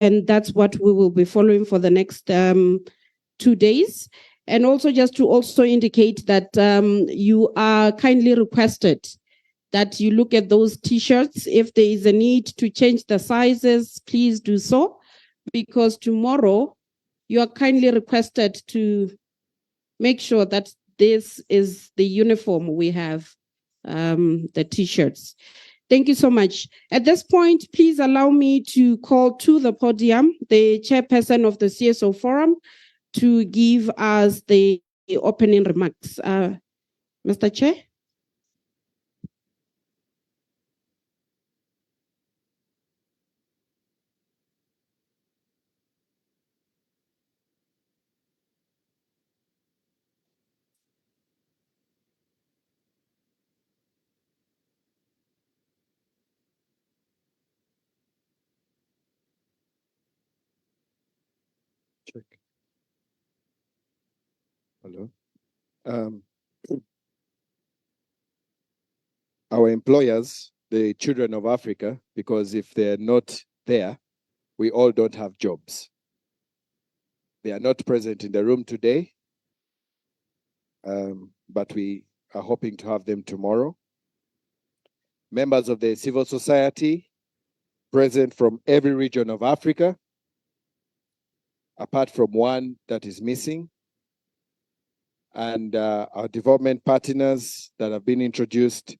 and that's what we will be following for the next 2 days. And also just to also indicate that you are kindly requested that you look at those T-shirts. If there is a need to change the sizes, please do so, because tomorrow you are kindly requested to make sure that this is the uniform we have, the T-shirts. Thank you so much. At this point, please allow me to call to the podium the chairperson of the CSO Forum to give us the opening remarks. Mr. Chair? Check. Hello. Our employers, the children of Africa, because if they're not there, we all don't have jobs. They are not present in the room today, but we are hoping to have them tomorrow. Members of the civil society present from every region of Africa, apart from one that is missing. And our development partners that have been introduced,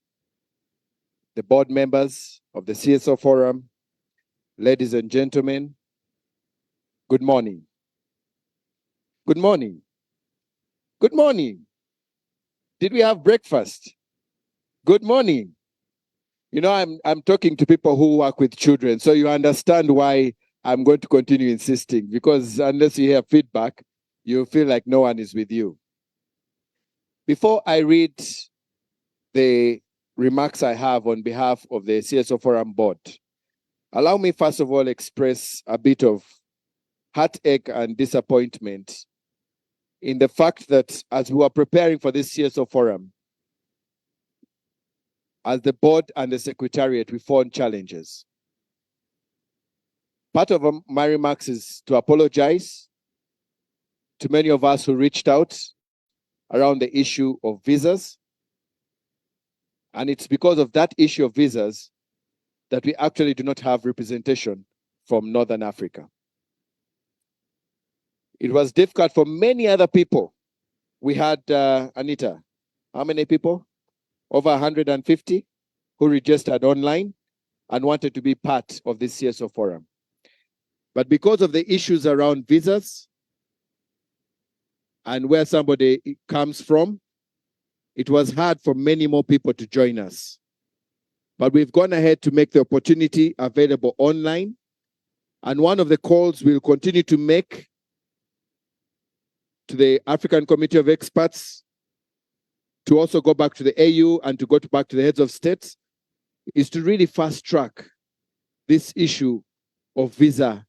the board members of the CSO Forum, ladies and gentlemen, good morning. Good morning. Good morning. Did we have breakfast? Good morning. You know, I'm talking to people who work with children, so you understand why I'm going to continue insisting, because unless you hear feedback, you feel like no one is with you. Before I read the remarks I have on behalf of the CSO Forum board, allow me first of all express a bit of heartache and disappointment in the fact that as we were preparing for this CSO Forum, as the board and the secretariat, we found challenges. Part of my remarks is to apologize to many of us who reached out around the issue of visas. And it's because of that issue of visas that we actually do not have representation from Northern Africa. It was difficult for many other people. We had, Anita, how many people? Over 150 who registered online and wanted to be part of this CSO Forum. But because of the issues around visas and where somebody comes from, it was hard for many more people to join us. But we've gone ahead to make the opportunity available online. And one of the calls we'll continue to make to the African Committee of Experts to also go back to the AU and to go back to the heads of states is to really fast track this issue of visa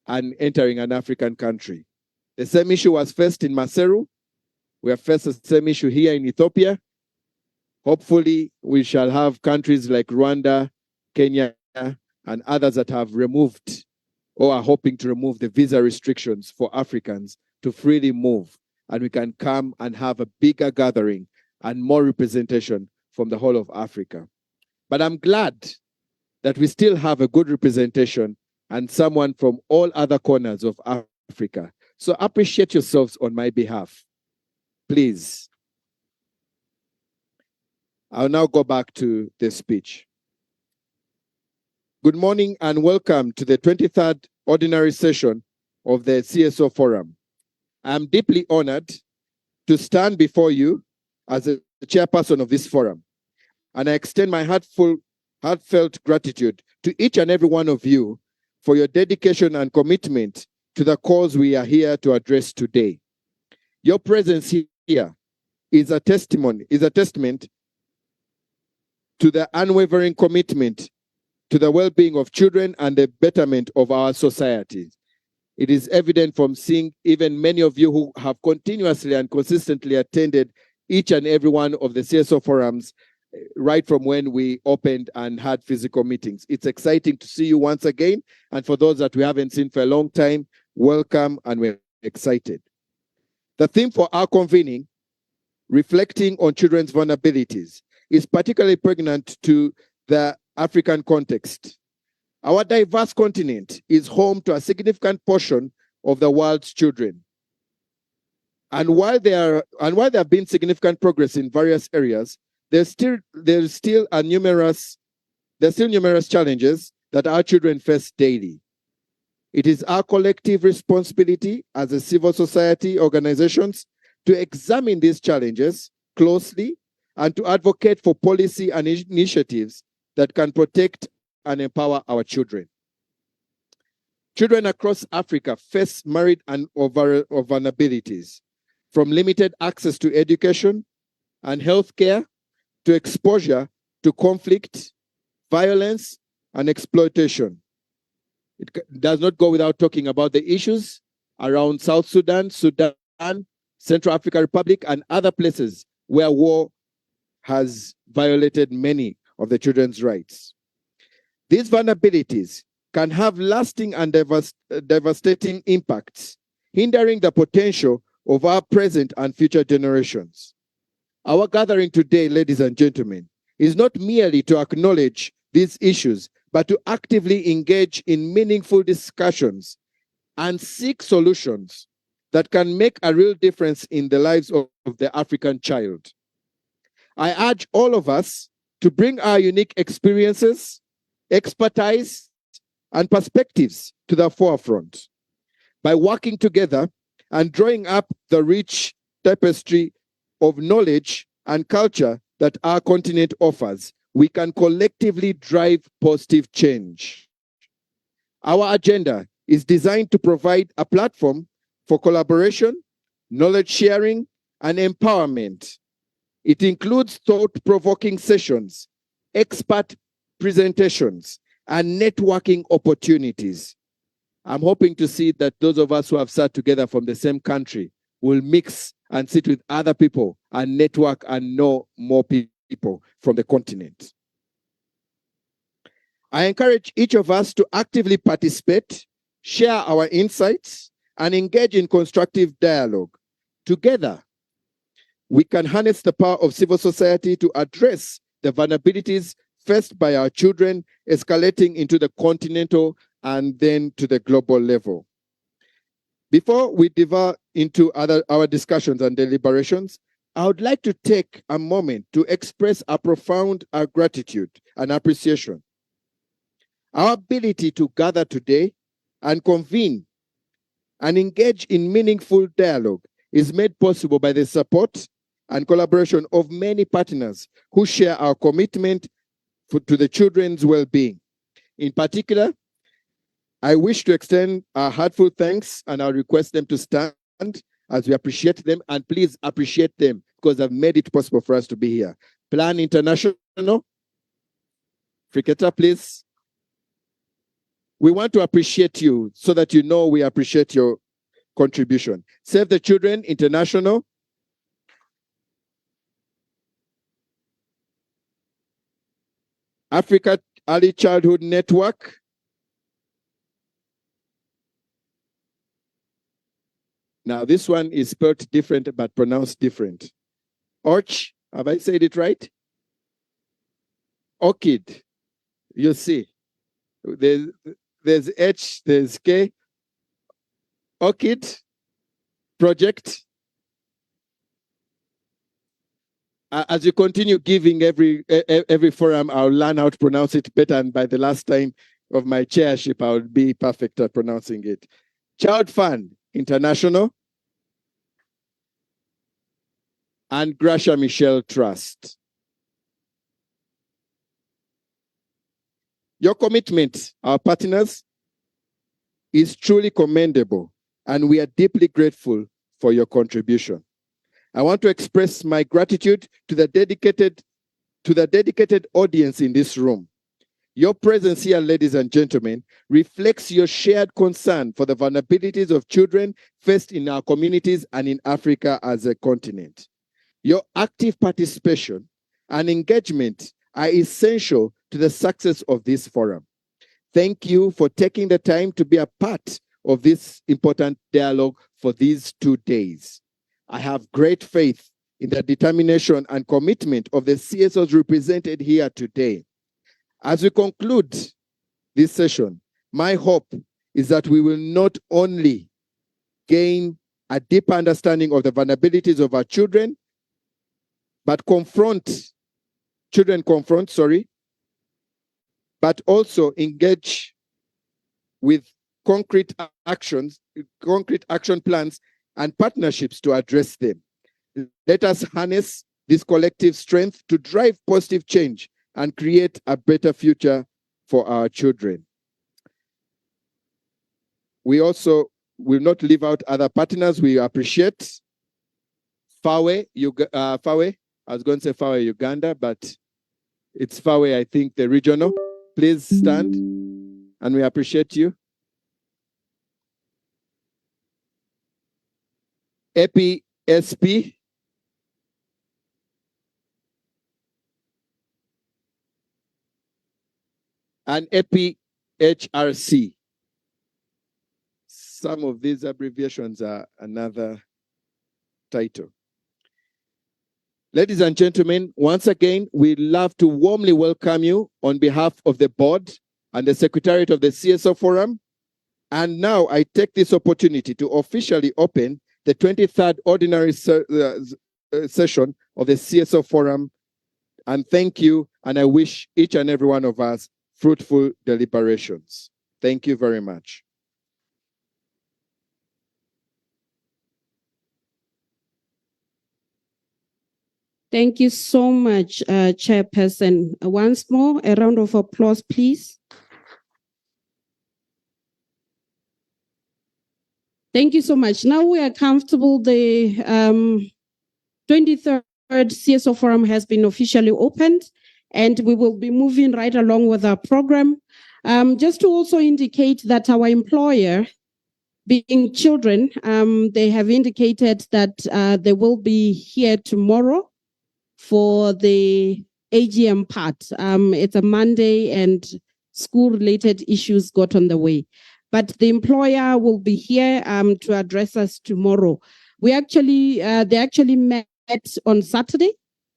and entering an African country. The same issue was faced in Maseru. We have faced the same issue here in Ethiopia. Hopefully, we shall have countries like Rwanda, Kenya, and others that have removed or are hoping to remove the visa restrictions for Africans to freely move. And we can come and have a bigger gathering and more representation from the whole of Africa. But I'm glad that we still have a good representation and someone from all other corners of Africa. So appreciate yourselves on my behalf. Please. I'll now go back to the speech. Good morning and welcome to the 23rd Ordinary Session of the CSO Forum. I'm deeply honored to stand before you as the chairperson of this forum, and I extend my heartfelt gratitude to each and every one of you for your dedication and commitment to the cause we are here to address today. Your presence here is a testament to the unwavering commitment to the well-being of children and the betterment of our society. It is evident from seeing even many of you who have continuously and consistently attended each and every one of the CSO forums right from when we opened and had physical meetings. It's exciting to see you once again. And for those that we haven't seen for a long time, welcome, and we're excited. The theme for our convening, reflecting on children's vulnerabilities, is particularly pregnant to the African context. Our diverse continent is home to a significant portion of the world's children. And while there have been significant progress in various areas, there's still numerous challenges that our children face daily. It is our collective responsibility as a civil society organizations to examine these challenges closely and to advocate for policy and initiatives that can protect and empower our children. Children across Africa face myriad of vulnerabilities, from limited access to education and healthcare to exposure to conflict, violence, and exploitation. It does not go without talking about the issues around South Sudan, Central African Republic, and other places where war has violated many of the children's rights. These vulnerabilities can have lasting and devastating impacts, hindering the potential of our present and future generations. Our gathering today, ladies and gentlemen, is not merely to acknowledge these issues, but to actively engage in meaningful discussions and seek solutions that can make a real difference in the lives of the African child. I urge all of us to bring our unique experiences, expertise, and perspectives to the forefront. By working together and drawing up the rich tapestry of knowledge and culture that our continent offers, we can collectively drive positive change. Our agenda is designed to provide a platform for collaboration, knowledge sharing, and empowerment. It includes thought-provoking sessions, expert presentations, and networking opportunities. I'm hoping to see that those of us who have sat together from the same country will mix and sit with other people and network and know more people from the continent. I encourage each of us to actively participate, share our insights, and engage in constructive dialogue. Together, we can harness the power of civil society to address the vulnerabilities faced by our children, escalating into the continental and then to the global level. Before we delve into our discussions and deliberations, I would like to take a moment to express a profound gratitude and appreciation. Our ability to gather today and convene and engage in meaningful dialogue is made possible by the support and collaboration of many partners who share our commitment to the children's well-being. In particular, I wish to extend our heartfelt thanks, and I'll request them to stand as we appreciate them, and please appreciate them because they've made it possible for us to be here. Plan International, Friketa, please. We want to appreciate you so that you know we appreciate your contribution. Save the Children International, Africa Early Childhood Network, now this one is spelled different but pronounced different. Orch, have I said it right? Orchid, you see. There's H, there's K. Orchid Project. As you continue giving every forum, I'll learn how to pronounce it better, and by the last time of my chairship, I'll be perfect at pronouncing it. Child Fund International and Gracia Michelle Trust. Your commitment, our partners, is truly commendable, and we are deeply grateful for your contribution. I want to express my gratitude to the dedicated audience in this room. Your presence here, ladies and gentlemen, reflects your shared concern for the vulnerabilities of children faced in our communities and in Africa as a continent. Your active participation and engagement are essential to the success of this forum. Thank you for taking the time to be a part of this important dialogue for these 2 days. I have great faith in the determination and commitment of the CSOs represented here today. As we conclude this session, my hope is that we will not only gain a deeper understanding of the vulnerabilities of our children, but but also engage with concrete action plans and partnerships to address them. Let us harness this collective strength to drive positive change and create a better future for our children. We also will not leave out other partners we appreciate. FAWE, I was going to say FAWE Uganda, but it's FAWE, I think, the regional. Please stand, and we appreciate you. APSP, and ACRWC. Some of these abbreviations are another title. Ladies and gentlemen, once again, we'd love to warmly welcome you on behalf of the board and the Secretariat of the CSO Forum. And now I take this opportunity to officially open the 23rd Ordinary Session of the CSO Forum. And thank you, and I wish each and every one of us fruitful deliberations. Thank you very much. Thank you so much, Chairperson. Once more, a round of applause, please. Thank you so much. Now we are comfortable. The 23rd CSO Forum has been officially opened, and we will be moving right along with our program. Just to also indicate that our employer, being children, they have indicated that they will be here tomorrow for the AGM part. It's a Monday and school-related issues got on the way. But the employer will be here to address us tomorrow. They actually met on Saturday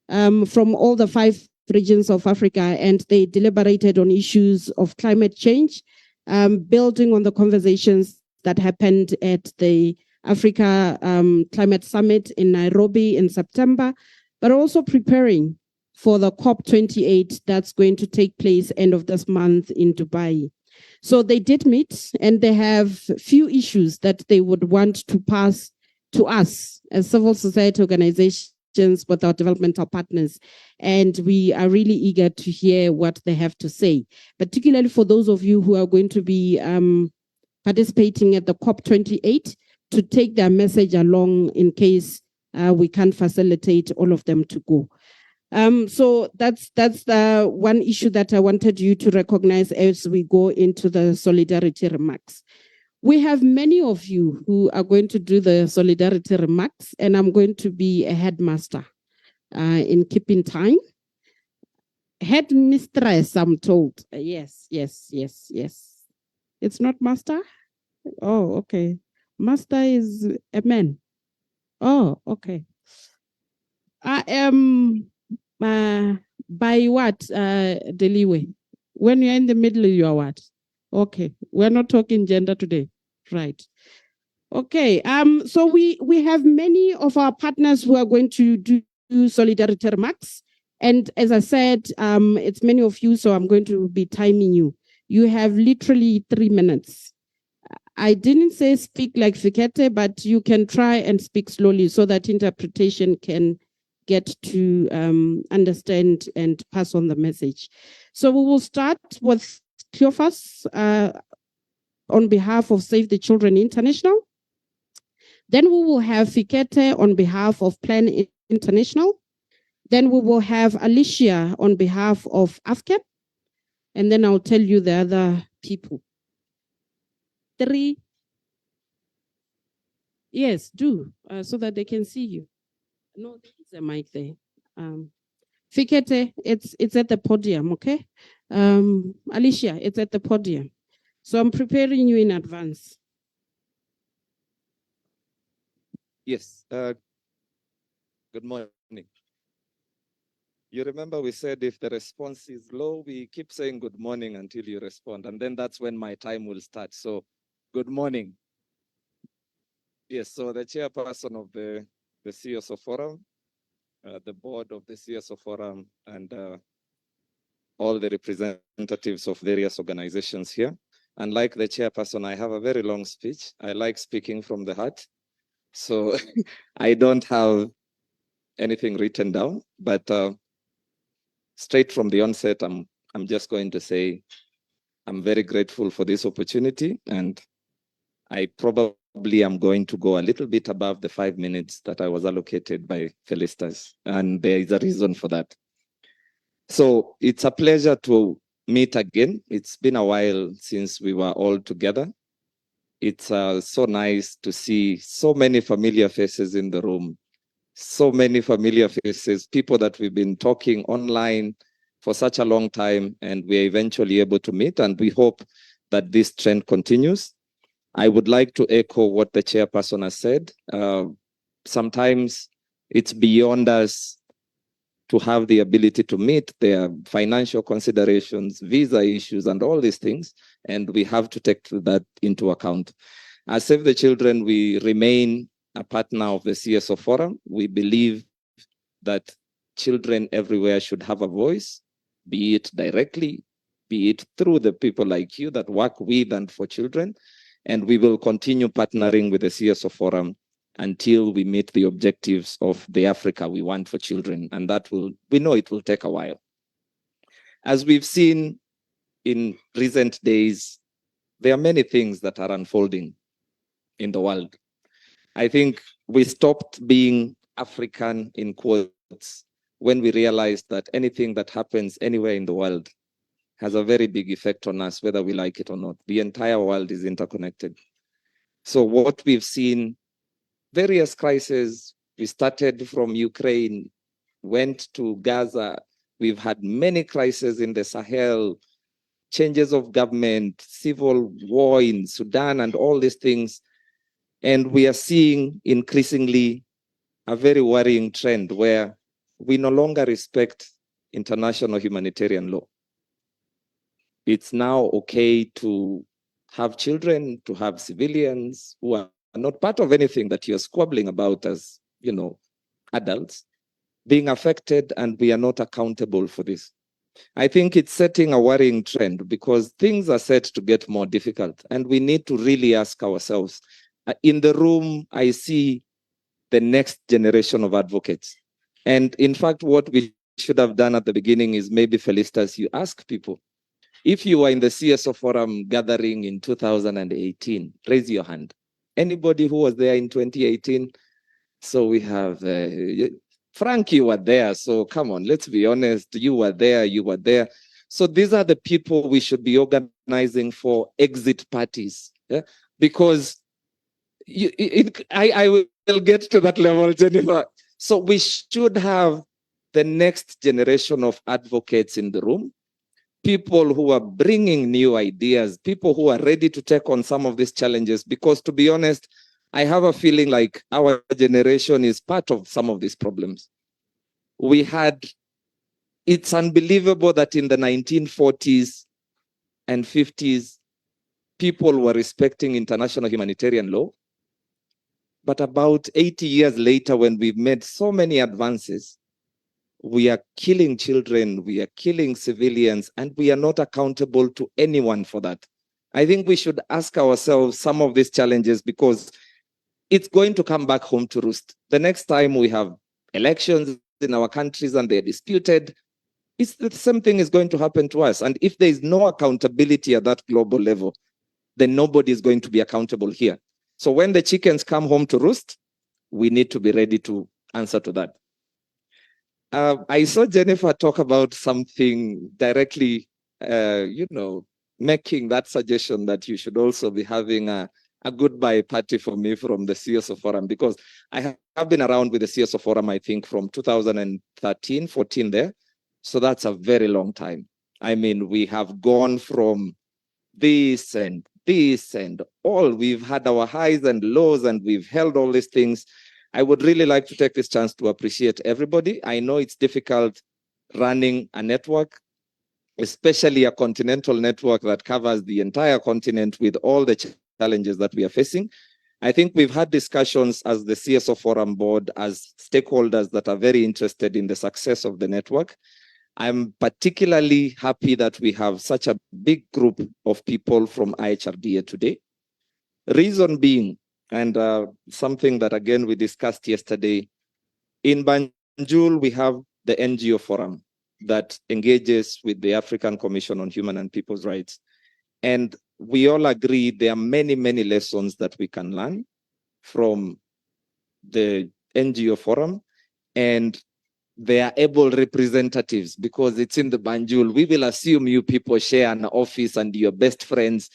from all the 5 regions of Africa, and they deliberated on issues of climate change, building on the conversations that happened at the Africa Climate Summit in Nairobi in September, but also preparing for the COP28 that's going to take place end of this month in Dubai. So they did meet, and they have few issues that they would want to pass to us as civil society organizations with our developmental partners. And we are really eager to hear what they have to say, particularly for those of you who are going to be participating at the COP28 to take their message along in case we can't facilitate all of them to go. So that's the one issue that I wanted you to recognize as we go into the solidarity remarks. We have many of you who are going to do the solidarity remarks, and I'm going to be a headmaster in keeping time. Headmistress, I'm told. Yes. It's not master? Oh, okay. Master is a man. Oh, okay. I am by what, Deliwe? When you're in the middle, you are what? Okay, we're not talking gender today, right? Okay, so we have many of our partners who are going to do solidarity remarks. And as I said, it's many of you, so I'm going to be timing you. You have literally 3 minutes. I didn't say speak like Fikete, but you can try and speak slowly so that interpretation can get to understand and pass on the message. So we will start with Cleophas on behalf of Save the Children International. Then we will have Fikete on behalf of Plan International. Then we will have Alicia on behalf of AFCAP. And then I'll tell you the other people. 3. Yes, do, so that they can see you. No, there's a mic there. Fikete, it's at the podium, okay? Alicia, it's at the podium. So I'm preparing you in advance. Yes. Good morning. You remember we said if the response is low, we keep saying good morning until you respond. And then that's when my time will start. So good morning. Yes, so the chairperson of the CSO Forum, the board of the CSO Forum, and all the representatives of various organizations here. And like the chairperson, I have a very long speech. I like speaking from the heart. So I don't have anything written down, but straight from the onset, I'm just going to say I'm very grateful for this opportunity, and I probably am going to go a little bit above the 5 minutes that I was allocated by Felicitas, and there is a reason for that. So it's a pleasure to meet again. It's been a while since we were all together. It's so nice to see so many familiar faces in the room, so many familiar faces, people that we've been talking online for such a long time, and we're eventually able to meet, and we hope that this trend continues. I would like to echo what the chairperson has said. Sometimes it's beyond us to have the ability to meet their financial considerations, visa issues, and all these things, and we have to take that into account. As Save the Children, we remain a partner of the CSO Forum. We believe that children everywhere should have a voice, be it directly, be it through the people like you that work with and for children. And we will continue partnering with the CSO Forum until we meet the objectives of the Africa we want for children. And that we know it will take a while. As we've seen in recent days, there are many things that are unfolding in the world. I think we stopped being African in quotes when we realized that anything that happens anywhere in the world has a very big effect on us, whether we like it or not. The entire world is interconnected. So what we've seen, various crises, we started from Ukraine, went to Gaza. We've had many crises in the Sahel, changes of government, civil war in Sudan, and all these things. And we are seeing increasingly a very worrying trend where we no longer respect international humanitarian law. It's now okay to have children, to have civilians who are not part of anything that you're squabbling about as, adults, being affected, and we are not accountable for this. I think it's setting a worrying trend because things are set to get more difficult, and we need to really ask ourselves. In the room, I see the next generation of advocates. And in fact, what we should have done at the beginning is maybe, Felicitas, you ask people, if you were in the CSO Forum gathering in 2018, raise your hand. Anybody who was there in 2018? So we have, Frank, you were there. So come on, let's be honest. You were there. So these are the people we should be organizing for exit parties. Yeah? Because I will get to that level, Jennifer. So we should have the next generation of advocates in the room, people who are bringing new ideas, people who are ready to take on some of these challenges. Because to be honest, I have a feeling like our generation is part of some of these problems. It's unbelievable that in the 1940s and 50s, people were respecting international humanitarian law. But about 80 years later, when we've made so many advances, we are killing children, we are killing civilians, and we are not accountable to anyone for that. I think we should ask ourselves some of these challenges because it's going to come back home to roost. The next time we have elections in our countries and they're disputed, it's the same thing is going to happen to us. And if there is no accountability at that global level, then nobody is going to be accountable here. So when the chickens come home to roost, we need to be ready to answer to that. I saw Jennifer talk about something directly, making that suggestion that you should also be having a a goodbye party for me from the CSO Forum, because I have been around with the CSO Forum, I think, from 2013, 14 there. So that's a very long time. I mean, we have gone from this and all. We've had our highs and lows, and we've held all these things. I would really like to take this chance to appreciate everybody. I know it's difficult running a network, especially a continental network that covers the entire continent with all the challenges that we are facing. I think we've had discussions as the CSO Forum board, as stakeholders that are very interested in the success of the network. I'm particularly happy that we have such a big group of people from ACRWC today. Reason being, and something that again we discussed yesterday, in Banjul we have the NGO Forum that engages with the African Commission on Human and People's Rights. And we all agree there are many, many lessons that we can learn from the NGO Forum, and they are able representatives, because it's in the Banjul. We will assume you people share an office and you're best friends.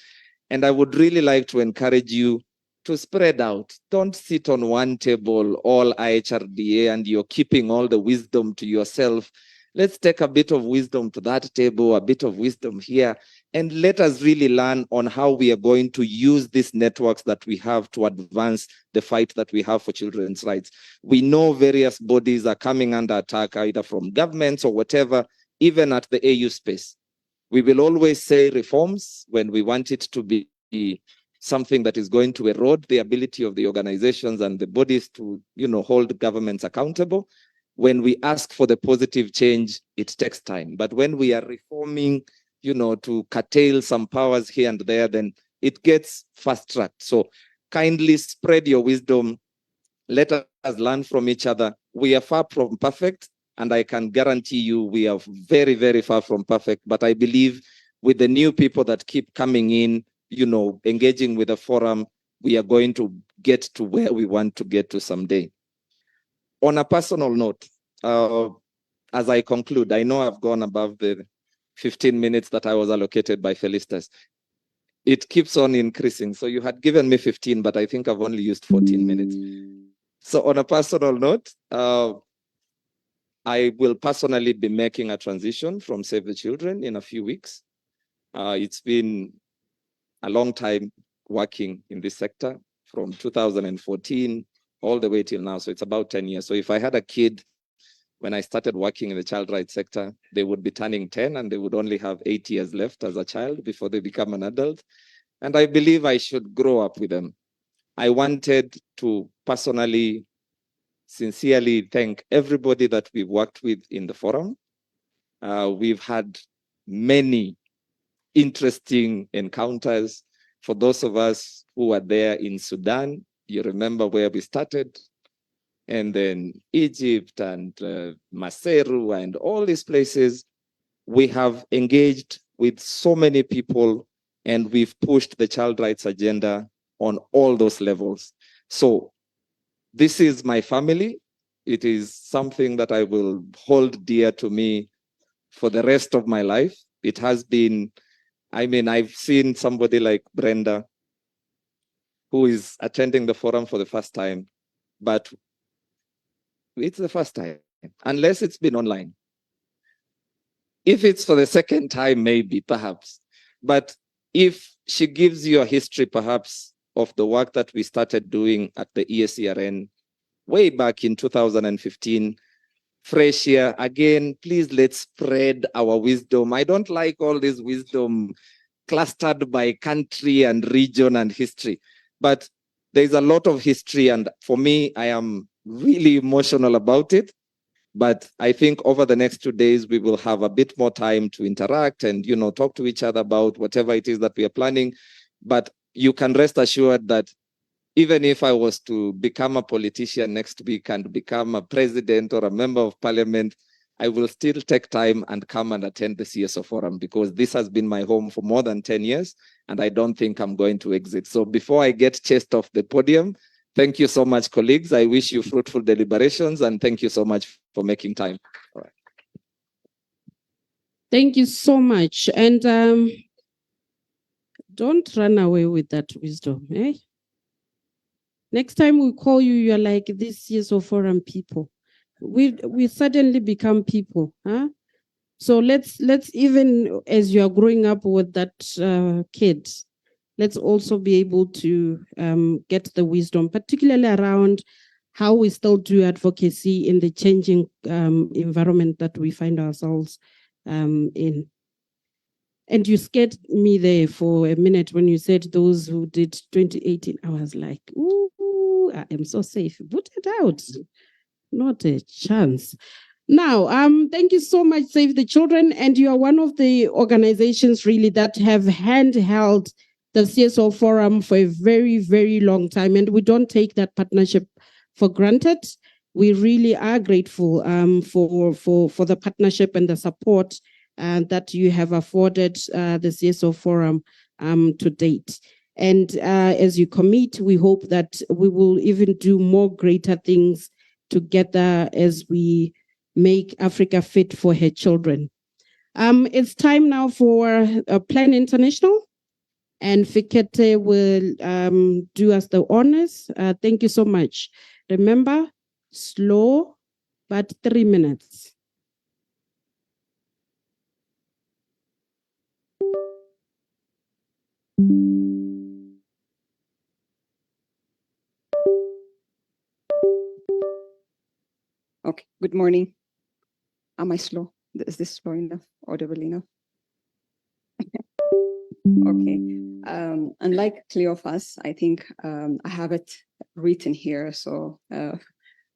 And I would really like to encourage you to spread out. Don't sit on one table, all ACRWC, and you're keeping all the wisdom to yourself. Let's take a bit of wisdom to that table, a bit of wisdom here, and let us really learn on how we are going to use these networks that we have to advance the fight that we have for children's rights. We know various bodies are coming under attack, either from governments or whatever, even at the AU space. We will always say reforms when we want it to be something that is going to erode the ability of the organizations and the bodies to, hold governments accountable. When we ask for the positive change, it takes time. But when we are reforming, to curtail some powers here and there, then it gets fast-tracked. So kindly spread your wisdom. Let us learn from each other. We are far from perfect, and I can guarantee you we are very, very far from perfect. But I believe with the new people that keep coming in, engaging with the forum, we are going to get to where we want to get to someday. On a personal note, as I conclude, I know I've gone above the 15 minutes that I was allocated by Felicitas. It keeps on increasing. So you had given me 15, but I think I've only used 14 minutes. So on a personal note, I will personally be making a transition from Save the Children in a few weeks. It's been a long time working in this sector from 2014 all the way till now. So it's about 10 years. So if I had a kid when I started working in the child rights sector, they would be turning 10 and they would only have 8 years left as a child before they become an adult. And I believe I should grow up with them. I wanted to personally, sincerely thank everybody that we've worked with in the forum. We've had many interesting encounters. For those of us who were there in Sudan, you remember where we started, and then Egypt and Maseru and all these places. We have engaged with so many people, and we've pushed the child rights agenda on all those levels. So this is my family. It is something that I will hold dear to me for the rest of my life. It has been, I've seen somebody like Brenda, who is attending the forum for the first time, but it's the first time, unless it's been online. If it's for the second time, maybe, perhaps. But if she gives you a history, perhaps, of the work that we started doing at the ESCRN way back in 2015, fresh year, again, please let's spread our wisdom. I don't like all this wisdom clustered by country and region and history. But there's a lot of history, and for me, I am really emotional about it. But I think over the next 2 days, we will have a bit more time to interact and, talk to each other about whatever it is that we are planning. But you can rest assured that even if I was to become a politician next week and become a president or a member of parliament, I will still take time and come and attend the CSO Forum, because this has been my home for more than 10 years, and I don't think I'm going to exit. So before I get chased off the podium, thank you so much, colleagues. I wish you fruitful deliberations, and thank you so much for making time. All right. Thank you so much. And don't run away with that wisdom, eh? Next time we call you, you're like, this CSO Forum people. We suddenly become people, huh? So let's even, as you are growing up with that kid, let's also be able to get the wisdom, particularly around how we still do advocacy in the changing environment that we find ourselves in. And you scared me there for a minute when you said those who did 2018. I was like, ooh, I am so safe. Put it out. Not a chance. Now, thank you so much, Save the Children. And you are one of the organizations really that have handheld the CSO Forum for a very, very long time. And we don't take that partnership for granted. We really are grateful for the partnership and the support that you have afforded the CSO Forum to date. And as you commit, we hope that we will even do more greater things together as we make Africa fit for her children. It's time now for Plan International, and Fikete will do us the honors. Thank you so much. Remember, slow, but 3 minutes. Okay, good morning. Am I slow? Is this slow enough, audible enough? Okay. Unlike Cleophas, I think I have it written here, so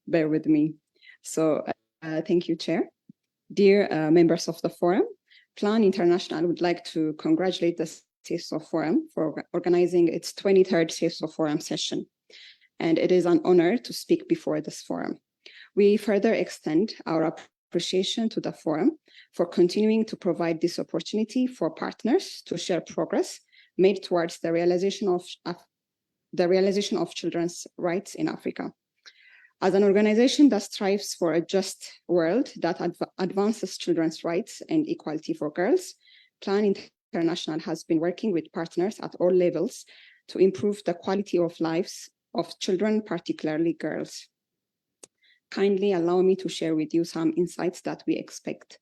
bear with me. So thank you, Chair. Dear members of the Forum, Plan International would like to congratulate the CSO Forum for organizing its 23rd CSO Forum session. And it is an honor to speak before this forum. We further extend our appreciation to the Forum for continuing to provide this opportunity for partners to share progress made towards the realization of children's rights in Africa. As an organization that strives for a just world that advances children's rights and equality for girls, Plan International has been working with partners at all levels to improve the quality of lives of children, particularly girls. Kindly allow me to share with you some insights that we expect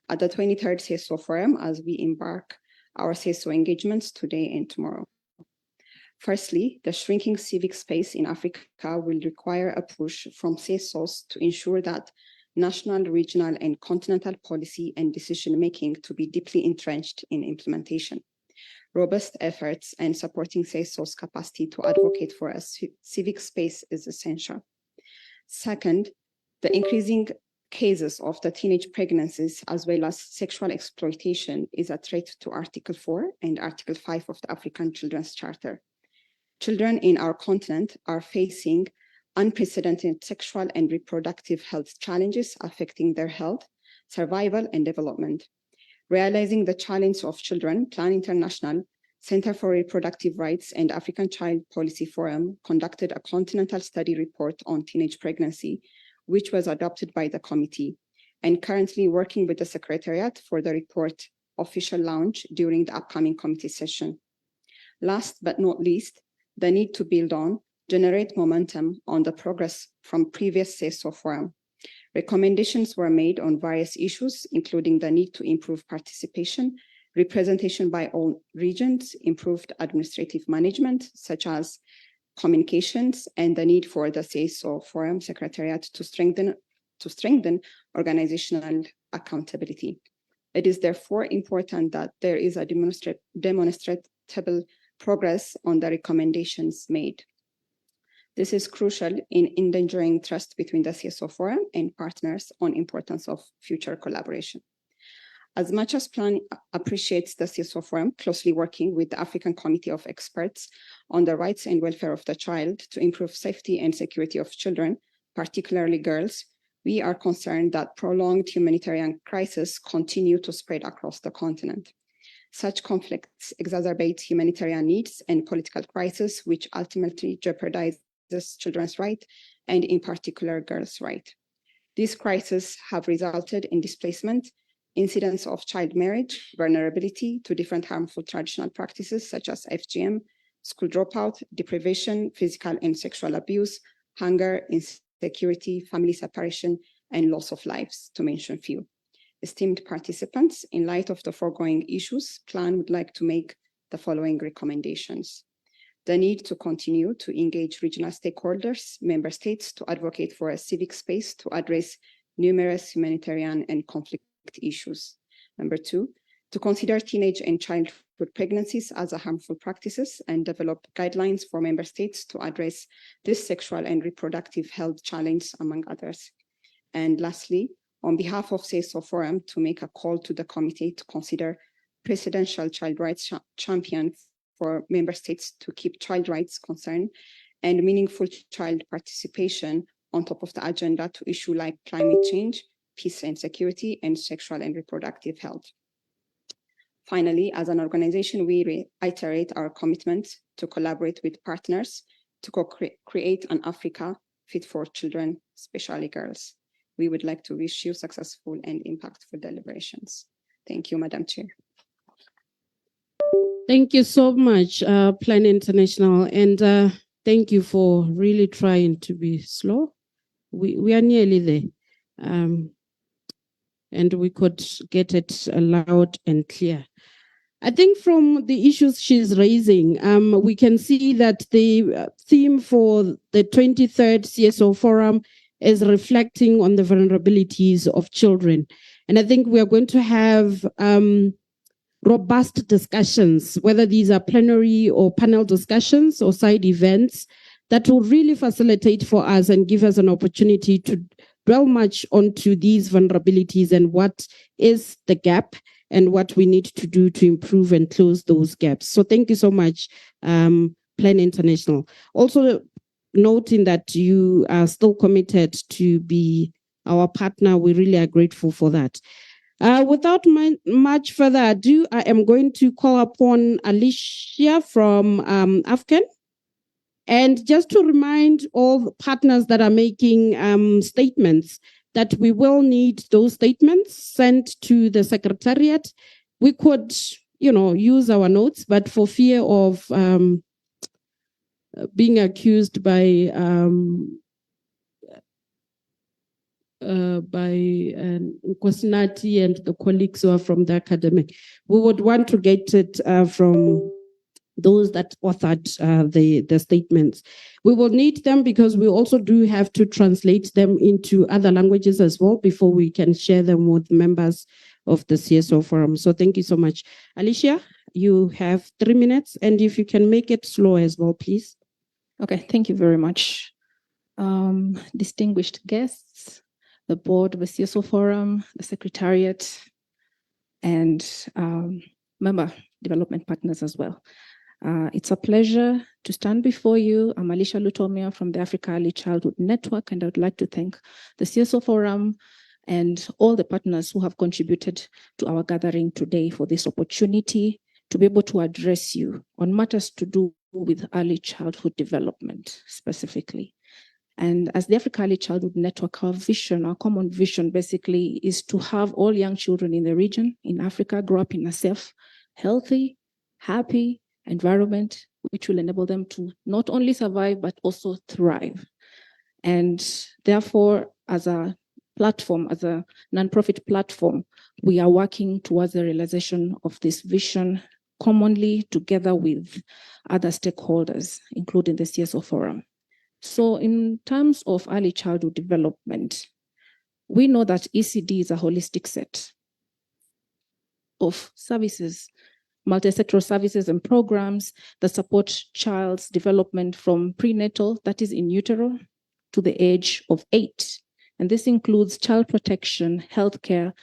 at the 23rd CSO Forum as we embark our CSO engagements today and tomorrow. Firstly, the shrinking civic space in Africa will require a push from CSOs to ensure that national, regional, and continental policy and decision-making to be deeply entrenched in implementation. Robust efforts and supporting CSOs' capacity to advocate for a civic space is essential. Second, the increasing cases of the teenage pregnancies as well as sexual exploitation is a threat to Article 4 and Article 5 of the African Children's Charter. Children in our continent are facing unprecedented sexual and reproductive health challenges affecting their health, survival, and development. Realizing the challenge of children, Plan International, Center for Reproductive Rights, and African Child Policy Forum conducted a continental study report on teenage pregnancy, which was adopted by the committee, and currently working with the Secretariat for the report official launch during the upcoming committee session. Last but not least, the need to build on, generate momentum on the progress from previous CSO Forum. Recommendations were made on various issues, including the need to improve participation, representation by all regions, improved administrative management, such as communications, and the need for the CSO Forum Secretariat to strengthen organizational accountability. It is therefore important that there is a demonstrable progress on the recommendations made. This is crucial in endangering trust between the CSO Forum and partners on importance of future collaboration. As much as Plan appreciates the CSO Forum closely working with the African Committee of Experts on the rights and welfare of the child to improve safety and security of children, particularly girls, we are concerned that prolonged humanitarian crises continue to spread across the continent. Such conflicts exacerbate humanitarian needs and political crises, which ultimately jeopardize children's rights and in particular girls' rights. These crises have resulted in displacement, incidents of child marriage, vulnerability to different harmful traditional practices such as FGM, school dropout, deprivation, physical and sexual abuse, hunger, insecurity, family separation, and loss of lives, to mention few. Esteemed participants, in light of the foregoing issues, PLAN would like to make the following recommendations. The need to continue to engage regional stakeholders, member states, to advocate for a civic space to address numerous humanitarian and conflict issues. Number two, to consider teenage and childhood pregnancies as a harmful practices and develop guidelines for member states to address this sexual and reproductive health challenge, among others. And lastly, on behalf of CSO Forum, to make a call to the committee to consider presidential child rights champion for member states to keep child rights concern and meaningful child participation on top of the agenda to issue like climate change, peace and security, and sexual and reproductive health. Finally, as an organization, we reiterate our commitment to collaborate with partners to create an Africa fit for children, especially girls. We would like to wish you successful and impactful deliberations. Thank you, Madam Chair. Thank you so much, Plan International, and thank you for really trying to be slow. We are nearly there, and we could get it loud and clear. I think from the issues she's raising, we can see that the theme for the 23rd CSO Forum is reflecting on the vulnerabilities of children. And I think we are going to have robust discussions, whether these are plenary or panel discussions or side events, that will really facilitate for us and give us an opportunity to dwell much onto these vulnerabilities and what is the gap and what we need to do to improve and close those gaps. So thank you so much, Plan International. Also noting that you are still committed to be our partner, we really are grateful for that. Without much further ado, I am going to call upon Alicia from Afghan. And just to remind all partners that are making statements that we will need those statements sent to the Secretariat. We could, use our notes, but for fear of being accused by Nkosinathi and the colleagues who are from the academic, we would want to get it from those that authored the statements. We will need them because we also do have to translate them into other languages as well before we can share them with members of the CSO Forum. So thank you so much. Alicia, you have 3 minutes, and if you can make it slow as well, please. Okay, thank you very much. Distinguished guests, the board of the CSO Forum, the Secretariat, and member development partners as well. It's a pleasure to stand before you. I'm Alicia Lutomia from the Africa Early Childhood Network, and I would like to thank the CSO Forum and all the partners who have contributed to our gathering today for this opportunity to be able to address you on matters to do with early childhood development specifically. And as the Africa Early Childhood Network, our vision, our common vision basically is to have all young children in the region, in Africa, grow up in a safe, healthy, happy environment, which will enable them to not only survive, but also thrive. And therefore, as a platform, as a nonprofit platform, we are working towards the realization of this vision commonly together with other stakeholders, including the CSO Forum. So in terms of early childhood development, we know that ECD is a holistic set of services, multi-sectoral services and programs that support child's development from prenatal, that is in utero, to the age of 8. And this includes child protection, healthcare,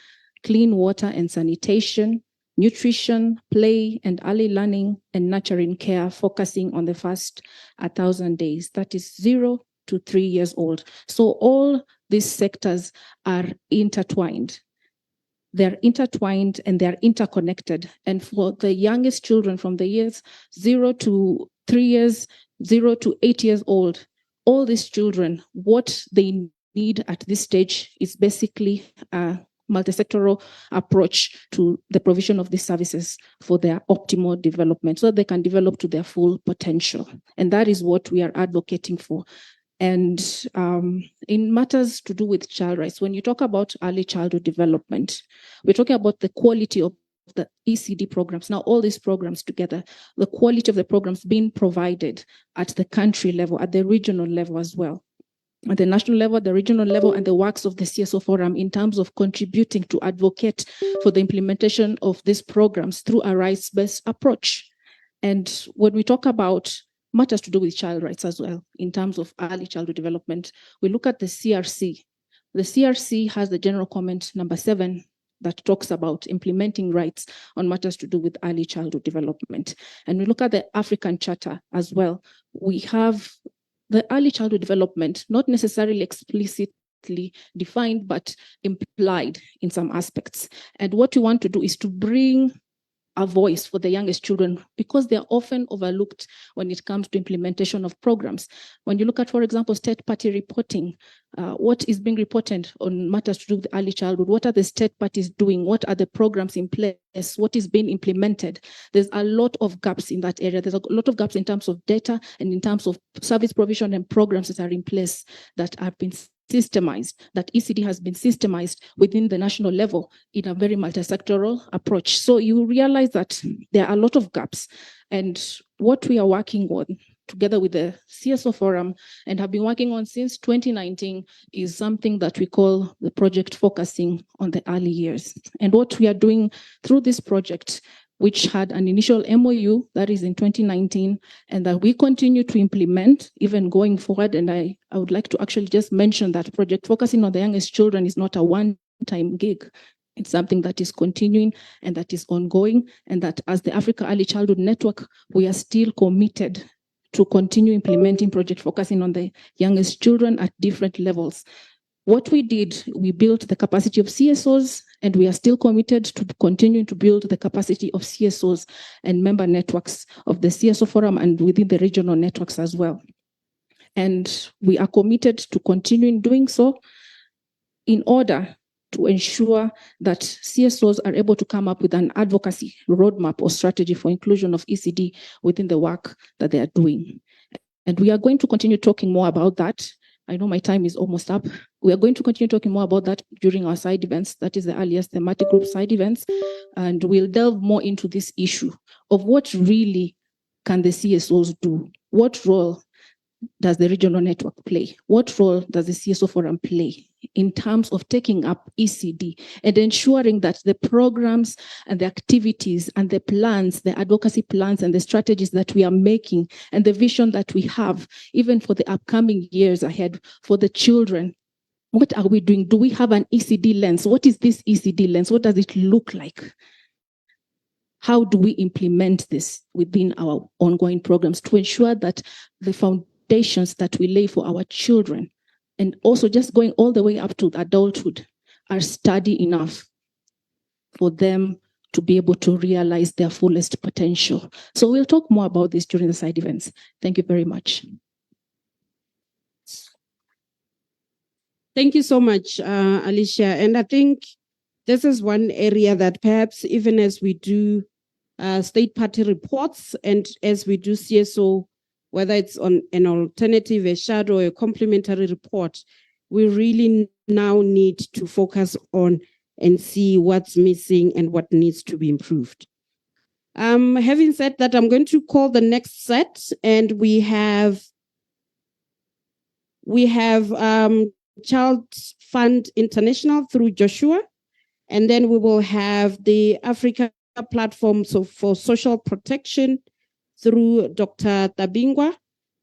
clean water and sanitation, nutrition, play, and early learning and nurturing care, focusing on the first 1,000 days, that is 0 to 3 years old. So all these sectors are intertwined. They're intertwined and they're interconnected. And for the youngest children from the years 0 to 3 years, 0 to 8 years old, all these children, what they need at this stage is basically a multi-sectoral approach to the provision of these services for their optimal development so that they can develop to their full potential. And that is what we are advocating for. And in matters to do with child rights, when you talk about early childhood development, we're talking about the quality of the ECD programs. Now, all these programs together, the quality of the programs being provided at the country level, at the regional level as well, at the national level, the regional level, and the works of the CSO Forum in terms of contributing to advocate for the implementation of these programs through a rights-based approach. And when we talk about matters to do with child rights as well, in terms of early childhood development, we look at the CRC. The CRC has the general comment number 7 that talks about implementing rights on matters to do with early childhood development. And we look at the African Charter as well. We have the early childhood development, not necessarily explicitly defined, but implied in some aspects. And what we want to do is to bring a voice for the youngest children because they are often overlooked when it comes to implementation of programs. When you look at, for example, state party reporting, what is being reported on matters to do with early childhood? What are the state parties doing? What are the programs in place? What is being implemented? There's a lot of gaps in that area. There's a lot of gaps in terms of data and in terms of service provision and programs that are in place that have been systemized, that ECD has been systemized within the national level in a very multi-sectoral approach. So you realize that there are a lot of gaps. And what we are working on together with the CSO Forum and have been working on since 2019 is something that we call the project focusing on the early years. And what we are doing through this project, which had an initial MOU, that is in 2019, and that we continue to implement even going forward. And I would like to actually just mention that project focusing on the youngest children is not a one-time gig. It's something that is continuing and that is ongoing, and that as the Africa Early Childhood Network, we are still committed to continue implementing project focusing on the youngest children at different levels. What we did, we built the capacity of CSOs, and we are still committed to continuing to build the capacity of CSOs and member networks of the CSO Forum and within the regional networks as well. And we are committed to continuing doing so in order to ensure that CSOs are able to come up with an advocacy roadmap or strategy for inclusion of ECD within the work that they are doing. And we are going to continue talking more about that. I know my time is almost up. We are going to continue talking more about that during our side events. That is the earliest thematic group side events. And we'll delve more into this issue of what really can the CSOs do? What role does the regional network play? What role does the CSO Forum play in terms of taking up ECD and ensuring that the programs and the activities and the plans, the advocacy plans and the strategies that we are making and the vision that we have, even for the upcoming years ahead for the children, what are we doing? Do we have an ECD lens? What is this ECD lens? What does it look like? How do we implement this within our ongoing programs to ensure that the foundations that we lay for our children, and also just going all the way up to adulthood, are sturdy enough for them to be able to realize their fullest potential? So we'll talk more about this during the side events. Thank you very much. Thank you so much, Alicia. And I think this is one area that perhaps even as we do state party reports and as we do CSO, whether it's on an alternative, a shadow, or a complementary report, we really now need to focus on and see what's missing and what needs to be improved. Having said that, I'm going to call the next set, and we have Child Fund International through Joshua, and then we will have the Africa Platform for Social Protection through Dr. Tabingwa,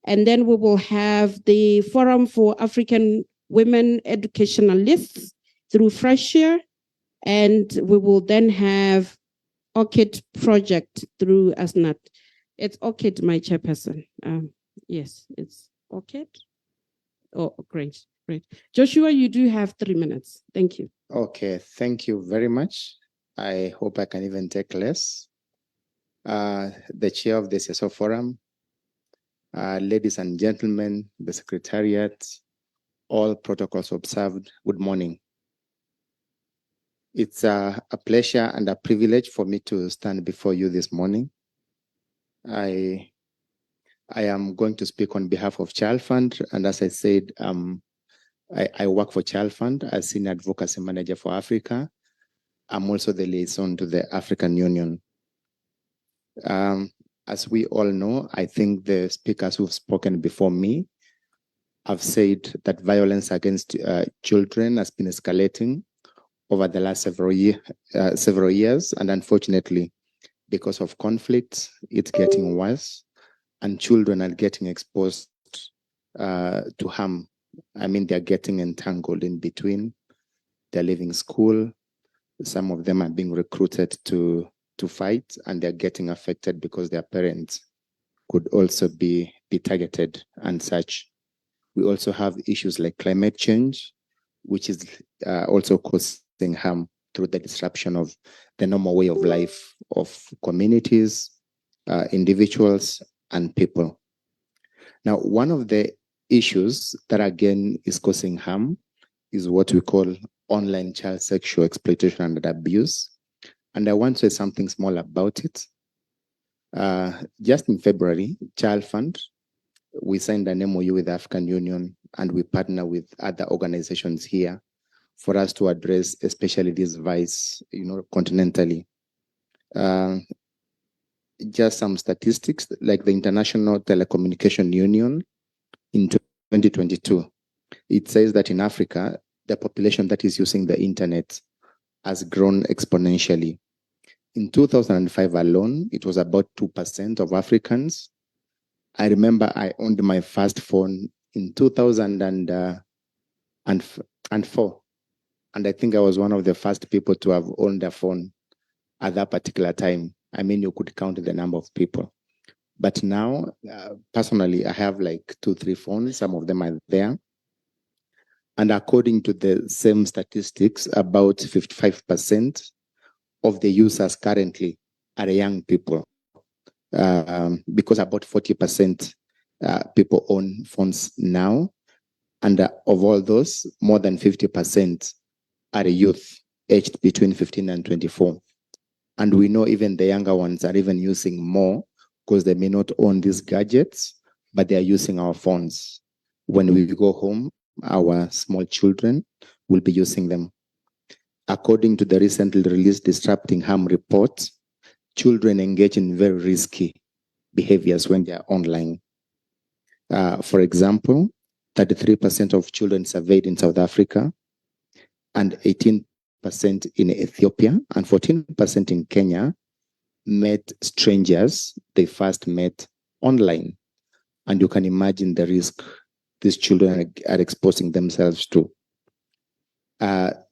and then we will have the Forum for African Women Educationalists through Freshare, and we will then have ORCID Project through ASNAT. It's ORCID, my chairperson. Yes, it's ORCID. Oh, great. Joshua, you do have 3 minutes. Thank you. Okay, thank you very much. I hope I can even take less. The chair of the CSO Forum, ladies and gentlemen, the Secretariat, all protocols observed, good morning. It's a pleasure and a privilege for me to stand before you this morning. I am going to speak on behalf of Child Fund, and as I said, I work for Child Fund as Senior Advocacy Manager for Africa. I'm also the liaison to the African Union. As we all know, I think the speakers who've spoken before me have said that violence against children has been escalating over the last several years, and unfortunately, because of conflict, it's getting worse, and children are getting exposed to harm. I mean, they're getting entangled in between. They're leaving school. Some of them are being recruited to fight, and they're getting affected because their parents could also be targeted and such. We also have issues like climate change, which is also causing harm through the disruption of the normal way of life of communities, individuals, and people. Now, one of the issues that again is causing harm is what we call online child sexual exploitation and abuse. And I want to say something small about it. Just in February, Child Fund, we signed an MOU with the African Union, and we partner with other organizations here for us to address especially this vice, continentally. Just some statistics, like the International Telecommunication Union in 2022, it says that in Africa, the population that is using the internet has grown exponentially. In 2005 alone, it was about 2% of Africans. I remember I owned my first phone in 2004. And I think I was one of the first people to have owned a phone at that particular time. I mean, you could count the number of people. But now, personally, I have like 2-3 phones. Some of them are there. And according to the same statistics, about 55% of the users currently are young people, because about 40% people own phones now. And of all those, more than 50% are youth aged between 15 and 24. And we know even the younger ones are even using more because they may not own these gadgets, but they are using our phones. When we go home, our small children will be using them. According to the recently released Disrupting Harm report, children engage in very risky behaviors when they are online. For example, 33% of children surveyed in South Africa, and 18% in Ethiopia, and 14% in Kenya met strangers they first met online. And you can imagine the risk these children are exposing themselves to.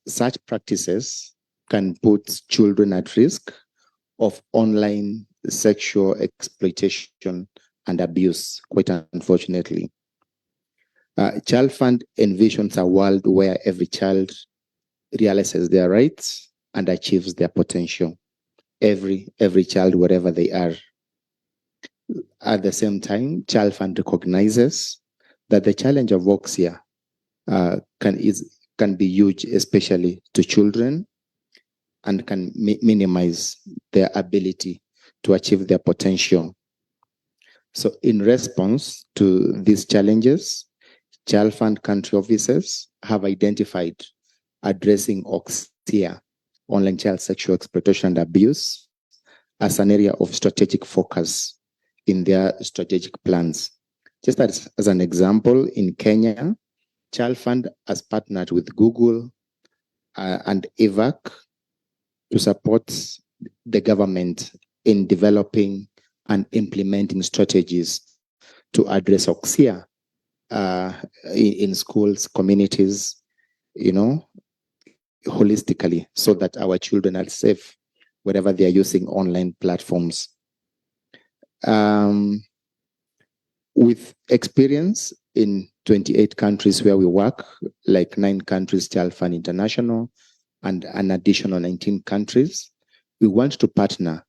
Such practices can put children at risk of online sexual exploitation and abuse, quite unfortunately. Child Fund envisions a world where every child realizes their rights and achieves their potential. Every child, wherever they are. At the same time, Child Fund recognizes that the challenge of Voxia can be huge, especially to children, and can minimize their ability to achieve their potential. So in response to these challenges, Child Fund country offices have identified addressing OXIA, online child sexual exploitation and abuse, as an area of strategic focus in their strategic plans. Just as an example, in Kenya, Child Fund has partnered with Google and EVAC to support the government in developing and implementing strategies to address OXIA in schools, communities, holistically, so that our children are safe wherever they are using online platforms. With experience in 28 countries where we work, like 9 countries, Child Fund International, and an additional 19 countries, we want to partner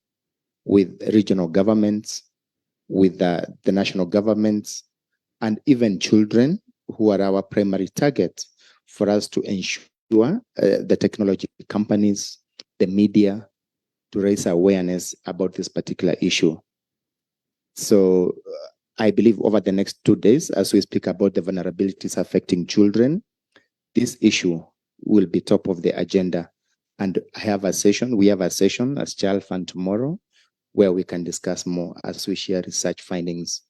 with regional governments, with the national governments, and even children who are our primary target, for us to ensure the technology companies, the media, to raise awareness about this particular issue. So I believe over the next 2 days, as we speak about the vulnerabilities affecting children, this issue will be top of the agenda. And we have a session as Child Fund tomorrow, where we can discuss more as we share research findings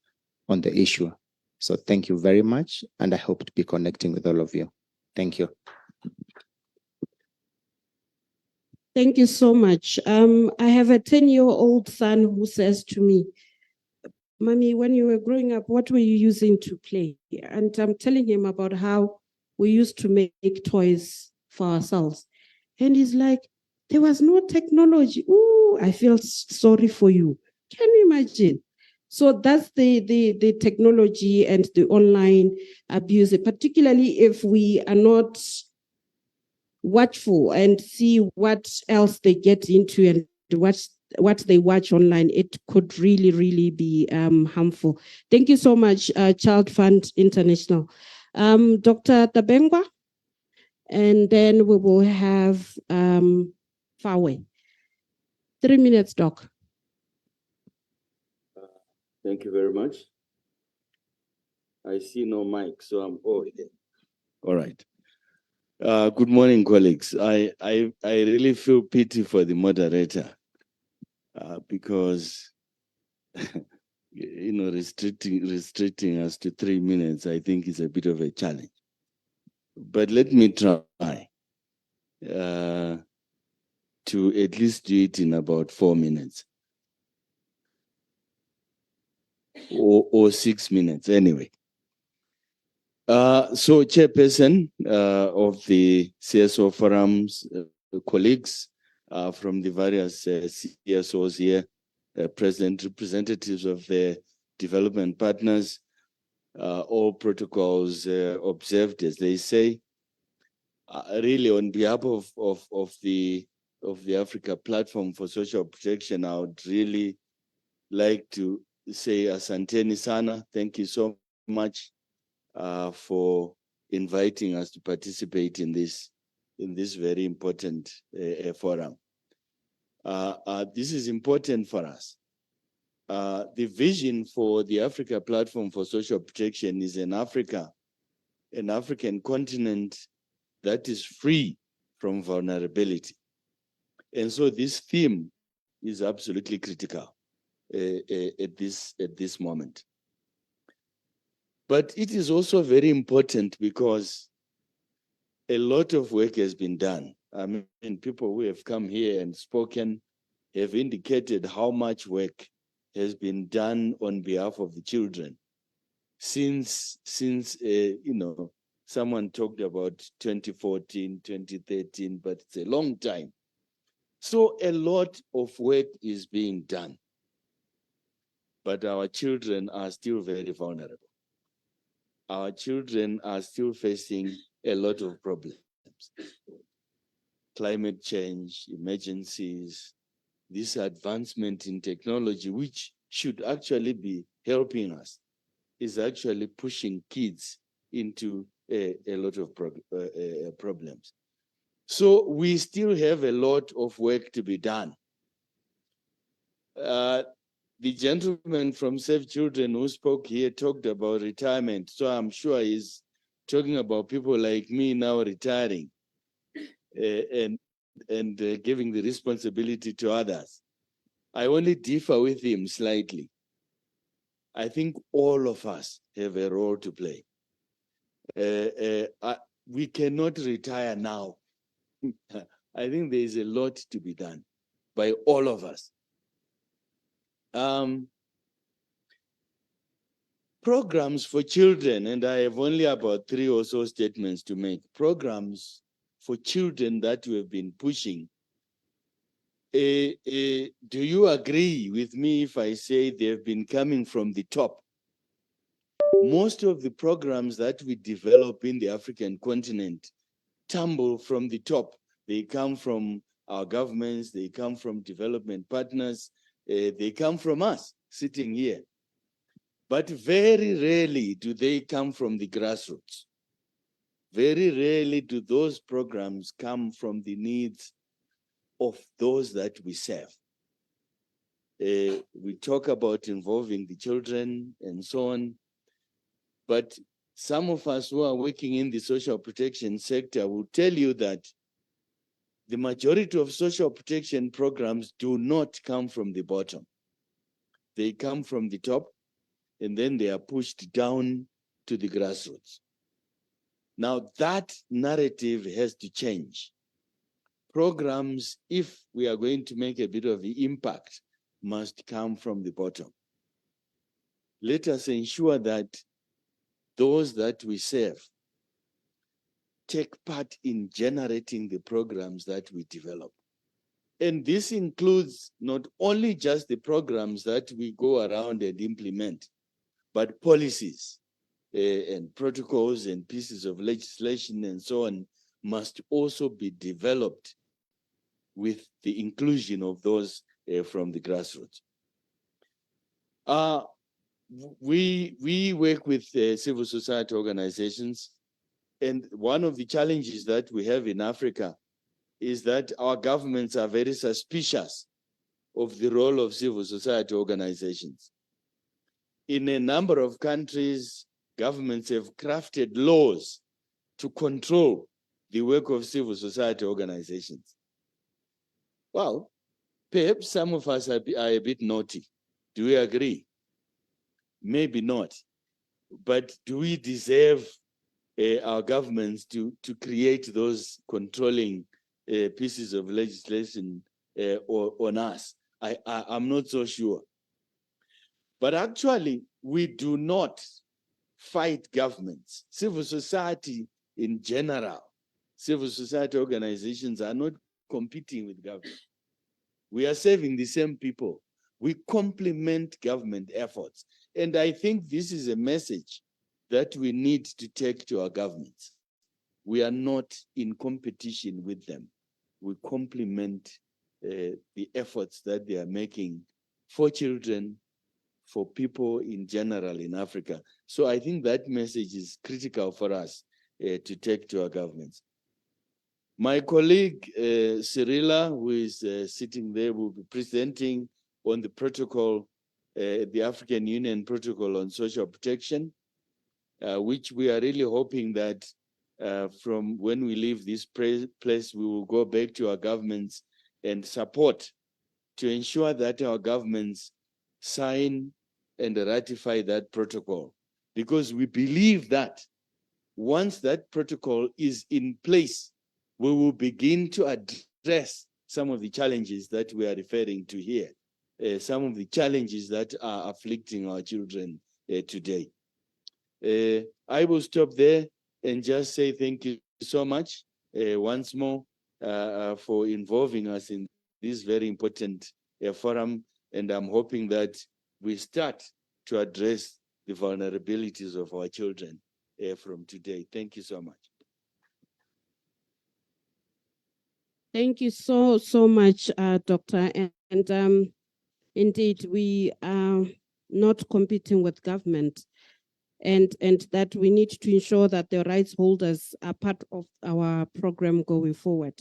on the issue. So thank you very much, and I hope to be connecting with all of you. Thank you. Thank you so much. I have a 10-year-old son who says to me, Mommy, when you were growing up, what were you using to play? And I'm telling him about how we used to make toys for ourselves. And he's like, there was no technology. Ooh, I feel sorry for you. Can you imagine? So that's the technology and the online abuse, particularly if we are not watchful and see what else they get into and what they watch online. It could really, really be harmful. Thank you so much, Child Fund International. Dr. Tabengwa, and then we will have Fawe. 3 minutes, Doc. Thank you very much. I see no mic, so I'm over here. All right. Good morning, colleagues. I really feel pity for the moderator because restricting us to 3 minutes, I think is a bit of a challenge. But let me try to at least do it in about 4 minutes or 6 minutes anyway. So Chairperson of the CSO Forum's colleagues from the various CSOs here, present representatives of the development partners, all protocols observed, as they say. Really, on behalf of the Africa Platform for Social Protection, I would really like to say asanteni sana. Thank you so much for inviting us to participate in this very important forum. This is important for us. The vision for the Africa Platform for Social Protection is an African continent that is free from vulnerability. And so this theme is absolutely critical at this moment. But it is also very important because a lot of work has been done. I mean, people who have come here and spoken have indicated how much work has been done on behalf of the children since someone talked about 2014, 2013, but it's a long time. So a lot of work is being done, but our children are still very vulnerable. Our children are still facing a lot of problems. Climate change, emergencies, this advancement in technology, which should actually be helping us, is actually pushing kids into a lot of problems. So we still have a lot of work to be done. The gentleman from Save Children who spoke here talked about retirement. So I'm sure he's talking about people like me now retiring and giving the responsibility to others. I only differ with him slightly. I think all of us have a role to play. We cannot retire now. I think there is a lot to be done by all of us. Programs for children, and I have only about 3 or so statements to make. Programs for children that we have been pushing. Do you agree with me if I say they have been coming from the top? Most of the programs that we develop in the African continent tumble from the top. They come from our governments, they come from development partners, they come from us sitting here. But very rarely do they come from the grassroots. very rarely do those programs come from the needs of those that we serve. We talk about involving the children and so on, but some of us who are working in the social protection sector will tell you that the majority of social protection programs do not come from the bottom. They come from the top, and then they are pushed down to the grassroots. Now that narrative has to change. Programs, if we are going to make a bit of the impact, must come from the bottom. Let us ensure that those that we serve take part in generating the programs that we develop. And this includes not only just the programs that we go around and implement, but policies and protocols and pieces of legislation and so on must also be developed with the inclusion of those from the grassroots. We work with civil society organizations, and one of the challenges that we have in Africa is that our governments are very suspicious of the role of civil society organizations. In a number of countries, governments have crafted laws to control the work of civil society organizations. Well, perhaps some of us are a bit naughty. Do we agree? Maybe not. But do we deserve our governments to create those controlling pieces of legislation on us? I'm not so sure. But actually, we do not fight governments. Civil society in general, civil society organizations are not competing with government. We are serving the same people. We complement government efforts. And I think this is a message that we need to take to our governments. We are not in competition with them. We complement the efforts that they are making for children, for people in general in Africa. So I think that message is critical for us to take to our governments. My colleague, Cyrilla, who is sitting there, will be presenting on the protocol, the African Union Protocol on Social Protection, which we are really hoping that from when we leave this place, we will go back to our governments and support to ensure that our governments sign and ratify that protocol. Because we believe that once that protocol is in place, we will begin to address some of the challenges that we are referring to here, some of the challenges that are afflicting our children today. I will stop there and just say thank you so much once more for involving us in this very important forum. And I'm hoping that we start to address the vulnerabilities of our children from today. Thank you so much. Thank you so much, Doctor. And indeed, we are not competing with government, and that we need to ensure that the rights holders are part of our program going forward.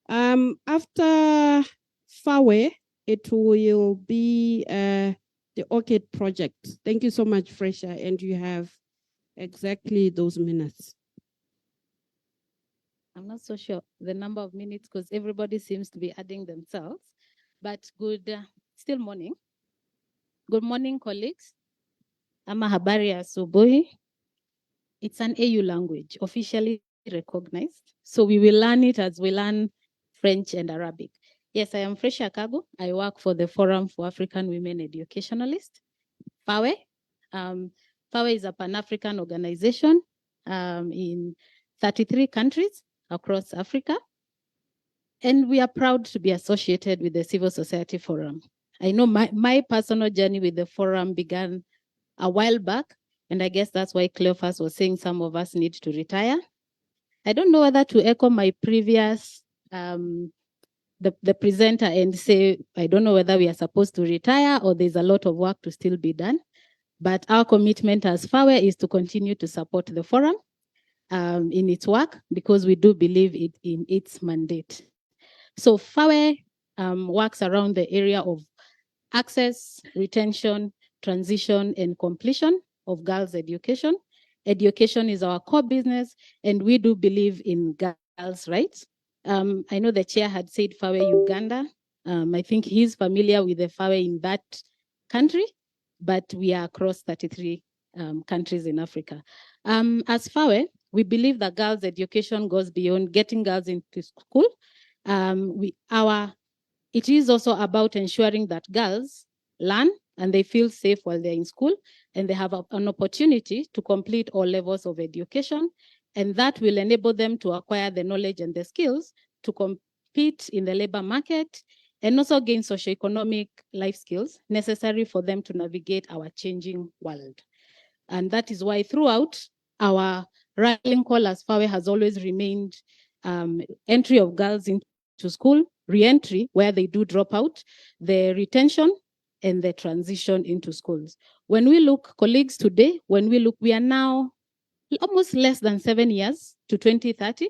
After FAWE, it will be the ORCID project. Thank you so much, Fresha, and you have exactly those minutes. I'm not so sure the number of minutes because everybody seems to be adding themselves, but good, still morning. Good morning, colleagues. I'm habari ya asubuhi. It's an AU language, officially recognized. So we will learn it as we learn French and Arabic. Yes, I am Fresha Kago. I work for the Forum for African Women Educationalists, FAWE. FAWE is a Pan-African organization in 33 countries across Africa. And we are proud to be associated with the Civil Society Forum. I know my personal journey with the forum began a while back, and I guess that's why Cleophas was saying some of us need to retire. I don't know whether to echo my previous, the presenter and say, I don't know whether we are supposed to retire or there's a lot of work to still be done. But our commitment as FAWE is to continue to support the forum. in its work because we do believe in its mandate. So FAWE works around the area of access, retention, transition, and completion of girls' education. Education is our core business, and we do believe in girls' rights. I know the chair had said FAWE Uganda. I think he's familiar with the FAWE in that country, but we are across 33 countries in Africa. As FAWE, we believe that girls' education goes beyond getting girls into school. It is also about ensuring that girls learn and they feel safe while they're in school, and they have an opportunity to complete all levels of education, and that will enable them to acquire the knowledge and the skills to compete in the labor market and also gain socioeconomic life skills necessary for them to navigate our changing world. And that is why throughout our rallying call as FAWE has always remained entry of girls into school, re-entry where they do drop out, the retention and the transition into schools. When we look, colleagues, today, we are now almost less than 7 years to 2030,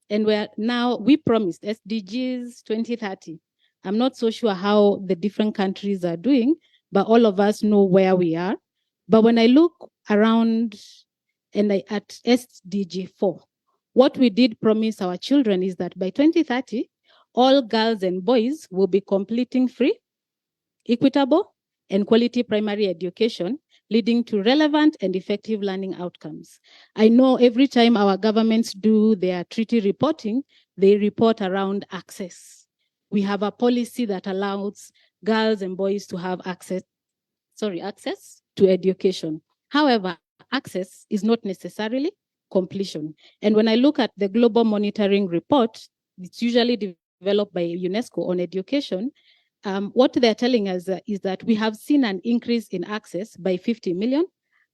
and we promised SDGs 2030. I'm not so sure how the different countries are doing, but all of us know where we are. But when I look around at SDG 4, what we did promise our children is that by 2030, all girls and boys will be completing free, equitable, and quality primary education, leading to relevant and effective learning outcomes. I know every time our governments do their treaty reporting, they report around access. We have a policy that allows girls and boys to have access to education. However, access is not necessarily completion. And when I look at the global monitoring report, it's usually developed by UNESCO on education. What they're telling us is that we have seen an increase in access by 50 million.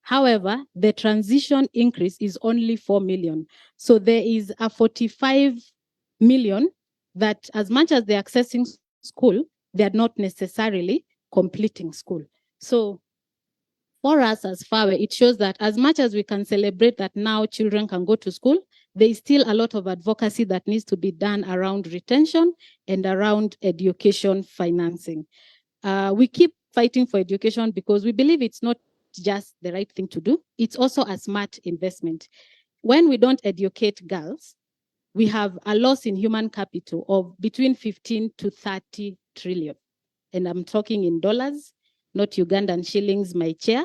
However, the transition increase is only 4 million. So there is a 45 million that, as much as they're accessing school, they're not necessarily completing school. So for us as FAWE, it shows that as much as we can celebrate that now children can go to school, there is still a lot of advocacy that needs to be done around retention and around education financing. We keep fighting for education because we believe it's not just the right thing to do, it's also a smart investment. When we don't educate girls, we have a loss in human capital of between 15 to 30 trillion. And I'm talking in dollars, not Ugandan shillings, my chair.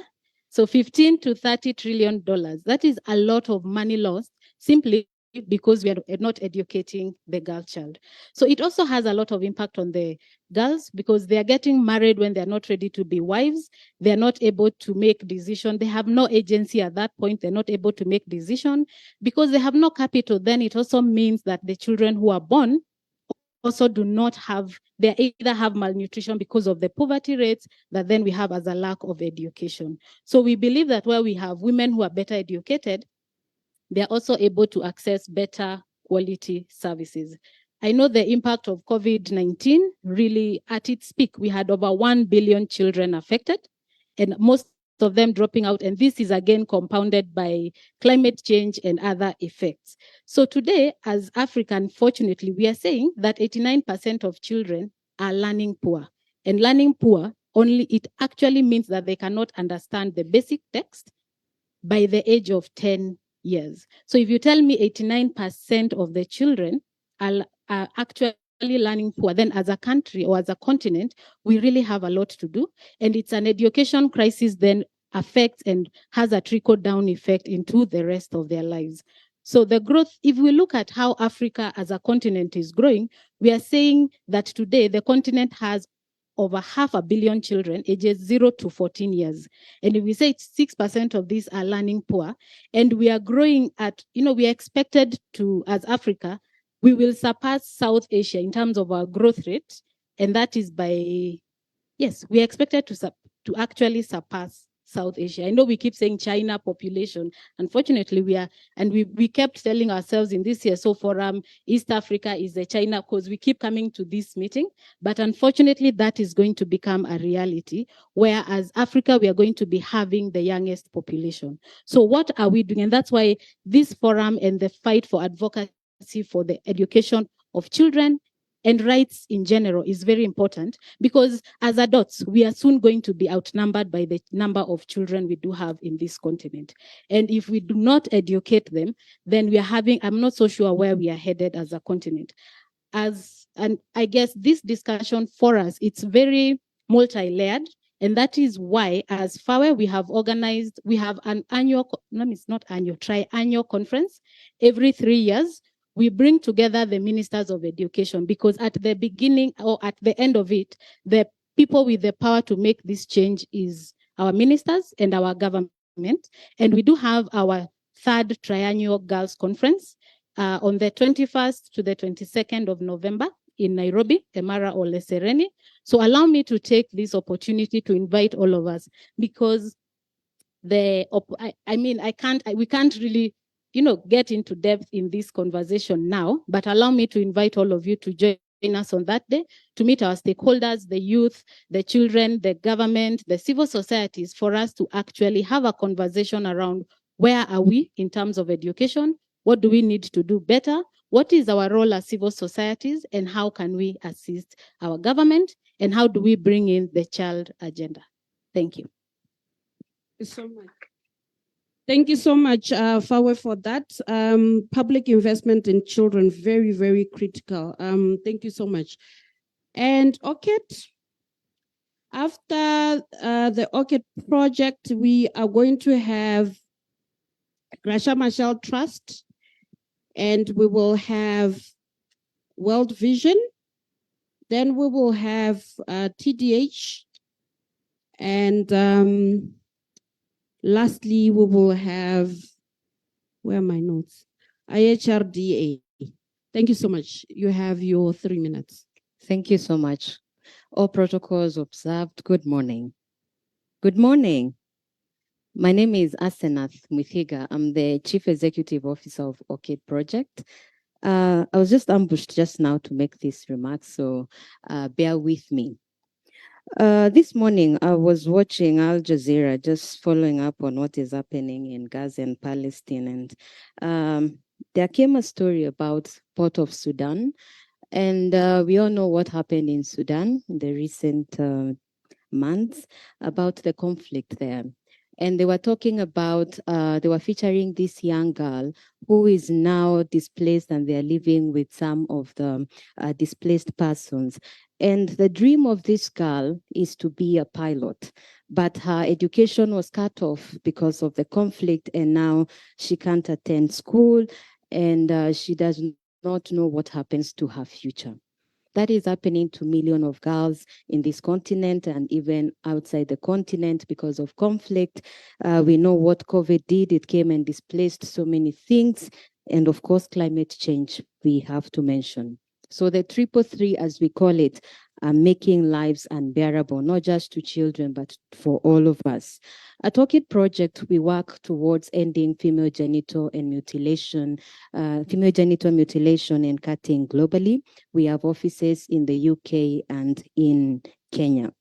So 15 to 30 trillion dollars. That is a lot of money lost simply because we are not educating the girl child. So it also has a lot of impact on the girls because they are getting married when they're not ready to be wives. They're not able to make decisions. They have no agency at that point. They're not able to make decisions because they have no capital. Then it also means that the children who are born also do not have, they either have malnutrition because of the poverty rates that then we have as a lack of education. So we believe that where we have women who are better educated, they're also able to access better quality services. I know the impact of COVID-19 really at its peak. We had over 1 billion children affected and most of them dropping out. And this is again compounded by climate change and other effects. So today, as Africa, unfortunately, we are saying that 89% of children are learning poor. And learning poor, it actually means that they cannot understand the basic text by the age of 10 years. So if you tell me 89% of the children are actually learning poor, then as a country or as a continent, we really have a lot to do. And it's an education crisis then affects and has a trickle-down effect into the rest of their lives. So the growth, if we look at how Africa as a continent is growing, we are saying that today the continent has over 500 million children ages 0 to 14 years. And if we say 6% of these are learning poor, and we are growing at, we are expected to, as Africa, we will surpass South Asia in terms of our growth rate. And that is we are expected to actually surpass South Asia. I know we keep saying China population. Unfortunately, we kept telling ourselves in this CSO Forum, East Africa is the China, because we keep coming to this meeting. But unfortunately, that is going to become a reality, where as Africa, we are going to be having the youngest population. So what are we doing? And that's why this forum and the fight for advocacy for the education of children and rights in general is very important, because as adults, we are soon going to be outnumbered by the number of children we do have in this continent. And if we do not educate them, then we are having, I'm not so sure where we are headed as a continent. And I guess this discussion for us, it's very multi-layered. And that is why, as FAWE, we have an annual, no, it's not annual, triannual conference every 3 years. We bring together the ministers of education, because at the beginning or at the end of it, the people with the power to make this change is our ministers and our government. And we do have our third triennial girls conference on the 21st to the 22nd of November in Nairobi, Emara Ole Sereni. So allow me to take this opportunity to invite all of us, because we can't really, get into depth in this conversation now, but allow me to invite all of you to join us on that day to meet our stakeholders, the youth, the children, the government, the civil societies, for us to actually have a conversation around where are we in terms of education, what do we need to do better, what is our role as civil societies, and how can we assist our government, and how do we bring in the child agenda. Thank you. Thank you so much. Thank you so much, FAWE, for that. Public investment in children, very, very critical. Thank you so much. And ORCID, after the ORCID project, we are going to have Gracia Marshall Trust, and we will have World Vision. Then we will have TDH, and lastly, we will have, where are my notes? ACRWC. Thank you so much. You have your 3 minutes. Thank you so much. All protocols observed. Good morning. Good morning. My name is Asenath Mwithiga. I'm the Chief Executive Officer of ORCID Project. I was just ambushed just now to make these remarks, so bear with me. This morning, I was watching Al Jazeera, just following up on what is happening in Gaza and Palestine. And there came a story about Port of Sudan. And we all know what happened in Sudan in the recent months about the conflict there. And they were talking about, they were featuring this young girl who is now displaced, and they are living with some of the displaced persons. And the dream of this girl is to be a pilot, but her education was cut off because of the conflict, and now she can't attend school, and she does not know what happens to her future. That is happening to millions of girls in this continent and even outside the continent because of conflict. We know what COVID did. It came and displaced so many things. And of course, climate change, we have to mention. So the 333, as we call it, are making lives unbearable, not just to children, but for all of us. At ORCID Project, we work towards ending female genital mutilation and cutting globally. We have offices in the UK and in Kenya.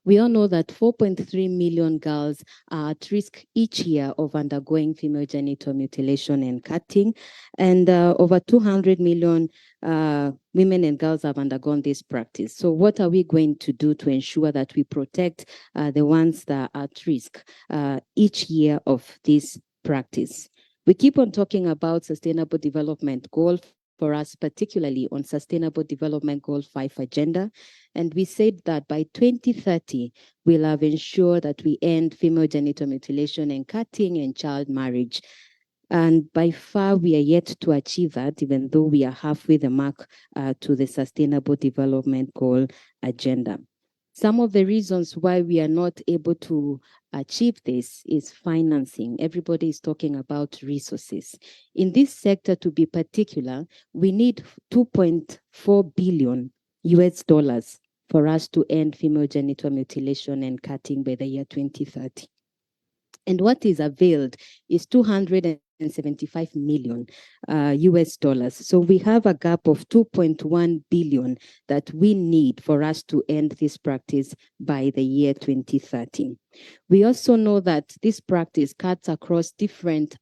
We all know that 4.3 million girls are at risk each year of undergoing female genital mutilation and cutting, and over 200 million women and girls have undergone this practice. So what are we going to do to ensure that we protect the ones that are at risk each year of this practice? We keep on talking about Sustainable Development Goal, for us, particularly on Sustainable Development Goal 5 agenda. And we said that by 2030, we'll have ensured that we end female genital mutilation and cutting and child marriage. And by far, we are yet to achieve that, even though we are halfway the mark to the Sustainable Development Goal agenda. Some of the reasons why we are not able to achieve this is financing. Everybody is talking about resources. In this sector, to be particular, we need $2.4 billion for us to end female genital mutilation and cutting by the year 2030. And what is availed is 275 million US dollars. So we have a gap of 2.1 billion that we need for us to end this practice by the year 2030. We also know that this practice cuts across different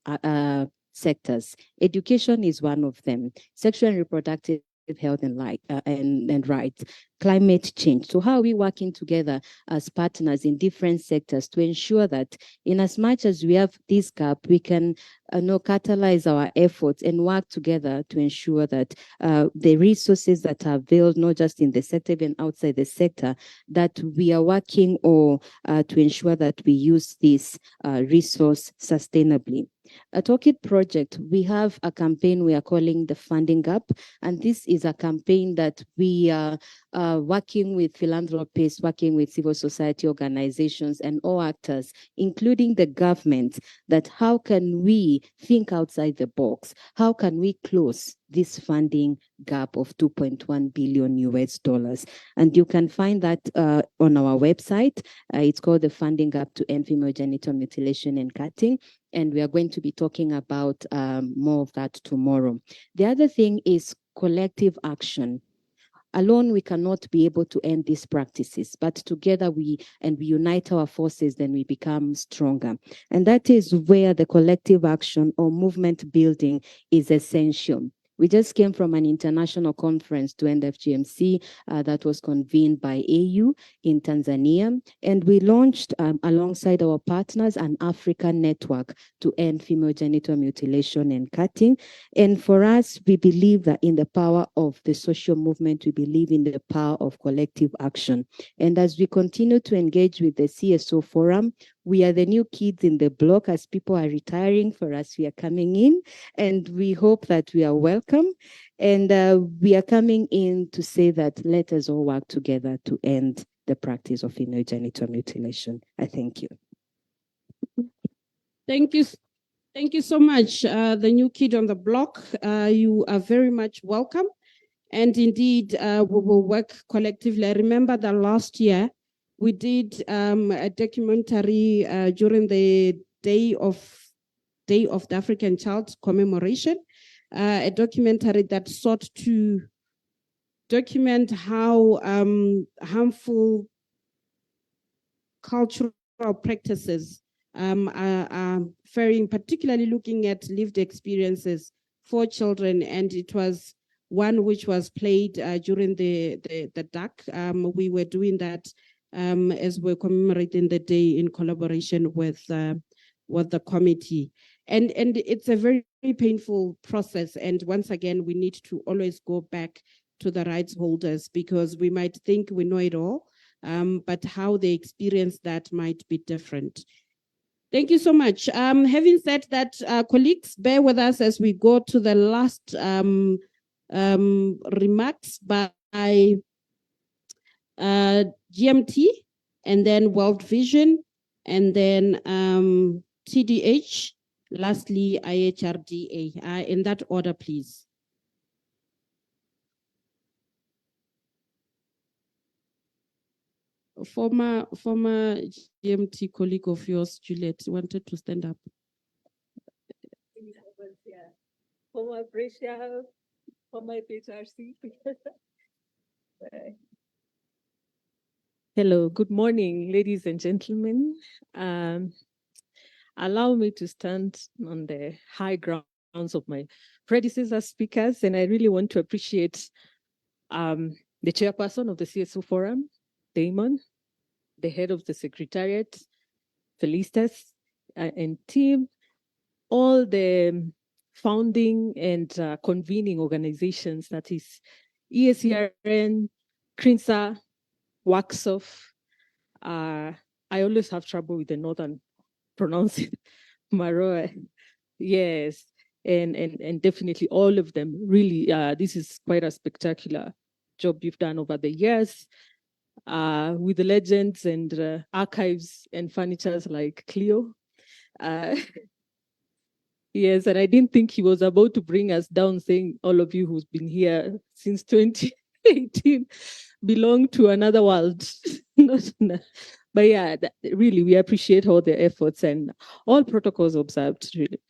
sectors. Education is one of them. Sexual and reproductive health and rights, climate change. So how are we working together as partners in different sectors to ensure that in as much as we have this gap, we can catalyze our efforts and work together to ensure that the resources that are available, not just in the sector, even outside the sector, that we are working to ensure that we use this resource sustainably. At Orchid Project, we have a campaign we are calling the Funding Gap, and this is a campaign that we are working with philanthropists, working with civil society organizations and all actors, including the government, that how can we think outside the box? How can we close this funding gap of 2.1 billion US dollars? And you can find that on our website. It's called the Funding Gap to End Female Genital Mutilation and Cutting. And we are going to be talking about more of that tomorrow. The other thing is collective action. Alone, we cannot be able to end these practices, but together we unite our forces, then we become stronger. And that is where the collective action or movement building is essential. We just came from an international conference to end FGMC that was convened by AU in Tanzania. And we launched alongside our partners an African network to end female genital mutilation and cutting. And for us, we believe that in the power of the social movement, we believe in the power of collective action. And as we continue to engage with the CSO Forum, we are the new kids in the block. As people are retiring, for us, we are coming in, and we hope that we are welcome. And we are coming in to say that let us all work together to end the practice of female genital mutilation. I thank you. Thank you. Thank you so much, the new kid on the block. You are very much welcome. And indeed, we will work collectively. I remember that last year, we did a documentary during the Day of the African Child commemoration, a documentary that sought to document how harmful cultural practices are faring, particularly looking at lived experiences for children. And it was one which was played during the DAC. We were doing that as we're commemorating the day in collaboration with the committee. And it's a very, very painful process. And once again, we need to always go back to the rights holders, because we might think we know it all, but how they experience that might be different. Thank you so much. Having said that, colleagues, bear with us as we go to the last remarks by GMT, and then World Vision, and then TDH, lastly ACRWC. In that order, please. Former GMT colleague of yours, Juliet, wanted to stand up. Former Brescia, former PHRC. Hello, good morning, ladies and gentlemen. Allow me to stand on the high grounds of my predecessor speakers, and I really want to appreciate the chairperson of the CSO Forum, Damon, the head of the Secretariat, Felicitas, and team, all the founding and convening organizations, that is EACRN, CRINSA, WACSOF. I always have trouble with the northern pronouncing, Maroa. Yes, and definitely all of them. Really, this is quite a spectacular job you've done over the years with the legends and archives and furnitures like Cleo. Yes, and I didn't think he was about to bring us down, saying all of you who's been here since 2018 belong to another world. But But yeah, really, we appreciate all the efforts and all protocols observed, really.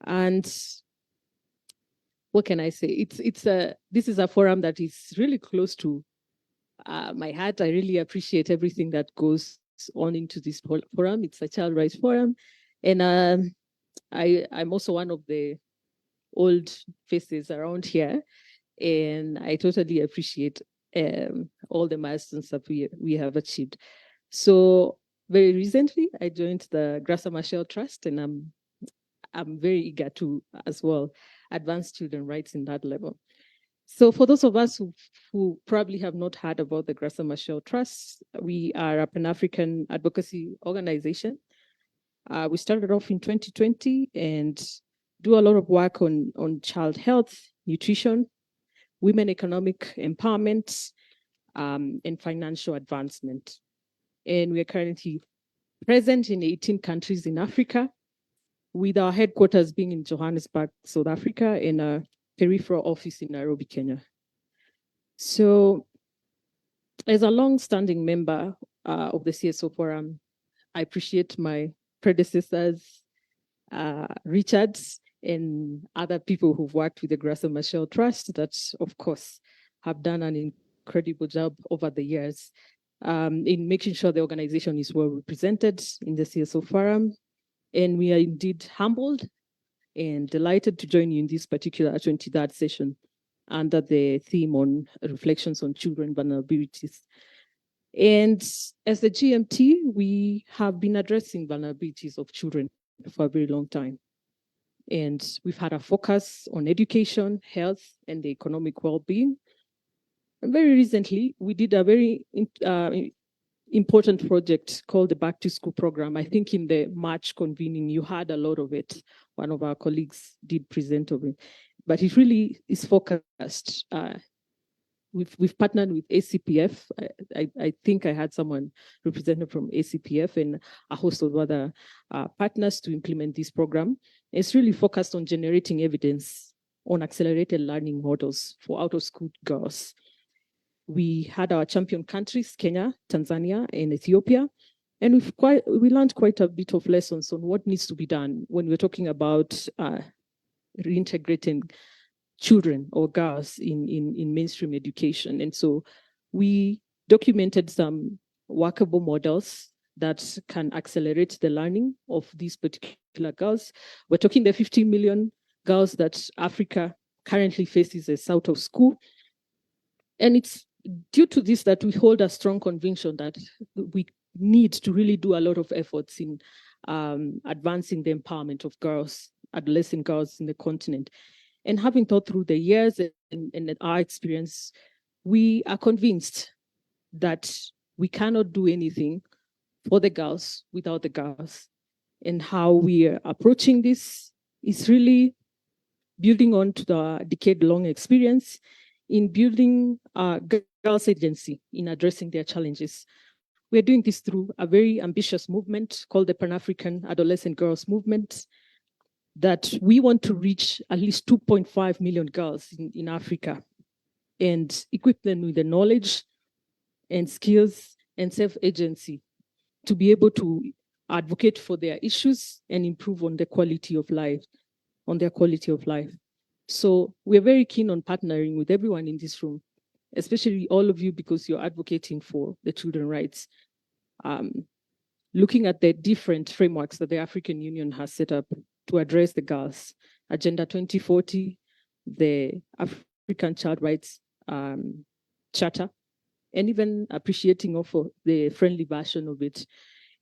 And what can I say? This is a forum that is really close to my heart. I really appreciate everything that goes on into this forum. It's a child rights forum, and I'm also one of the old faces around here, and I totally appreciate all the milestones that we have achieved. So very recently, I joined the Grasa Machel Trust, and I'm very eager to as well advance children's rights in that level. So for those of us who probably have not heard about the Grasa Machel Trust, we are a Pan-African advocacy organization. We started off in 2020 and do a lot of work on child health, nutrition, women economic empowerment, and financial advancement. And we are currently present in 18 countries in Africa, with our headquarters being in Johannesburg, South Africa, and a peripheral office in Nairobi, Kenya. So as a long-standing member of the CSO Forum, I appreciate my predecessors, Richard, and other people who've worked with the Grasa Machel Trust that, of course, have done an incredible job over the years in making sure the organization is well represented in the CSO Forum. And we are indeed humbled and delighted to join you in this particular 23rd session under the theme on reflections on children vulnerabilities. And as the GMT, we have been addressing vulnerabilities of children for a very long time. And we've had a focus on education, health, and the economic well-being. And very recently, we did a very important project called the Back to School program. I think in the March convening, you had a lot of it. One of our colleagues did present of it, but it really is focused. We've partnered with ACPF. I think I had someone represented from ACPF and a host of other partners to implement this program. It's really focused on generating evidence on accelerated learning models for out-of-school girls. We had our champion countries, Kenya, Tanzania, and Ethiopia. And we learned quite a bit of lessons on what needs to be done when we're talking about reintegrating children or girls in mainstream education. And so we documented some workable models that can accelerate the learning of these particular girls. We're talking the 15 million girls that Africa currently faces as out of school. And it's due to this that we hold a strong conviction that we need to really do a lot of efforts in advancing the empowerment of girls, adolescent girls in the continent. And having thought through the years and our experience, we are convinced that we cannot do anything for the girls without the girls. And how we are approaching this is really building on to the decade-long experience in building a girls' agency in addressing their challenges. We're doing this through a very ambitious movement called the Pan-African Adolescent Girls Movement, that we want to reach at least 2.5 million girls in Africa and equip them with the knowledge and skills and self-agency to be able to advocate for their issues and improve on the quality of life, on their quality of life. So we're very keen on partnering with everyone in this room, especially all of you, because you're advocating for the children's rights. Looking at the different frameworks that the African Union has set up to address the girls, Agenda 2040, the African Child Rights Charter, and even appreciating also the friendly version of it.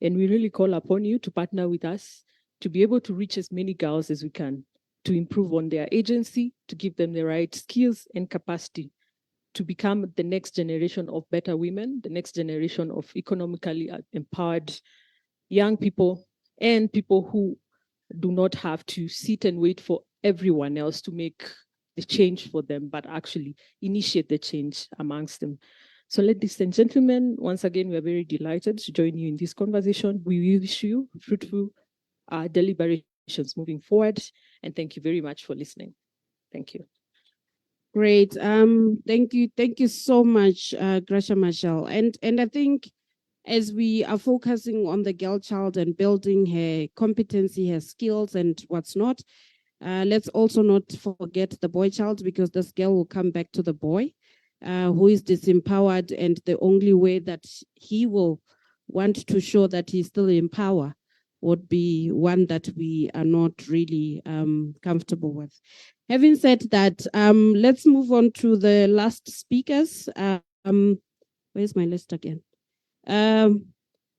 And we really call upon you to partner with us to be able to reach as many girls as we can, to improve on their agency, to give them the right skills and capacity to become the next generation of better women, the next generation of economically empowered young people, and people who do not have to sit and wait for everyone else to make the change for them, but actually initiate the change amongst them. So ladies and gentlemen, once again, we are very delighted to join you in this conversation. We wish you fruitful deliberations moving forward, and thank you very much for listening. Thank you. Great. Thank you so much, Grasa Machel. And I think as we are focusing on the girl child and building her competency, her skills, and what's not, let's also not forget the boy child, because this girl will come back to the boy who is disempowered, and the only way that he will want to show that he's still in power would be one that we are not really comfortable with. Having said that, let's move on to the last speakers. Where's my list again?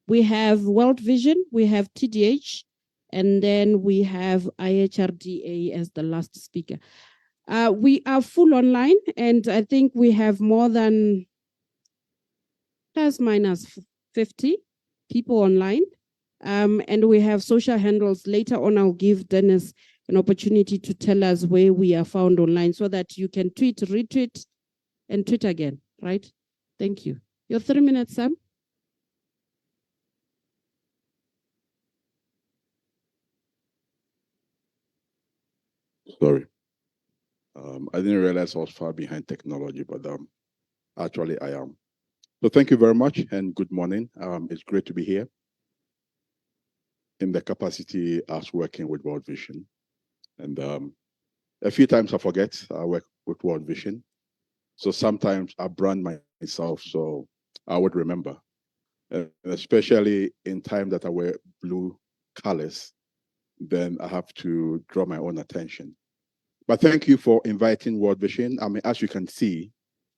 We have World Vision, we have TDH, and then we have ACRWC as the last speaker. We are full online, and I think we have more than plus minus 50 people online. And we have social handles. Later on, I'll give Dennis an opportunity to tell us where we are found online so that you can tweet, retweet, and tweet again, right? Thank you. Your 3 minutes, Sam. Sorry. I didn't realize I was far behind technology, but actually I am. So thank you very much and good morning. It's great to be here in the capacity as working with World Vision. And a few times I forget I work with World Vision. So sometimes I brand myself so I would remember, especially in time that I wear blue colors, then I have to draw my own attention. But thank you for inviting World Vision. I mean, as you can see,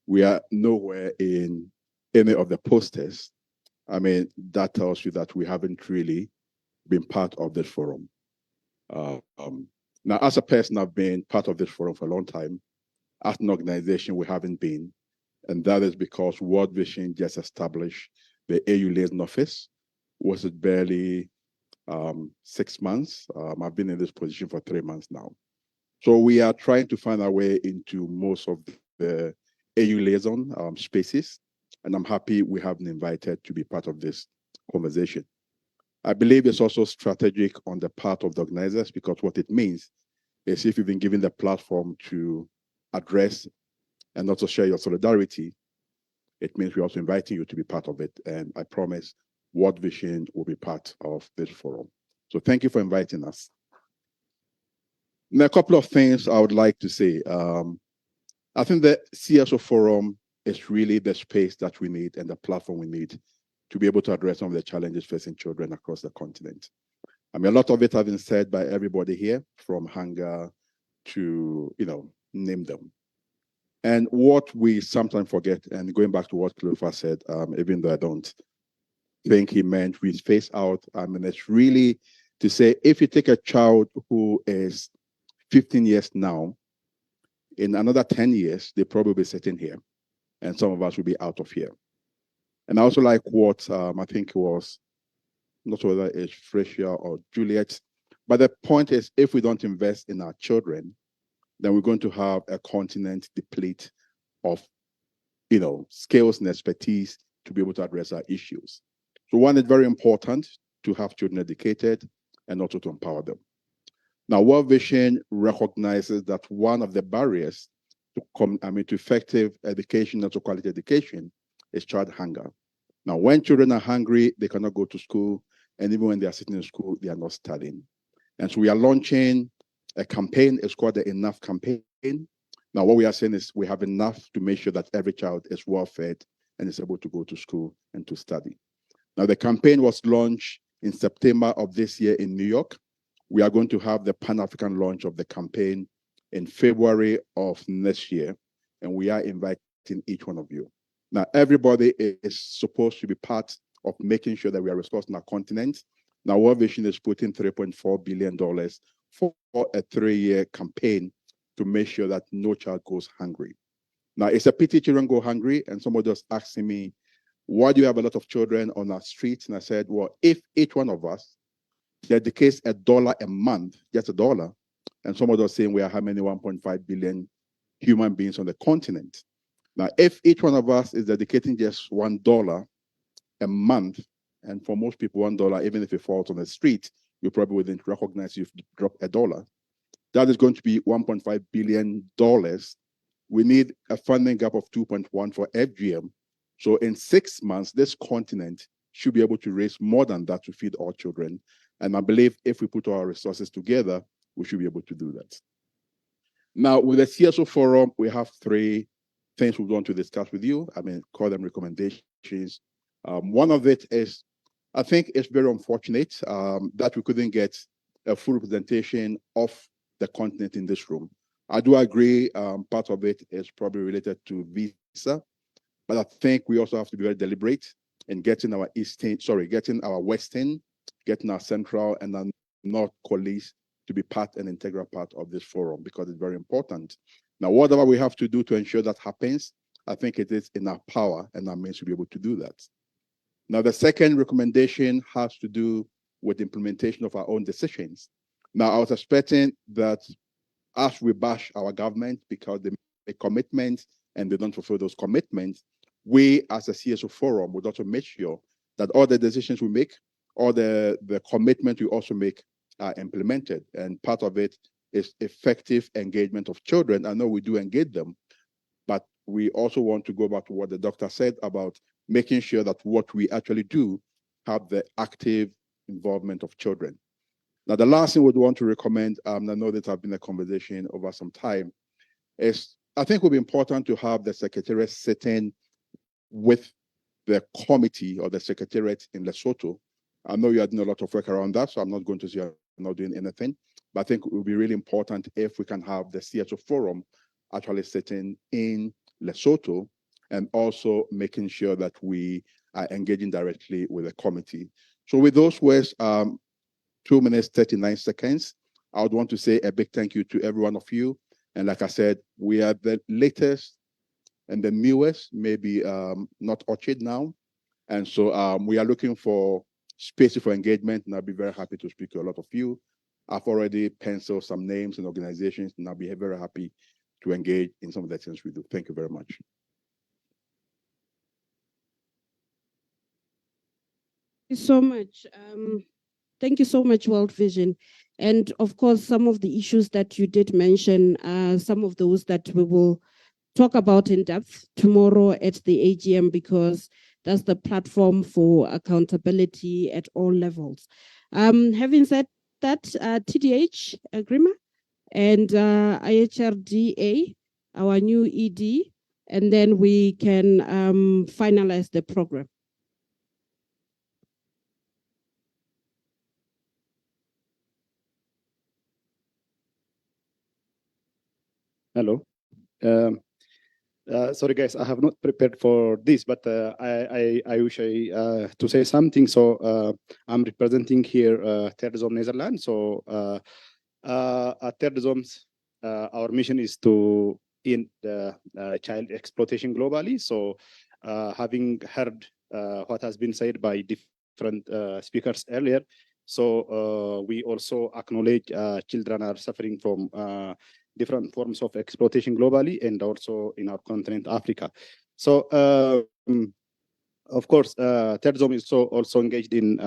we are nowhere in any of the posters. I mean, that tells you that we haven't really been part of this forum. Now, as a person, I've been part of this forum for a long time. As an organization, we haven't been. And that is because World Vision just established the AU Liaison Office. Was it barely 6 months? I've been in this position for 3 months now. So we are trying to find our way into most of the AU liaison spaces. And I'm happy we have been invited to be part of this conversation. I believe it's also strategic on the part of the organizers, because what it means is if you've been given the platform to address and also share your solidarity, it means we're also inviting you to be part of it. And I promise World Vision will be part of this forum. So thank you for inviting us. Now, a couple of things I would like to say. I think the CSO Forum is really the space that we need and the platform we need to be able to address some of the challenges facing children across the continent. I mean, a lot of it has been said by everybody here, from hunger to, name them. And what we sometimes forget, and going back to what Cleophas said, even though I don't think he meant we face out, I mean, it's really to say, if you take a child who is 15 years now, in another 10 years, they'll probably be sitting here, and some of us will be out of here. And I also like what I think it was, not whether it's Frecia or Juliet, but the point is, if we don't invest in our children, then we're going to have a continent deplete of, skills and expertise to be able to address our issues. So one, it's very important to have children educated and also to empower them. Now, World Vision recognizes that one of the barriers to effective education and to quality education is child hunger. Now, when children are hungry, they cannot go to school, and even when they are sitting in school, they are not studying. And so we are launching a campaign. It's called the Enough campaign. Now, what we are saying is we have enough to make sure that every child is well fed and is able to go to school and to study. Now, the campaign was launched in September of this year in New York. We are going to have the Pan-African launch of the campaign in February of next year, and we are inviting each one of you. Now, everybody is supposed to be part of making sure that we are resourcing our continent. Now, World Vision is putting $3.4 billion for a 3-year campaign to make sure that no child goes hungry. Now, it's a pity children go hungry, and somebody was asking me, why do you have a lot of children on our streets? And I said, well, if each one of us dedicates $1 a month, just $1, and somebody was saying we are how many 1.5 billion human beings on the continent. Now, if each one of us is dedicating just $1 a month, and for most people, $1, even if it falls on the street, you probably wouldn't recognize you've dropped $1. That is going to be $1.5 billion. We need a funding gap of 2.1 for FGM. So in 6 months, this continent should be able to raise more than that to feed all children. And I believe if we put our resources together, we should be able to do that. Now, with the CSO Forum, we have 3 things we want to discuss with you. I mean, call them recommendations. One of it is, I think it's very unfortunate that we couldn't get a full representation of the continent in this room. I do agree, part of it is probably related to visa, but I think we also have to be very deliberate in getting our getting our Western, getting our Central and our North colleagues to be an integral part of this forum, because it's very important. Now, whatever we have to do to ensure that happens, I think it is in our power and our means to be able to do that. Now, the second recommendation has to do with implementation of our own decisions. Now, I was expecting that as we bash our government because they make commitments and they don't fulfill those commitments, we as a CSO Forum would also make sure that all the decisions we make, all the commitment we also make are implemented. And part of it is effective engagement of children. I know we do engage them, but we also want to go back to what the doctor said about making sure that what we actually do have the active involvement of children. Now, the last thing we'd want to recommend, I know that have been a conversation over some time, is I think it would be important to have the Secretariat sitting with the committee or the Secretariat in Lesotho. I know you are doing a lot of work around that, so I'm not going to say you're not doing anything, but I think it would be really important if we can have the CSO Forum actually sitting in Lesotho and also making sure that we are engaging directly with the committee. So with those words, 2 minutes, 39 seconds, I would want to say a big thank you to every one of you. And like I said, we are the latest and the newest, maybe not Orchid now. And so we are looking for spaces for engagement, and I'll be very happy to speak to a lot of you. I've already penciled some names and organizations, and I'll be very happy to engage in some of the things we do. Thank you very much. Thank you so much. Thank you so much, World Vision. And of course, some of the issues that you did mention, some of those that we will talk about in depth tomorrow at the AGM, because that's the platform for accountability at all levels. Having said that, TDH, Grima, and IHRDA, our new ED, and then we can finalize the program. Hello. Sorry, guys, I have not prepared for this, but I wish to say something. So I'm representing here Terrorism Netherlands. So at Terrorism, our mission is to end child exploitation globally. So having heard what has been said by different speakers earlier, so we also acknowledge children are suffering from different forms of exploitation globally and also in our continent, Africa. So, of course, terrorism is also engaged in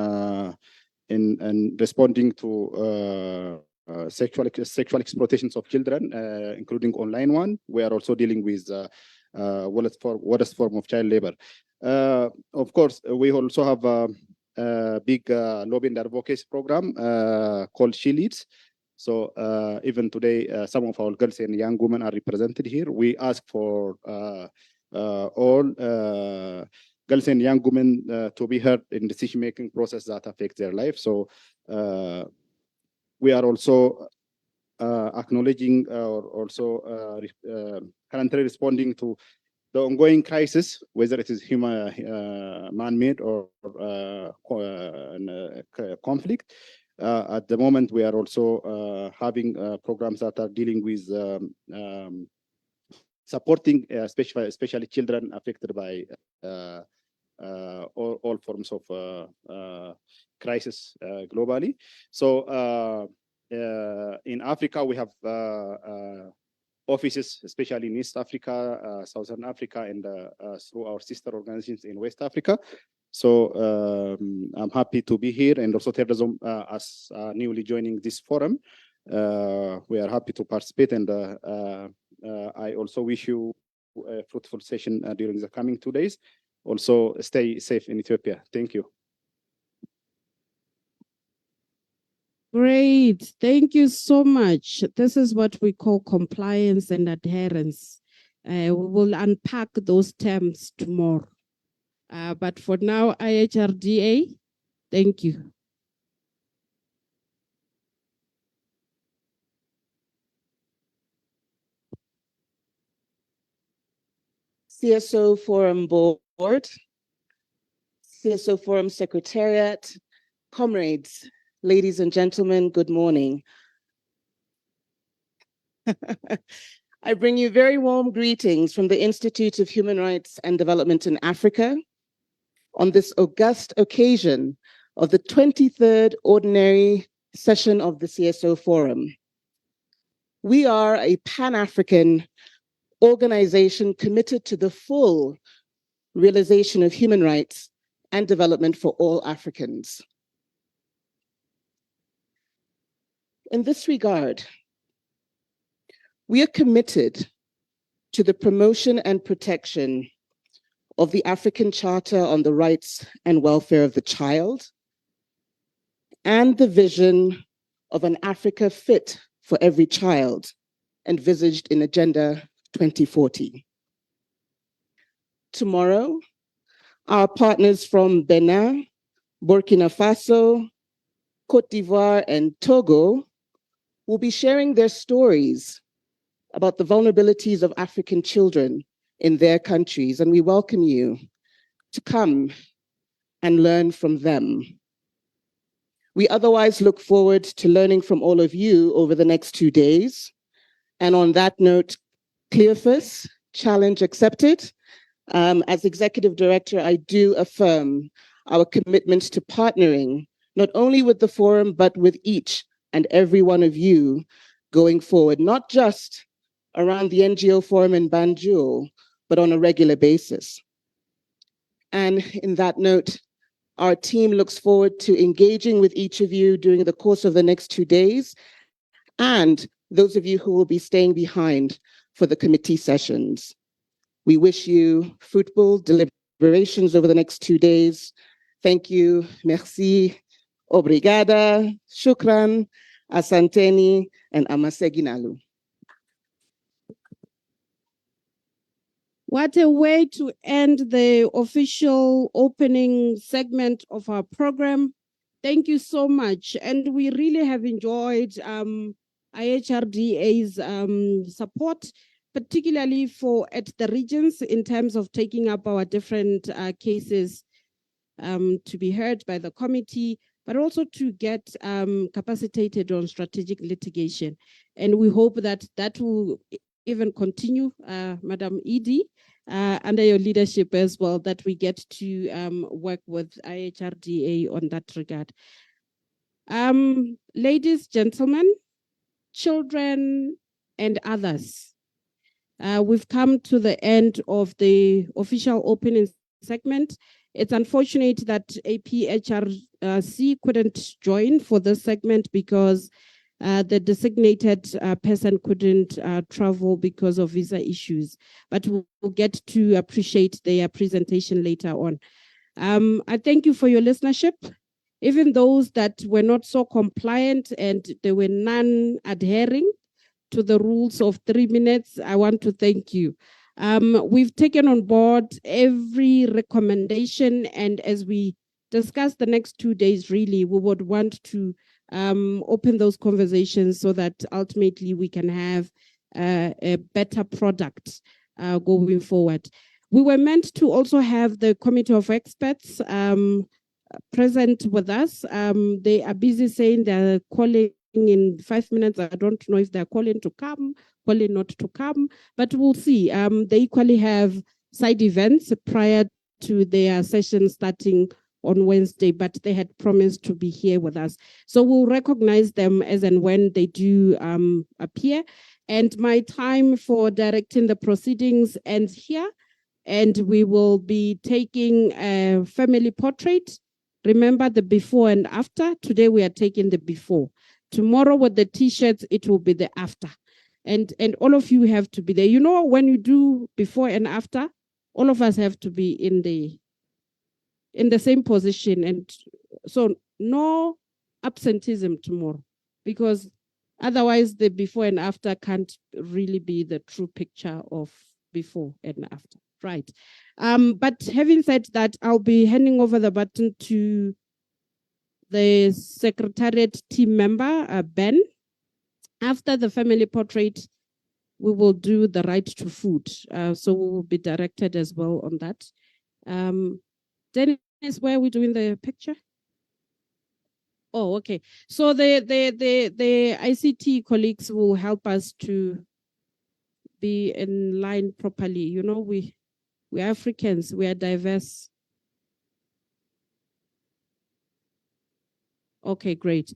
responding to sexual exploitations of children, including online one. We are also dealing with worst form of child labor. Of course, we also have a big lobby and advocacy program called She Leads. So even today, some of our girls and young women are represented here. We ask for all girls and young women to be heard in decision-making process that affects their life. So we are also acknowledging or also currently responding to the ongoing crisis, whether it is man-made or conflict. At the moment, we are also having programs that are dealing with supporting especially children affected by all forms of crisis globally. So in Africa, we have offices, especially in East Africa, Southern Africa, and through our sister organizations in West Africa. So I'm happy to be here, and also Terrorism as newly joining this forum. We are happy to participate, and I also wish you a fruitful session during the coming 2 days. also stay safe in Ethiopia. Thank you. Great. Thank you so much. This is what we call compliance and adherence. We will unpack those terms tomorrow. But for now, ACRWC, thank you. CSO Forum Board, CSO Forum Secretariat, comrades, ladies and gentlemen, good morning. I bring you very warm greetings from the Institute of Human Rights and Development in Africa on this august occasion of the 23rd Ordinary Session of the CSO Forum. We are a Pan-African organization committed to the full realization of human rights and development for all Africans. In this regard, we are committed to the promotion and protection of the African Charter on the Rights and Welfare of the Child and the vision of an Africa fit for every child envisaged in Agenda 2040. Tomorrow, our partners from Benin, Burkina Faso, Côte d'Ivoire, and Togo will be sharing their stories about the vulnerabilities of African children in their countries, and we welcome you to come and learn from them. We otherwise look forward to learning from all of you over the next 2 days. And on that note, Cleophas, challenge accepted. As Executive Director, I do affirm our commitment to partnering, not only with the forum, but with each and every one of you going forward, not just around the NGO forum in Banjul, but on a regular basis. And in that note, our team looks forward to engaging with each of you during the course of the next 2 days, and those of you who will be staying behind for the committee sessions. We wish you fruitful deliberations over the next 2 days. Thank you, merci, obrigada, shukran, asanteni, and amaseginalu. What a way to end the official opening segment of our program. Thank you so much. And we really have enjoyed ACRWC's support, particularly at the regions in terms of taking up our different cases to be heard by the committee, but also to get capacitated on strategic litigation. And we hope that that will even continue, Madam Edie, under your leadership as well, that we get to work with ACRWC on that regard. Ladies, gentlemen, children, and others, we've come to the end of the official opening segment. It's unfortunate that ACRWC couldn't join for this segment because the designated person couldn't travel because of visa issues, but we'll get to appreciate their presentation later on. I thank you for your listenership. Even those that were not so compliant and there were none adhering to the rules of 3 minutes, I want to thank you. We've taken on board every recommendation, and as we discuss the next 2 days, really, we would want to open those conversations so that ultimately we can have a better product going forward. We were meant to also have the committee of experts present with us. They are busy saying they're calling in 5 minutes. I don't know if they're calling to come, calling not to come, but we'll see. They equally have side events prior to their session starting on Wednesday, but they had promised to be here with us. So we'll recognize them as and when they do appear. And my time for directing the proceedings ends here. And we will be taking a family portrait. Remember the before and after. Today we are taking the before. Tomorrow with the t-shirts, it will be the after. And all of you have to be there. You know, when you do before and after, all of us have to be in the same position. And so no absenteeism tomorrow, because otherwise the before and after can't really be the true picture of before and after, right? But having said that, I'll be handing over the baton to the Secretariat team member, Ben. After the family portrait, we will do the right to food. So we will be directed as well on that. Dennis, where are we doing the picture? Oh, okay. So the ICT colleagues will help us to be in line properly. You know, we're Africans, we are diverse. Okay, great.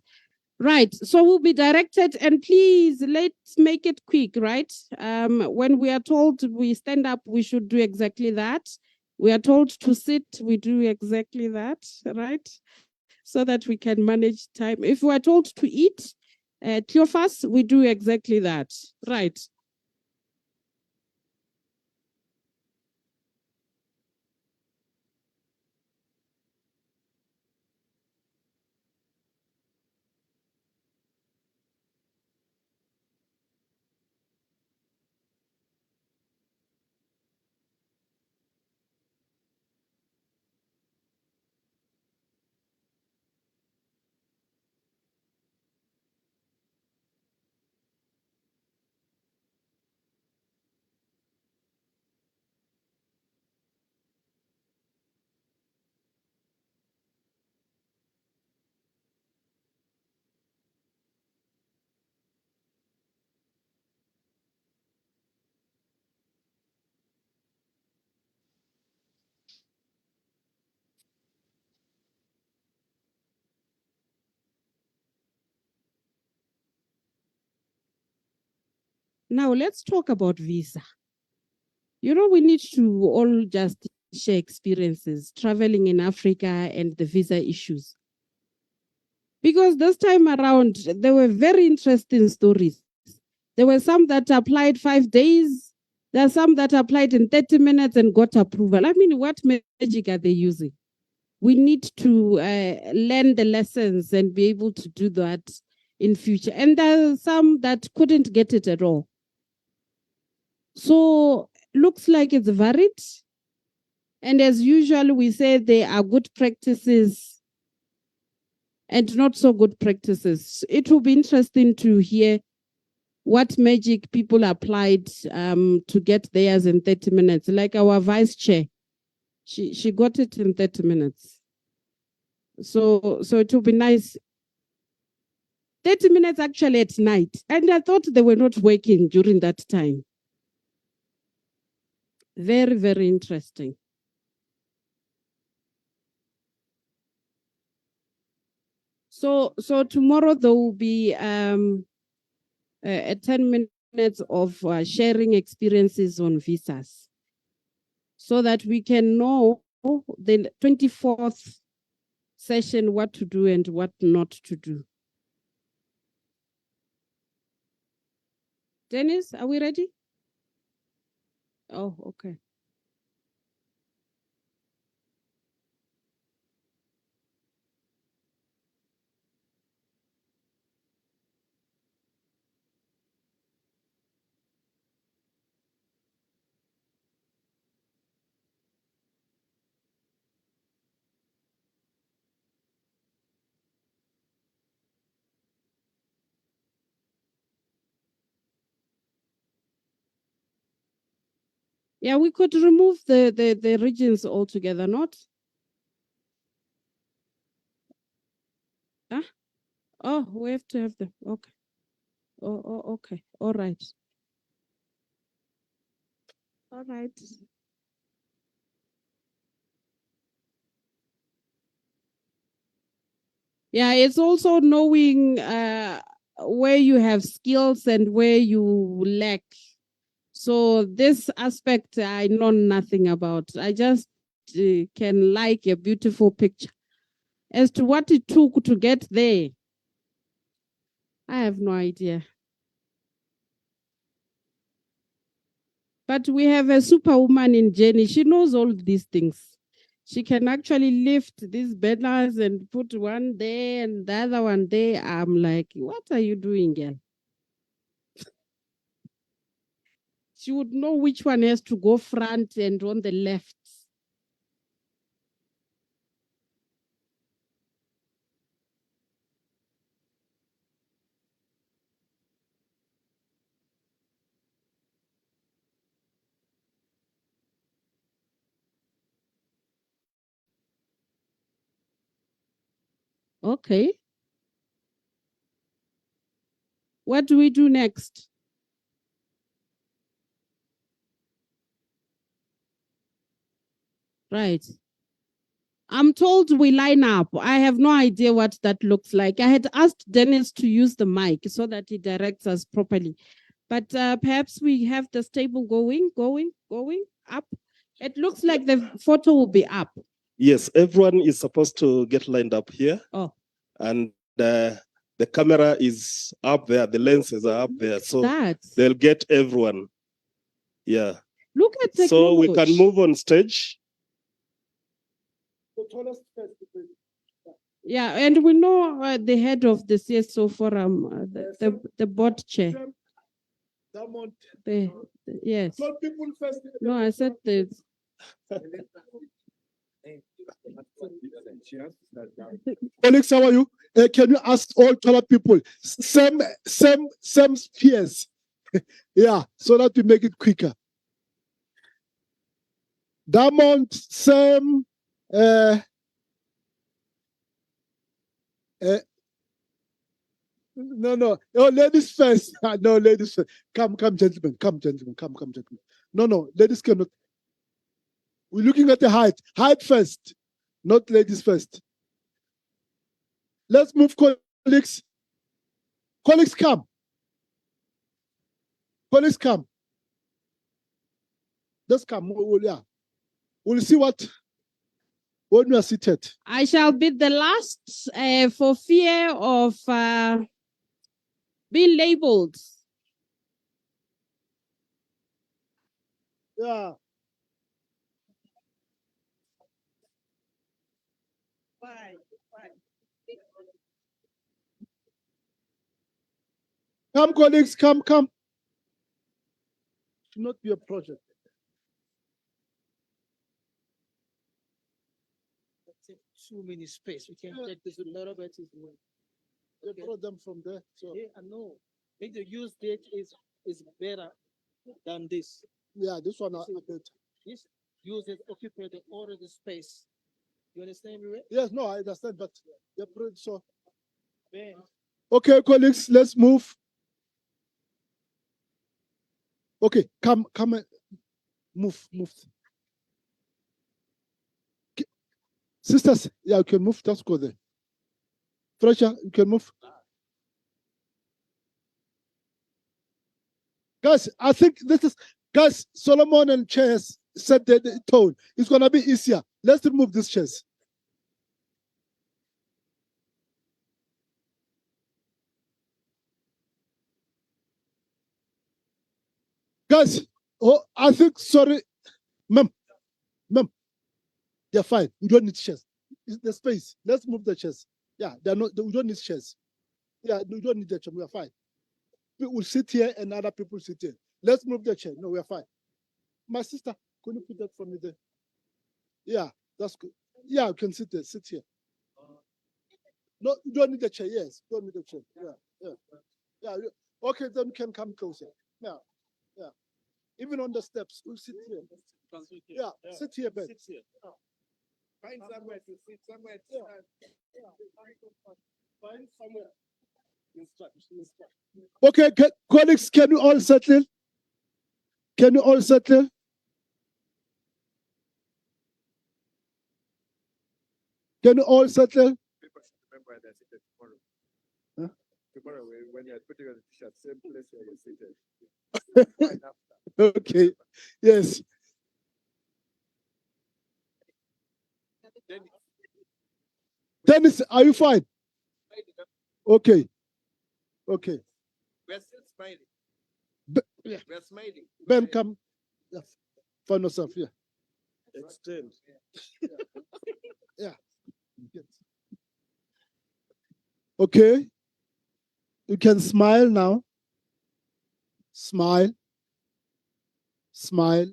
Right, so we'll be directed, and please let's make it quick, right? When we are told we stand up, we should do exactly that. We are told to sit, we do exactly that, right? So that we can manage time. If we are told to eat, Cleophas, we do exactly that, right? Now let's talk about visa. You know, we need to all just share experiences traveling in Africa and the visa issues. Because this time around, there were very interesting stories. There were some that applied 5 days. There are some that applied in 30 minutes and got approval. I mean, what magic are they using? We need to learn the lessons and be able to do that in future. And there are some that couldn't get it at all. So looks like it's varied. And as usual, we say there are good practices and not so good practices. It will be interesting to hear what magic people applied to get theirs in 30 minutes. Like our vice chair, she got it in 30 minutes. So it will be nice. 30 minutes actually at night. And I thought they were not working during that time. Very, very interesting. So tomorrow there will be 10 minutes of sharing experiences on visas, so that we can know the 24th session what to do and what not to do. Dennis, are we ready? Oh, okay. Yeah, we could remove the regions altogether, not? Huh? Oh, we have to have them. Okay. Oh, okay. All right. All right. Yeah, it's also knowing where you have skills and where you lack. So this aspect I know nothing about. I just can like a beautiful picture. As to what it took to get there, I have no idea. But we have a superwoman in Jenny. She knows all these things. She can actually lift these banners and put one there and the other one there. I'm like, what are you doing, girl? She would know which one has to go front and on the left. Okay. What do we do next? Right. I'm told we line up. I have no idea what that looks like. I had asked Dennis to use the mic so that he directs us properly. But perhaps we have the stable going up. It looks like the photo will be up. Yes, everyone is supposed to get lined up here. Oh. And the camera is up there, the lenses are up there. So they'll get everyone. Yeah. Look at the So we can move on stage. Yeah, and we know the head of the CSO Forum, the board chair. Yes. No, I said the. Colleagues, how are you? Can you ask all colored people same spheres? Yeah, so that we make it quicker. Diamond, same. No. Oh, ladies first. No, ladies first. Come, gentlemen. Come, gentlemen. No, ladies cannot. We're looking at the height. Height first, not ladies first. Let's move, colleagues. Colleagues, come. Colleagues, come. Let's come. We'll see what when we are seated. I shall be the last for fear of being labeled. Yeah. Fine. Come, colleagues, come. Should not be a project. Too many space. We can take this a little bit. They brought them from there. So yeah, I know. I think the use date is better than this. Yeah, this one are better. This use it occupy the all of the space. You understand me? Right? Yes, no, I understand, but they brought so. Okay, colleagues, let's move. Okay, come, move. Sisters, yeah, you can move. Just go there. Fresher, you can move. Guys, I think guys, Solomon and chairs set the tone. It's going to be easier. Let's remove these chairs. Guys, I think, sorry, ma'am, they're fine. We don't need chairs. It's the space. Let's move the chairs. Yeah, we don't need chairs. Yeah, we don't need the chair. We are fine. People will sit here and other people sit here. Let's move the chair. No, we are fine. My sister, can you put that for me there? Yeah, that's good. Yeah, you can sit there. Sit here. No, you don't need the chair. Yes, you don't need the chair. Yeah. Okay, then you can come closer. Yeah. Even on the steps, we'll sit here. Yeah, sit here, Ben. Sit here. Find somewhere to sit, somewhere to find somewhere. Okay, colleagues, can you all settle? Can you all settle? Can you all settle? Huh? Tomorrow, when you're putting on the t-shirt, same place where you're seated. Okay, yes. Dennis, are you fine? Okay. We're still smiling. Yeah. We're smiling. Ben, come. Yeah. Find yourself, yeah. Extend. Yeah. Yes. Okay. You can smile now. Smile. Smile.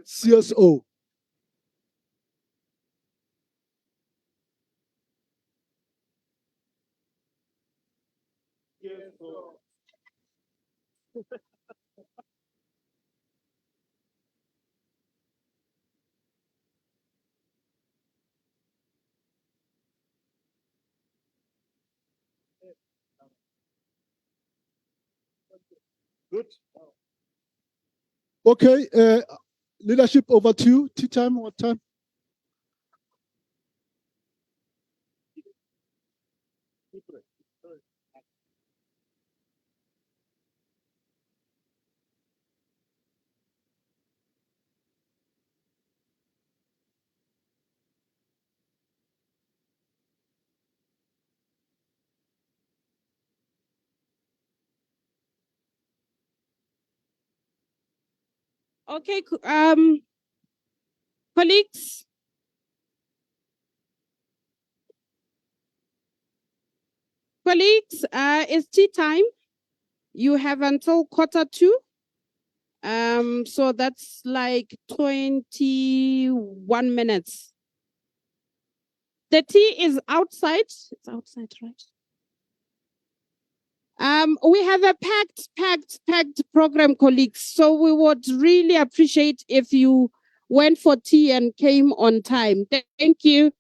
CSO. Good. Okay. Leadership over to you. Tea time. What time? Okay, colleagues. Colleagues, it's tea time. You have until 1:45. So that's like 21 minutes. The tea is outside. It's outside, right? We have a packed program, colleagues. So we would really appreciate if you went for tea and came on time. Thank you.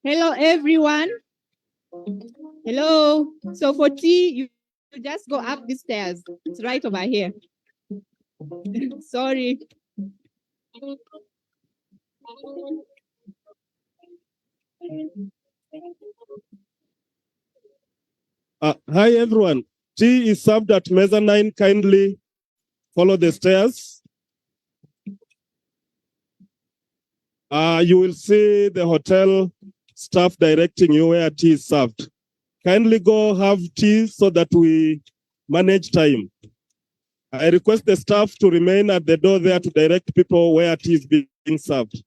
Hello, everyone. Hello. So for tea, you just go up the stairs. It's right over here. Sorry. Hi, everyone. Tea is served at mezzanine. Kindly follow the stairs. You will see the hotel staff directing you where tea is served. Kindly go have tea so that we manage time. I request the staff to remain at the door there to direct people where tea is being served.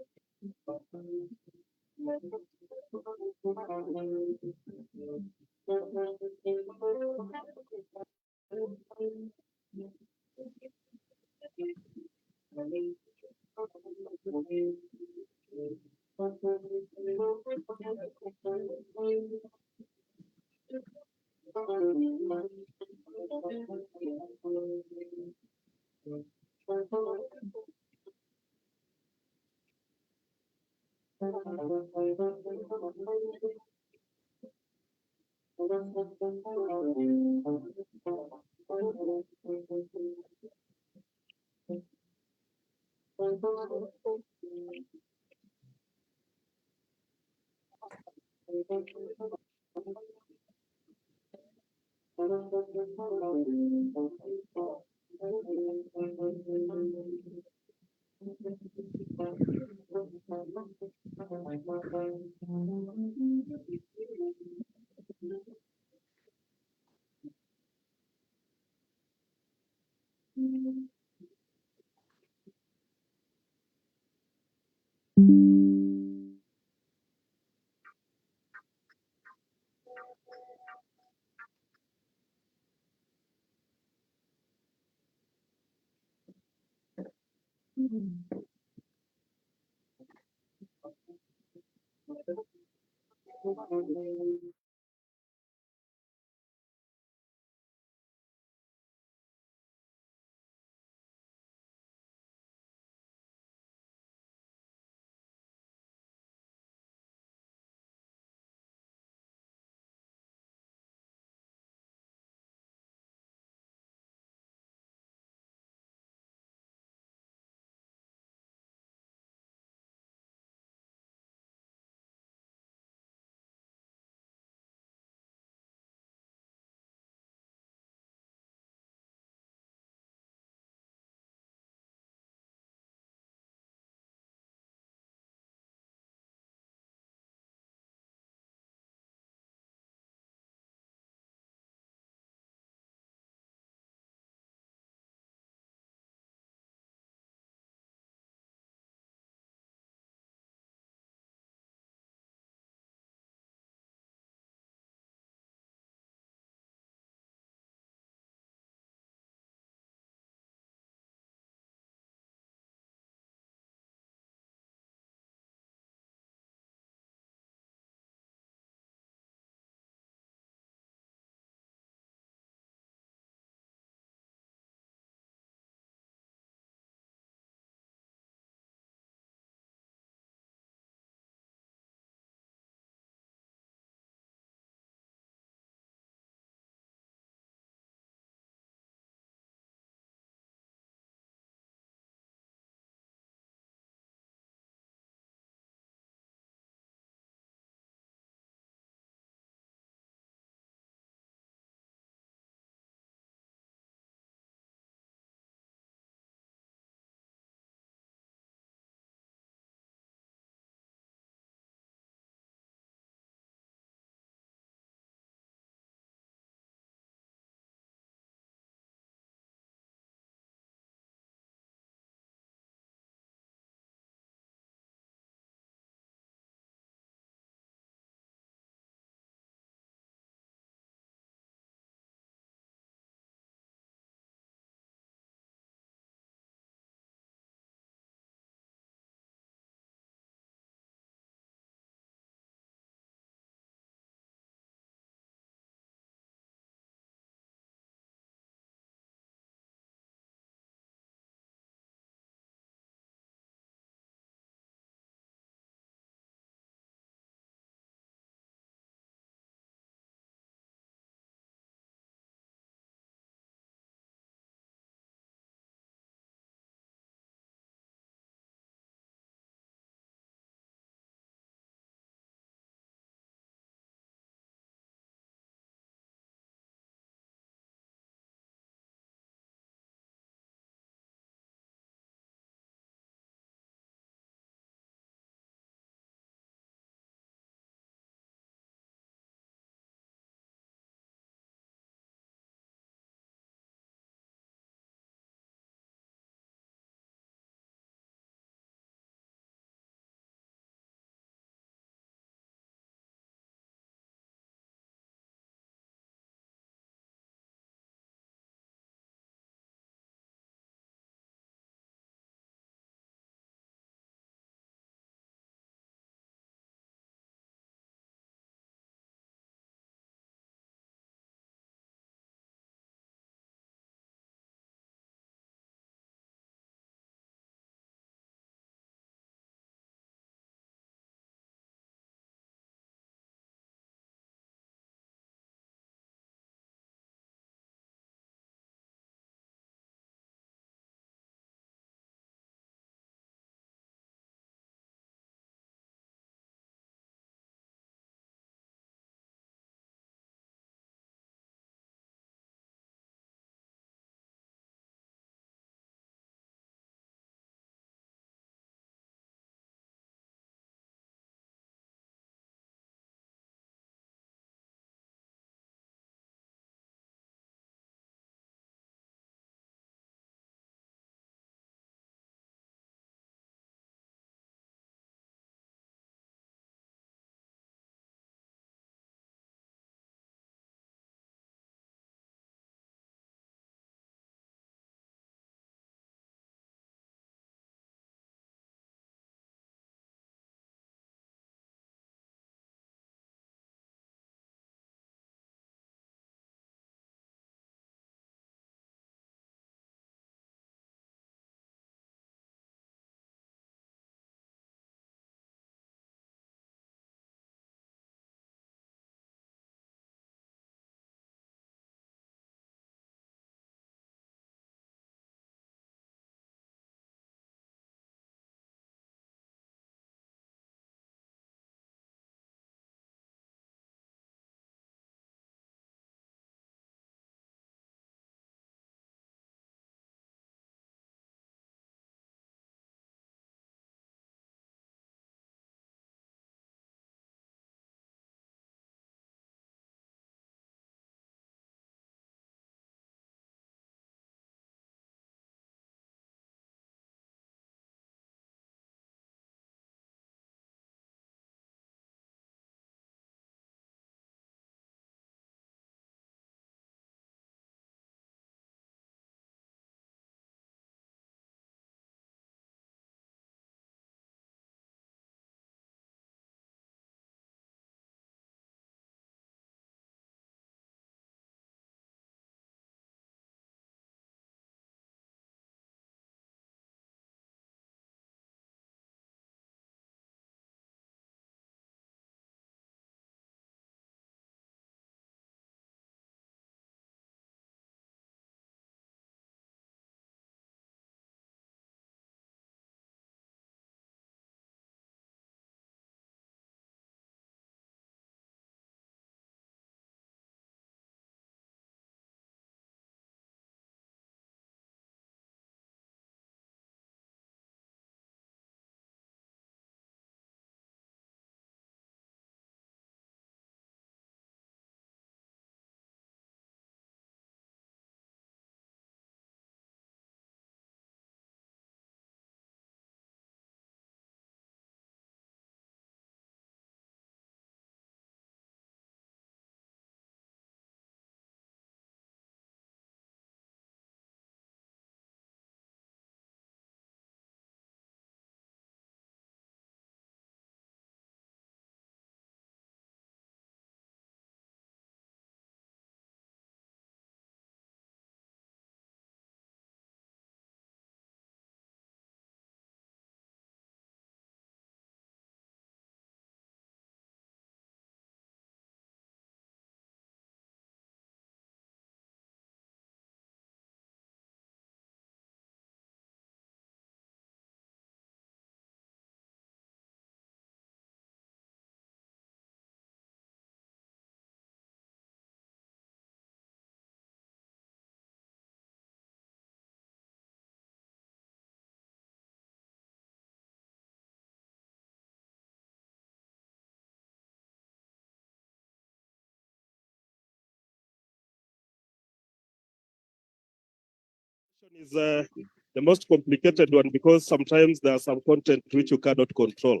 is the most complicated one because sometimes there are some content which you cannot control.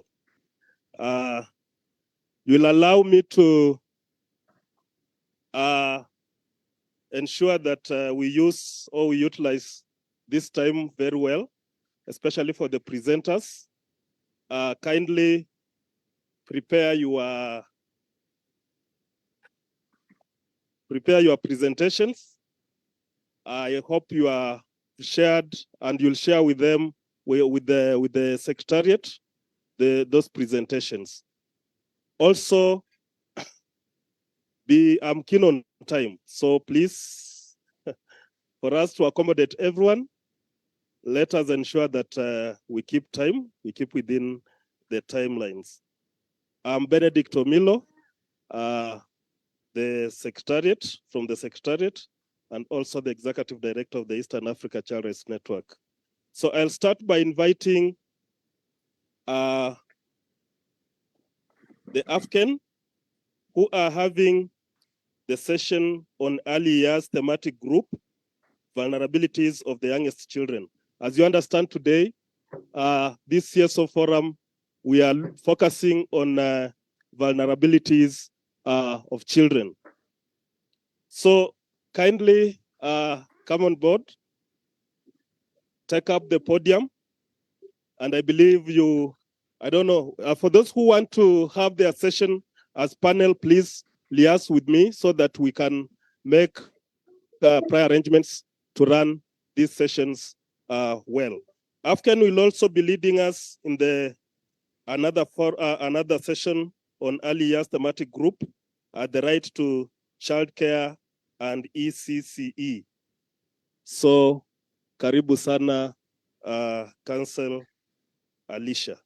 You'll allow me to ensure that we use or we utilize this time very well, especially for the presenters. Kindly prepare your presentations. I hope you are shared and you'll share with them with the secretariat those presentations. Also, I'm keen on time, so please, for us to accommodate everyone, let us ensure that we keep time, we keep within the timelines. I'm Benedict Omilo, the secretariat, from the secretariat, and also the executive director of the Eastern Africa Child Rights Network. So I'll start by inviting the AFCAN, who are having the session on early years thematic group, vulnerabilities of the youngest children. As you understand today, this CSO forum, we are focusing on vulnerabilities of children. So kindly come on board, take up the podium, and I believe I don't know, for those who want to have their session as panel, please liaise with me so that we can make prior arrangements to run these sessions well. AFCAN will also be leading us in another session on early years thematic group, the right to childcare and ECCE. So, karibu sana, Council Alicia.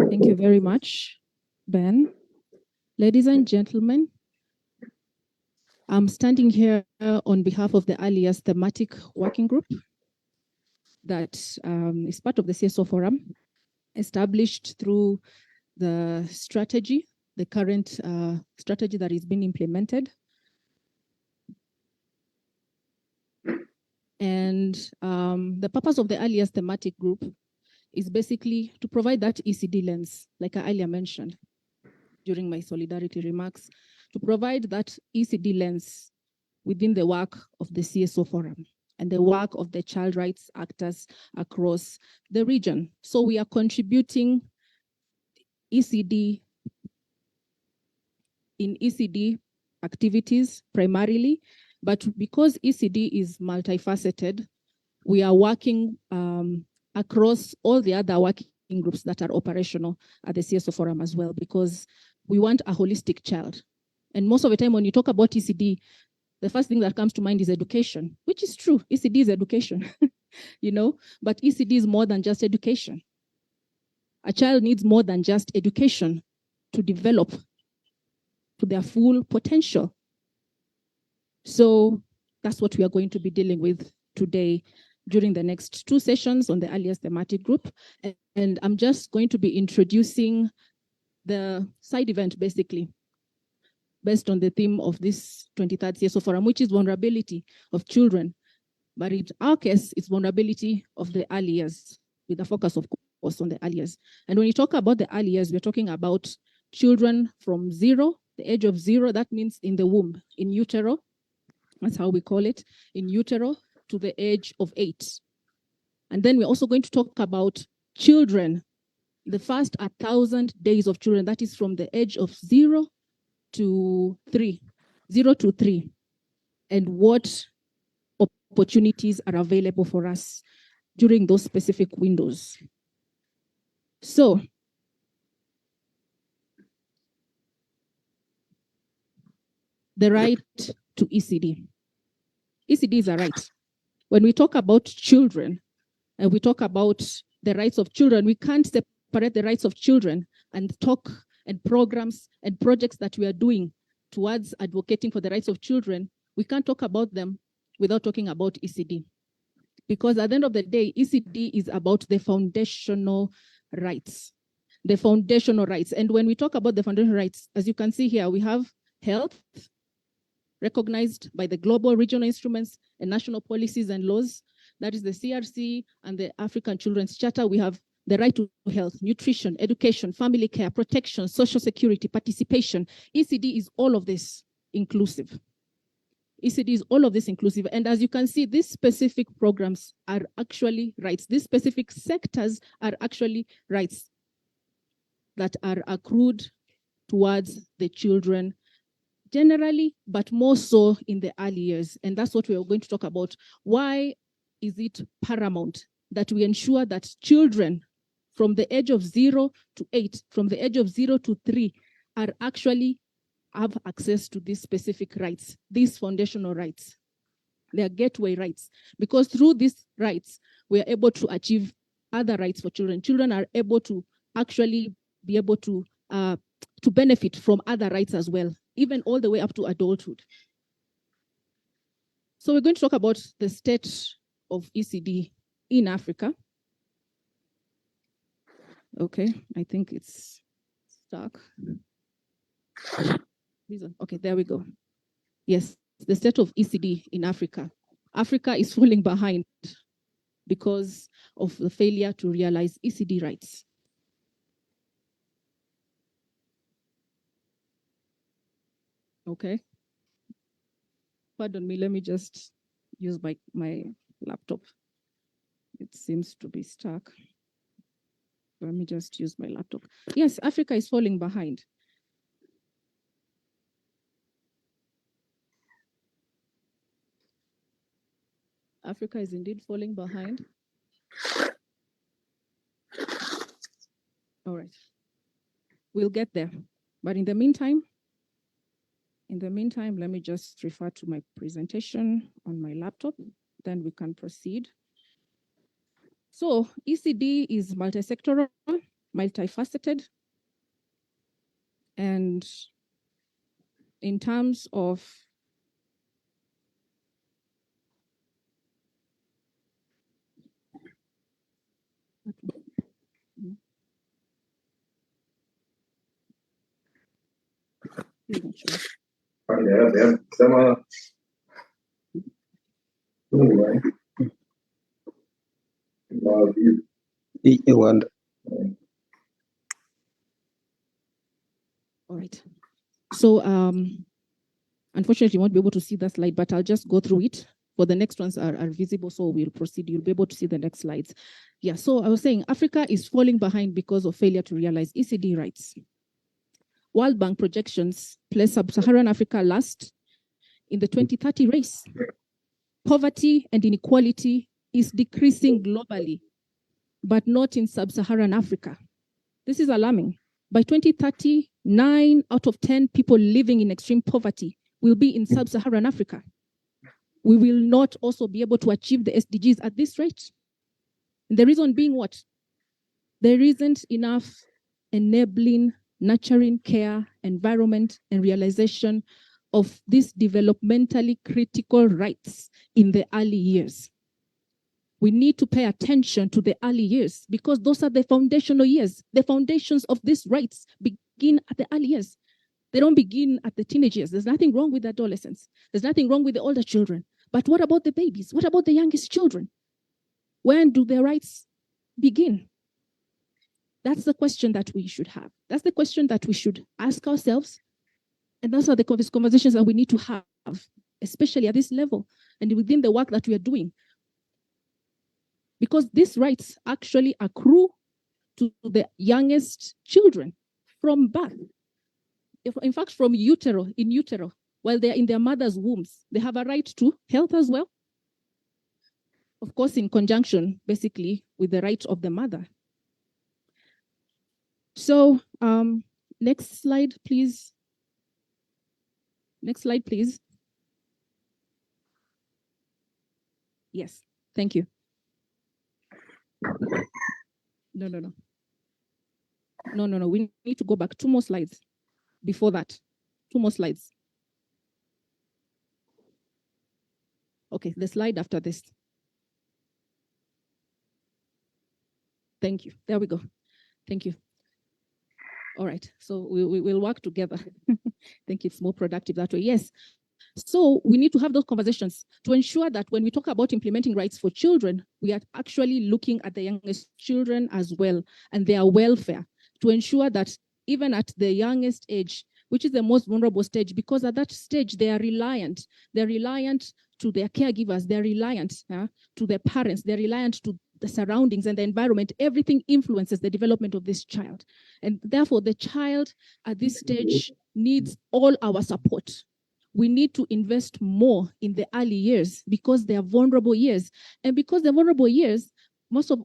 Thank you very much, Ben. Ladies and gentlemen, I'm standing here on behalf of the Early Years Thematic Working Group that is part of the CSO Forum, established through the strategy, the current strategy that is being implemented. And the purpose of the Early Years Thematic Group is basically to provide that ECD lens, like I earlier mentioned during my solidarity remarks, to provide that ECD lens within the work of the CSO Forum and the work of the child rights actors across the region. So we are contributing ECD in ECD activities primarily, but because ECD is multifaceted, we are working across all the other working groups that are operational at the CSO Forum as well, because we want a holistic child. And most of the time when you talk about ECD, the first thing that comes to mind is education, which is true. ECD is education, you know, but ECD is more than just education. A child needs more than just education to develop to their full potential. So that's what we are going to be dealing with today during the next 2 sessions on the earliest thematic group. And I'm just going to be introducing the side event, basically, based on the theme of this 23rd CSO Forum, which is vulnerability of children. But in our case, it's vulnerability of the early years, with a focus, of course, on the early years. And when you talk about the early years, we're talking about children from 0, the age of 0, that means in the womb, in utero, that's how we call it, in utero, to the age of 8. And then we're also going to talk about children, the first 1,000 days of children, that is from the age of 0 to 3, and what opportunities are available for us during those specific windows. So, the right to ECD. ECD is a right. When we talk about children, and we talk about the rights of children, we can't separate the rights of children and talk and programs and projects that we are doing towards advocating for the rights of children. We can't talk about them without talking about ECD. Because at the end of the day, ECD is about the foundational rights. the foundational rights. And when we talk about the foundational rights, as you can see here, we have health, recognized by the global regional instruments and national policies and laws. That is the CRC and the African Children's Charter. We have the right to health, nutrition, education, family care, protection, social security, participation. ECD is all of this inclusive. ECD is all of this inclusive. And as you can see, these specific programs are actually rights. These specific sectors are actually rights that are accrued towards the children generally, but more so in the early years. And that's what we are going to talk about. Why is it paramount that we ensure that children from the age of 0 to 8, from the age of 0 to 3, are actually have access to these specific rights, these foundational rights. They are gateway rights, because through these rights, we are able to achieve other rights for children. Children are able to actually be able to benefit from other rights as well, even all the way up to adulthood. So we're going to talk about the state of ECD in Africa. Okay, I think it's stuck. Okay, there we go. Yes, the state of ECD in Africa. Africa is falling behind because of the failure to realize ECD rights. Okay. Pardon me, let me just use my laptop. It seems to be stuck. Let me just use my laptop. Yes, Africa is falling behind. Africa is indeed falling behind. All right. We'll get there. But in the meantime, let me just refer to my presentation on my laptop, then we can proceed. So ECD is multi-sectoral, multifaceted, and in terms of all right. So unfortunately, you won't be able to see that slide, but I'll just go through it. For the next ones are visible, so we'll proceed. You'll be able to see the next slides. Yeah, so I was saying Africa is falling behind because of failure to realize ECD rights. World Bank projections place Sub-Saharan Africa last in the 2030 race. Poverty and inequality is decreasing globally, but not in Sub-Saharan Africa. This is alarming. By 2030, 9 out of 10 people living in extreme poverty will be in Sub-Saharan Africa. We will not also be able to achieve the SDGs at this rate. And the reason being what? There isn't enough enabling, nurturing care, environment, and realization of these developmentally critical rights in the early years. We need to pay attention to the early years because those are the foundational years. The foundations of these rights begin at the early years. They don't begin at the teenage years. There's nothing wrong with adolescents. There's nothing wrong with the older children. But what about the babies? What about the youngest children? When do their rights begin? That's the question that we should have. That's the question that we should ask ourselves. And those are the conversations that we need to have, especially at this level and within the work that we are doing. Because these rights actually accrue to the youngest children from birth. In fact, from in utero, while they're in their mother's wombs, they have a right to health as well. Of course, in conjunction, basically, with the right of the mother. So, next slide, please. Next slide, please. Yes, thank you. No. We need to go back 2 more slides before that. 2 more slides. Okay, the slide after this. Thank you. There we go. Thank you. All right, so we will work together. I think it's more productive that way. Yes. So we need to have those conversations to ensure that when we talk about implementing rights for children, we are actually looking at the youngest children as well and their welfare to ensure that even at the youngest age, which is the most vulnerable stage, because at that stage they are reliant. They're reliant to their caregivers. They're reliant to their parents. They're reliant to the surroundings and the environment. Everything influences the development of this child. And therefore, the child at this stage needs all our support. We need to invest more in the early years because they are vulnerable years. And because they're vulnerable years,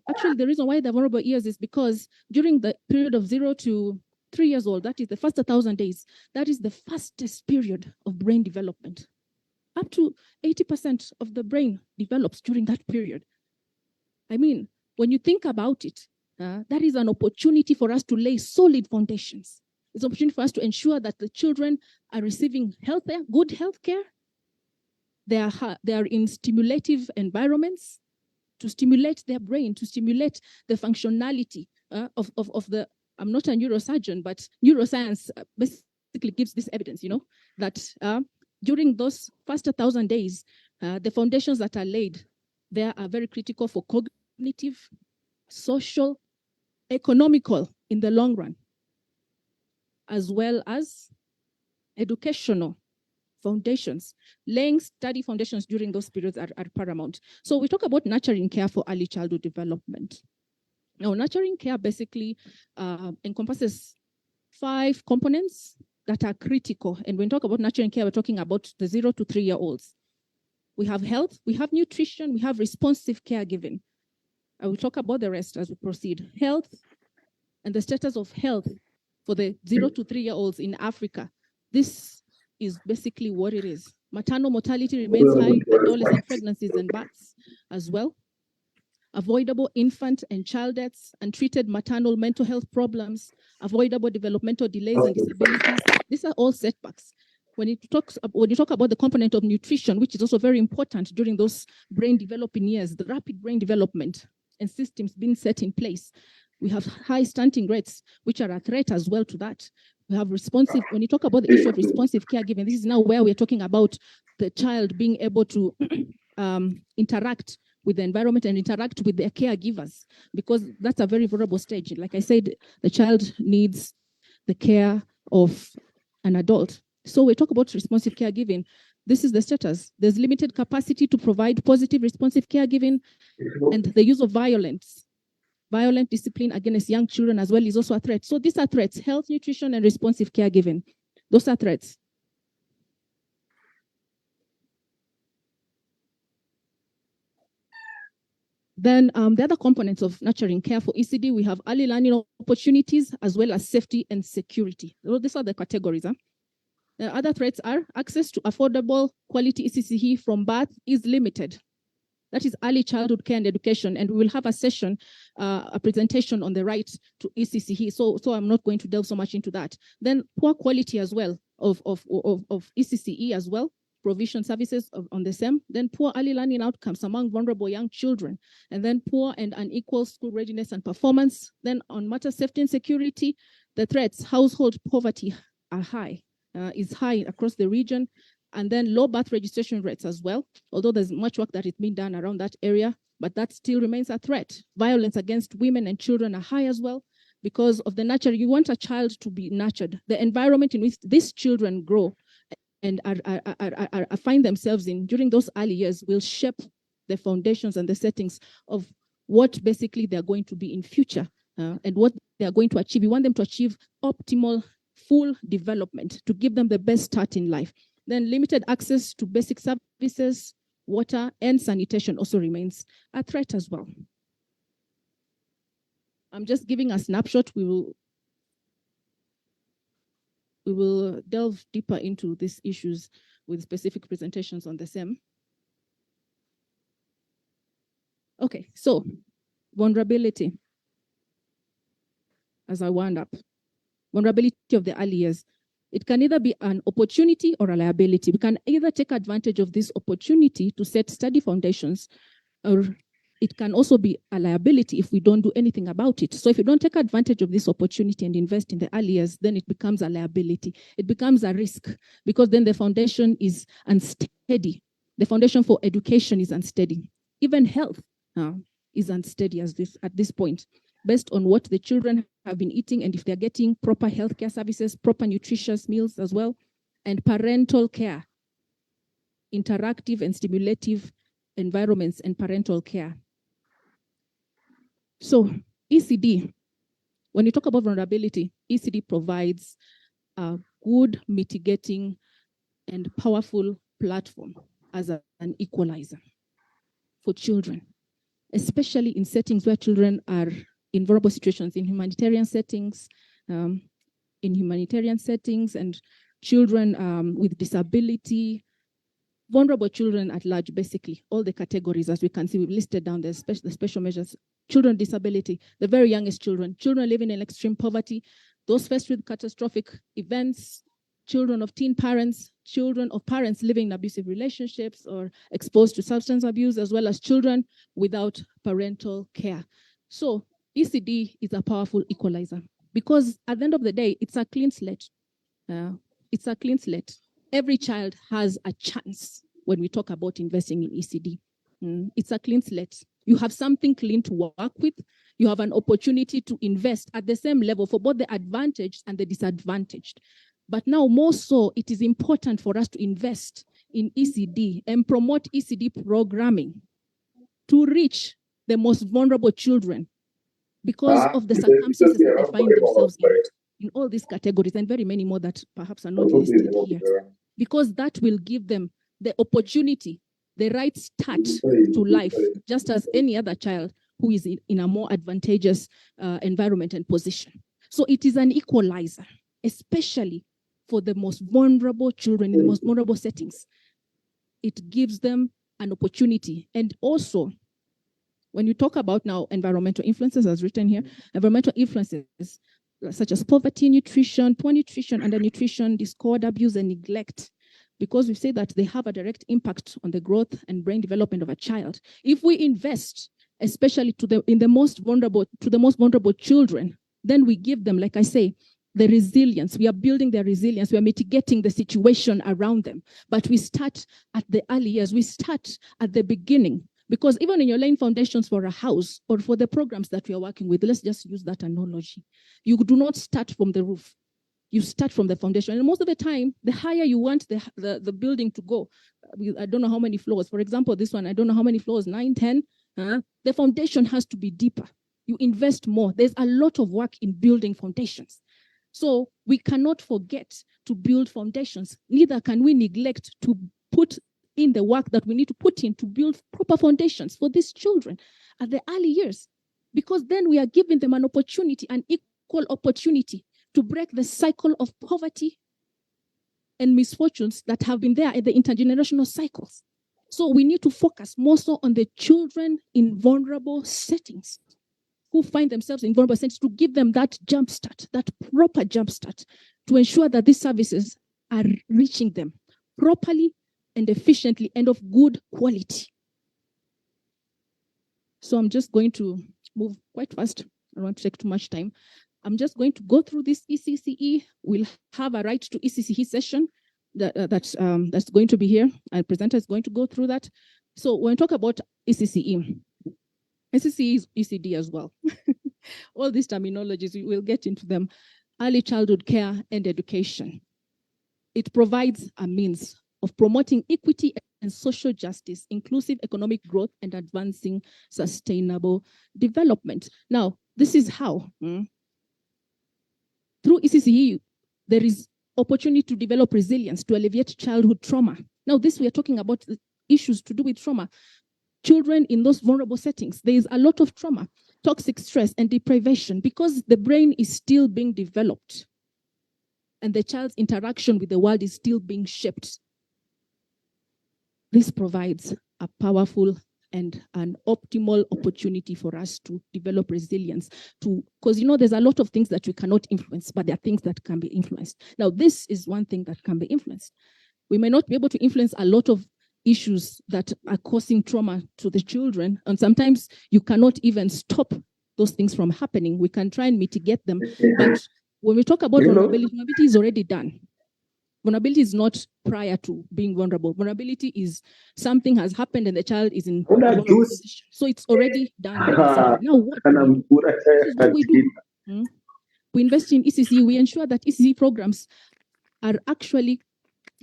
actually the reason why they're vulnerable years is because during the period of 0 to 3 years old, that is the first 1,000 days, that is the fastest period of brain development. Up to 80% of the brain develops during that period. I mean, when you think about it, that is an opportunity for us to lay solid foundations. It's an opportunity for us to ensure that the children are receiving good health care. They are in stimulative environments to stimulate their brain, to stimulate the functionality of the, I'm not a neurosurgeon, but neuroscience basically gives this evidence, that during those first 1,000 days, the foundations that are laid there are very critical for cognitive, social, economical in the long run, as well as educational foundations. Laying study foundations during those periods are paramount. So we talk about nurturing care for early childhood development. Now, nurturing care basically encompasses 5 components that are critical. And when we talk about nurturing care, we're talking about the 0 to 3-year-olds. We have health, we have nutrition, we have responsive caregiving. I will talk about the rest as we proceed. Health and the status of health for the 0 to 3-year-olds in Africa. This is basically what it is. Maternal mortality remains high, adolescent pregnancies and births as well. Avoidable infant and child deaths, untreated maternal mental health problems, avoidable developmental delays and disabilities. These are all setbacks. When you talk about the component of nutrition, which is also very important during those brain developing years, the rapid brain development and systems being set in place, we have high stunting rates, which are a threat as well to that. We have responsive, when you talk about the issue of responsive caregiving, this is now where we're talking about the child being able to interact with the environment and interact with their caregivers, because that's a very vulnerable stage. Like I said, the child needs the care of an adult. So we talk about responsive caregiving. This is the status. There's limited capacity to provide positive responsive caregiving, and the use of violence. Violent discipline against young children as well is also a threat. So these are threats: health, nutrition, and responsive caregiving. Those are threats. Then the other components of nurturing care for ECD, we have early learning opportunities as well as safety and security. So these are the categories. The other threats are access to affordable quality ECCE from birth is limited. That is early childhood care and education. And we will have a session, a presentation on the right to ECCE. So I'm not going to delve so much into that. Then poor quality as well of ECCE as well, provision services on the same. Then poor early learning outcomes among vulnerable young children. And then poor and unequal school readiness and performance. Then on matter safety and security, the threats, household poverty are high, is high across the region. And then low birth registration rates as well, although there's much work that is being done around that area, but that still remains a threat. Violence against women and children are high as well because of the nature. You want a child to be nurtured. The environment in which these children grow and find themselves in during those early years will shape the foundations and the settings of what basically they're going to be in future and what they're going to achieve. We want them to achieve optimal, full development to give them the best start in life. Then limited access to basic services, water, and sanitation also remains a threat as well. I'm just giving a snapshot. We will delve deeper into these issues with specific presentations on the same. Okay, so vulnerability. As I wound up, vulnerability of the early years. It can either be an opportunity or a liability. We can either take advantage of this opportunity to set study foundations, or it can also be a liability if we don't do anything about it. So if you don't take advantage of this opportunity and invest in the early years, then it becomes a liability. It becomes a risk because then the foundation is unsteady. The foundation for education is unsteady. Even health is unsteady at this point, based on what the children have been eating and if they're getting proper healthcare services, proper nutritious meals as well, and parental care, interactive and stimulative environments and parental care. So ECD, when you talk about vulnerability, ECD provides a good mitigating and powerful platform as an equalizer for children, especially in settings where children are in vulnerable situations, in humanitarian settings, and children with disability, vulnerable children at large, basically, all the categories, as we can see, we've listed down the special measures, children with disability, the very youngest children, children living in extreme poverty, those faced with catastrophic events, children of teen parents, children of parents living in abusive relationships or exposed to substance abuse, as well as children without parental care. So ECD is a powerful equalizer because at the end of the day, it's a clean slate. It's a clean slate. Every child has a chance when we talk about investing in ECD. It's a clean slate. You have something clean to work with. You have an opportunity to invest at the same level for both the advantaged and the disadvantaged. But now more so, it is important for us to invest in ECD and promote ECD programming to reach the most vulnerable children because of the circumstances that they find themselves in all these categories and very many more that perhaps are not listed here. Because that will give them the opportunity, the right start to life, just as any other child who is in a more advantageous environment and position. So it is an equalizer, especially for the most vulnerable children in the most vulnerable settings. It gives them an opportunity. And also, when you talk about now environmental influences, as written here, environmental influences such as poverty, nutrition, poor nutrition, undernutrition, discord, abuse, and neglect, because we say that they have a direct impact on the growth and brain development of a child. If we invest, especially to the most vulnerable children, then we give them, like I say, the resilience. We are building their resilience. We are mitigating the situation around them. But we start at the early years. We start at the beginning. Because even when you're laying foundations for a house or for the programs that we are working with, let's just use that analogy. You do not start from the roof. You start from the foundation. And most of the time, the higher you want the building to go, I don't know how many floors. For example, this one, I don't know how many floors, 9, 10. The foundation has to be deeper. You invest more. There's a lot of work in building foundations. So we cannot forget to build foundations. Neither can we neglect to put in the work that we need to put in to build proper foundations for these children at the early years, because then we are giving them an opportunity, an equal opportunity to break the cycle of poverty and misfortunes that have been there at the intergenerational cycles. So we need to focus more so on the children in vulnerable settings who find themselves in vulnerable settings to give them that jumpstart, that proper jumpstart to ensure that these services are reaching them properly and efficiently and of good quality. So I'm just going to move quite fast. I don't want to take too much time. I'm just going to go through this ECCE. We'll have a right to ECCE session that's going to be here. Our presenter is going to go through that. So when we talk about ECCE, ECCE is ECD as well. All these terminologies, we will get into them. Early childhood care and education. It provides a means of promoting equity and social justice, inclusive economic growth, and advancing sustainable development. Now, this is how. Through ECCE, there is opportunity to develop resilience, to alleviate childhood trauma. Now, this we are talking about the issues to do with trauma. Children in those vulnerable settings, there is a lot of trauma, toxic stress, and deprivation because the brain is still being developed and the child's interaction with the world is still being shaped. This provides a powerful and an optimal opportunity for us to develop resilience because there's a lot of things that we cannot influence, but there are things that can be influenced. Now, this is one thing that can be influenced. We may not be able to influence a lot of issues that are causing trauma to the children. And sometimes you cannot even stop those things from happening. We can try and mitigate them. But when we talk about vulnerability is already done. Vulnerability is not prior to being vulnerable. Vulnerability is something has happened and the child is in a vulnerable position. So it's already done. Now what do we do? This is what we do. We invest in ECC. We ensure that ECC programs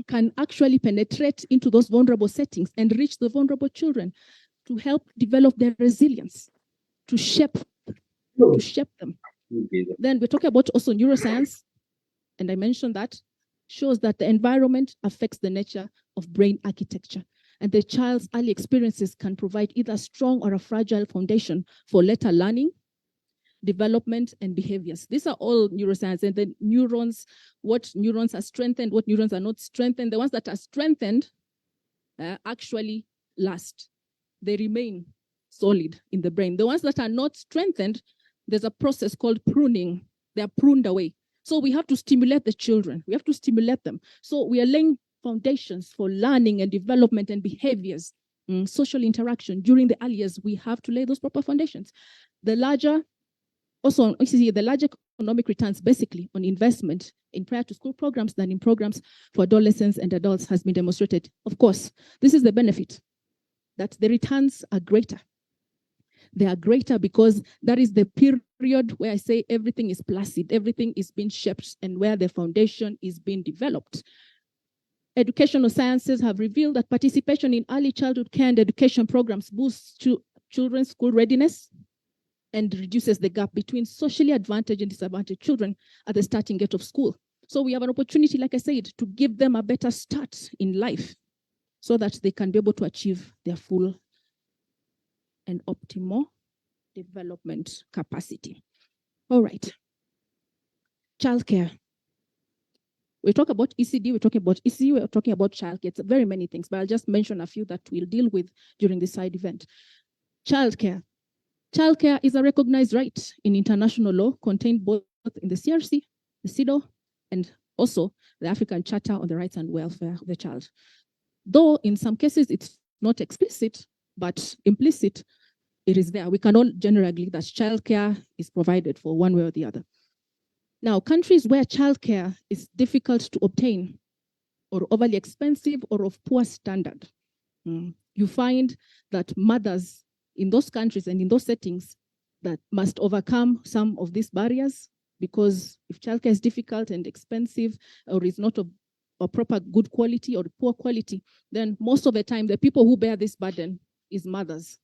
can actually penetrate into those vulnerable settings and reach the vulnerable children to help develop their resilience, to shape them. Then we're talking about also neuroscience, and I mentioned that, shows that the environment affects the nature of brain architecture, and the child's early experiences can provide either a strong or a fragile foundation for later learning, development, and behaviors. These are all neuroscience, and the neurons, what neurons are strengthened, what neurons are not strengthened. The ones that are strengthened actually last. They remain solid in the brain. The ones that are not strengthened, there's a process called pruning. They are pruned away. So we have to stimulate the children. We have to stimulate them. So we are laying foundations for learning and development and behaviors, social interaction. During the early years, we have to lay those proper foundations. The larger economic returns basically on investment in prior to school programs than in programs for adolescents and adults has been demonstrated. Of course, this is the benefit, that the returns are greater. They are greater because that is the period where I say everything is placid, everything is being shaped, and where the foundation is being developed. Educational sciences have revealed that participation in early childhood care and education programs boosts children's school readiness and reduces the gap between socially advantaged and disadvantaged children at the starting gate of school. So we have an opportunity, like I said, to give them a better start in life so that they can be able to achieve their full and optimal development capacity. All right. Childcare. We talk about ECD, we're talking about ECD, we're talking about childcare. It's very many things, but I'll just mention a few that we'll deal with during this side event. Childcare. Childcare is a recognized right in international law contained both in the CRC, the CEDAW, and also the African Charter on the Rights and Welfare of the Child. Though in some cases it's not explicit, but implicit, it is there. We can all generally agree that childcare is provided for one way or the other. Now, countries where childcare is difficult to obtain or overly expensive or of poor standard, you find that mothers in those countries and in those settings that must overcome some of these barriers, because if childcare is difficult and expensive or is not of a proper good quality or poor quality, then most of the time the people who bear this burden is mothers.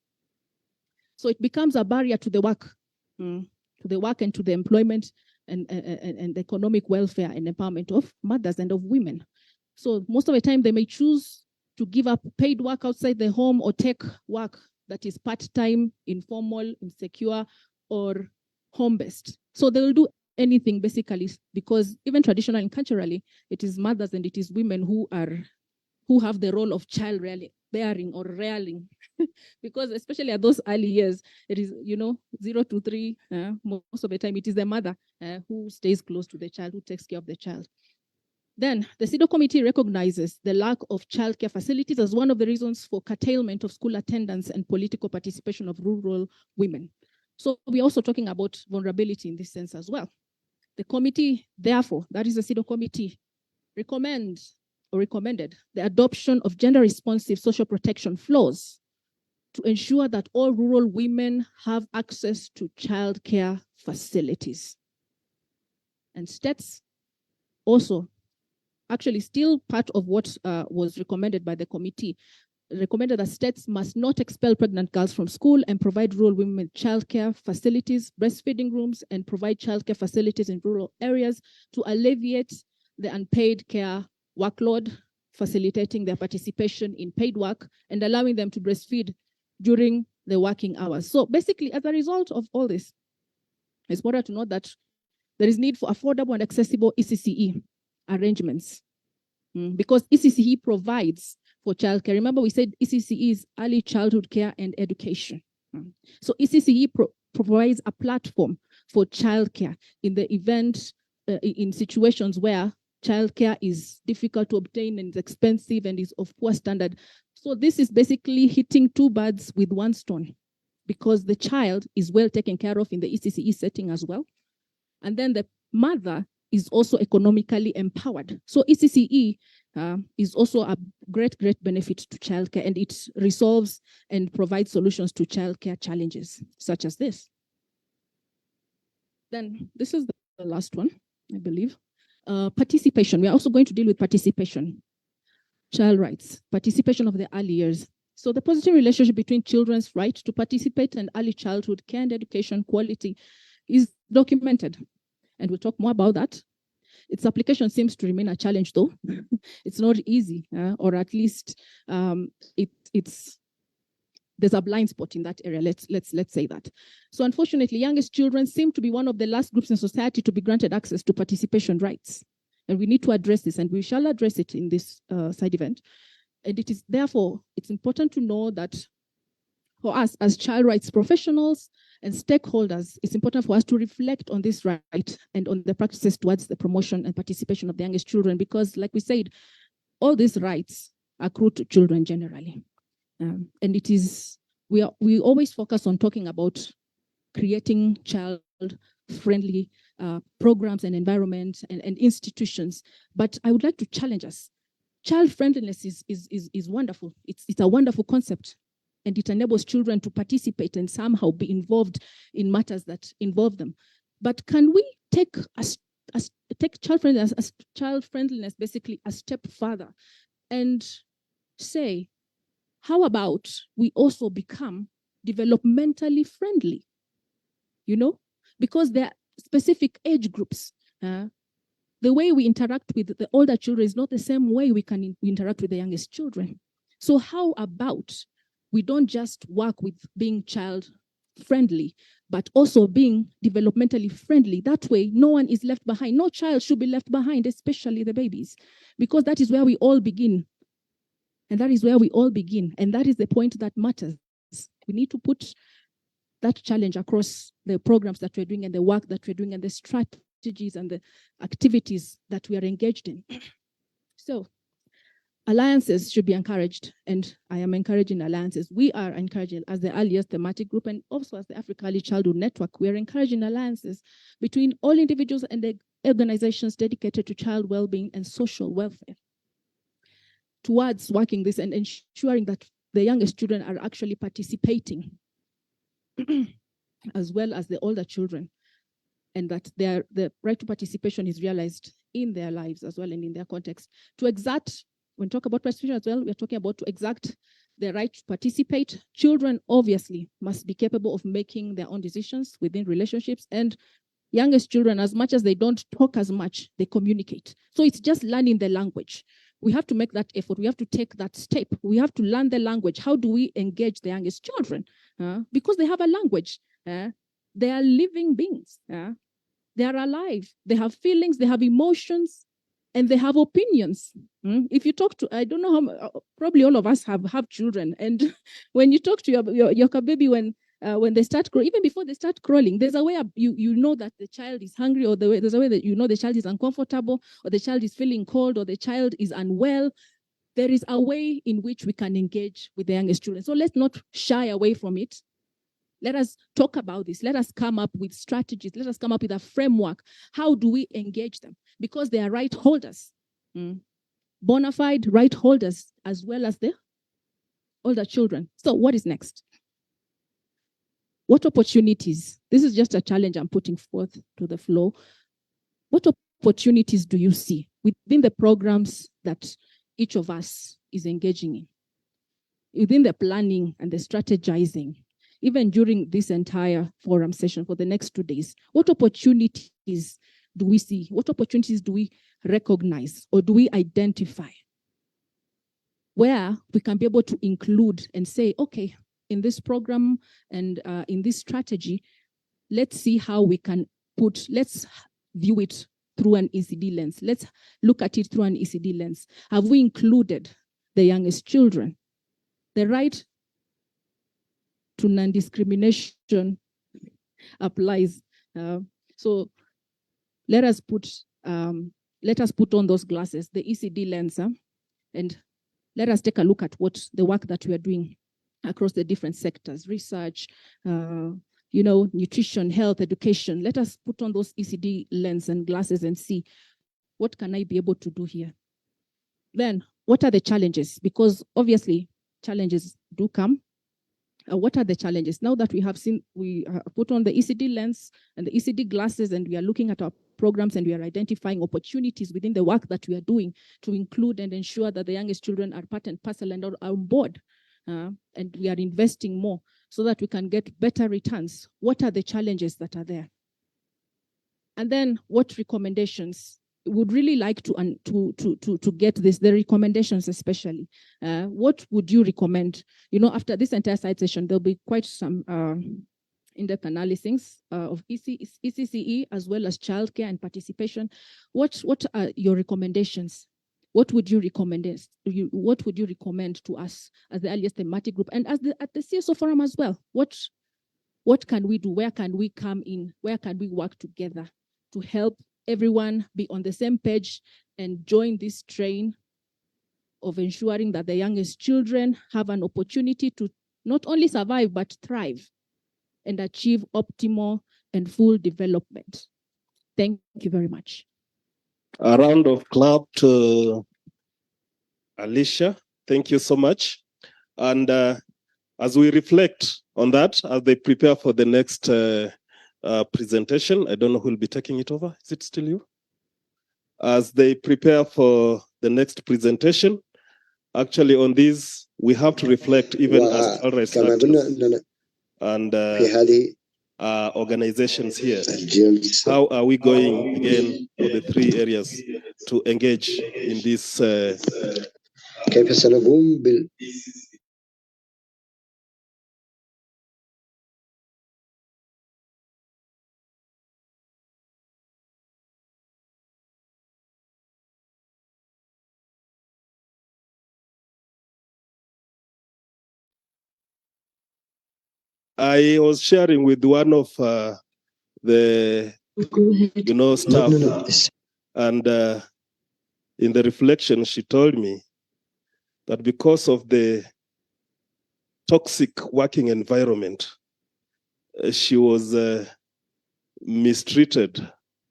So it becomes a barrier to the work, and to the employment and the economic welfare and empowerment of mothers and of women. So most of the time they may choose to give up paid work outside the home or take work that is part-time, informal, insecure, or home-based. So they will do anything basically, because even traditionally and culturally, it is mothers and it is women who have the role of child bearing or rearing. Because especially at those early years, it is, 0 to 3, most of the time it is the mother who stays close to the child, who takes care of the child. Then the CEDAW committee recognizes the lack of childcare facilities as one of the reasons for curtailment of school attendance and political participation of rural women. So we're also talking about vulnerability in this sense as well. The committee, therefore, that is the CEDAW committee, recommended the adoption of gender-responsive social protection flows to ensure that all rural women have access to childcare facilities. And states also, actually still part of what was recommended by the committee, recommended that states must not expel pregnant girls from school and provide rural women with childcare facilities, breastfeeding rooms, and provide childcare facilities in rural areas to alleviate the unpaid care workload, facilitating their participation in paid work and allowing them to breastfeed during the working hours. So basically, as a result of all this, it's important to note that there is need for affordable and accessible ECCE arrangements, because ECCE provides for childcare. Remember, we said ECCE is early childhood care and education. So ECCE provides a platform for childcare in the event, in situations where childcare is difficult to obtain and it's expensive and is of poor standard. So this is basically hitting two birds with one stone, because the child is well taken care of in the ECCE setting as well. And then the mother is also economically empowered. So ECCE is also a great benefit to childcare, and it resolves and provides solutions to childcare challenges such as this. Then this is the last one, I believe. Participation. We are also going to deal with participation. Child rights, participation of the early years. So the positive relationship between children's right to participate and early childhood care and education quality is documented. And we'll talk more about that. Its application seems to remain a challenge though. It's not easy, or at least there's a blind spot in that area. Let's say that. So unfortunately, youngest children seem to be one of the last groups in society to be granted access to participation rights. And we need to address this, and we shall address it in this side event. And it is therefore, it's important to know that for us as child rights professionals and stakeholders, it's important for us to reflect on this right and on the practices towards the promotion and participation of the youngest children, because like we said, all these rights accrue to children generally. And it is, we always focus on talking about creating child-friendly programs and environment and institutions. But I would like to challenge us. Child-friendliness is wonderful. It's a wonderful concept, and it enables children to participate and somehow be involved in matters that involve them. But can we take child-friendliness basically a step further and say, how about we also become developmentally friendly? You know, because there are specific age groups. The way we interact with the older children is not the same way we can interact with the youngest children. So how about we don't just work with being child friendly, but also being developmentally friendly? That way, no one is left behind. No child should be left behind, especially the babies, because that is where we all begin. And that is where we all begin. And that is the point that matters. We need to put that challenge across the programs that we're doing and the work that we're doing and the strategies and the activities that we are engaged in. So alliances should be encouraged, and I am encouraging alliances. We are encouraging, as the earliest thematic group and also as the Africa Early Childhood Network, we are encouraging alliances between all individuals and the organizations dedicated to child well-being and social welfare towards working this and ensuring that the youngest children are actually participating as well as the older children, and that the right to participation is realized in their lives as well and in their context. To exact, when we talk about participation as well, we're talking about to exact the right to participate. Children obviously must be capable of making their own decisions within relationships, and youngest children, as much as they don't talk as much, they communicate. So it's just learning the language. We have to make that effort. We have to take that step. We have to learn the language. How do we engage the youngest children? Because they have a language. They are living beings. They are alive. They have feelings, they have emotions, and they have opinions. If you talk to, I don't know how, probably all of us have children. And when you talk to your baby, when they start crawling, even before they start crawling, there's a way you know that the child is hungry, or there's a way that you know the child is uncomfortable, or the child is feeling cold, or the child is unwell. There is a way in which we can engage with the youngest children. So let's not shy away from it. Let us talk about this. Let us come up with strategies. Let us come up with a framework. How do we engage them? Because they are right holders, bona fide right holders, as well as the older children. So what is next? What opportunities? This is just a challenge I'm putting forth to the floor. What opportunities do you see within the programs that each of us is engaging in? Within the planning and the strategizing, even during this entire forum session for the next 2 days, what opportunities do we see? What opportunities do we recognize, or do we identify where we can be able to include and say, okay, in this program and in this strategy, let's see how we can let's view it through an ECD lens. Let's look at it through an ECD lens. Have we included the youngest children? The right to non-discrimination applies. So let us put let us put on those glasses, the ECD lens, and let us take a look at what the work that we are doing across the different sectors, research, nutrition, health, education. Let us put on those ECD lens and glasses and see, what can I be able to do here? Then, what are the challenges? Because obviously, challenges do come. What are the challenges? Now that we have put on the ECD lens and the ECD glasses, and we are looking at our programs and we are identifying opportunities within the work that we are doing to include and ensure that the youngest children are part and parcel and are on board. And we are investing more so that we can get better returns. What are the challenges that are there? And then what recommendations? Would really like to get this, the recommendations especially. What would you recommend? After this entire side session, there'll be quite some in-depth analysis of ECCE as well as childcare and participation. What are your recommendations? What would you recommend? What would you recommend to us as the earliest thematic group and at the CSO Forum as well? What can we do? Where can we come in? Where can we work together to help everyone be on the same page and join this train of ensuring that the youngest children have an opportunity to not only survive, but thrive and achieve optimal and full development? Thank you very much. A round of clap to Alicia. Thank you so much. And as we reflect on that, as they prepare for the next presentation, I don't know who will be taking it over. Is it still you? As they prepare for the next presentation, actually on this, we have to reflect even as child rights actors and organizations here. How are we going again for the 3 areas to engage in this? I was sharing with one of the staff, and in the reflection, she told me that because of the toxic working environment, she was mistreated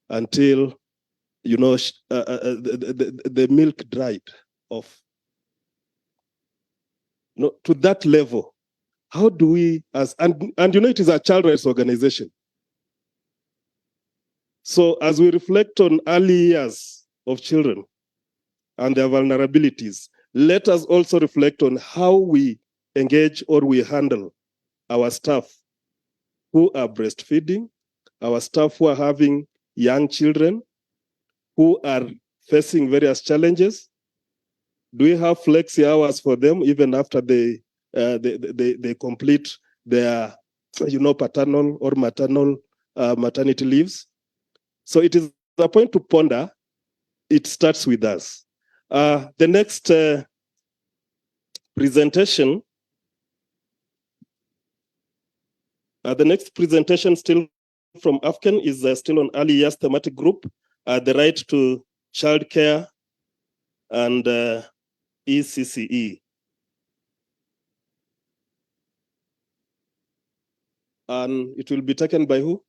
until the milk dried off. To that level. How do we, and it is a child rights organization. So as we reflect on early years of children and their vulnerabilities, let us also reflect on how we engage or we handle our staff who are breastfeeding, our staff who are having young children, who are facing various challenges. Do we have flexi hours for them even after they complete their paternal or maternal maternity leaves? So it is a point to ponder. It starts with us. The next presentation still from Afghan is still on early years thematic group, the right to childcare and ECCE. And it will be taken by who?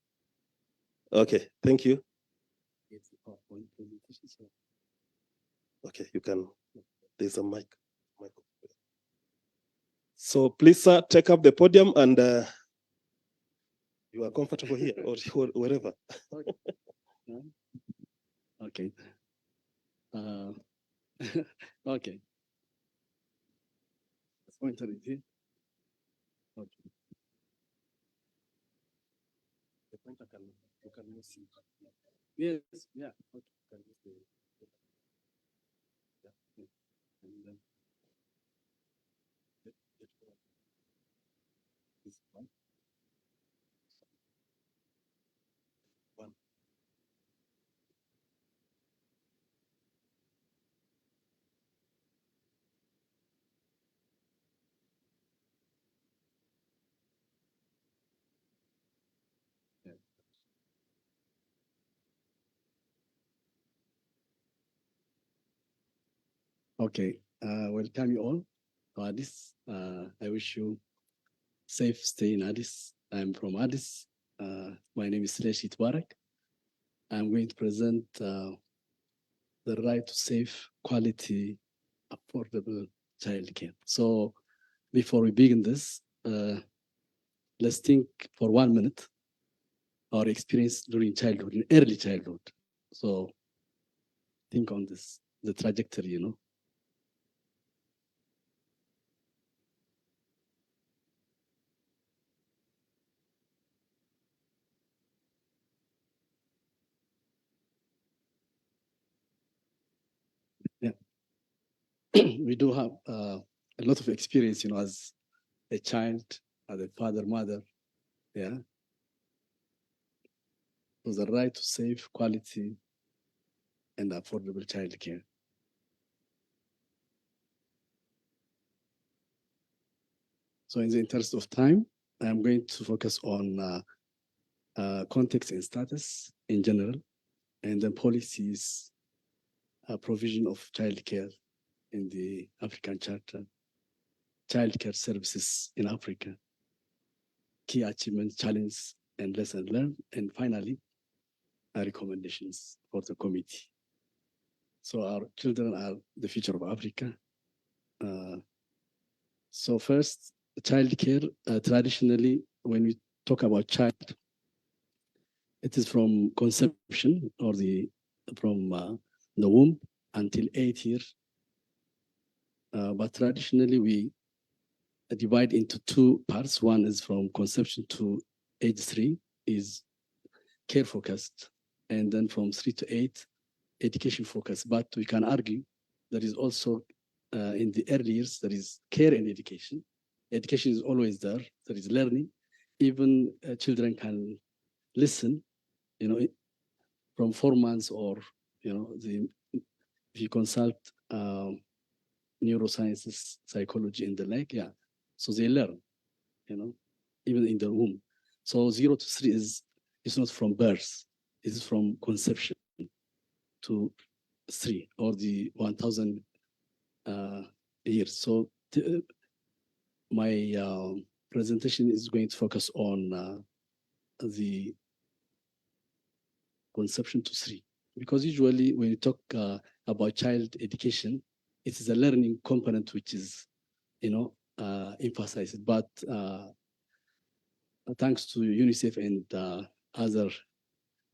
Okay, thank you. Okay, you can, there's a mic. So please, sir, take up the podium and you are comfortable here or wherever. Okay. Okay. Pointer is here. Okay. The pointer you can use it. Yes, yeah. Okay. Can use the, yeah. And then this one. One. Yeah. Okay, welcome you all to Addis. I wish you safe stay in Addis. I'm from Addis. My name is Rashid Barak. I'm going to present the right to safe, quality, affordable childcare. So before we begin this, let's think for 1 minute our experience during childhood, in early childhood. So think on this, the trajectory, you know. Yeah. We do have a lot of experience, you know, as a child, as a father, mother, yeah. So the right to safe, quality, and affordable childcare. So in the interest of time, I'm going to focus on context and status in general, and then policies, provision of childcare in the African Charter, childcare services in Africa, key achievements, challenge, and lessons learned, and finally, recommendations for the committee. So our children are the future of Africa. So first, childcare, traditionally, when we talk about child, it is from conception or from the womb until 8 years. But traditionally, we divide into two parts. One is from conception to age 3 is care focused, and then from 3 to 8, education focused. But we can argue there is also in the early years, there is care and education. Education is always there. There is learning. Even children can listen, you know, from 4 months or, you know, if you consult neurosciences, psychology and the like, yeah. So they learn, you know, even in the womb. So 0 to 3 is not from birth. It is from conception to 3 or the 1,000 years. So my presentation is going to focus on the conception to 3, because usually when you talk about child education, it is a learning component which is, you know, emphasized. But thanks to UNICEF and other,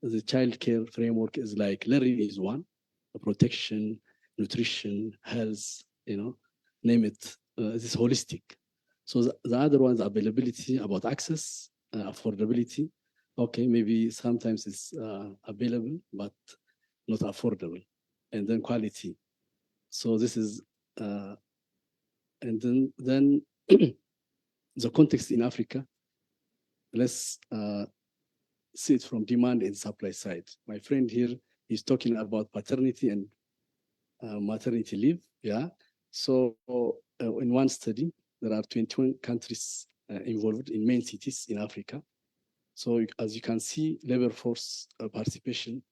the child care framework is like learning is one, protection, nutrition, health, you know, name it. It is holistic. So the other ones, availability, about access, affordability. Okay, maybe sometimes it's available, but not affordable. And then quality. So this is, and then the context in Africa, let's see it from demand and supply side. My friend here is talking about paternity and maternity leave, yeah. So in one study, there are 21 countries involved in main cities in Africa. So as you can see, labor force participation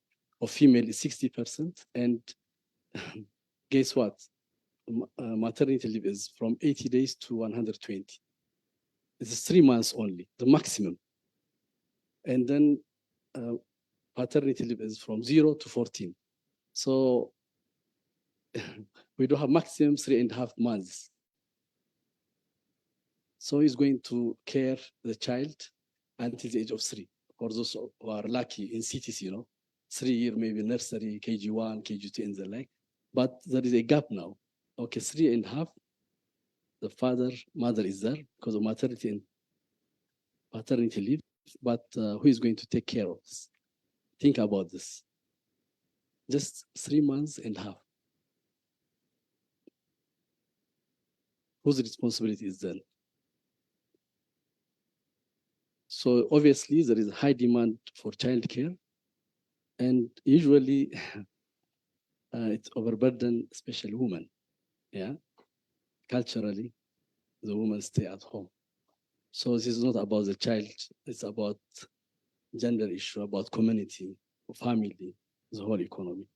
of female is 60%. And guess what? Maternity leave is from 80 days to 120. This is 3 months only, the maximum. And then paternity leave is from 0 to 14. So we do have maximum 3.5 months. So he's going to care the child until the age of 3. For those who are lucky in cities, you know, 3 year, maybe nursery, KG1, KG2, and the like. But there is a gap now. Okay, 3.5, the father, mother is there because of maternity and paternity leave. But who is going to take care of this? Think about this. Just 3 months and a half. Whose responsibility is then? So obviously there is a high demand for childcare, and usually it's overburden, especially women. Yeah, culturally, the women stay at home. So this is not about the child; it's about gender issue, about community, family, the whole economy.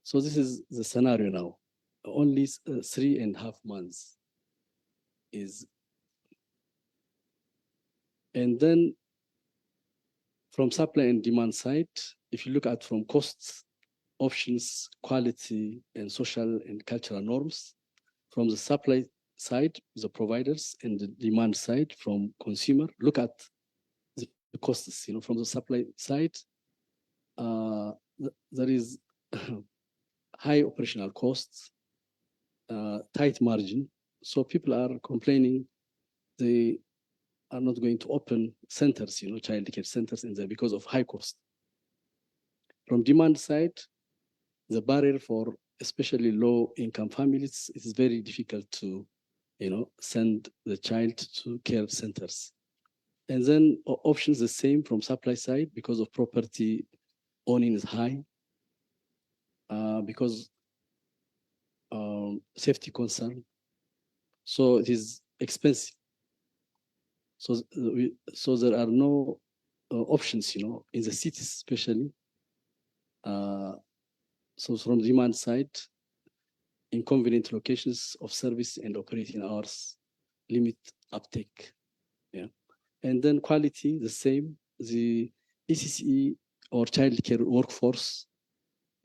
So this is the scenario now. only 3.5 months is. And then from supply and demand side, if you look at from costs, options, quality, and social and cultural norms, from the supply side, the providers, and the demand side from consumer, look at the costs, from the supply side, there is high operational costs, tight margin. So people are complaining they are not going to open centers, childcare centers in there because of high cost. From demand side, the barrier for especially low income families, it is very difficult to, send the child to care centers. And then options the same from supply side because of property owning is high, because safety concern. So it is expensive. So there are no options, in the cities especially. So from demand side, inconvenient locations of service and operating hours limit uptake. Yeah. And then quality, the same. The ECCE or childcare workforce,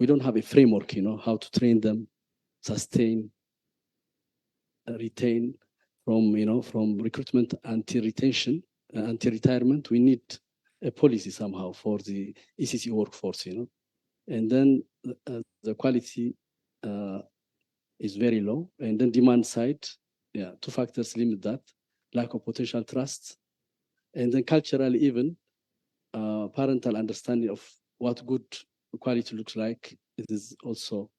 we don't have a framework, how to train them, sustain, retain from recruitment until retention, until retirement. We need a policy somehow for the ECCE workforce, And then the quality is very low. And then demand side, two factors limit that: lack of potential trust, and then culturally even parental understanding of what good quality looks like. It is also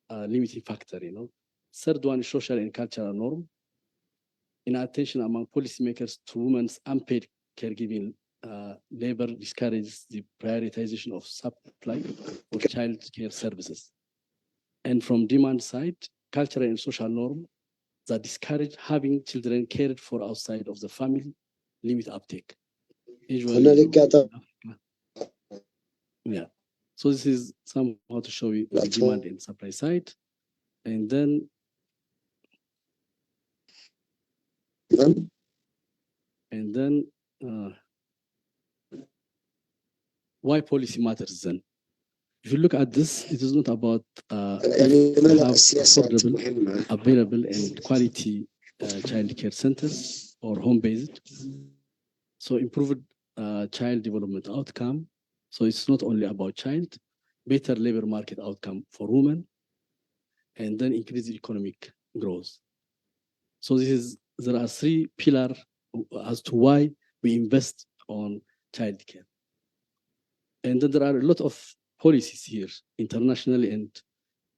a limiting factor. Third one is social and cultural norm. Inattention among policymakers to women's unpaid caregiving labor discourages the prioritization of supply of child care services. And from demand side, cultural and social norm that discourage having children cared for outside of the family limit uptake. Usually, yeah. So this is somehow to show you the demand and supply side. And then why policy matters then? If you look at this, it is not about affordable, available, and quality child care centers or home-based. So improved child development outcome. So it's not only about child, better labor market outcome for women, and then increased economic growth. So there are three pillars as to why we invest on child care. And then there are a lot of policies here, internationally and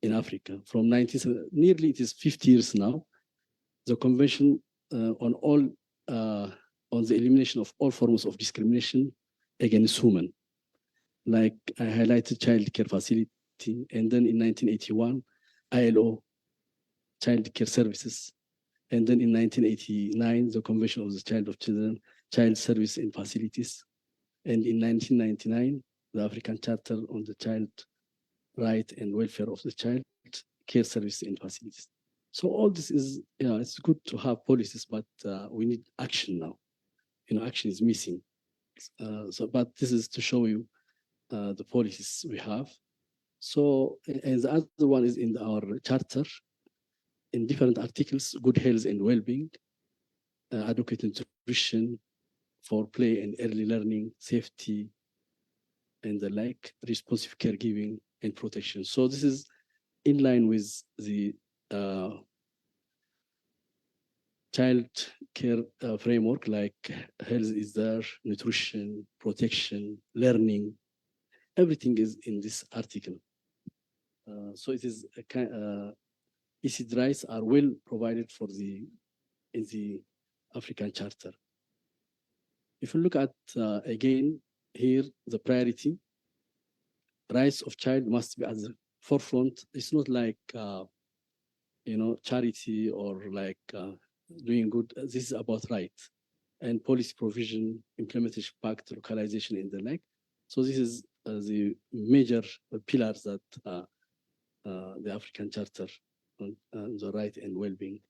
in Africa. From nearly it is 50 years now, the Convention on the elimination of all forms of discrimination against women. Like I highlighted child care facility, and then in 1981, ILO, child care services. And then in 1989, the Convention of the Child of Children, child service in facilities. And in 1999, the African Charter on the Child Right and Welfare of the Child, care service in facilities. So all this is, it's good to have policies, but we need action now. Action is missing. But this is to show you the policies we have. So, and the other one is in our charter, in different articles: good health and well-being, adequate nutrition for play and early learning, safety, and the like, responsive caregiving and protection. So this is in line with the child care framework, like health is there, nutrition, protection, learning, everything is in this article. So it is a kind ECD rights are well provided for in the African Charter. If you look at again here, the priority, rights of child must be at the forefront. It's not like charity or like doing good. This is about rights and policy provision, implementation pact, localization, and the like. So this is the major pillars that the African Charter on the right and well-being.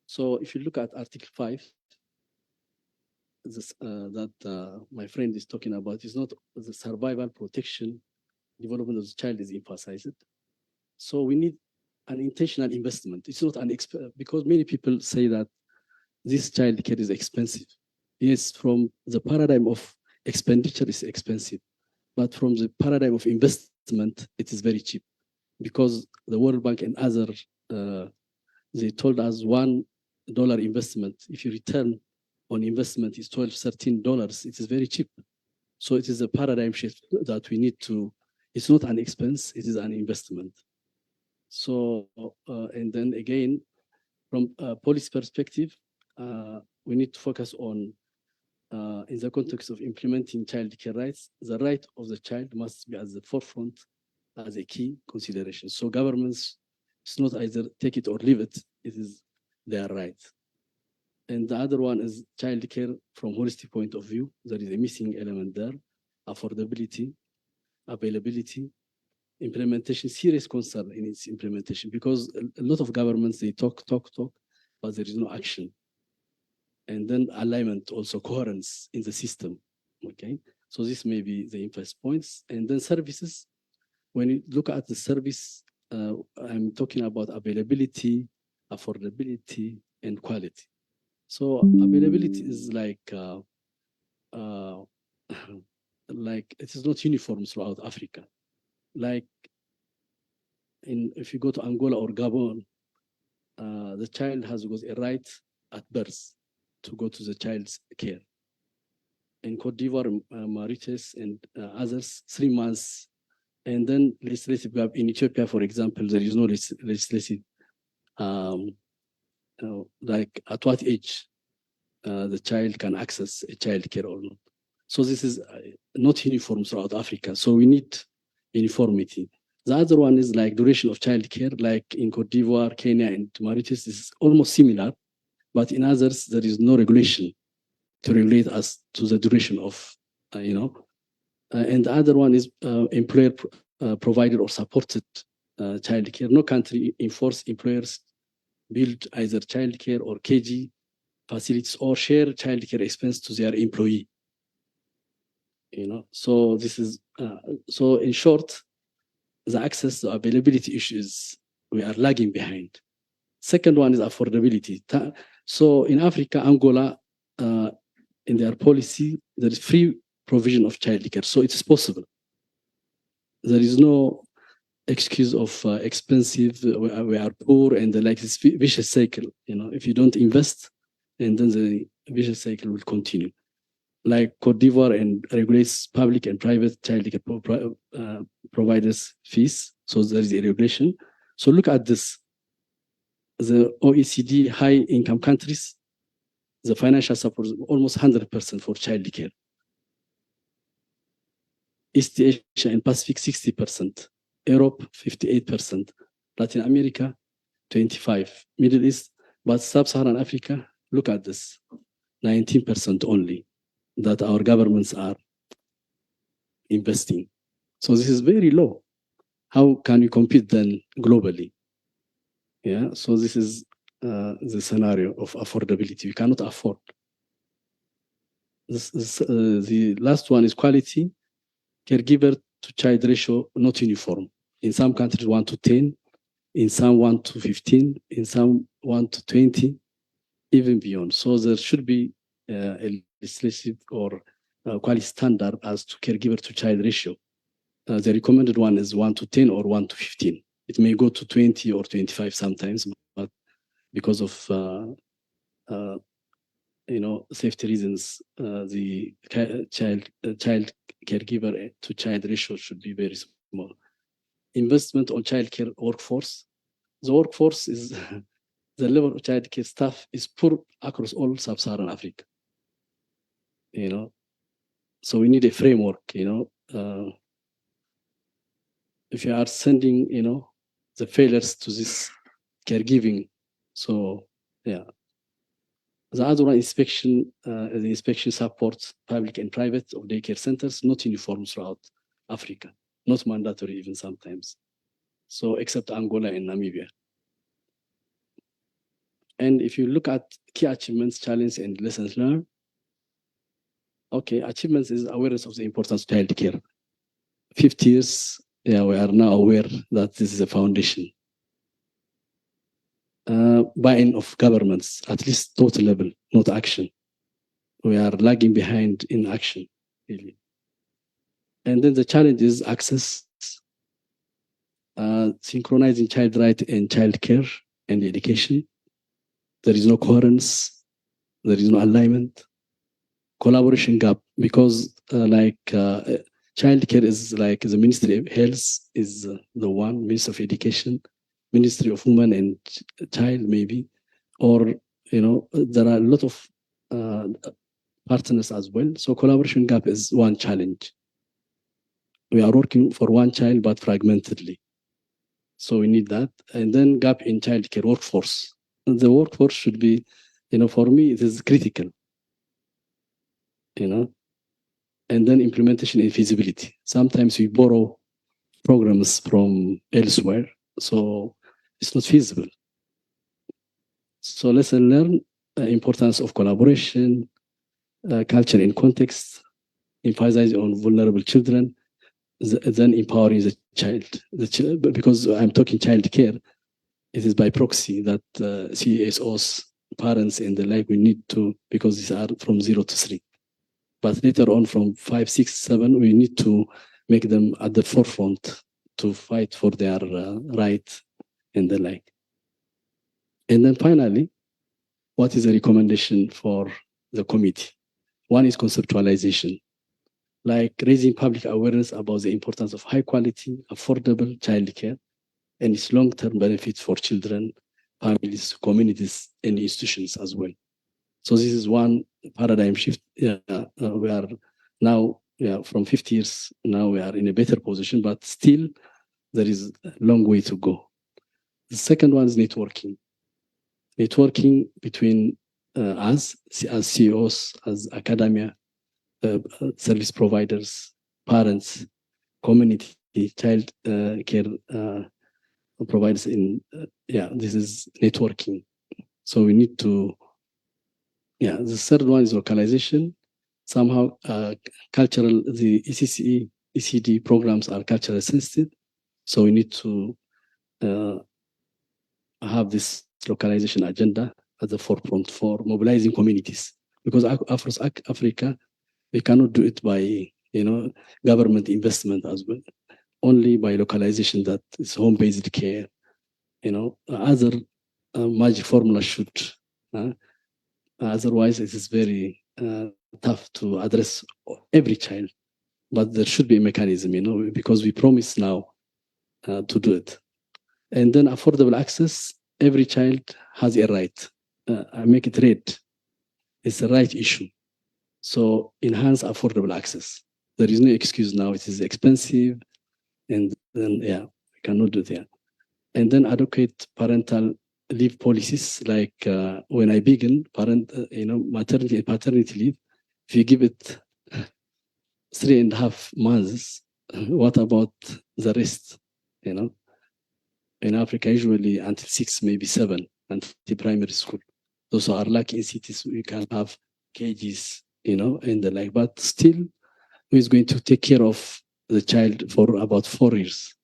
So if you look at Article 5, this, that my friend is talking about is not the survival, protection, development of the child is emphasized. So we need an intentional investment. It's not an because many people say that this child care is expensive. Yes, from the paradigm of expenditure is expensive, but from the paradigm of investment, it is very cheap, because the World Bank and other they told us $1 investment, if you return on investment is $12, $13, it is very cheap. So it is a paradigm shift that we need to. It's not an expense; it is an investment. So and then again, from a policy perspective, we need to focus on, in the context of implementing child care rights, the right of the child must be at the forefront as a key consideration. So governments, it's not either take it or leave it, it is their right. And the other one is child care from holistic point of view. There is a missing element there, affordability, availability, implementation, serious concern in its implementation, because a lot of governments, they talk, but there is no action. And then alignment, also coherence in the system, okay? So this may be the emphasis points. And then services, when you look at the service, I'm talking about availability, affordability, and quality. So availability is like it is not uniform throughout Africa. Like if you go to Angola or Gabon, the child has got a right at birth to go to the child's care. In Cote d'Ivoire, Mauritius, and others, 3 months. And then legislative gap in Ethiopia, for example, there is no legislative, like at what age the child can access a child care or not. So this is not uniform throughout Africa. So we need uniformity. The other one is like duration of child care, like in Cote d'Ivoire, Kenya, and Mauritius is almost similar, but in others, there is no regulation to relate us to the duration of, and the other one is employer provided or supported child care. No country enforce employers build either child care or KG facilities or share child care expense to their employee. So this is, so in short, the access to availability issues, we are lagging behind. Second one is affordability. So in Africa, Angola, in their policy, there is free provision of child care. So it's possible. There is no excuse of expensive, we are poor, and like this vicious cycle. If you don't invest, and then the vicious cycle will continue. Like Cote d'Ivoire and regulates public and private child care providers fees. So there is a regulation. So look at this. The OECD high income countries, the financial support is almost 100% for child care. East Asia and Pacific, 60%. Europe, 58%. Latin America, 25%. Middle East, but Sub-Saharan Africa, look at this, 19% only that our governments are investing. So this is very low. How can you compete then globally? Yeah, so this is the scenario of affordability. We cannot afford. The last one is quality. Caregiver to child ratio, not uniform. In some countries, 1:10, in some 1:15, in some 1:20, even beyond. So there should be a legislative or quality standard as to caregiver to child ratio. The recommended one is 1:10 or 1:15. It may go to 20 or 25 sometimes, but because of safety reasons, the child caregiver to child ratio should be very small. Investment on child care workforce. The workforce is the level of child care staff is poor across all sub-Saharan Africa. So we need a framework. If you are sending, the failures to this caregiving, so yeah. The other one, inspection, the inspection supports public and private of daycare centers, not uniform throughout Africa, not mandatory even sometimes. So except Angola and Namibia. And if you look at key achievements, challenges, and lessons learned, okay, achievements is awareness of the importance of childcare. 50 years, yeah, we are now aware that this is a foundation. Buy-in of governments, at least thought level, not action. We are lagging behind in action, really. And then the challenge is access, synchronizing child right and child care and education. There is no coherence, there is no alignment. Collaboration gap, because child care is like the Ministry of Health is the one, Ministry of Education, Ministry of Women and Child maybe, or, there are a lot of partners as well. So collaboration gap is one challenge. We are working for one child, but fragmentedly. So we need that. And then gap in childcare workforce. The workforce should be, for me, it is critical, and then implementation and feasibility. Sometimes we borrow programs from elsewhere, so it's not feasible. So lesson learned, importance of collaboration, culture in context, emphasizing on vulnerable children, then empowering the child. Because I'm talking child care, it is by proxy that CSOs, parents and the like, we need to, because these are from 0 to 3. But later on from 5, 6, 7, we need to make them at the forefront to fight for their right and the like. And then finally, what is a recommendation for the committee? One is conceptualization, like raising public awareness about the importance of high quality, affordable childcare and its long-term benefits for children, families, communities, and institutions as well. So this is one paradigm shift. We are now, from 50 years, now we are in a better position, but still there is a long way to go. The second one is networking. Networking between us as CEOs, as academia, service providers, parents, community, child care providers this is networking. So we need to, the third one is localization. Somehow cultural, the ECCE, ECD programs are culturally sensitive. So we need to have this localization agenda at the forefront for mobilizing communities. Because across Africa, we cannot do it by, government investment as well. Only by localization, that is home-based care. Other magic formula should. Otherwise, it is very tough to address every child. But there should be a mechanism, because we promise now to do it. And then affordable access, every child has a right. I make it red. It's a right issue. So enhance affordable access. There is no excuse now. It is expensive. And then, we cannot do that. And then advocate parental leave policies, like when I begin maternity and paternity leave, if you give it 3.5 months, what about the rest? In Africa, usually until 6, maybe 7, until primary school. Those who are lucky in cities, we can have cages, and the like. But still, who is going to take care of the child for about 4 years?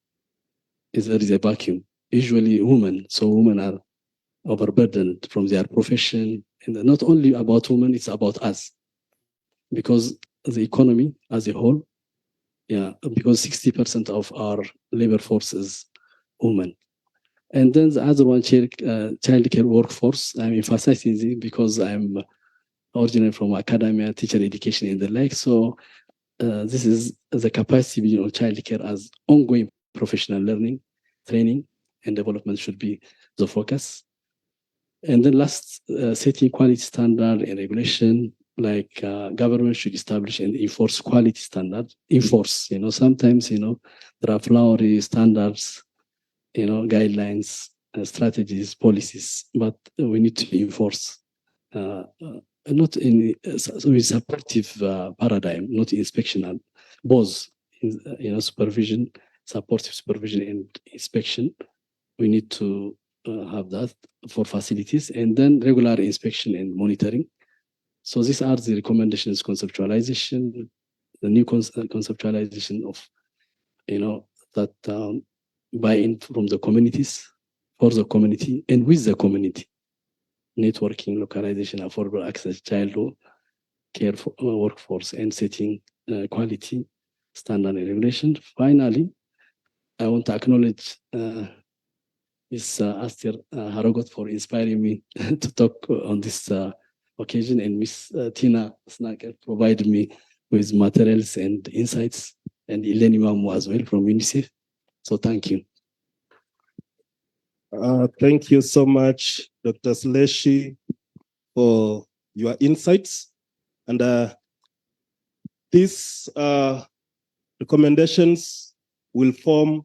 There is a vacuum. Usually women, so women are overburdened from their profession. And not only about women, it's about us. Because the economy as a whole, because 60% of our labor force is women. And then the other one, child care workforce, I'm emphasizing this because I'm originally from academia, teacher education and the like. So this is the capacity of child care as ongoing professional learning, training, and development should be the focus. And then last, setting quality standard and regulation, like government should establish and enforce quality standards. Enforce, sometimes, there are flowery standards, guidelines, strategies, policies, but we need to enforce. Not in a supportive paradigm, not inspectional, both, supervision supportive supervision and inspection. We need to have that for facilities, and then regular inspection and monitoring. So these are the recommendations: conceptualization, the new conceptualization of, that buy-in from the communities, for the community, and with the community. Networking, localization, affordable access, child care for, workforce, and setting quality standard and regulation. Finally, I want to acknowledge Ms. Aster Haragot for inspiring me to talk on this occasion, and Ms. Tina Snacker provided me with materials and insights, and Eleni Mamu as well from UNICEF. So thank you. Thank you so much, Dr. Sleshi, for your insights. And these recommendations will form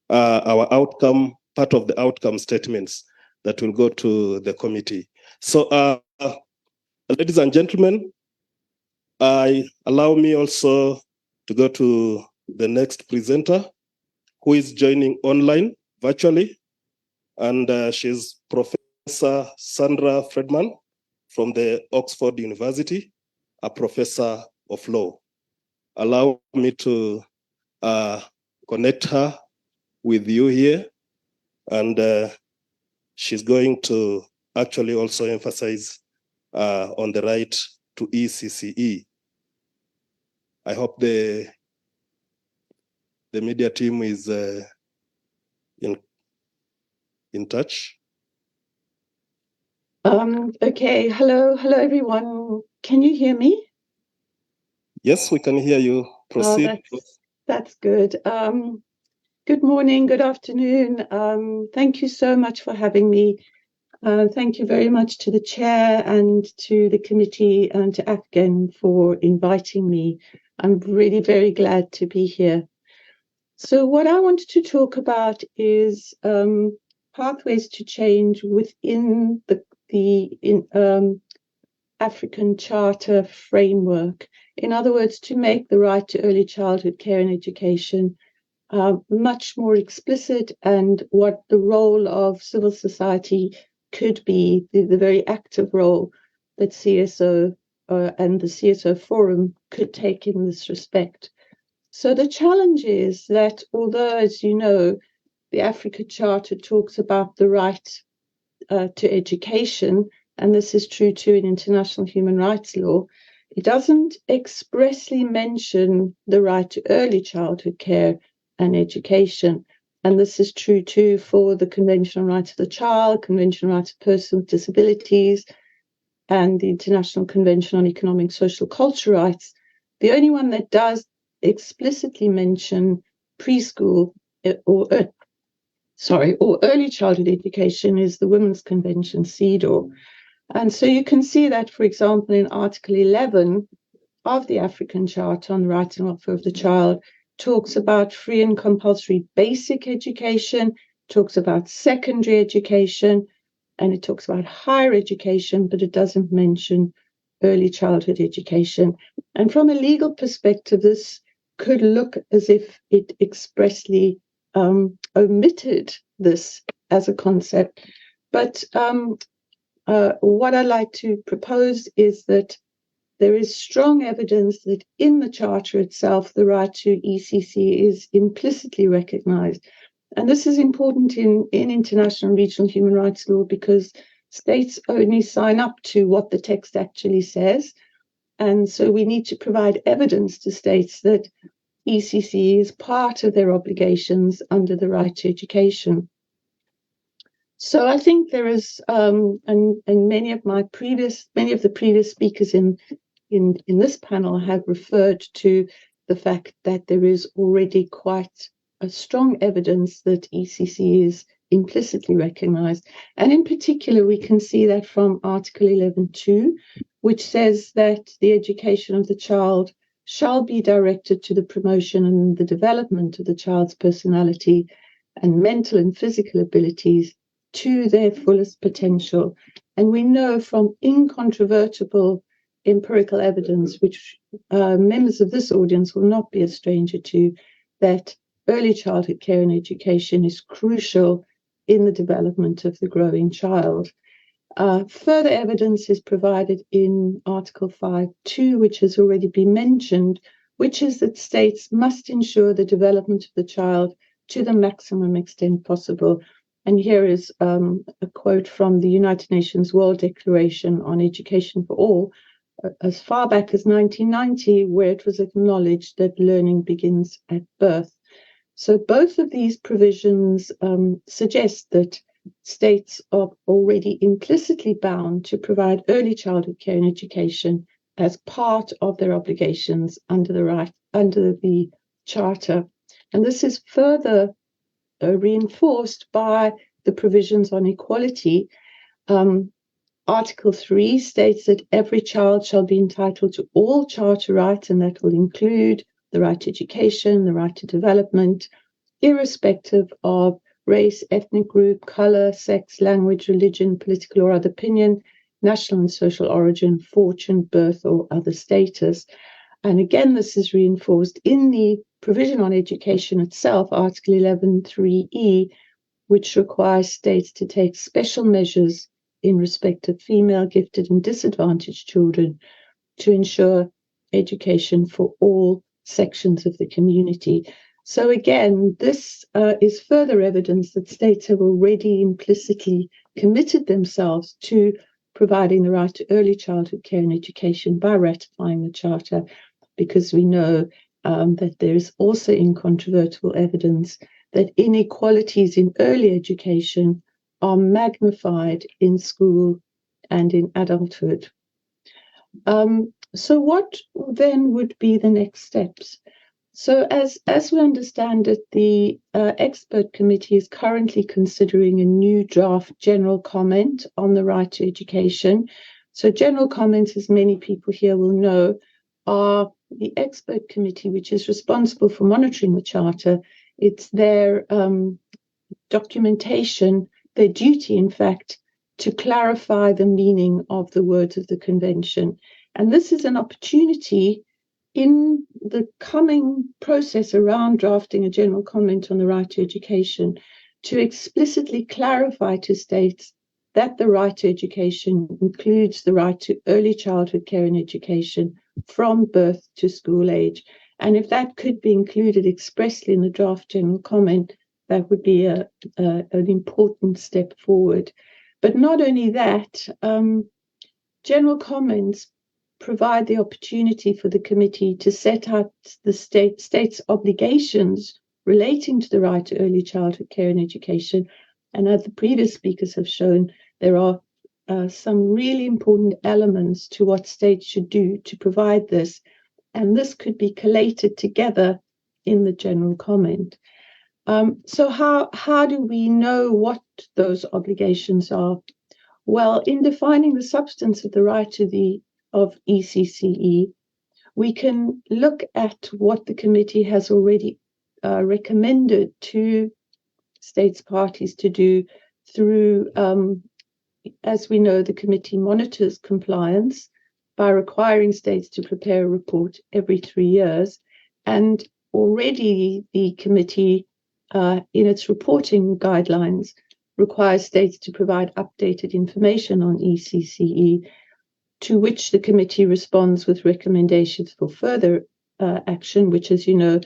our outcome, part of the outcome statements that will go to the committee. So, ladies and gentlemen, allow me also to go to the next presenter, who is joining online virtually. And she's Professor Sandra Friedman from the Oxford University, a professor of law. Allow me to connect her with you here. And she's going to actually also emphasize on the right to ECCE. I hope the media team is in touch. Okay, hello everyone. Can you hear me? Yes, we can hear you. Proceed. That's good. Good morning, good afternoon. Thank you so much for having me. Thank you very much to the chair and to the committee and to Afghan for inviting me. I'm really very glad to be here. So what I wanted to talk about is pathways to change within the African Charter framework. In other words, to make the right to early childhood care and education much more explicit, and what the role of civil society could be, the very active role that CSO and the CSO Forum could take in this respect. So the challenge is that although, as you know, the Africa Charter talks about the right to education, and this is true too in international human rights law, it doesn't expressly mention the right to early childhood care and education. And this is true too for the Convention on Rights of the Child, Convention on Rights of Persons with Disabilities, and the International Convention on Economic, Social, Cultural Rights. The only one that does explicitly mention preschool or early childhood education is the Women's Convention, CEDAW. And so you can see that, for example, in Article 11 of the African Charter on the Rights and Welfare of the Child, talks about free and compulsory basic education, talks about secondary education, and it talks about higher education, but it doesn't mention early childhood education. And from a legal perspective, this could look as if it expressly omitted this as a concept. But what I'd like to propose is that there is strong evidence that in the Charter itself, the right to ECC is implicitly recognized. And this is important in international and regional human rights law because states only sign up to what the text actually says. And so we need to provide evidence to states that ECC is part of their obligations under the right to education. So I think there is, and many of the previous speakers in this panel have referred to the fact that there is already quite a strong evidence that ECC is implicitly recognized. And in particular, we can see that from Article 11.2, which says that the education of the child shall be directed to the promotion and the development of the child's personality and mental and physical abilities to their fullest potential. And we know from incontrovertible empirical evidence, which members of this audience will not be a stranger to, that early childhood care and education is crucial in the development of the growing child. Further evidence is provided in Article 5.2, which has already been mentioned, which is that states must ensure the development of the child to the maximum extent possible. And here is a quote from the United Nations World Declaration on Education for All, as far back as 1990, where it was acknowledged that learning begins at birth. So both of these provisions suggest that states are already implicitly bound to provide early childhood care and education as part of their obligations under the Charter. And this is further reinforced by the provisions on equality. Article 3 states that every child shall be entitled to all Charter rights, and that will include the right to education, the right to development, irrespective of race, ethnic group, color, sex, language, religion, political or other opinion, national and social origin, fortune, birth, or other status. And again, this is reinforced in the provision on education itself, Article 11.3e, which requires states to take special measures in respect of female, gifted, and disadvantaged children to ensure education for all sections of the community. So again, this is further evidence that states have already implicitly committed themselves to providing the right to early childhood care and education by ratifying the Charter, because we know that there is also incontrovertible evidence that inequalities in early education are magnified in school and in adulthood. So what then would be the next steps? So as we understand it, the expert committee is currently considering a new draft general comment on the right to education. So general comments, as many people here will know, are the expert committee, which is responsible for monitoring the Charter. It's their documentation, their duty, in fact, to clarify the meaning of the words of the Convention. And this is an opportunity in the coming process around drafting a general comment on the right to education to explicitly clarify to states that the right to education includes the right to early childhood care and education from birth to school age. And if that could be included expressly in the draft general comment, that would be an important step forward. But not only that, general comments provide the opportunity for the committee to set out the state's obligations relating to the right to early childhood care and education. And as the previous speakers have shown, there are some really important elements to what states should do to provide this. And this could be collated together in the general comment. So how do we know what those obligations are? Well, in defining the substance of the right to of ECCE, we can look at what the committee has already recommended to states parties to do through, as we know, the committee monitors compliance by requiring states to prepare a report every 3 years. And already the committee, in its reporting guidelines, requires states to provide updated information on ECCE, to which the committee responds with recommendations for further action, which, as you know,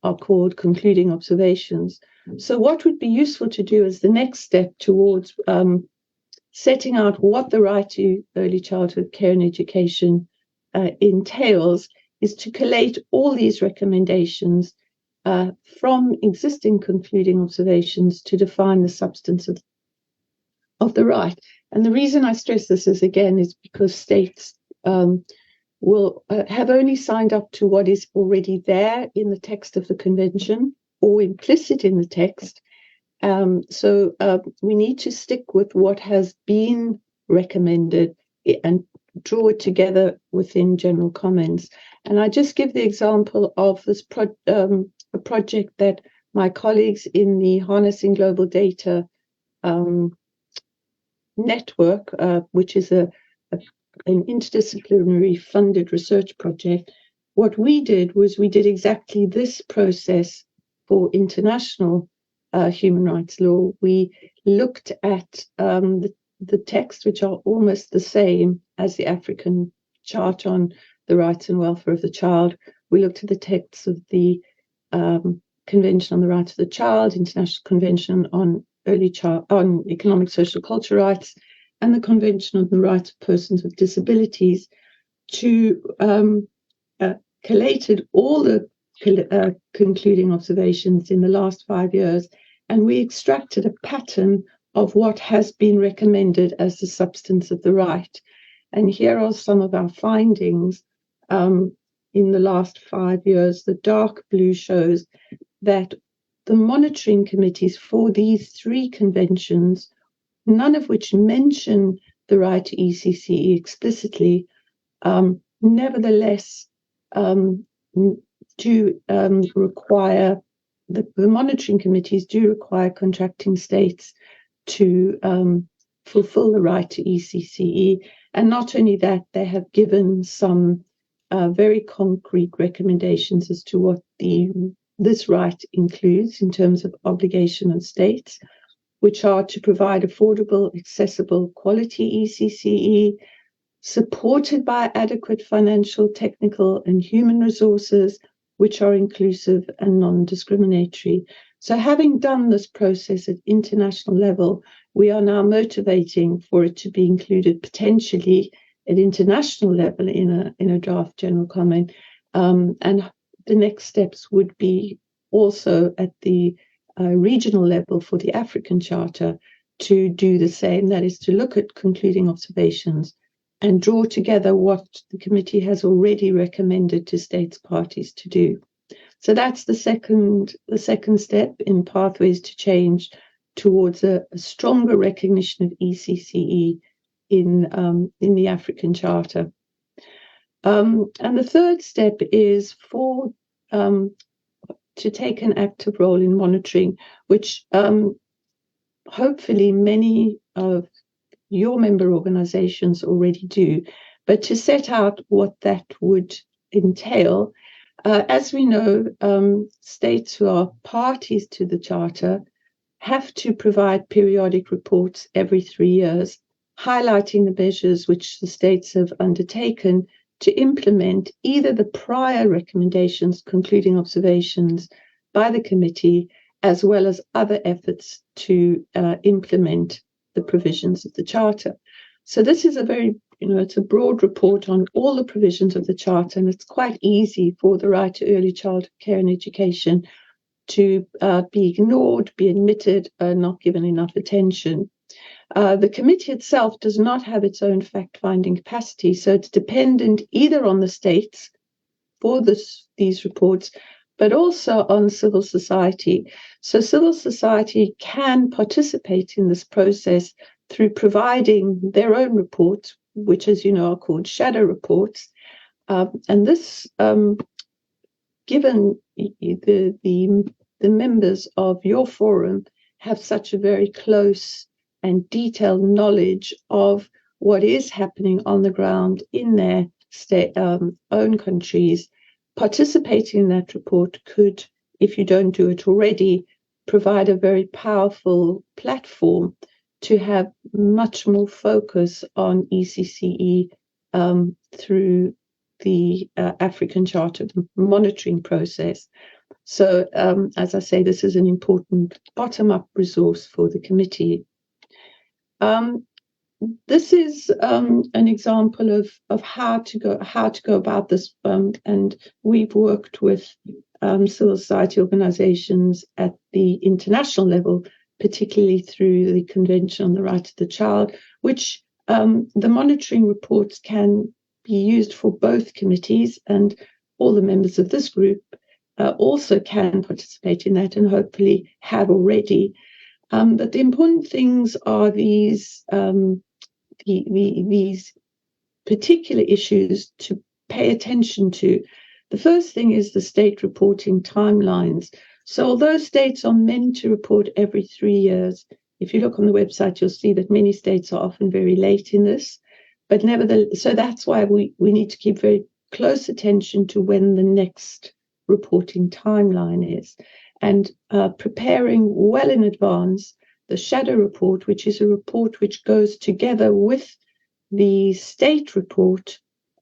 are called concluding observations. So what would be useful to do as the next step towards setting out what the right to early childhood care and education entails is to collate all these recommendations from existing concluding observations to define the substance of the right. And the reason I stress this is because states will have only signed up to what is already there in the text of the convention or implicit in the text. So we need to stick with what has been recommended and draw it together within general comments. And I just give the example of this a project that my colleagues in the Harnessing Global Data network, which is a an interdisciplinary funded research project. What we did was we did exactly this process for international human rights law. We looked at the texts, which are almost the same as the African Charter on the Rights and Welfare of the Child. We looked at the texts of the Convention on the Rights of the Child, International Convention on Economic, Social, Cultural Rights, and the Convention on the Rights of Persons with Disabilities, to collated all the concluding observations in the last 5 years, and we extracted a pattern of what has been recommended as the substance of the right. And here are some of our findings in the last 5 years. The dark blue shows that the monitoring committees for these 3 conventions, none of which mention the right to ECCE explicitly, nevertheless do require, the monitoring committees do require contracting states to fulfill the right to ECCE. And not only that, they have given some very concrete recommendations as to what this right includes in terms of obligation on states, which are to provide affordable, accessible, quality ECCE, supported by adequate financial, technical, and human resources, which are inclusive and non-discriminatory. So having done this process at international level, we are now motivating for it to be included potentially at international level in a draft general comment. And the next steps would be also at the regional level for the African Charter to do the same, that is to look at concluding observations and draw together what the committee has already recommended to states parties to do. So that's the second step in pathways to change towards a stronger recognition of ECCE in the African Charter. And the third step is to take an active role in monitoring, which hopefully many of your member organizations already do, but to set out what that would entail. As we know, states who are parties to the Charter have to provide periodic reports every 3 years, highlighting the measures which the states have undertaken to implement either the prior recommendations, concluding observations by the committee, as well as other efforts to implement the provisions of the Charter. So this is a very, it's a broad report on all the provisions of the Charter, and it's quite easy for the right to early childhood care and education to be ignored, be omitted, not given enough attention. The committee itself does not have its own fact-finding capacity, so it's dependent either on the states for these reports, but also on civil society. So civil society can participate in this process through providing their own reports, which, as you know, are called shadow reports. And this, given the members of your forum have such a very close and detailed knowledge of what is happening on the ground in their own countries, participating in that report could, if you don't do it already, provide a very powerful platform to have much more focus on ECCE through the African Charter monitoring process. So, as I say, this is an important bottom-up resource for the committee. This is an example of how to go about this, and we've worked with civil society organizations at the international level, particularly through the Convention on the Rights of the Child, which the monitoring reports can be used for both committees, and all the members of this group also can participate in that and hopefully have already. But the important things are these particular issues to pay attention to. The first thing is the state reporting timelines. So although states are meant to report every 3 years, if you look on the website, you'll see that many states are often very late in this. but nevertheless, so that's why we need to keep very close attention to when the next reporting timeline is, and preparing well in advance the shadow report, which is a report which goes together with the state report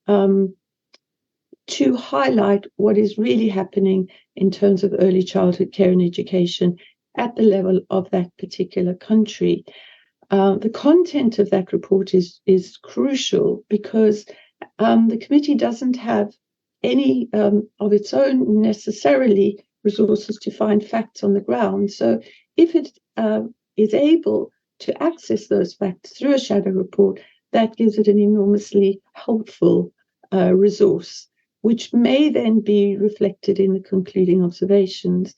to highlight what is really happening in terms of early childhood care and education at the level of that particular country. The content of that report is crucial because the committee doesn't have any of its own necessarily resources to find facts on the ground. So if it is able to access those facts through a shadow report, that gives it an enormously helpful resource, which may then be reflected in the concluding observations.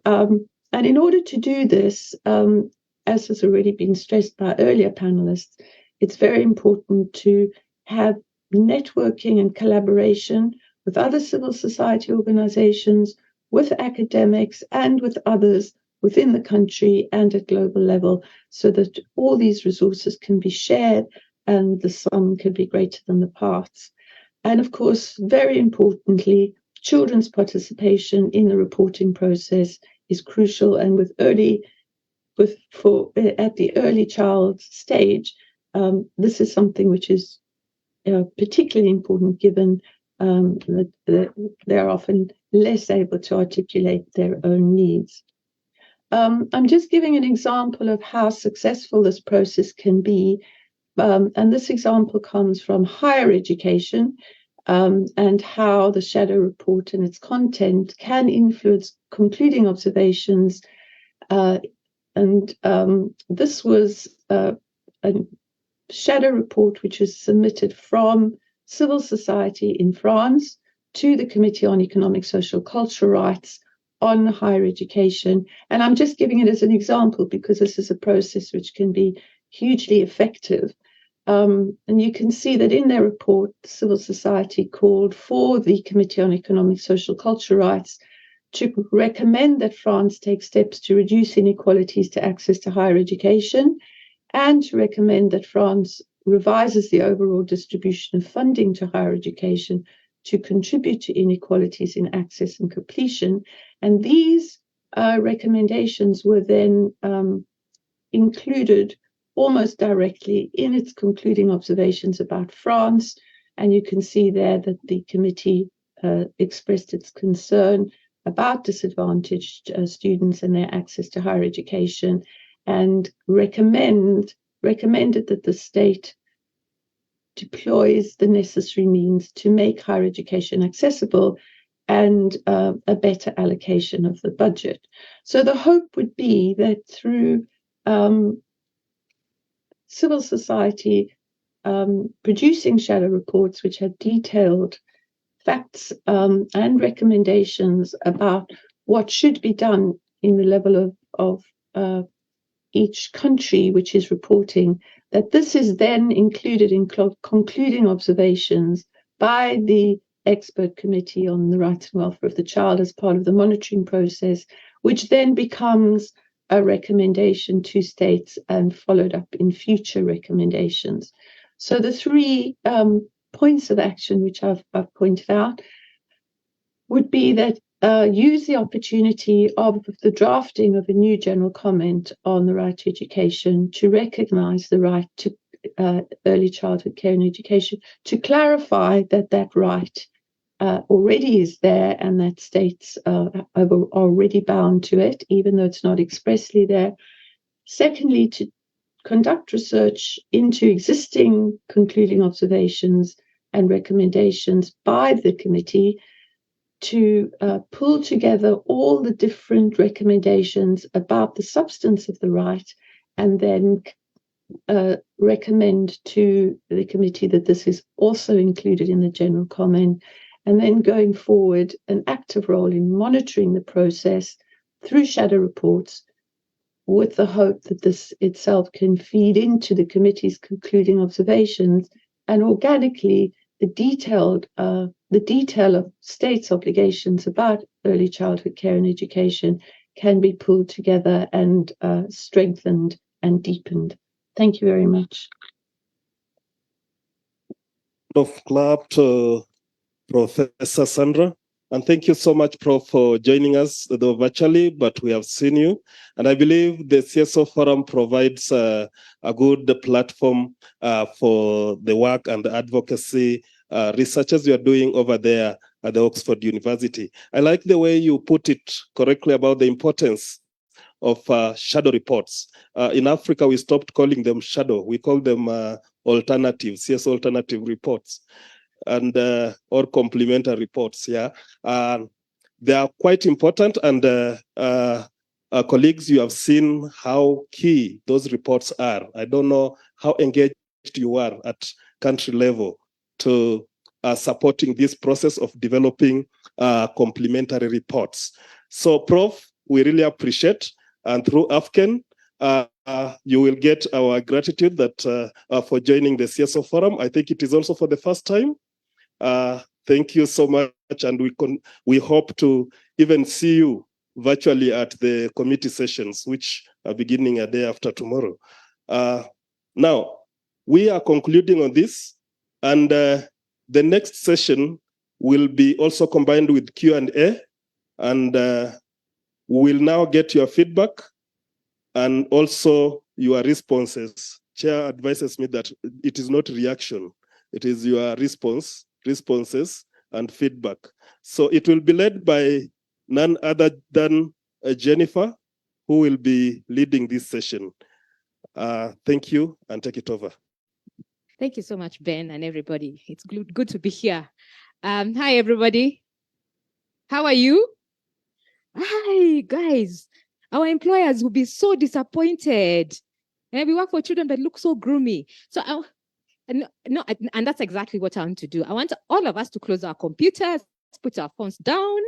And in order to do this, as has already been stressed by earlier panelists, it's very important to have networking and collaboration with other civil society organizations, with academics, and with others within the country and at global level, so that all these resources can be shared and the sum can be greater than the parts. And of course, very importantly, children's participation in the reporting process is crucial. And at the early child stage, this is something which is particularly important, given that they're often less able to articulate their own needs. I'm just giving an example of how successful this process can be. And this example comes from higher education, and how the shadow report and its content can influence concluding observations. This was a shadow report which was submitted from civil society in France to the Committee on Economic, Social, Cultural Rights on higher education. And I'm just giving it as an example because this is a process which can be hugely effective. And you can see that in their report, civil society called for the Committee on Economic, Social, Cultural Rights to recommend that France take steps to reduce inequalities to access to higher education, and to recommend that France revises the overall distribution of funding to higher education to contribute to inequalities in access and completion. And these recommendations were then included almost directly in its concluding observations about France. And you can see there that the committee expressed its concern about disadvantaged students and their access to higher education, and recommended that the state deploys the necessary means to make higher education accessible, and a better allocation of the budget. So the hope would be that through civil society producing shadow reports which have detailed facts and recommendations about what should be done in the level of each country which is reporting, that this is then included in concluding observations by the expert committee on the rights and welfare of the child as part of the monitoring process, which then becomes a recommendation to states and followed up in future recommendations. So the three points of action which I've pointed out would be that use the opportunity of the drafting of a new general comment on the right to education to recognize the right to early childhood care and education, to clarify that that right already is there and that states are already bound to it, even though it's not expressly there. Secondly, to conduct research into existing concluding observations and recommendations by the committee, to pull together all the different recommendations about the substance of the right, and then recommend to the committee that this is also included in the general comment, and then going forward an active role in monitoring the process through shadow reports, with the hope that this itself can feed into the committee's concluding observations, and organically the detail of states' obligations about early childhood care and education can be pulled together and strengthened and deepened. Thank you very much. of clap to Professor Sandra. And thank you so much, Prof, for joining us, though virtually, but we have seen you. And I believe the CSO Forum provides a good platform for the work and the advocacy researches you are doing over there at the Oxford University. I like the way you put it correctly about the importance of shadow reports. In Africa, we stopped calling them shadow. We call them alternative, CS alternative reports, and or complementary reports. Yeah, they are quite important. And colleagues, you have seen how key those reports are. I don't know how engaged you are at country level to supporting this process of developing complementary reports. So, Prof, we really appreciate. And through AFCAN, you will get our gratitude that for joining the CSO Forum. I think it is also for the first time. Thank you so much, and we hope to even see you virtually at the committee sessions, which are beginning a day after tomorrow. Now, we are concluding on this, and the next session will be also combined with Q&A, and we will now get your feedback and also your responses. Chair advises me that it is not reaction, it is your responses and feedback. So it will be led by none other than Jennifer, who will be leading this session. Thank you, and take it over. Thank you so much, Ben, and everybody. It's good to be here. Hi, everybody. How are you? Hi, guys. Our employers will be so disappointed. And we work for children that look so groomy. So, and that's exactly what I want to do. I want all of us to close our computers, put our phones down.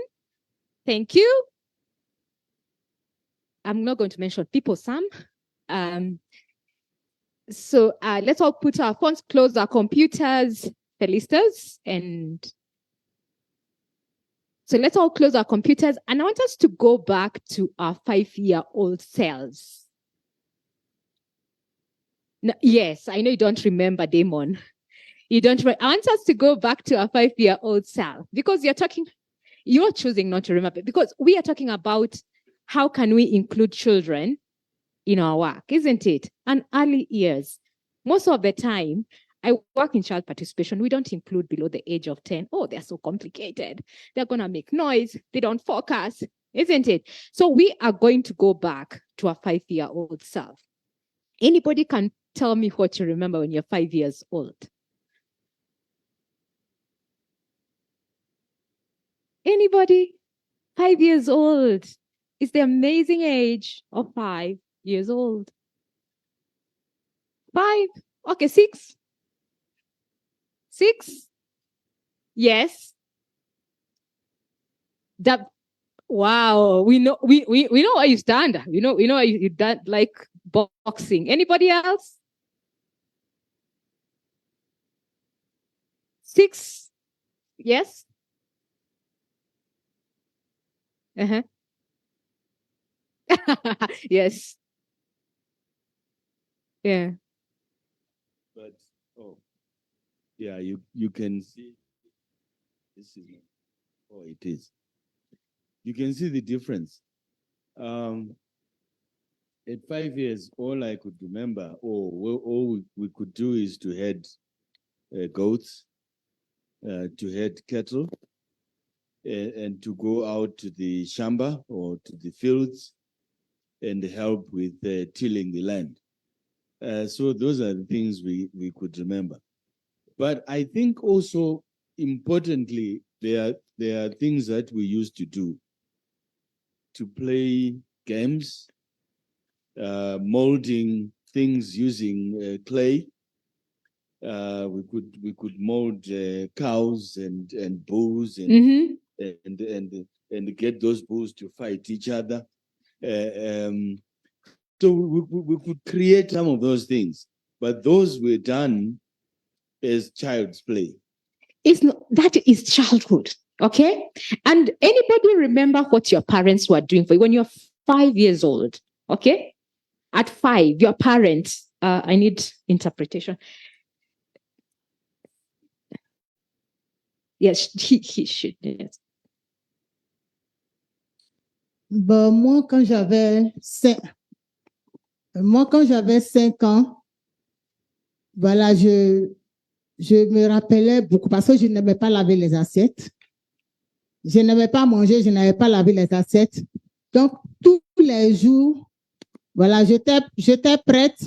Thank you. I'm not going to mention people, Sam. So let's all put our phones, close our computers, Felistas, and so let's all close our computers. And I want us to go back to our 5-year-old selves. Now, yes, I know you don't remember, Damon. You don't. I want us to go back to our 5-year-old self because you're choosing not to remember, because we are talking about how can we include children in our work, isn't it? And early years. Most of the time, I work in child participation. We don't include below the age of 10. Oh, they're so complicated. They're going to make noise. They don't focus, isn't it? So we are going to go back to our 5-year-old self. Anybody can tell me what you remember when you're 5 years old? Anybody? 5 years old. It's the amazing age of 5 years old. 5. Okay, 6. 6. Yes. That. Wow. We know where you stand. We know where you done, like boxing. Anybody else? 6. Yes. Uh-huh. Yes. Yeah. But yeah, you can see this is it is. You can see the difference. At 5 years, all I could remember, all we could do is to head goats, to head cattle, and to go out to the shamba or to the fields and help with tilling the land. So those are the things we could remember. But I think also importantly, there are things that we used to do, to play games, molding things using clay. We could mold cows and bulls and get those bulls to fight each other. So we could create some of those things, but those were done as child's play. That is childhood, okay? And anybody remember what your parents were doing for you when you're 5 years old, okay? At 5, your parents, I need interpretation. Yes, he should. Yes. Bon, moi, quand j'avais 5 ans, voilà, je me rappelais beaucoup parce que je n'aimais pas laver les assiettes. Je n'aimais pas manger, je n'avais pas lavé les assiettes. Donc, tous les jours, voilà, j'étais prête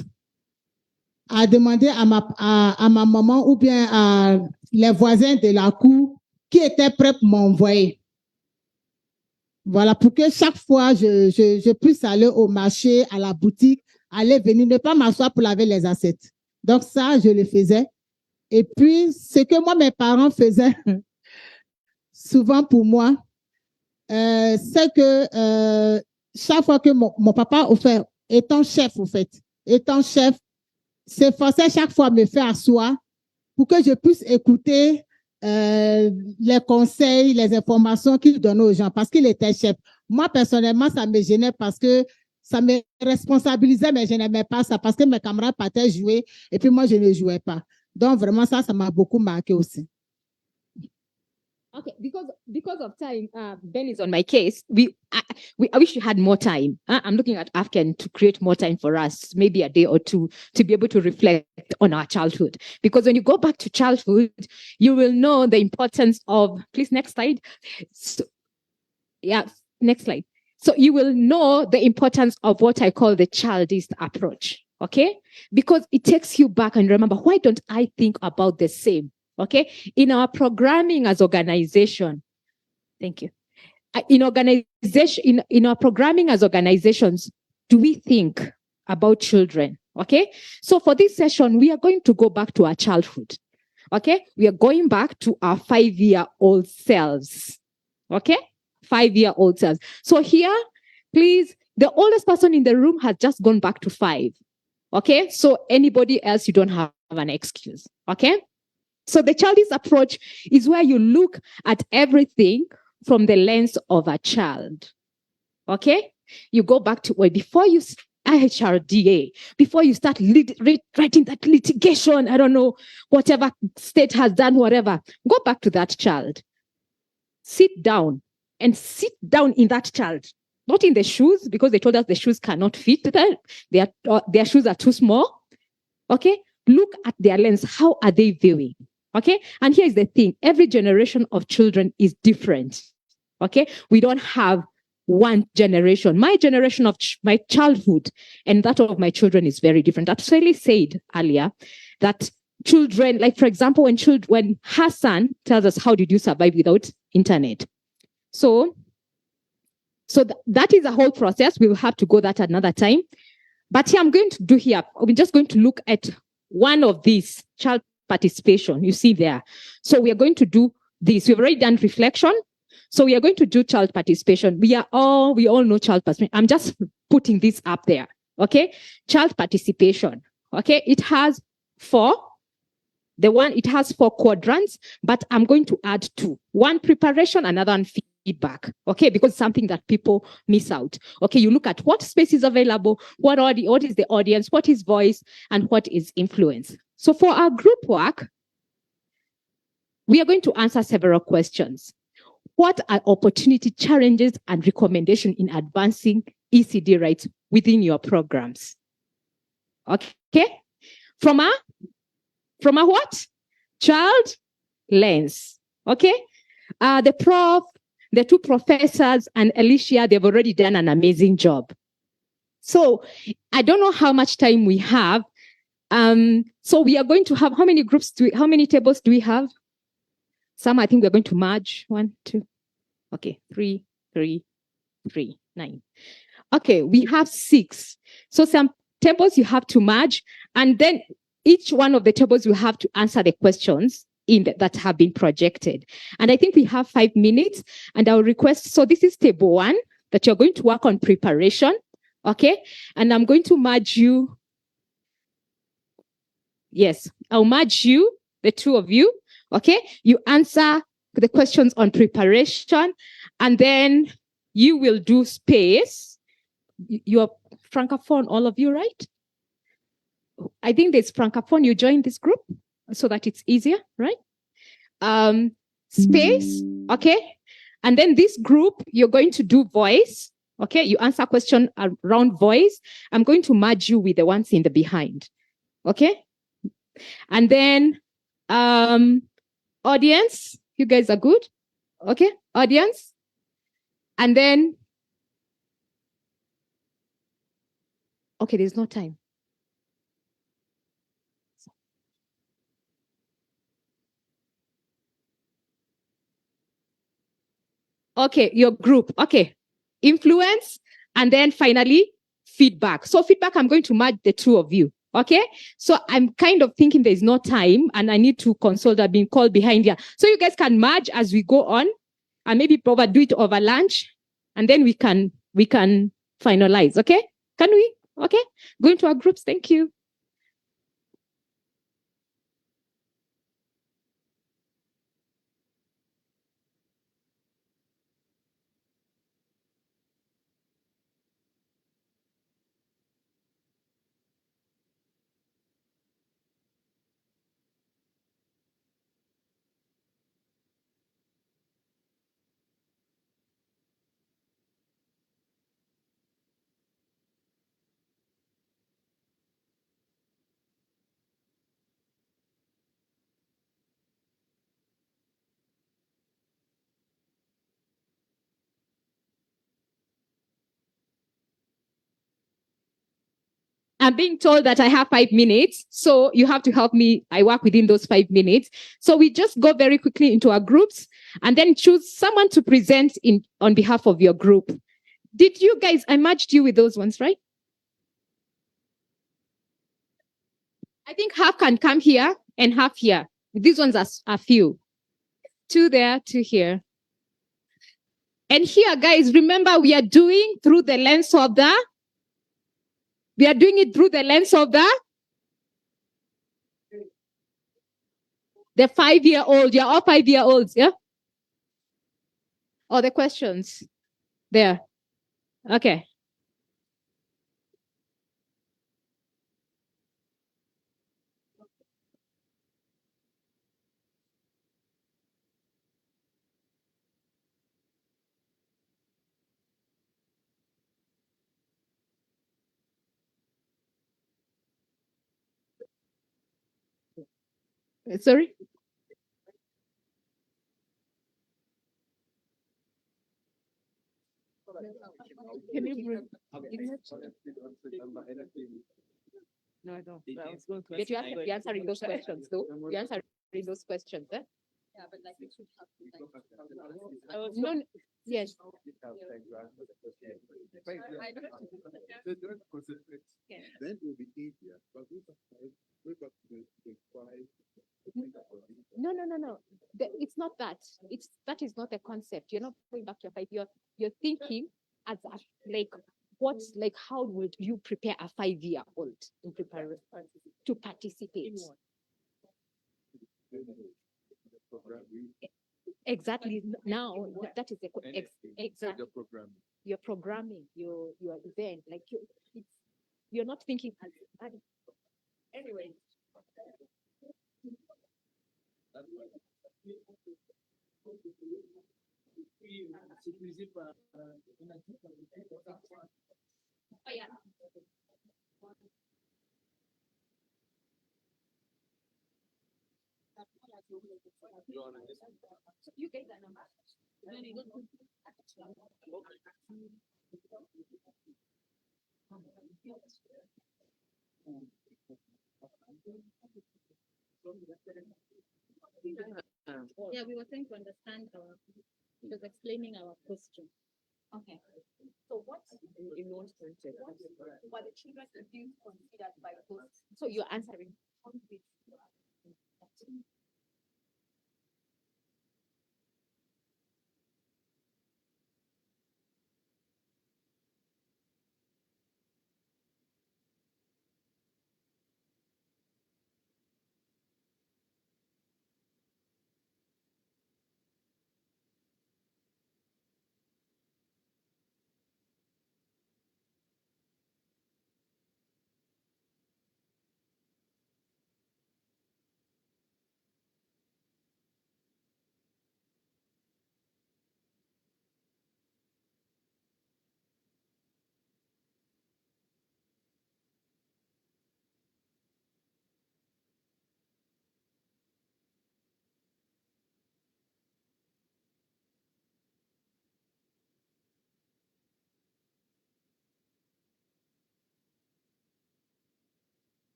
à demander à ma maman ou bien à les voisins de la cour qui étaient prêts pour m'envoyer. Voilà, pour que chaque fois, je puisse aller au marché, à la boutique, aller venir, ne pas m'asseoir pour laver les assiettes. Donc ça, je le faisais. Et puis, ce que moi, mes parents faisaient souvent pour moi, c'est que chaque fois que mon papa, étant chef, s'efforçait chaque fois de me faire asseoir pour que je puisse écouter les conseils, les informations qu'il donnait aux gens parce qu'il était chef. Moi, personnellement, ça me gênait parce que ça me responsabilisait, mais je n'aimais pas ça parce que mes camarades partaient jouer et puis moi, je ne jouais pas. Donc, vraiment, ça m'a beaucoup marqué aussi. Okay, because of time, Ben is on my case. I wish you had more time. I'm looking at Afghan to create more time for us, maybe a day or two, to be able to reflect on our childhood. Because when you go back to childhood, you will know the importance of. Please, next slide. Next slide. So you will know the importance of what I call the childist approach. Okay, because it takes you back and remember, why don't I think about the same? Okay, in our programming as organization, thank you. In our programming as organizations, do we think about children? Okay, so for this session, we are going to go back to our childhood. Okay, we are going back to our 5-year-old selves. Okay, 5-year-old selves. So here, please, the oldest person in the room has just gone back to 5. Okay, so anybody else, you don't have an excuse. Okay. So the childish approach is where you look at everything from the lens of a child. Okay? You go back to before you ACRWC, before you start writing that litigation, I don't know, whatever state has done, whatever, go back to that child. Sit down and sit down in that child. Not in the shoes, because they told us the shoes cannot fit them. Their shoes are too small. Okay? Look at their lens. How are they viewing? Okay. And here's the thing. Every generation of children is different. Okay. We don't have one generation. My generation of my childhood and that of my children is very different. Absolutely said earlier that children, like for example, when Hassan tells us, how did you survive without internet? So that is a whole process. We will have to go that another time. But here I'm going to do here. We're just going to look at one of these child participation, you see there. So we are going to do this. We've already done reflection. So we are going to do child participation. We all know child participation. I'm just putting this up there. Okay. Child participation. Okay. It has 4. It has 4 quadrants, but I'm going to add 2. One preparation, another one feedback. Okay. Because it's something that people miss out. Okay. You look at what space is available, what is the audience, what is voice, and what is influence. So for our group work, we are going to answer several questions. What are opportunity, challenges, and recommendations in advancing ECD rights within your programs? Okay. From a what? Child lens. Okay. The 2 professors and Alicia, they've already done an amazing job. So I don't know how much time we have. So we are going to have, how many tables do we have? Some, I think we're going to merge. 1, 2. Okay. 3, 9. Okay. We have 6. So some tables you have to merge, and then each one of the tables you have to answer the questions that have been projected. And I think we have 5 minutes, and I'll request, so this is table 1 that you're going to work on preparation. Okay. And I'm going to merge you. Yes, I'll merge you, the 2 of you. Okay, you answer the questions on preparation, and then you will do space. You are francophone, all of you, right? I think there's francophone. You join this group so that it's easier, right? space, okay? And then this group, you're going to do voice, okay? You answer question around voice. I'm going to merge you with the ones in the behind, okay? And then audience, you guys are good, okay? Audience. And then, okay, there's no time. Okay, your group. Okay. Influence. And then finally, feedback. So feedback, I'm going to merge the two of you. Okay. So I'm kind of thinking there's no time and I need to consult. I've been called behind here. So you guys can merge as we go on and maybe probably do it over lunch. And then we can finalize. Okay. Can we? Okay. Go into our groups. Thank you. I'm being told that I have 5 minutes, so you have to help me. I work within those 5 minutes. So we just go very quickly into our groups and then choose someone to present on behalf of your group. Did you guys, I matched you with those ones, right? I think half can come here and half here. These ones are few. 2 there, 2 here. And here, guys, remember we are doing through the lens of we are doing it through the lens of the 5-year-old. You're all 5-year-olds, yeah? All the questions there. Okay. Sorry? Can you bring? No, I don't. But you have to be answering those questions, though. You're answering those questions, eh? Yeah, but like we should have no, yes. Then it will be easier. But we got the 5. No. It's not that. That is not a concept. You're not going back to your 5. You're thinking as how would you prepare a 5-year-old in preparation to participate? Exactly. Now that is exactly. You're programming your event. Like you're not thinking as anyway. Oh, yeah. You get that number? Yeah, we were trying to understand he was explaining our question. Okay. So what in what context? What the children are being considered by posts. So you're answering.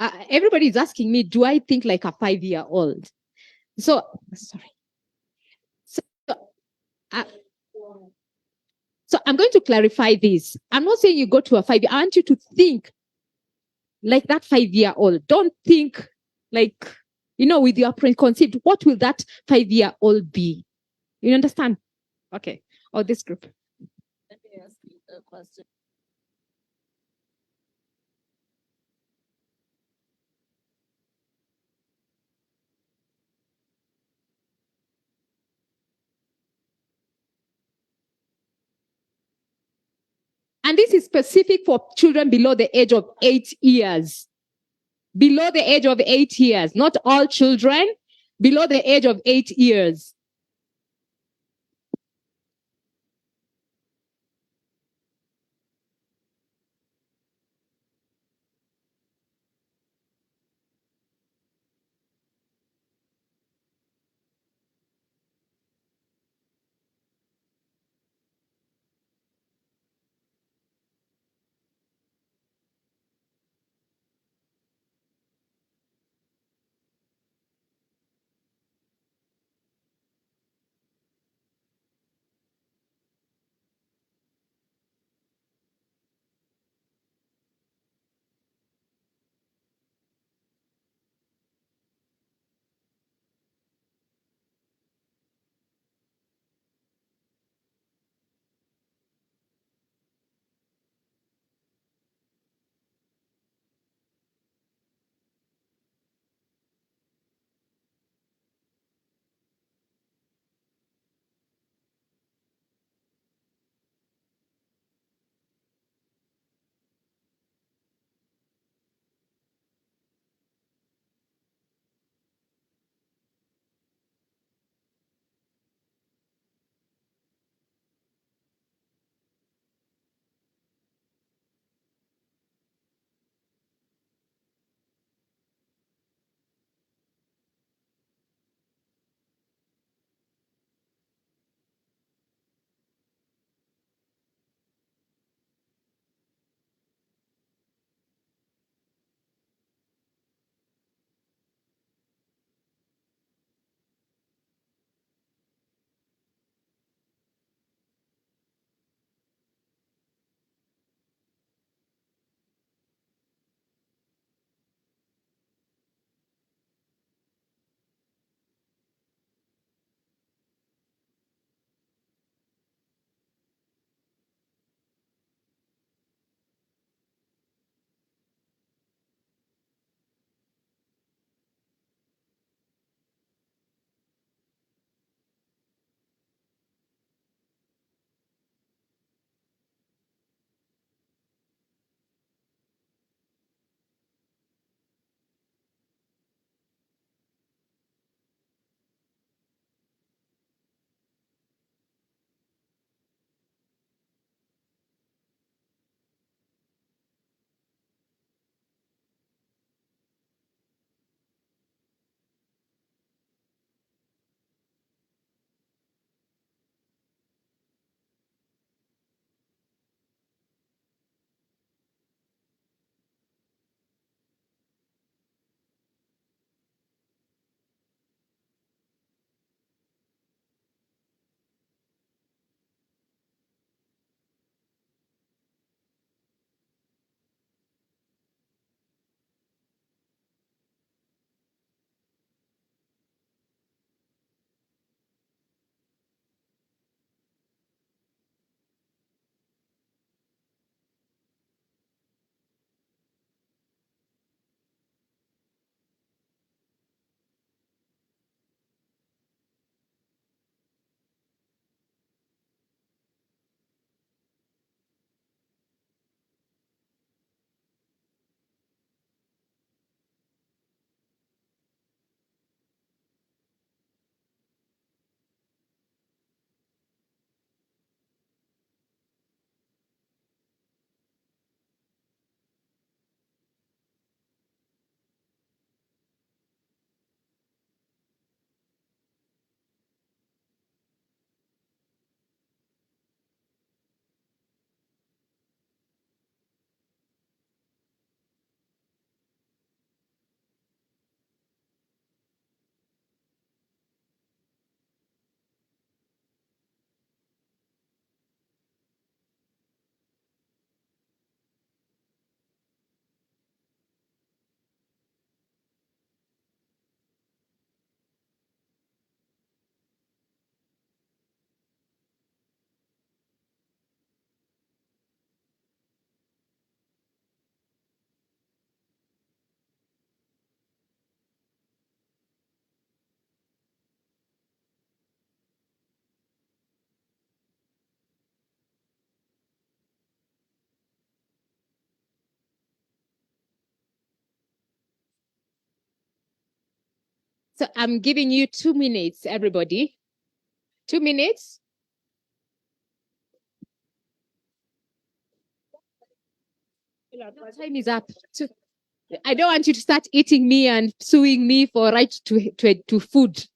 everybody's asking me, do I think like a 5-year-old? So, sorry. Uh, so I'm going to clarify this. I'm not saying you go to a 5-year. I want you to think like that 5-year-old. Don't think like, with your preconceived, what will that 5-year-old be? You understand? Okay. Or this group. Let me ask you a question. And this is specific for children below the age of 8 years. Below the age of 8 years. Not all children, below the age of 8 years. So I'm giving you 2 minutes, everybody. 2 minutes. Time is up. I don't want you to start eating me and suing me for right to food.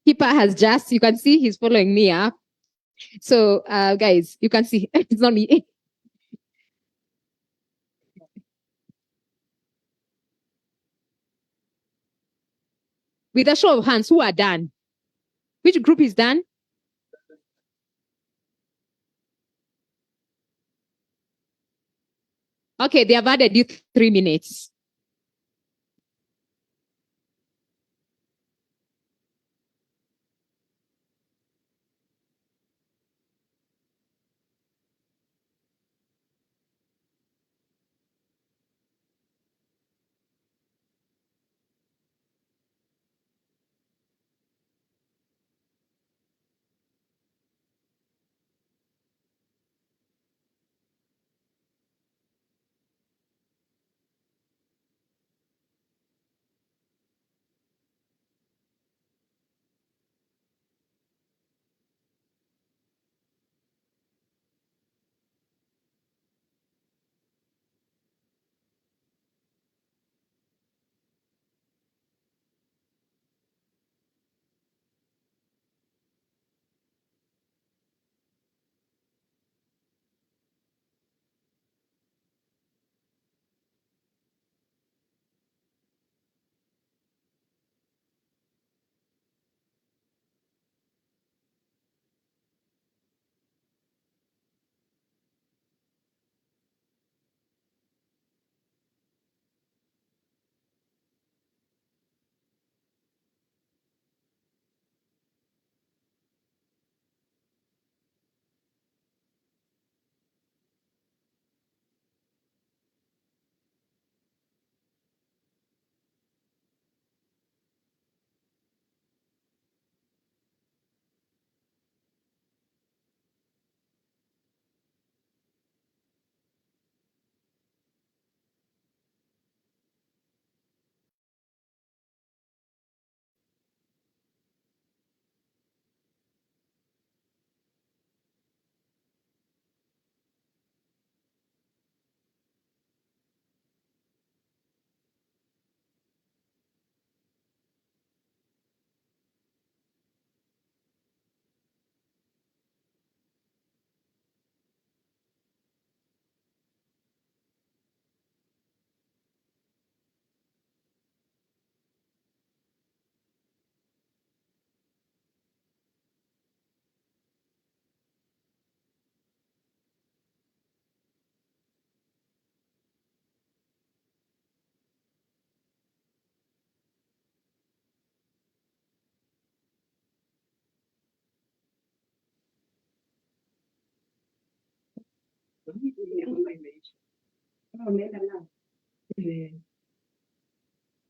Keeper has just, you can see he's following me up. So guys, you can see it's not me. With a show of hands, who are done? Which group is done? Okay, they have added you 3 minutes.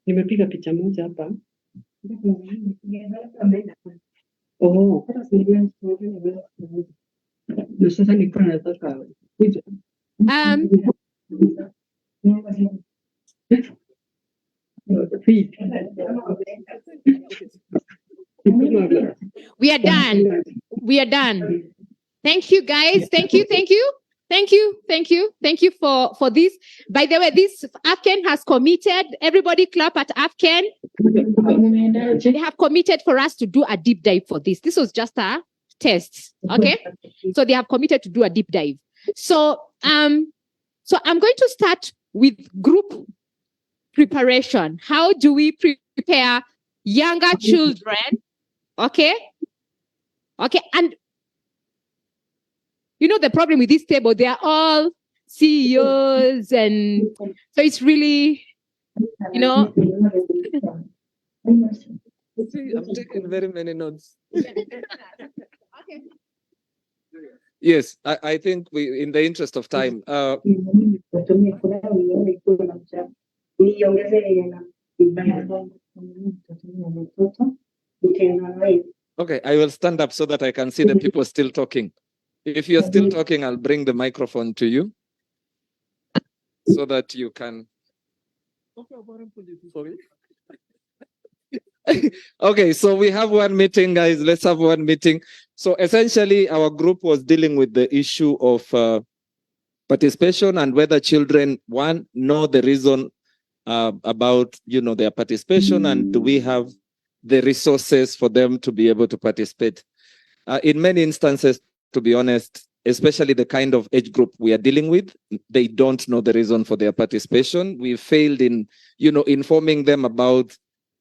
Nimepiga picha moja hapa. Oh. Na sasa nilikuwa nataka kuja. We are done. We are done. Thank you, guys. Thank you. Thank you. Thank you. Thank you. Thank you for this. By the way, this AFCAN has committed. Everybody clap at AFCAN. They have committed for us to do a deep dive for this. This was just a test, okay? So they have committed to do a deep dive. So I'm going to start with group preparation. How do we prepare younger children? Okay. Okay. And you know, the problem with this table, they are all CEOs. And so it's really, you know. I'm taking very many notes. Yes, I think we, in the interest of time, okay, I will stand up so that I can see the people still talking. If you're still talking, I'll bring the microphone to you so that you can. Okay, so we have one meeting, guys. Let's have one meeting. So essentially, our group was dealing with the issue of participation and whether children, one, know the reason about, you know, their participation, and do we have the resources for them to be able to participate. In many instances, to be honest, especially the kind of age group we are dealing with, they don't know the reason for their participation. We failed in, you know, informing them about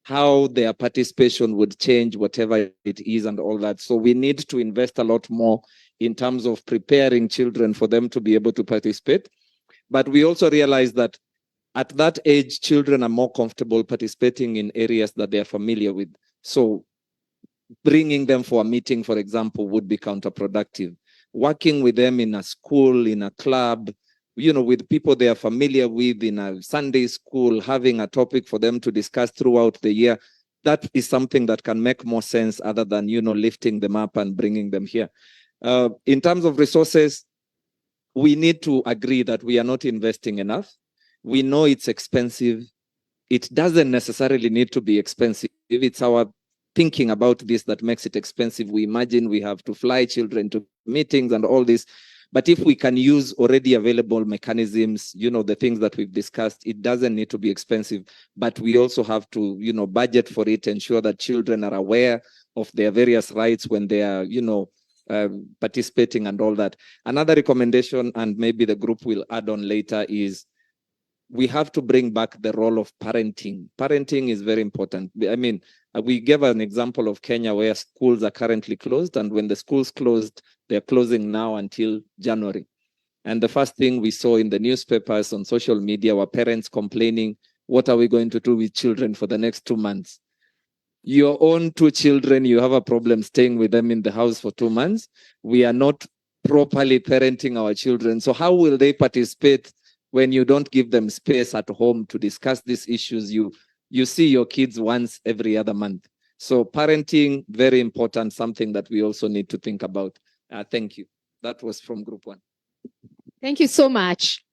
how their participation would change, whatever it is and all that. So we need to invest a lot more in terms of preparing children for them to be able to participate. But we also realize that at that age, children are more comfortable participating in areas that they are familiar with. So bringing them for a meeting, for example, would be counterproductive. Working with them in a school, in a club, you know, with people they are familiar with, in a Sunday school, having a topic for them to discuss throughout the year, that is something that can make more sense other than, you know, lifting them up and bringing them here. In terms of resources, we need to agree that we are not investing enough. We know it's expensive. It doesn't necessarily need to be expensive. If it's our thinking about this that makes it expensive, we imagine we have to fly children to meetings and all this. But if we can use already available mechanisms, you know, the things that we've discussed, it doesn't need to be expensive, but we also have to, you know, budget for it, ensure that children are aware of their various rights when they are, you know, participating and all that. Another recommendation, and maybe the group will add on later, is we have to bring back the role of parenting. Parenting is very important. I mean, we gave an example of Kenya where schools are currently closed, and when the schools closed, they're closing now until January. And the first thing we saw in the newspapers, on social media, were parents complaining, what are we going to do with children for the next 2 months? Your own 2 children, you have a problem staying with them in the house for 2 months. We are not properly parenting our children. So how will they participate when you don't give them space at home to discuss these issues? You see your kids once every other month. So parenting, very important, something that we also need to think about. Thank you. That was from Group 1. Thank you so much.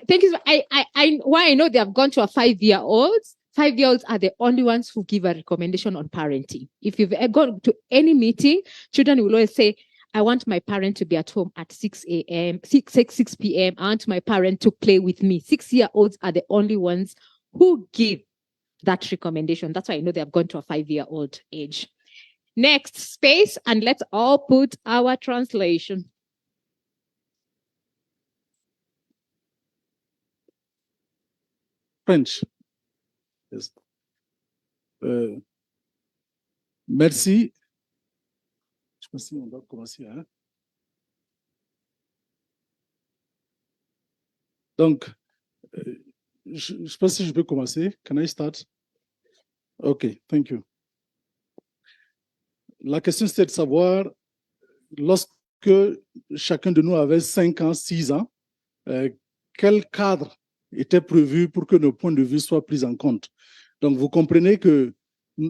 Thank you. Why I know they have gone to a 5-year-olds. 5-year-olds are the only ones who give a recommendation on parenting. If you've gone to any meeting, children will always say, I want my parent to be at home at 6 p.m. I want my parent to play with me. 6-year-olds are the only ones who give that recommendation. That's why I know they have gone to a 5-year-old age. Next, space, and let's all put our translation. French. Yes. Merci. Je pense qu'on doit commencer. Hein? Donc, je pense que je peux commencer. Can I start? Okay, thank you. La question, c'était de savoir, lorsque chacun de nous avait 5 ans, 6 ans, quel cadre était prévu pour que nos points de vue soient pris en compte. Donc, vous comprenez que,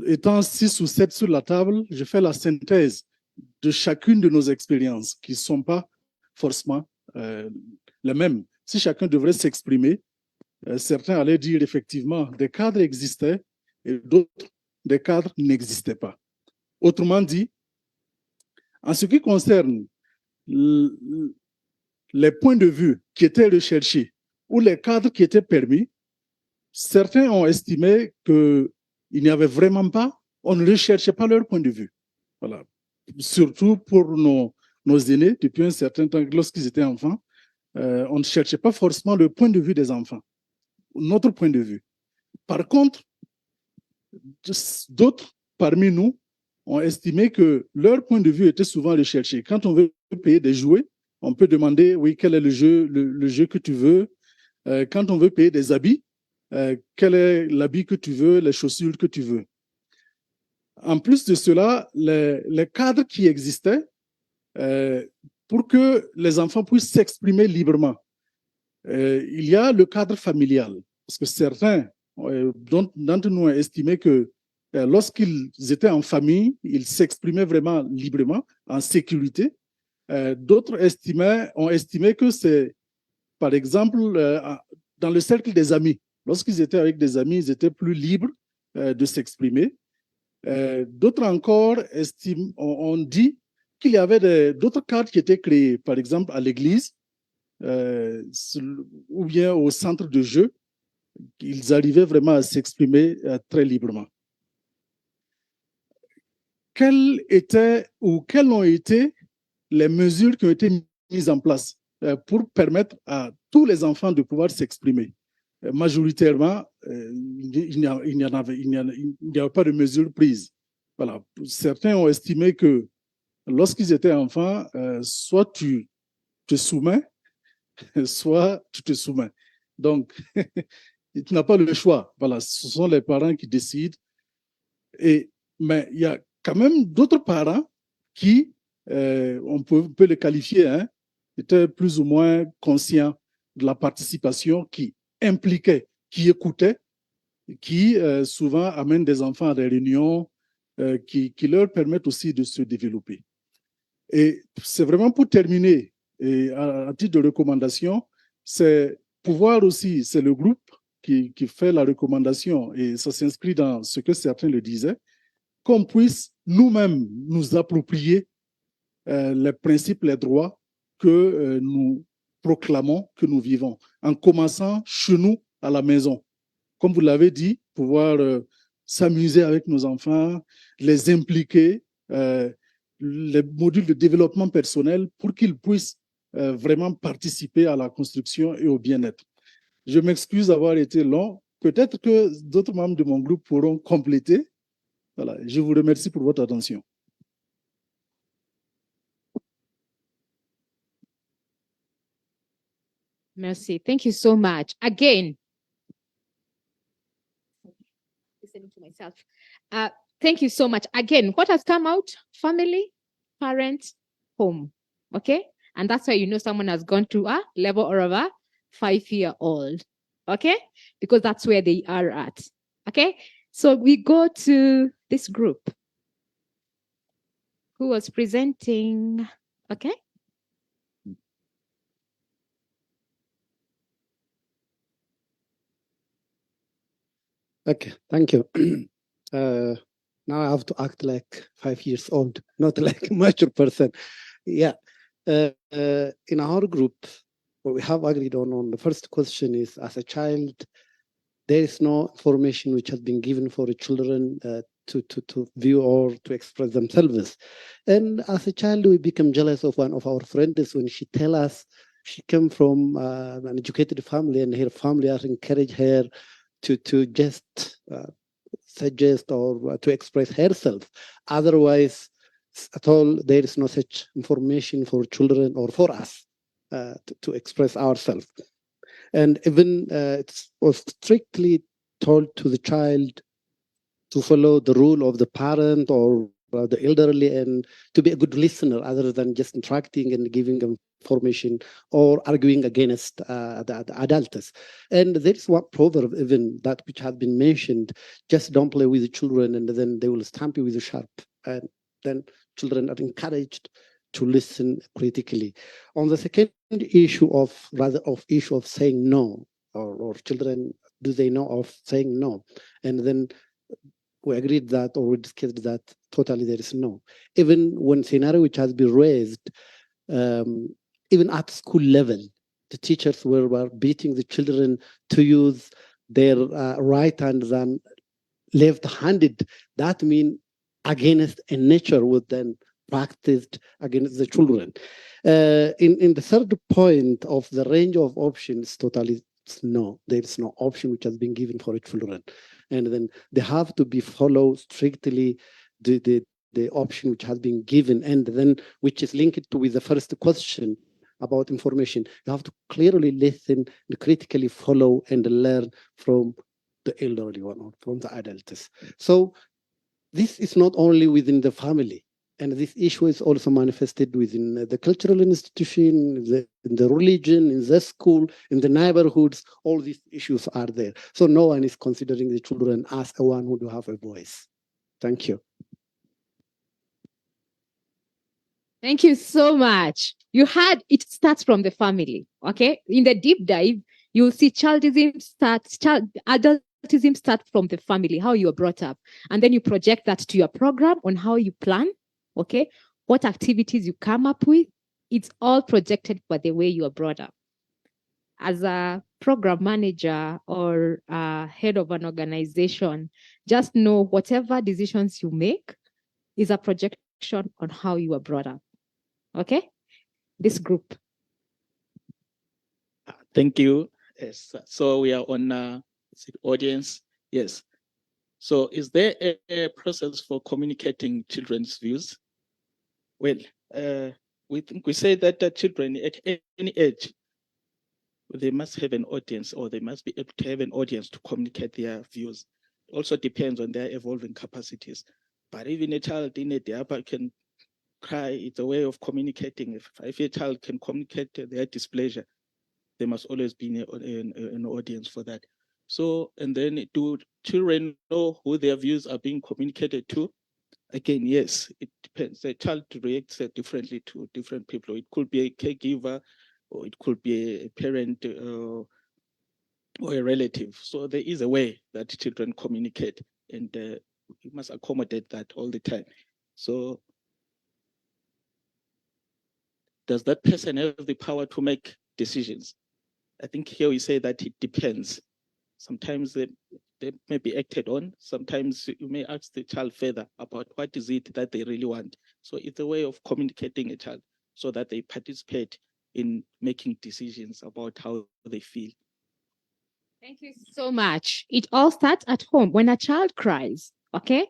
étant 6 ou 7 sur la table, je fais la synthèse de chacune de nos expériences qui ne sont pas forcément les mêmes. Si chacun devrait s'exprimer, certains allaient dire effectivement des cadres existaient et d'autres, des cadres n'existaient pas. Autrement dit, en ce qui concerne les points de vue qui étaient recherchés ou les cadres qui étaient permis, certains ont estimé que il n'y avait vraiment pas, on ne recherchait pas leur point de vue. Voilà. Surtout pour nos aînés, depuis un certain temps, lorsqu'ils étaient enfants, on ne cherchait pas forcément le point de vue des enfants, notre point de vue. Par contre, d'autres parmi nous ont estimé que leur point de vue était souvent recherché. Quand on veut payer des jouets, on peut demander, oui, quel est le jeu que tu veux. Quand on veut payer des habits, quel est l'habit que tu veux, les chaussures que tu veux. En plus de cela, les cadres qui existaient pour que les enfants puissent s'exprimer librement. Il y a le cadre familial, parce que certains d'entre nous ont estimé que lorsqu'ils étaient en famille, ils s'exprimaient vraiment librement, en sécurité. D'autres ont estimé que c'est, par exemple, dans le cercle des amis. Lorsqu'ils étaient avec des amis, ils étaient plus libres de s'exprimer. D'autres encore ont dit qu'il y avait d'autres cadres qui étaient créés, par exemple à l'église ou bien au centre de jeu. Ils arrivaient vraiment à s'exprimer très librement. Quelles ont été les mesures qui ont été mises en place pour permettre à tous les enfants de pouvoir s'exprimer? Majoritairement, il n'y avait pas de mesures prises. Voilà. Certains ont estimé que lorsqu'ils étaient enfants, soit tu te soumets, soit tu te soumets. Donc, tu n'as pas le choix. Voilà, ce sont les parents qui décident. Mais il y a quand même d'autres parents qui, on peut les qualifier, hein, étaient plus ou moins conscients de la participation, qui impliquait, qui écoutait, qui souvent amènent des enfants à des réunions qui leur permettent aussi de se développer. Et c'est vraiment pour terminer, et à titre de recommandation, c'est pouvoir aussi, c'est le groupe qui fait la recommandation, et ça s'inscrit dans ce que certains le disaient, qu'on puisse nous-mêmes nous approprier les principes, les droits que nous proclamons, que nous vivons, en commençant chez nous à la maison. Comme vous l'avez dit, pouvoir s'amuser avec nos enfants, les impliquer, les modules de développement personnel pour qu'ils puissent vraiment participer à la construction et au bien-être. Je m'excuse d'avoir été long. Peut-être que d'autres membres de mon groupe pourront compléter. Voilà. Je vous remercie pour votre attention. Merci. Thank you so much. Again, listening to myself. Thank you so much. Again, what has come out? Family, parents, home. Okay? And that's why you know someone has gone to a level of a 5-year-old. Okay? Because that's where they are at. Okay? So we go to this group who was presenting. Okay? Okay, thank you. Now I have to act like 5 years old, not like a mature person. Yeah. In our group, what we have agreed on the first question is, as a child, there is no information which has been given for the children to view or to express themselves. And as a child, we become jealous of one of our friends when she tell us she came from an educated family and her family has encouraged her to just suggest or to express herself. Otherwise, at all, there is no such information for children or for us to express ourselves. And even it was strictly told to the child to follow the rule of the parent or the elderly and to be a good listener other than just interacting and giving information or arguing against the adults. And there is one proverb even that which has been mentioned, just don't play with the children and then they will stamp you with a sharp. And then children are encouraged to listen critically. On the second issue of saying no, or children, do they know of saying no? And then we agreed that, or we discussed that totally there is no. Even when scenario which has been raised, even at school level, the teachers were beating the children to use their right hand than left-handed, that means against a nature would then practiced against the children. In the third point of the range of options, totally no, there is no option which has been given for children. And then they have to be followed strictly the option which has been given, and then which is linked to with the first question about information. You have to clearly listen, and critically follow and learn from the elderly one or from the adults. So this is not only within the family, and this issue is also manifested within the cultural institution, in the religion, in the school, in the neighborhoods. All these issues are there. So no one is considering the children as a one who do have a voice. Thank you. Thank you so much. You had it starts from the family. Okay. In the deep dive, you'll see adultism start from the family, how you were brought up. And then you project that to your program on how you plan. Okay. What activities you come up with. It's all projected by the way you are brought up. As a program manager or head of an organization, just know whatever decisions you make is a projection on how you are brought up. Okay, this group. Thank you. Yes. So we are on audience. Yes. So is there a process for communicating children's views? Well, we say that children at any age, they must have an audience, or they must be able to have an audience to communicate their views. It also depends on their evolving capacities. But even a child in a diaper can cry. It's a way of communicating. If a child can communicate their displeasure, there must always be an audience for that. So, and then do children know who their views are being communicated to? Again, yes, it depends. The child reacts differently to different people. It could be a caregiver, or it could be a parent or a relative. So there is a way that children communicate, and we must accommodate that all the time. So does that person have the power to make decisions? I think here we say that it depends. Sometimes they may be acted on. Sometimes you may ask the child further about what is it that they really want. So it's a way of communicating a child so that they participate in making decisions about how they feel. Thank you so much. It all starts at home when a child cries. Okay,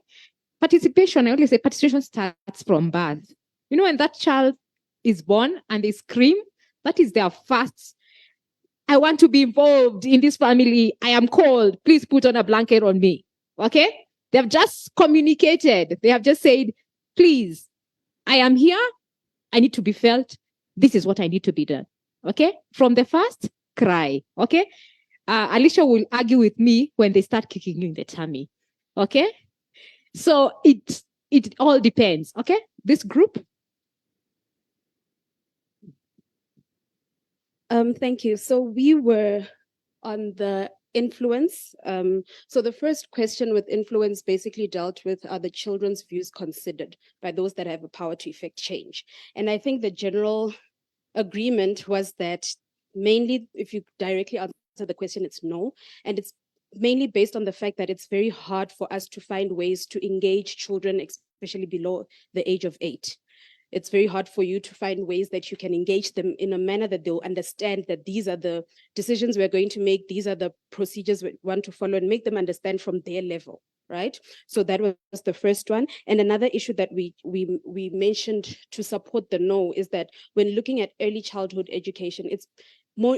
participation. I always say participation starts from birth. You know, when that child is born and they scream, that is their first. I want to be involved in this family. I am cold. Please put on a blanket on me. Okay? They have just communicated. They have just said, please, I am here. I need to be felt. This is what I need to be done. Okay? From the first cry. Okay? Alicia will argue with me when they start kicking you in the tummy. Okay? So it all depends. Okay? This group. Thank you. So we were on the influence. So the first question with influence basically dealt with are the children's views considered by those that have a power to effect change. And I think the general agreement was that mainly, if you directly answer the question, it's no. And it's mainly based on the fact that it's very hard for us to find ways to engage children, especially below the age of 8. It's very hard for you to find ways that you can engage them in a manner that they'll understand that these are the decisions we're going to make, these are the procedures we want to follow, and make them understand from their level, right? So that was the first one. And another issue that we mentioned to support the no is that when looking at early childhood education, it's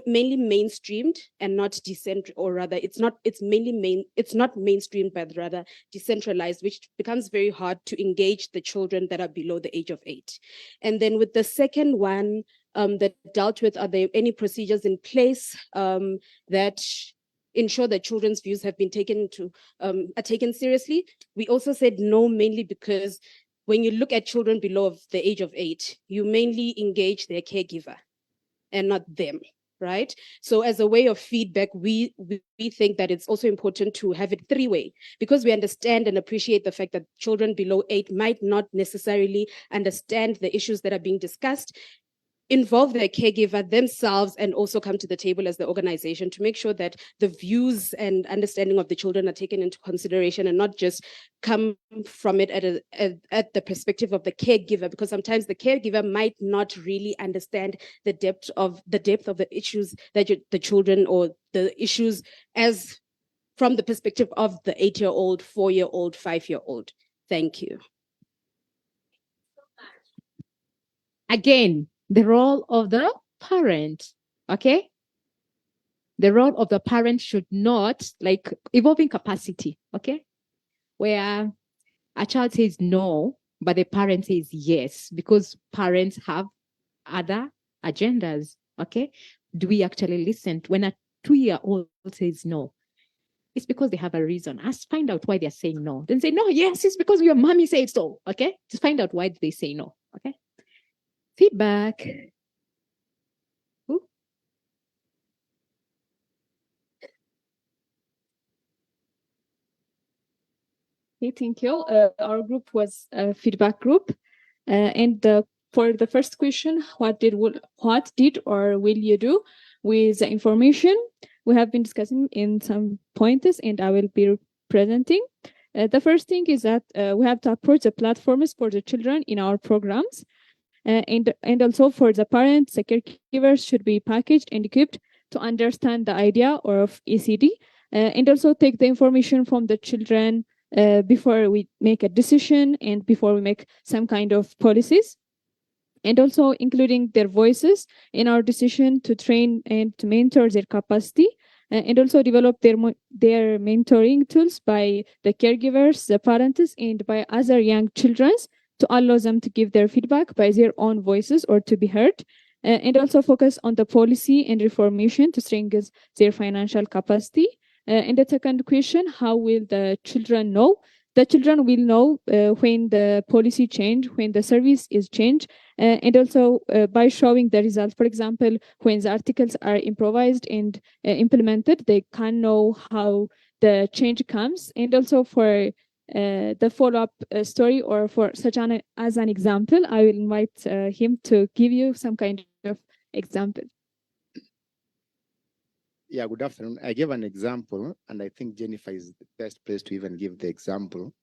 mainly mainstreamed and not decentralized, or rather it's not mainstreamed, but rather decentralized, which becomes very hard to engage the children that are below the age of 8. And then with the second one that dealt with, are there any procedures in place that ensure that children's views have been taken seriously? We also said no, mainly because when you look at children below the age of 8, you mainly engage their caregiver and not them. Right? So as a way of feedback, we think that it's also important to have it 3-way, because we understand and appreciate the fact that children below 8 might not necessarily understand the issues that are being discussed. involve their caregiver themselves and also come to the table as the organization to make sure that the views and understanding of the children are taken into consideration and not just come from it at the perspective of the caregiver, because sometimes the caregiver might not really understand the depth of the issues that the children or the issues as from the perspective of the 8-year-old, 4-year-old, 5-year-old. Thank you. Again, the role of the parent, okay? The role of the parent should not, like, evolving capacity, okay? Where a child says no, but the parent says yes, because parents have other agendas, okay? Do we actually listen when a 2-year-old says no? It's because they have a reason. Ask, find out why they're saying no. Then say, no, yes, it's because your mommy said so, okay? Just find out why they say no, okay? Feedback. Ooh. Okay, thank you. Our group was a feedback group. For the first question, what did or will you do with the information? We have been discussing in some pointers, and I will be presenting. The first thing is that we have to approach the platforms for the children in our programs. And also for the parents, the caregivers should be packaged and equipped to understand the idea of ECD, and also take the information from the children before we make a decision and before we make some kind of policies, and also including their voices in our decision to train and to mentor their capacity, and also develop their mentoring tools by the caregivers, the parents, and by other young children, to allow them to give their feedback by their own voices or to be heard, and also focus on the policy and reformation to strengthen their financial capacity. And the second question, how will the children know? The children will know when the policy change, when the service is changed, and also by showing the results. For example, when the articles are improvised and implemented, they can know how the change comes. And also for the follow-up story, or for such as an example, I will invite him to give you some kind of example. Yeah, good afternoon. I gave an example, and I think Jennifer is the best place to even give the example.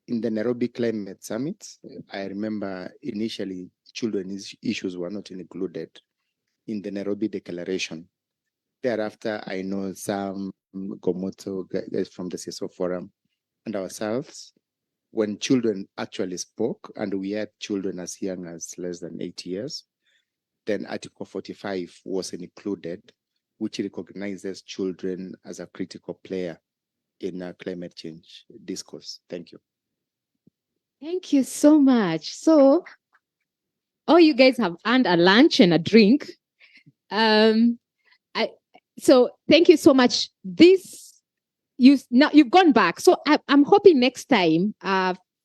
In the Nairobi Climate Summit, I remember initially children's issues were not included in the Nairobi Declaration. Thereafter, I know some Gomoto guys from the CSO Forum and ourselves, when children actually spoke, and we had children as young as less than 8 years, then Article 45 was included, which recognizes children as a critical player in climate change discourse. Thank you. Thank you so much. So, all you guys have earned a lunch and a drink. So thank you so much. Now you've gone back. So I'm hoping next time,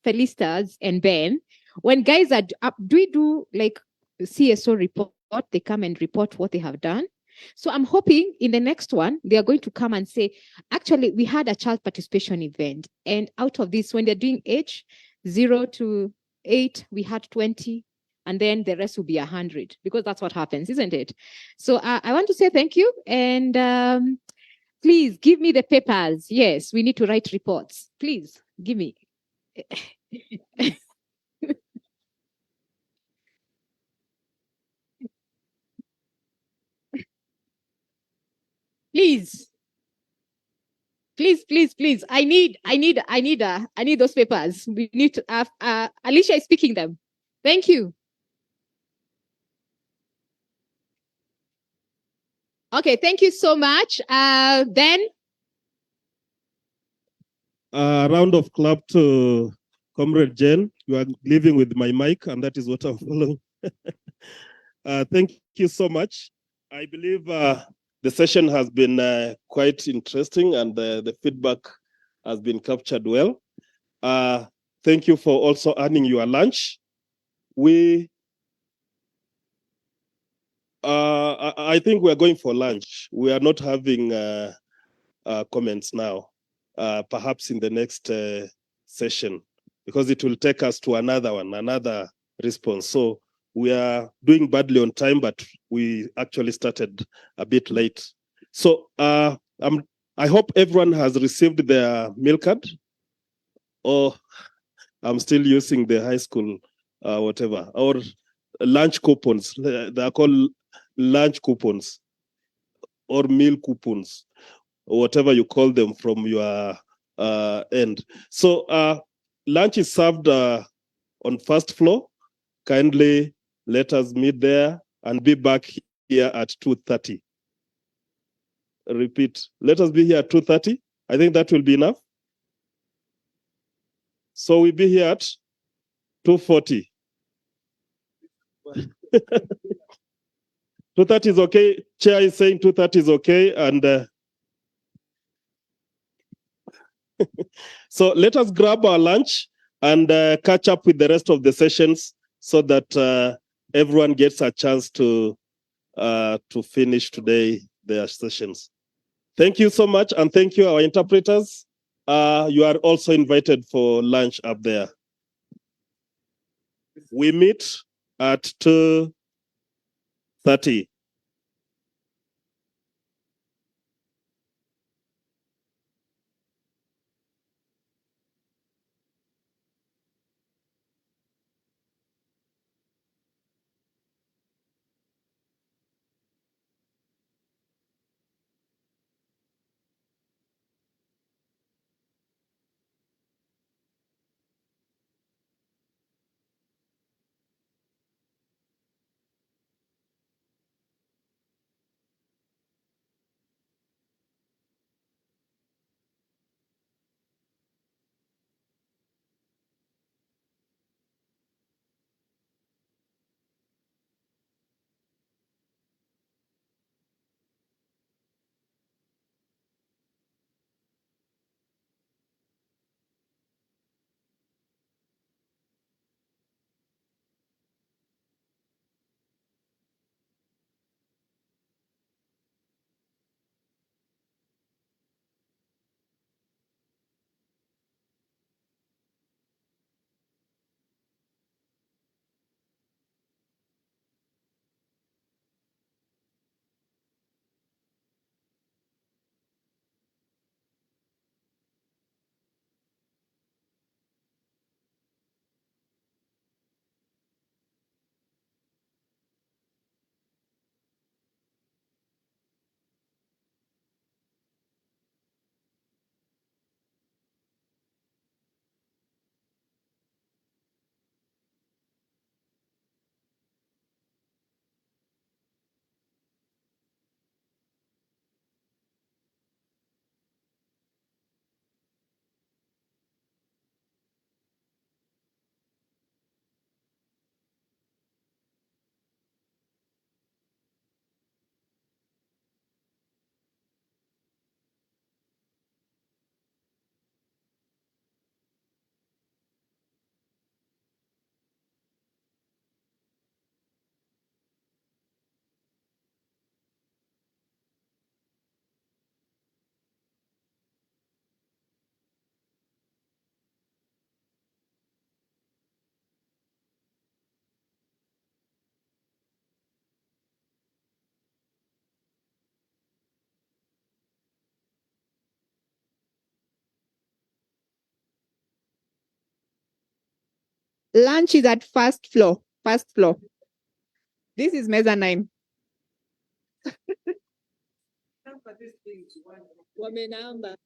Felicitas and Ben, when guys are do we do like CSO report? They come and report what they have done. So I'm hoping in the next one, they are going to come and say, actually, we had a child participation event. And out of this, when they're doing age 0 to 8, we had 20. And then the rest will be 100, because that's what happens, isn't it? So I want to say thank you. And please give me the papers. Yes, we need to write reports. Please give me. Please. Please. I need those papers. We need to have Alicia is speaking them. Thank you. Okay, thank you so much. Then a round of clap to Comrade Jen. You are living with my mic, and that is what I'm following. Thank you so much. I believe the session has been quite interesting, and the feedback has been captured well. Thank you for also earning your lunch. I think we're going for lunch. We are not having comments now, perhaps in the next session, because it will take us to another response. So we are doing badly on time, but we actually started a bit late. So I hope everyone has received their meal card, or I'm still using the high school, whatever, or lunch coupons. They are called lunch coupons or meal coupons, or whatever you call them from your end. So lunch is served on first floor. Kindly let us meet there and be back here at 2:30. Repeat, let us be here at 2:30. I think that will be enough. So we'll be here at 2:40. 2:30 is okay. Chair is saying 2:30 is okay. And so let us grab our lunch and catch up with the rest of the sessions so that everyone gets a chance to finish today their sessions. Thank you so much, and thank you, our interpreters. You are also invited for lunch up there. We meet at 2:30. Lunch is at first floor. First floor. This is mezzanine. Wamenamba.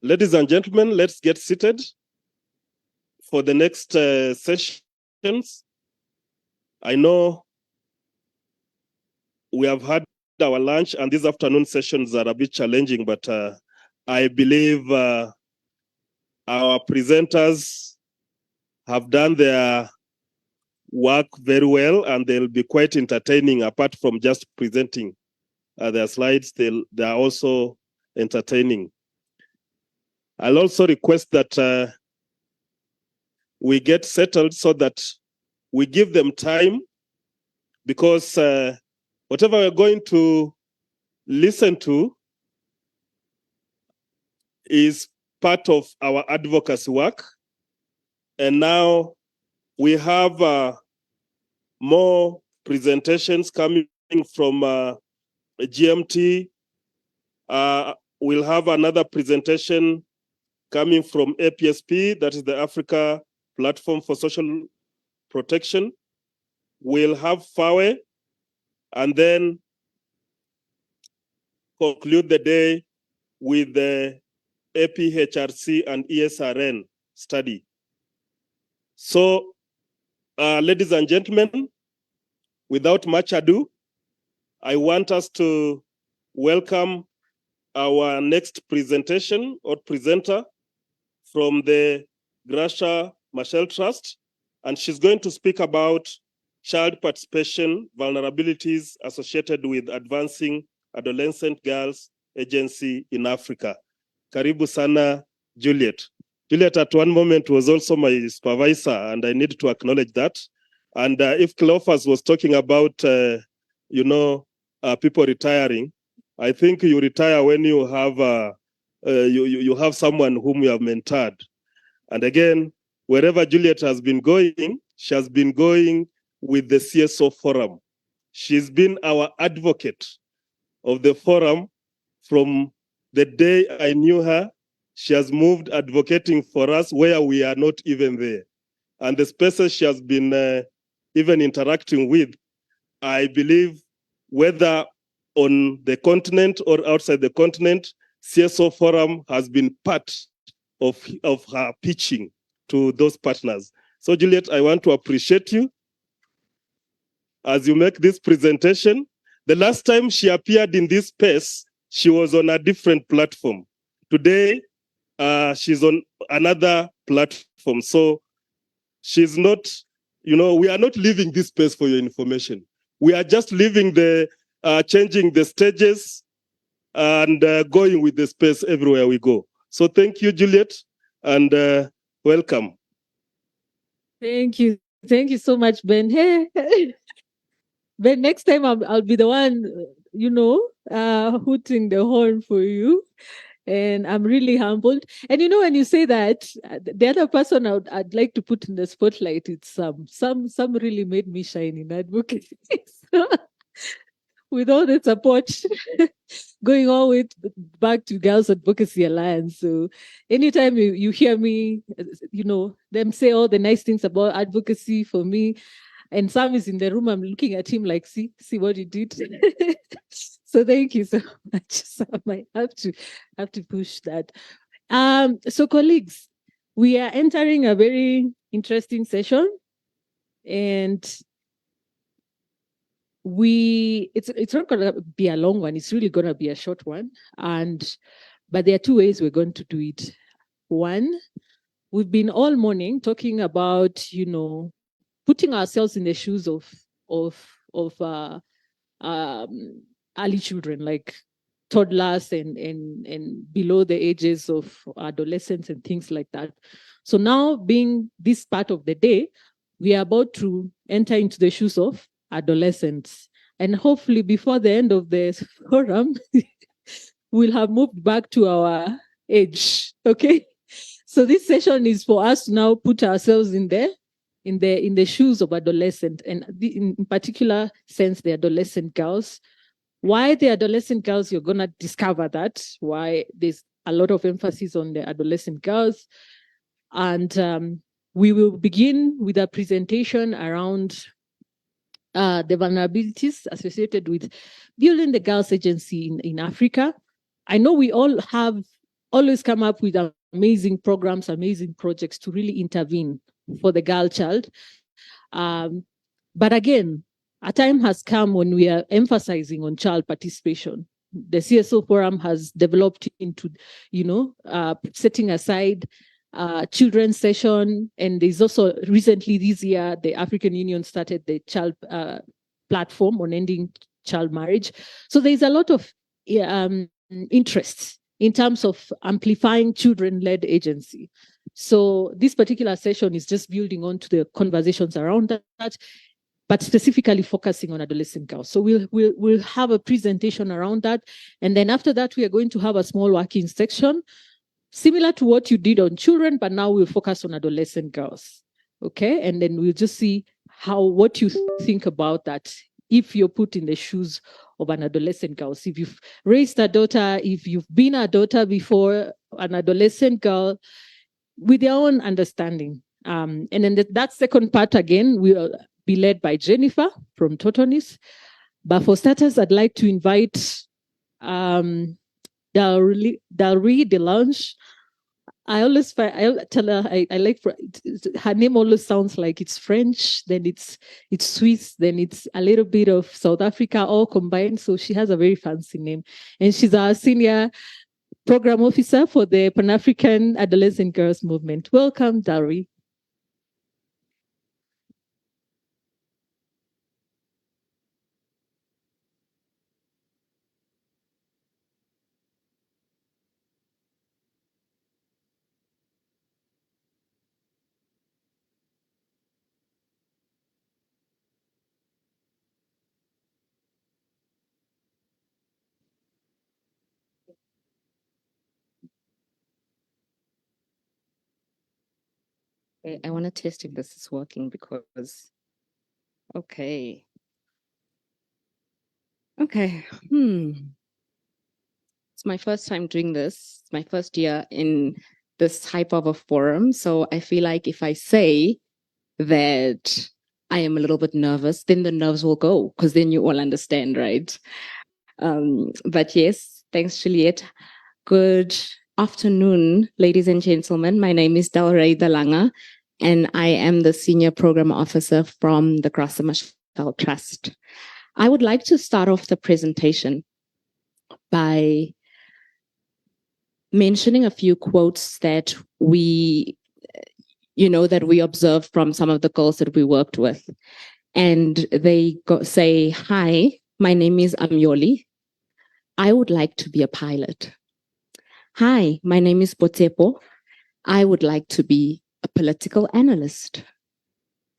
Ladies and gentlemen, let's get seated for the next sessions. I know we have had our lunch and these afternoon sessions are a bit challenging, but I believe our presenters have done their work very well and they'll be quite entertaining apart from just presenting their slides. They are also entertaining. I'll also request that we get settled so that we give them time, because whatever we're going to listen to is part of our advocacy work. And now we have more presentations coming from GMT. We'll have another presentation coming from APSP, that is the Africa Platform for Social Protection. We'll have FAWE, and then conclude the day with the APHRC and ESRN study. So, ladies and gentlemen, without much ado, I want us to welcome our next presentation or presenter from the Gracia Machel Trust, and she's going to speak about child participation vulnerabilities associated with advancing adolescent girls agency in Africa. Karibu sana, Juliet. Juliet at one moment was also my supervisor, and I need to acknowledge that. And if Cleophas was talking about, people retiring, I think you retire when you have you have someone whom you have mentored. And again, wherever Juliet has been going, she has been going with the CSO Forum. She's been our advocate of the forum from the day I knew her. She has moved advocating for us where we are not even there. And the spaces she has been even interacting with, I believe, whether on the continent or outside the continent, CSO Forum has been part of her pitching to those partners. So Juliet, I want to appreciate you as you make this presentation. The last time she appeared in this space, she was on a different platform. Today, she's on another platform. So she's not, we are not leaving this space for your information. We are just leaving the, changing the stages and going with the space everywhere we go. So thank you, Juliet, and welcome. Thank you. Thank you so much, Ben. Hey, Ben, next time I'll be the one, hooting the horn for you. And I'm really humbled. And when you say that, the other person I'd like to put in the spotlight, it's some really made me shine in advocacy. With all the support going on with back to Girls Advocacy Alliance. So anytime you hear me, them say all the nice things about advocacy for me, and Sam is in the room, I'm looking at him like, see what he did. So thank you so much. So I might have to push that. So colleagues, we are entering a very interesting session, and it's not gonna be a long one, it's really gonna be a short one. But there are two ways we're going to do it. One, we've been all morning talking about, putting ourselves in the shoes of early children, like toddlers and below the ages of adolescents and things like that. So now, being this part of the day, we are about to enter into the shoes of adolescents. And hopefully before the end of the forum, we'll have moved back to our age, okay? So this session is for us to now put ourselves in the shoes of adolescent, and in particular sense, the adolescent girls. Why the adolescent girls? You're gonna discover that, why there's a lot of emphasis on the adolescent girls. And we will begin with a presentation around the vulnerabilities associated with building the girls' agency in Africa. I know we all have always come up with amazing programs, amazing projects to really intervene for the girl child. But again, a time has come when we are emphasizing on child participation. The CSO Forum has developed into, setting aside children's session, and there's also recently this year the African Union started the child platform on ending child marriage. So there's a lot of interest in terms of amplifying children-led agency. So this particular session is just building on to the conversations around that, but specifically focusing on adolescent girls. So we'll have a presentation around that, and then after that we are going to have a small working section similar to what you did on children, but now we'll focus on adolescent girls. Okay, and then we'll just see what you think about that if you're put in the shoes of an adolescent girl. If you've raised a daughter, if you've been a daughter before, an adolescent girl, with their own understanding. And then that second part again will be led by Jennifer from Totonis. But for starters, I'd like to invite Dalry Delange. I tell her I like her name always sounds like it's French, then it's Swiss, then it's a little bit of South Africa all combined. So she has a very fancy name, and she's our senior program officer for the Pan-African Adolescent Girls Movement. Welcome, Dalry. I want to test if this is working because, okay. It's my first time doing this. It's my first year in this type of a forum. So I feel like if I say that I am a little bit nervous, then the nerves will go because then you all understand, right? But yes, thanks, Juliet. Good afternoon, ladies and gentlemen. My name is Dalry Dalanga, and I am the Senior Program Officer from the Graça Machel Trust. I would like to start off the presentation by mentioning a few quotes that we observed from some of the girls that we worked with. And they say, "Hi, my name is Amyoli. I would like to be a pilot. Hi, my name is Botepo. I would like to be a political analyst.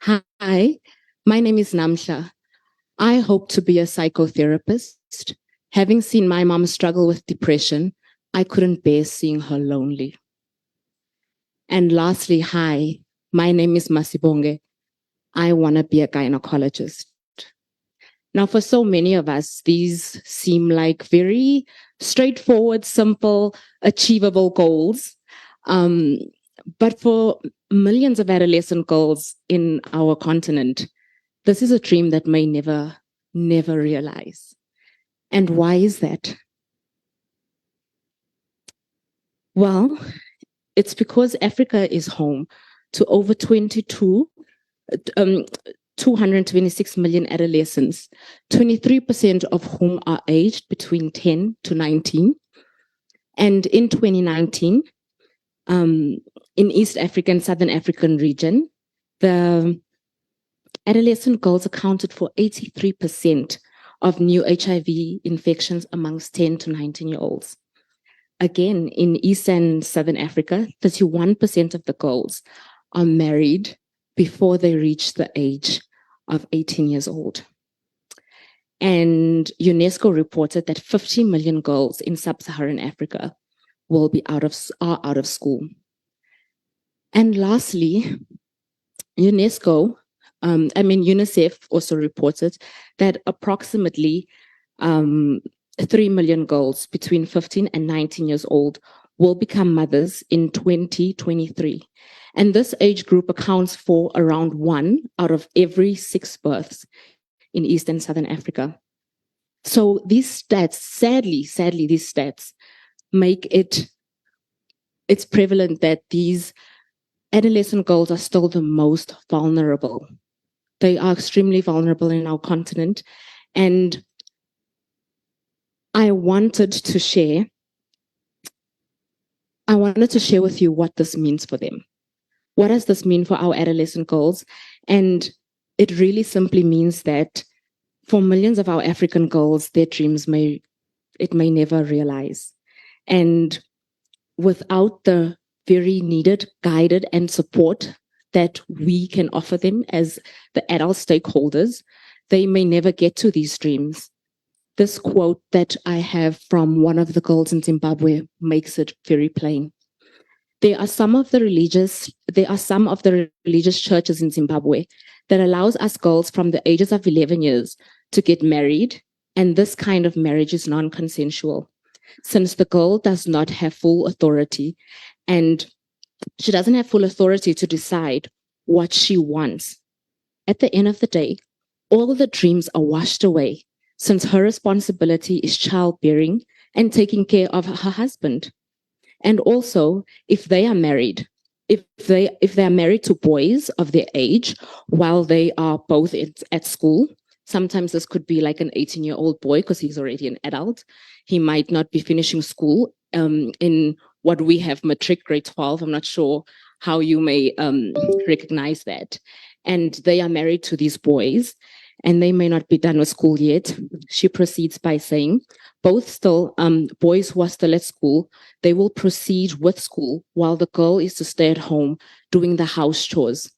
Hi, my name is Namsha. I hope to be a psychotherapist. Having seen my mom struggle with depression, I couldn't bear seeing her lonely. And lastly, hi, my name is Masibonge. I want to be a gynecologist." Now, for so many of us, these seem like very straightforward, simple, achievable goals. But for millions of adolescent girls in our continent, this is a dream that may never realize. And why is that? Well, it's because Africa is home to over 226 million adolescents, 23% of whom are aged between 10 to 19. And in 2019, in East African, Southern African region, the adolescent girls accounted for 83% of new HIV infections amongst 10 to 19-year-olds. Again, in East and Southern Africa, 31% of the girls are married before they reach the age of 18 years old. And UNESCO reported that 50 million girls in sub-Saharan Africa are out of school. And lastly, UNICEF also reported that approximately 3 million girls between 15 and 19 years old will become mothers in 2023. And this age group accounts for around 1 out of every 6 births in East and Southern Africa. So these stats, sadly, these stats make it's prevalent that these adolescent girls are still the most vulnerable. They are extremely vulnerable in our continent. And I wanted to share with you what this means for them. What does this mean for our adolescent girls? And it really simply means that for millions of our African girls, their dreams may never realize. And without the very needed guided and support that we can offer them as the adult stakeholders, they may never get to these dreams. This quote that I have from one of the girls in Zimbabwe makes it very plain. There are some of the religious churches in Zimbabwe that allows us girls from the ages of 11 years to get married, and this kind of marriage is non-consensual, since the girl does not have full authority, and she doesn't have full authority to decide what she wants. At the end of the day, all the dreams are washed away, since her responsibility is childbearing and taking care of her husband. And also, if they are married, if they are married to boys of their age while they are both at school, sometimes this could be like an 18-year-old boy because he's already an adult. He might not be finishing school in what we have matric grade 12. I'm not sure how you may recognize that. And they are married to these boys and they may not be done with school yet. She proceeds by saying, both still, boys who are still at school, they will proceed with school while the girl is to stay at home doing the house chores.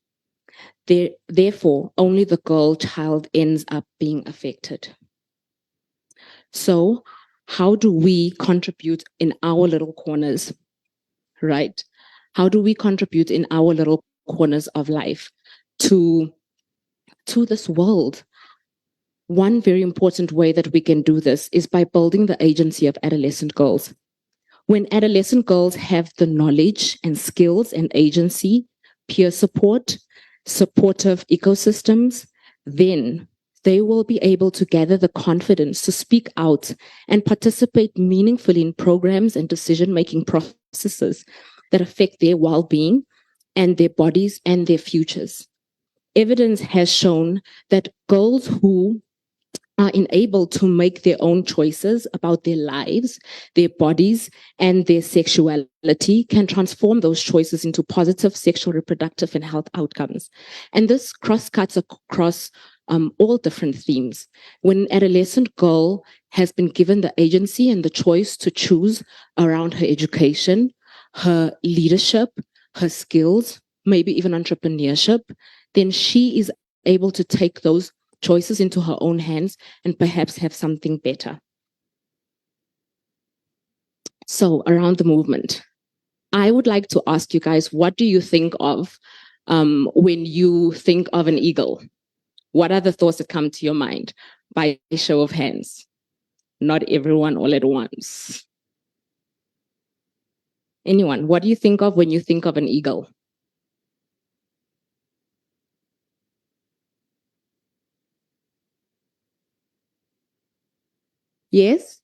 Therefore, only the girl child ends up being affected. So how do we contribute in our little corners, right? How do we contribute in our little corners of life to this world? One very important way that we can do this is by building the agency of adolescent girls. When adolescent girls have the knowledge and skills and agency, peer support, supportive ecosystems, then they will be able to gather the confidence to speak out and participate meaningfully in programs and decision-making processes that affect their well-being and their bodies and their futures. Evidence has shown that girls who are enabled to make their own choices about their lives, their bodies, and their sexuality can transform those choices into positive sexual, reproductive, and health outcomes. And this cross-cuts across all different themes. When an adolescent girl has been given the agency and the choice to choose around her education, her leadership, her skills, maybe even entrepreneurship, then she is able to take those choices into her own hands and perhaps have something better. So around the movement, I would like to ask you guys, what do you think of when you think of an eagle? What are the thoughts that come to your mind? By a show of hands. Not everyone all at once. Anyone, what do you think of when you think of an eagle? Yes?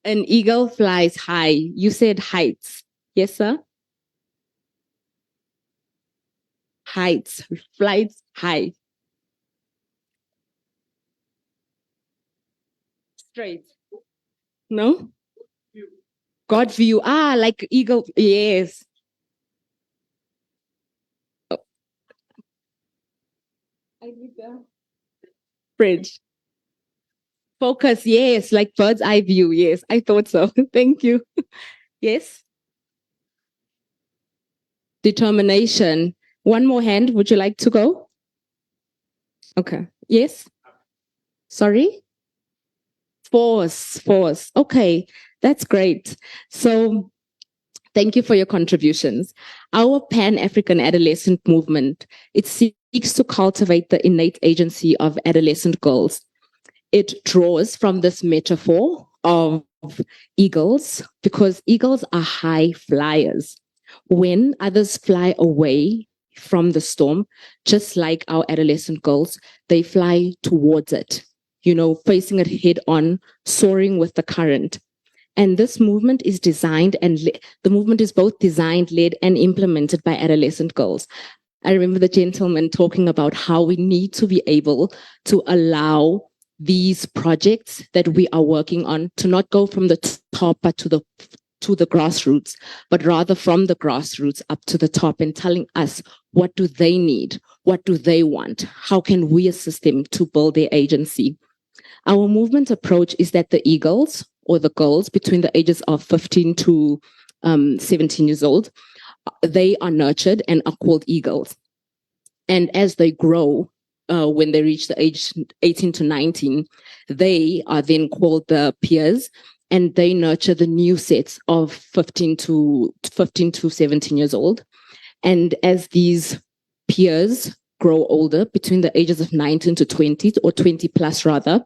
An eagle flies high. You said heights. Yes, sir? Heights, flies high. Straight. No? God view. Ah, like eagle. Yes. Bridge. Focus, yes, like bird's eye view. Yes, I thought so. Thank you. Yes. Determination. One more hand. Would you like to go? Okay. Yes. Sorry. Force. Okay, that's great. So thank you for your contributions. Our Pan-African adolescent movement, it seeks to cultivate the innate agency of adolescent girls. It draws from this metaphor of eagles because eagles are high flyers. When others fly away from the storm, just like our adolescent girls, they fly towards it, facing it head on, soaring with the current. And this movement is designed the movement is both designed, led, and implemented by adolescent girls. I remember the gentleman talking about how we need to be able to allow these projects that we are working on to not go from the top but to the grassroots, but rather from the grassroots up to the top and telling us what do they need, what do they want, how can we assist them to build their agency. Our movement approach is that the eagles, or the girls between the ages of 15 to 17 years old, they are nurtured and are called eagles. And as they grow, when they reach the age 18 to 19, they are then called the peers, and they nurture the new sets of 15 to 17 years old. And as these peers grow older, between the ages of 19 to 20, or 20 plus rather,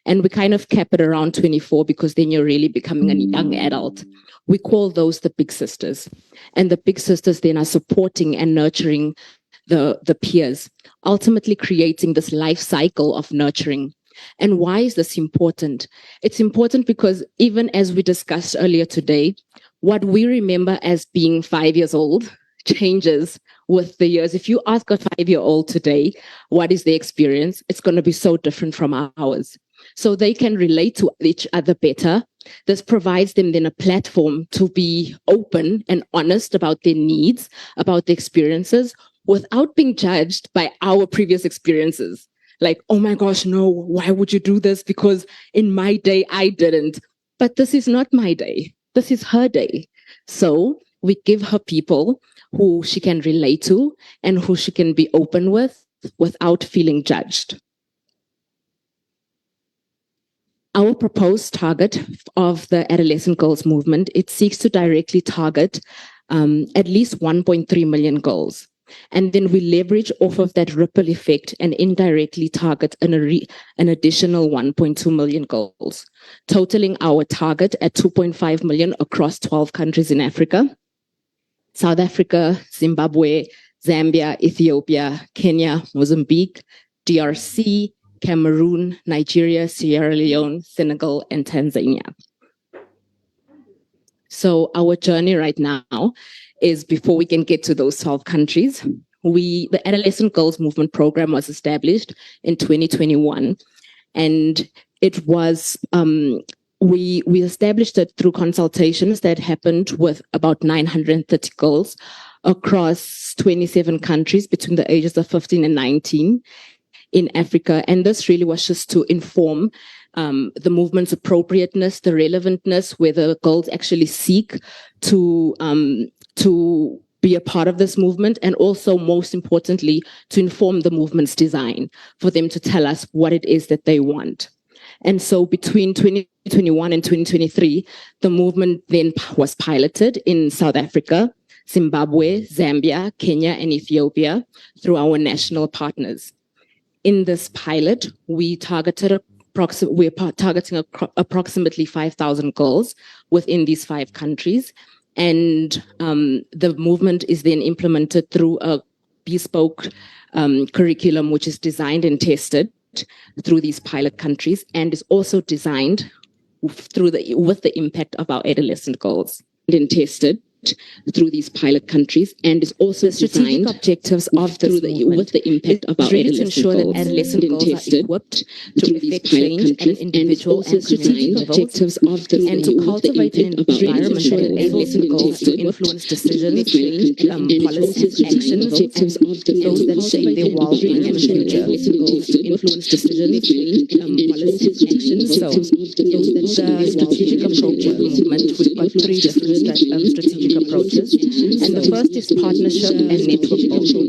and we kind of cap it around 24 because then you're really becoming a young adult. We call those the big sisters. And the big sisters then are supporting and nurturing the peers, ultimately creating this life cycle of nurturing. And why is this important? It's important because even as we discussed earlier today, what we remember as being 5 years old changes with the years. If you ask a 5-year-old today, what is their experience? It's going to be so different from ours. So they can relate to each other better. This provides them then a platform to be open and honest about their needs, about their experiences, without being judged by our previous experiences. Like, oh my gosh, no, why would you do this? Because in my day, I didn't. But this is not my day. This is her day. So we give her people who she can relate to and who she can be open with without feeling judged. Our proposed target of the adolescent girls movement, it seeks to directly target at least 1.3 million girls. And then we leverage off of that ripple effect and indirectly target an additional 1.2 million girls, totaling our target at 2.5 million across 12 countries in Africa: South Africa, Zimbabwe, Zambia, Ethiopia, Kenya, Mozambique, DRC, Cameroon, Nigeria, Sierra Leone, Senegal, and Tanzania. So our journey right now is, before we can get to those 12 countries, the Adolescent Girls Movement Program was established in 2021. And it was, we established it through consultations that happened with about 930 girls across 27 countries between the ages of 15 and 19 in Africa. And this really was just to inform the movement's appropriateness, the relevantness, whether girls actually seek to be a part of this movement, and also, most importantly, to inform the movement's design, for them to tell us what it is that they want. And so between 2021 and 2023, the movement then was piloted in South Africa, Zimbabwe, Zambia, Kenya, and Ethiopia through our national partners. In this pilot, we're targeting approximately 5,000 girls within these 5 countries. And the movement is then implemented through a bespoke curriculum, which is designed and tested through these pilot countries, and is also designed with the impact of our adolescent girls, and tested developed through these pilot countries, and is also strategic objectives of this movement with the impact of our really to ensure that adolescent girls are equipped to effect change at an individual and community levels, and to cultivate an environment that enables girls to influence decisions, policies, actions, and those that shape their well-being in the future. So, the strategic approach of the movement, we've got three different strategic approaches, and the first is partnership and network building.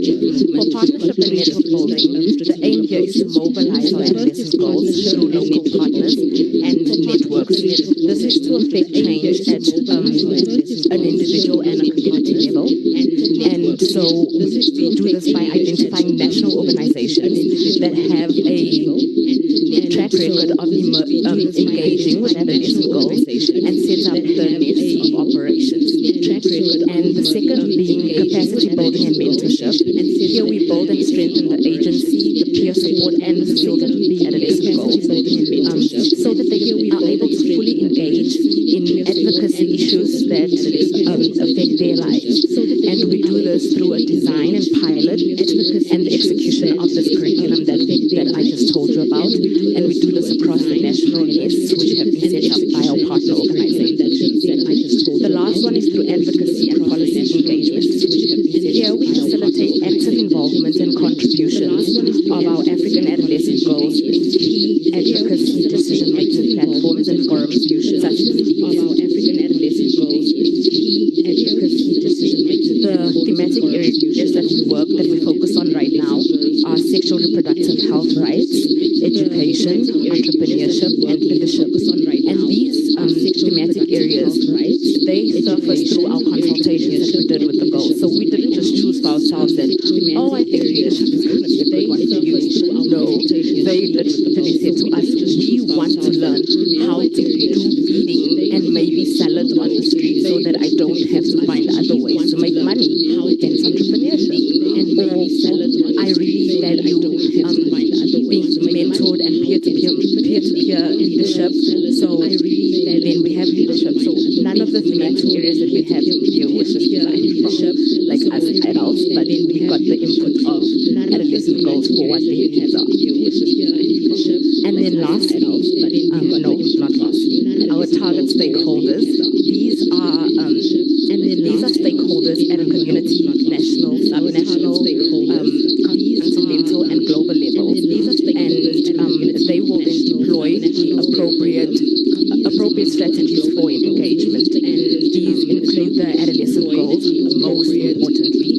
For partnership and network building, the aim here is to mobilize our adolescent girls through local partners and networks. This is to affect change at an individual and a community level. And so we do this by identifying national organizations that have a track record of engaging with adolescent girls and set up the nest of operations. And the second being capacity building and mentorship. And here we build and strengthen the agency, the peer support, and the skills of the adolescent girls, so that they are able to fully engage in advocacy issues that affect their lives. And we do this through a design and pilot and the execution of this curriculum that I just told you about. And we do this across the national nests, which have been set up by our partner organizations. The last one is through advocacy and policy engagement. Here we facilitate active involvement and contributions of our African adolescent girls in key advocacy decision-making platforms and forums such as these. The thematic areas that we focus on right now are sexual reproductive health rights, education, entrepreneurship, and leadership. And these thematic areas, they surface through our consultations that we did with the girls. So we didn't just choose for ourselves that, oh, I think leadership is going to be a good one for you. No, they literally said to us, we want to learn how to do feeding and maybe salad on the street so that I don't have to find other ways to make money. Hence entrepreneurship. Or I really value being mentored and peer-to-peer leadership. So then we have leadership. So none of the thematic areas that we have here was just like us adults, but then we got the input of adolescent girls for what their needs are. And then last, no, not last, our target stakeholders. These are stakeholders at a community, national, subnational, continental, and global level. And they will then deploy appropriate strategies for engagement. And these include the adolescent girls, most importantly.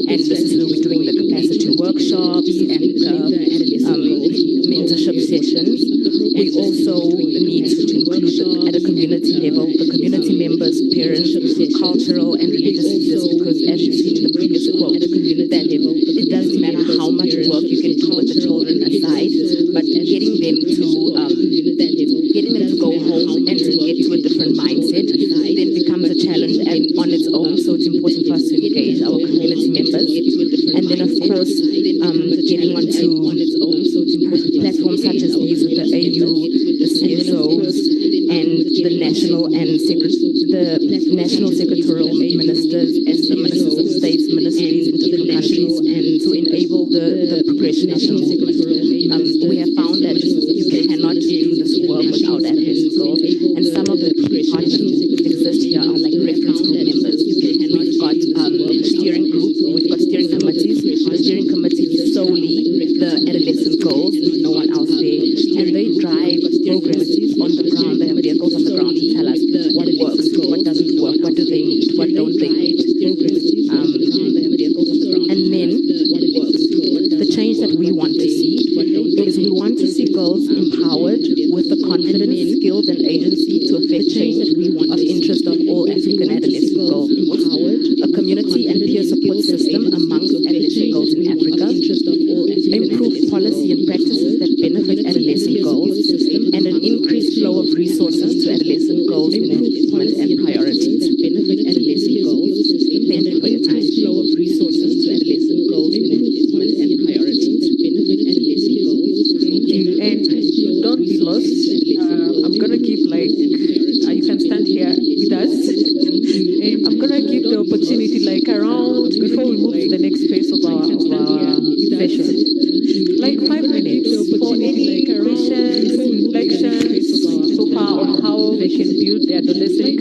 And this is where we're doing the capacity workshops and mentorship sessions. We also need to include at a community level the community members, parents, cultural and religious leaders, because as you've seen in the previous quote, that it doesn't matter how much work you can do with the children aside, but getting them to go home and to get to a different mindset then becomes a challenge on its own. So it's important for us to engage our community members. And then of course, getting onto platforms such as these with the AU, the CSOs, and the national secretarial ministers and the ministers of states, ministries in different countries, and to enable the progression of the movement. We have found that you cannot do this work without adolescent girls, and some of the partners that exist here are like reference group members. We've got steering group, we've got steering committees. The steering committee is solely the adolescent girls, there's no one else there, and they drive programs on the ground. They have vehicles on the ground to tell us what works, what doesn't work, what do they need, what don't they need. And then the change that we want to see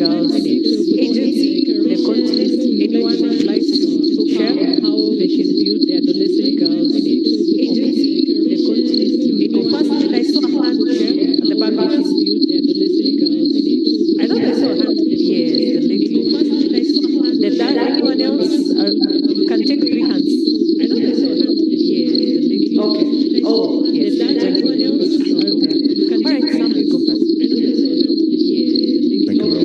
girls in it. Agency, the continent, anyone would like to share how they can build the adolescent girls in it. Agency, the continent, anyone first I saw a hand share at the back, we can build the adolescent girls in it. I thought I saw a hand, yes, the lady. First I saw a hand. Did that anyone else? You can take 3 hands. I thought I saw a hand, yes, the lady. Okay. Oh, yes. Did that anyone else? You can take 3 hands. Go first. I thought I saw a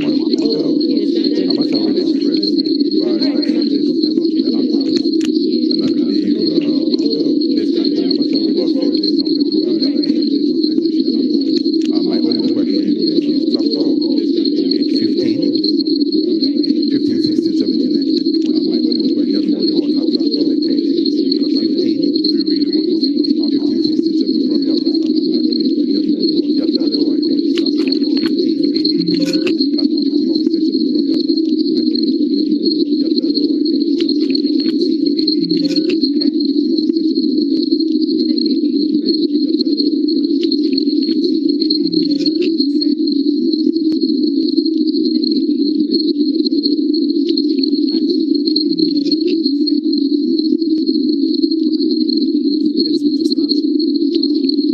hand, yes, the lady. Thank you very much. I'm actually really impressed by the activities and also the answer. And I believe this can be much of a lot of this on the program. My only question is if you start from age 15, 16, 17, 19, my only question is what happens to the 10? Because 15, if you really want to see those 15, 16, 17, probably have to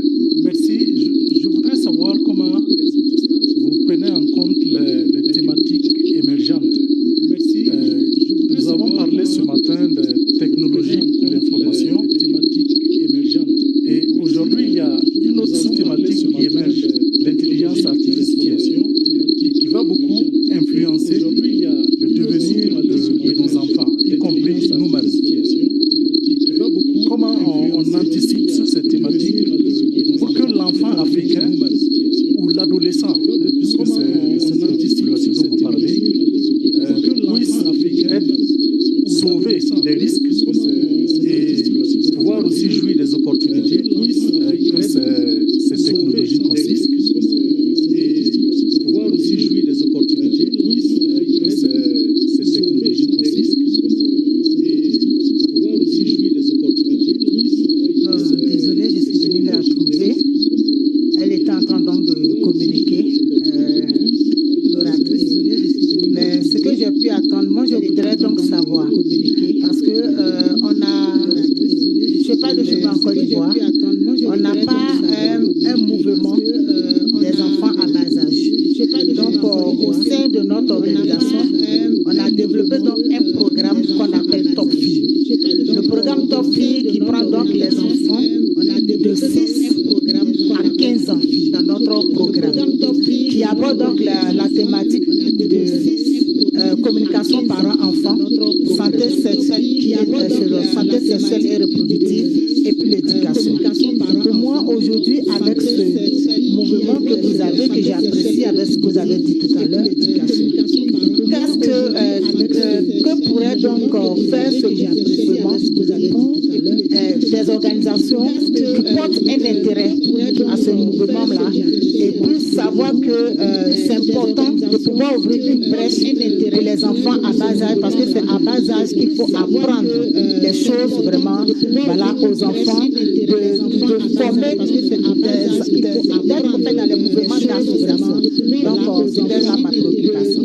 start from that age. Just wonder why you want to start from 15 ans dans notre programme qui aborde donc la thématique de communication parents-enfants, santé sexuelle et reproductive et puis l'éducation. Pour moi, aujourd'hui, avec ce mouvement que vous avez, que j'apprécie avec ce que vous avez dit tout à l'heure, que pourrait donc faire ce mouvement pour des organisations qui portent un intérêt à ce mouvement-là et puis savoir que c'est important de pouvoir ouvrir une brèche pour les enfants à bas âge parce que c'est à bas âge qu'il faut apprendre les choses vraiment aux enfants, de former d'être fait dans les mouvements d'âge vraiment. Donc, c'était là ma préoccupation.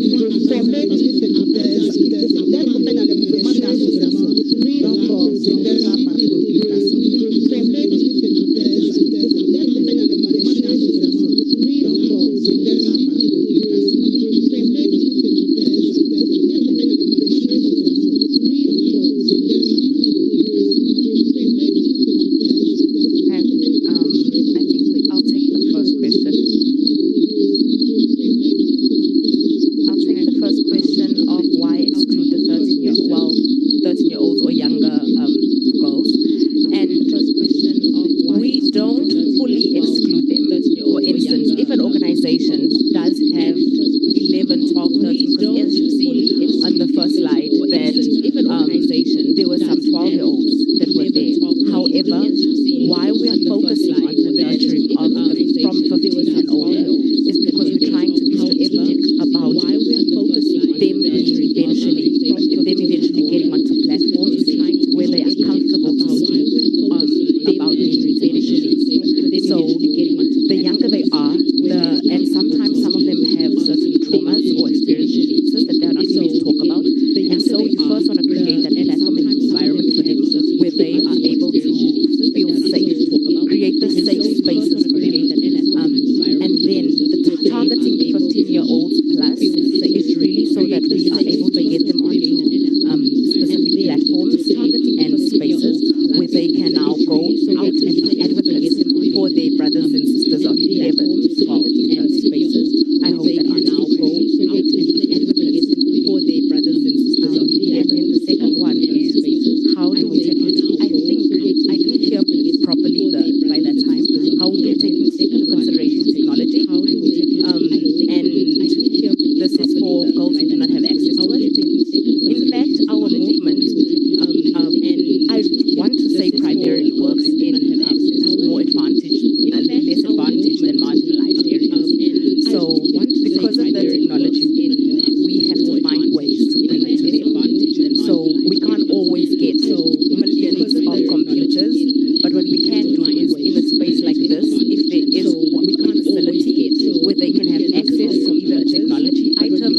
this is for girls who do not have access to it. In fact, our movement, and I want to say primarily works in more advantaged, less advantaged than marginalized areas. So because of the technology, we have to find ways to bring it to them. So we can't always get millions of computers, but what we can do is in a space like this, if there is a facility where they can have access to either a technology item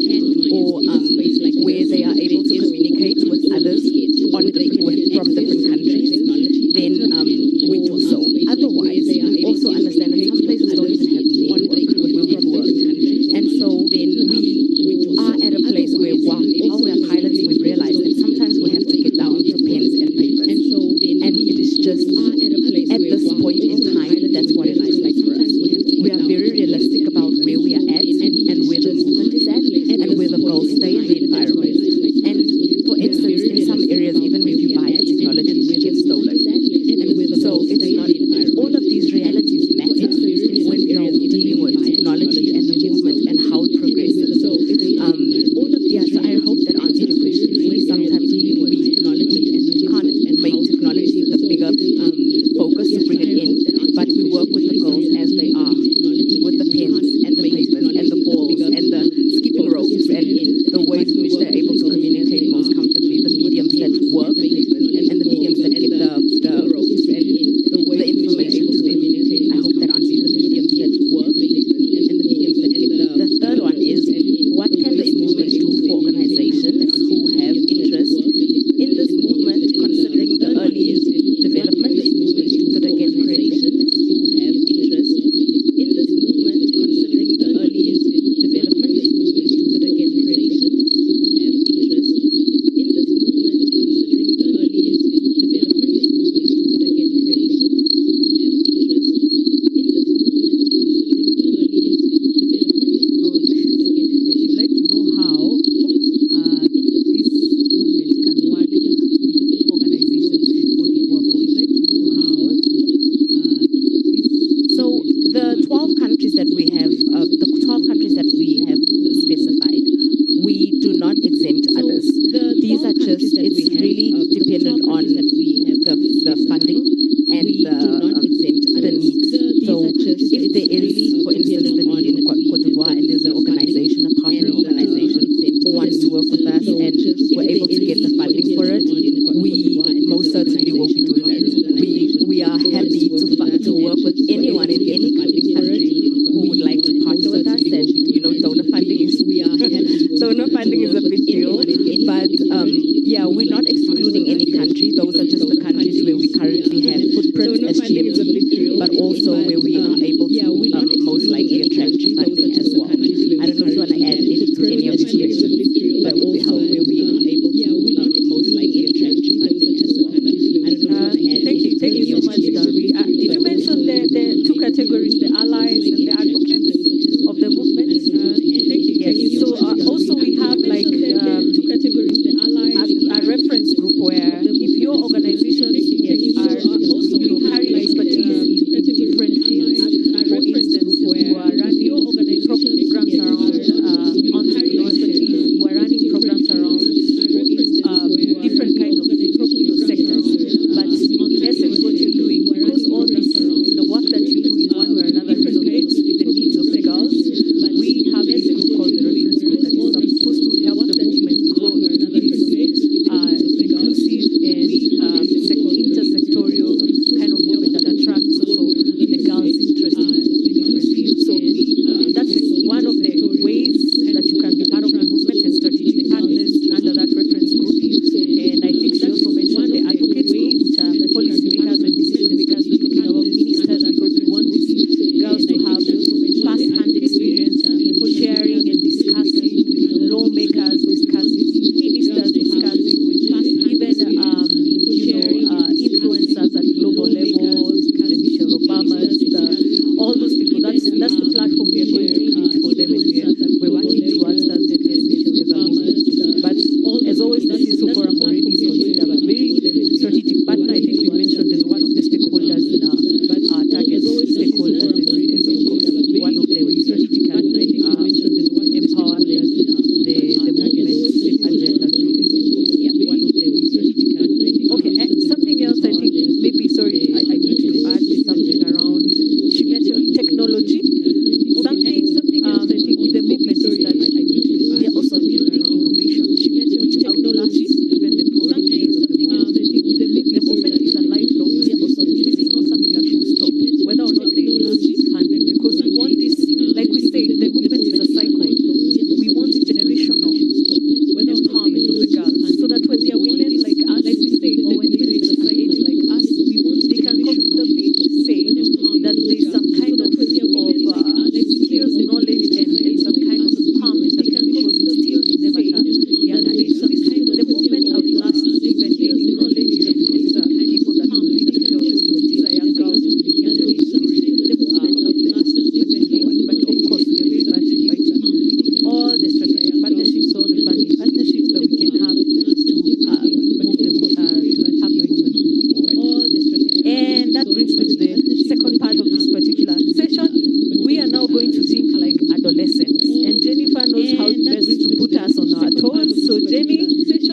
and Jennifer knows how best to put us on our toes. So Jenny,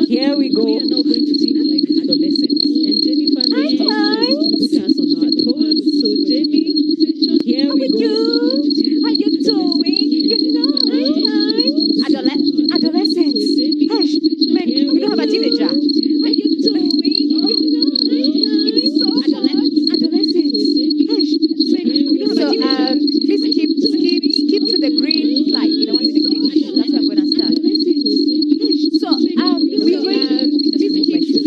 here we go. We are now going to sing like adolescents, and Jennifer knows how best to put us on our toes. So Jenny, here we go. How you doing? You know, adolescents. Hush, man, we don't have a teenager. How you doing? It's so adolescents. Hush, man, we don't have a teenager. Please skip to the green slide. The one with the green. That's where I'm going to start. So we're going to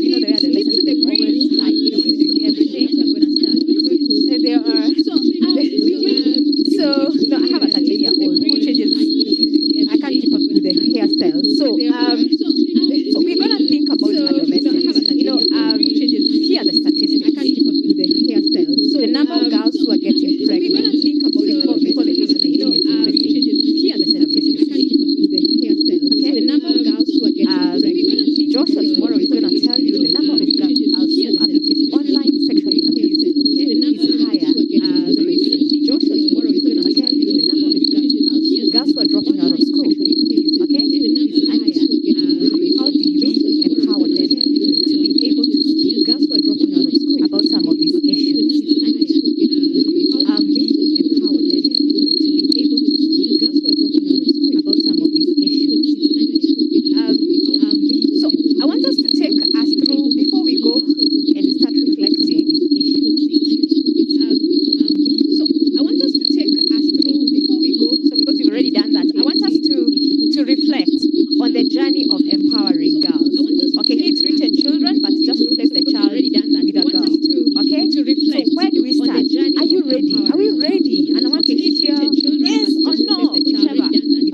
you know, the adolescents to the green slide. The one with everything. So I'm going to start. There are no, I have a 13-year-old who changes. I can't keep up with the hairstyle. So we're gonna think about adolescents. You know, here are the statistics. I can't keep up with the hairstyle. So the number of girls who are getting pregnant. We're gonna think about before the age of 18. Here are the statistics. I can't keep up with the hairstyle. Okay, the number of girls who are getting pregnant. Joshua tomorrow is gonna tell you the number of girls who are online sexually abused. Okay, the number is higher. Joshua tomorrow is gonna tell you the number of girls who are dropping out of school. Okay, how do we empower them to be able to speak? Girls who are dropping out of school about some of these issues. How do we empower them to be able to speak? Girls who are dropping out of school about some of these issues. So I want us to take us through before we go and start reflecting. So I want us to take us through before we go. So because we've already done that, I want us to reflect on the journey of empowering girls. Okay, it's written children, but just replace the child with a girl. Okay, to reflect. So where do we start? Are you ready? Are we ready? And I want to hear yes or no, whichever.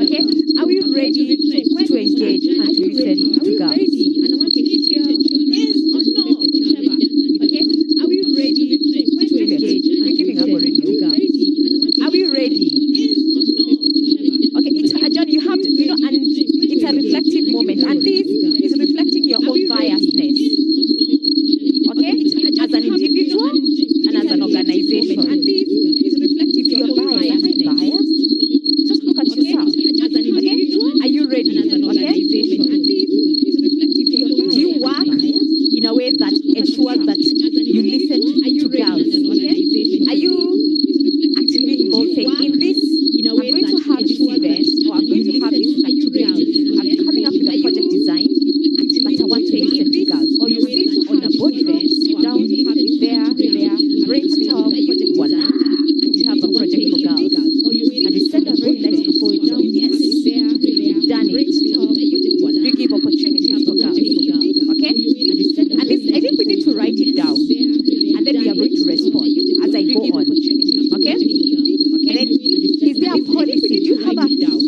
Okay, are we ready to engage and to listen to girls? And I want to hear yes or no, whichever. Okay, are we ready to engage? We're giving up already, girls. Are we ready? Okay, it's John, you have to, you know, and it's a reflective moment, and this is reflecting your own biasness. Okay, as an individual and as an organization. And this is reflecting your biased. Just look at yourself. As an individual, are you ready? As an organization. And this is reflecting your bias. Do you work in a way that ensures that you listen to girls? Okay, are you actively involved in this? I'm going to have this event, or I'm going to have this activity. I'm coming up with a project design, but I want to listen to girls. Or you sit on a boardroom, sit down, there, brainstorm, voila, we have a project for girls. And we send a very nice proposal. Yes, we've done it. We give opportunities for girls. Okay? And this, I think we need to write it down. And then we are going to respond as I go on. Okay? And then, is there a policy? Do you have a child?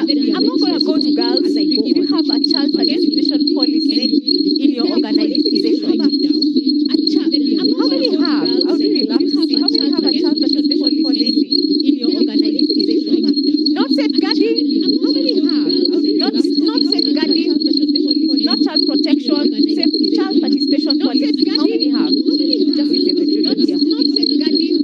I'm not going to go to girls. Do you have a child participation policy in your organization? How many have? I would really love to see. How many have a child participation policy in your organization? Not safeguarding. How many have? Not safeguarding. Not child protection. Child participation policy. How many have? Just in the not safeguarding.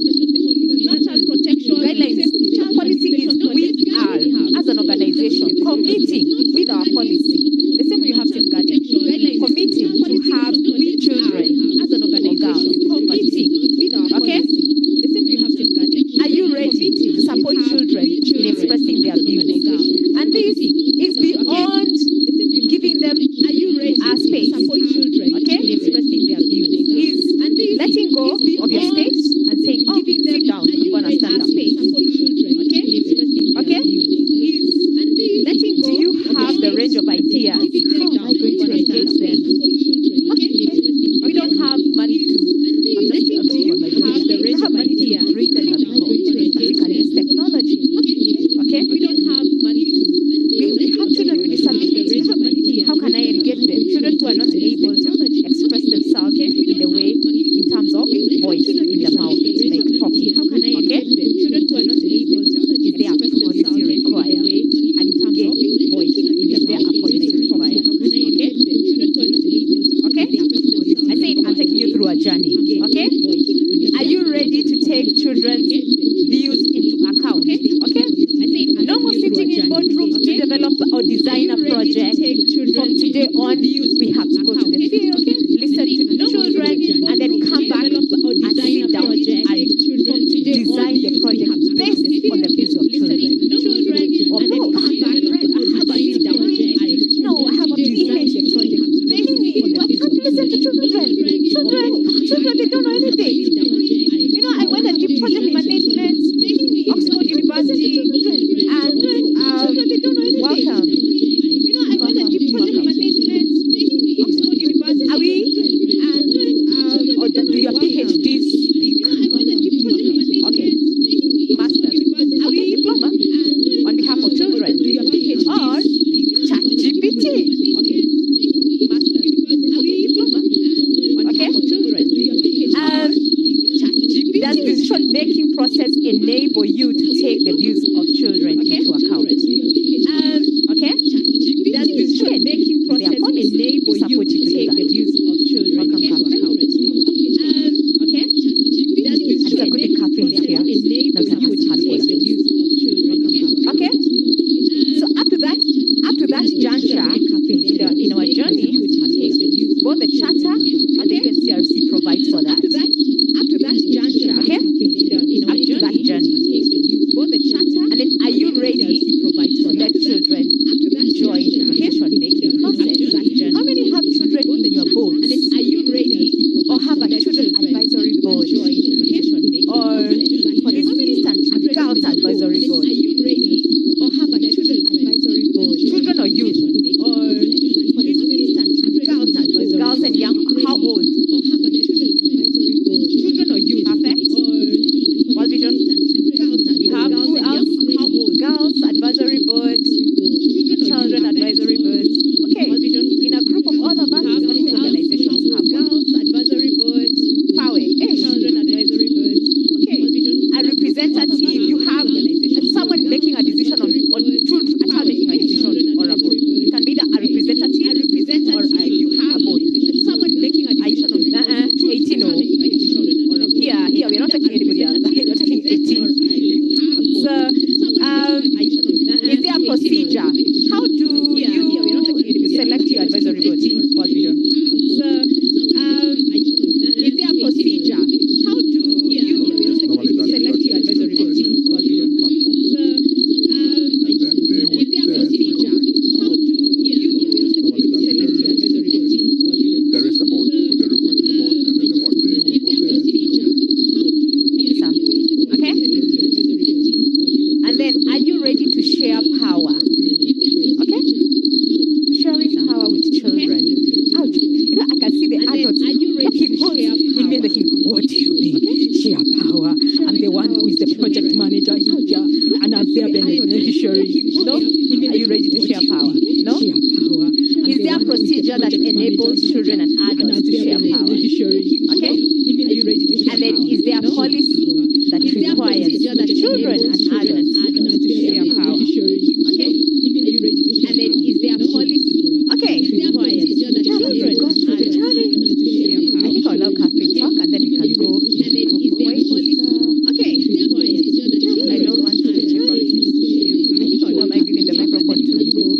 Not child protection. Guidelines. Policy is we are, as an organization, committing with our policy. The same way you have safeguarding. Committing to have we children as an organization. Committing with our policy. The same way you have safeguarding. Are you ready to support children in expressing their views? And this is beyond giving them a space. Support children in expressing their views. Is letting go of your space and saying, oh, sit down, I'm going to stand up. Okay? Letting go. Do you have the range of ideas? How am I going to engage them? Okay. We don't have money to. Do you have the range of ideas? Bring them along. We can use technology. Okay. We don't have money to. We have children with disabilities. How can I engage them? Children who are not able to express themselves in the way, in terms of voice in the mouth, like talking. How can I engage them? Children who are not able to. Is there a policy required? And in terms of voice, is there a policy required? From today on, we have to go to the field, listen to the children, and then come back and sit down and design the project based on the views of children. Or no, I have a PhD project based on the views of listen to children. Children, they don't know anything. You know, I went and did project management, Oxford University, and welcome. You know, I went and did project management, Oxford University. Are we? Or do your PhDs speak? Okay. Master. Are we diploma on behalf of children? Do your PhDs or ChatGPT? Okay. Master. Are we diploma on behalf of children? Do your PhDs? Does decision-making process enable you to take the views of children into account? Okay? Does decision-making process enable you to take the views of children into account? Okay? That's a good cafe here. That's a good cafe. Okay? So up to that juncture in our journey, both the charter and the UNCRC provides for that. Up to that juncture, okay? Up to that journey. Both the charter and then are you ready to let children join the decision-making process? How many have children in your board? And then are you ready or have a children advisory board? Or for this instance, a girls advisory board? Are you ready or have a children advisory board? Children or youth? Or for this instance, a girls advisory board? Girls and young, how old? Children or youth? Perfect. What vision? We have who else? How old? Girls advisory board, children advisory board. Okay. In a group of all of us, how many organizations have girls advisory board? Power. Children advisory board. Okay. A representative. You have someone making a decision on children. A child making a decision or a board. It can be a representative, or you have a board. Someone making a decision on 18 or. Here, we're not talking anybody else. We're talking 18. So, is there a procedure? How do you select your advisory board? So, is there a procedure? How do you select your advisory board? So, is there a procedure? How do you select your advisory board? There is a board, so they're requesting a board, and then the board they will go there. Okay? And then, are you ready to share power? Okay? Sharing power with children. Ouch. You know, I can see the adults. Are you ready to share power? What do you mean? Share power. I'm the one who is the project manager here, and I'm their beneficiary. No? Are you ready to share power? No? Is there a procedure that enables children and adults to share power? Okay? Are you ready to share? And then, is there a policy that requires children and adults to share power? Okay? Are you ready to share? And then, is there a policy? Okay. Requires children and adults to share power. I think I'll allow Catherine talk, and then we can go. And then, is there a policy? Okay. I don't want to take on. I think I'll allow my giving the microphone to go.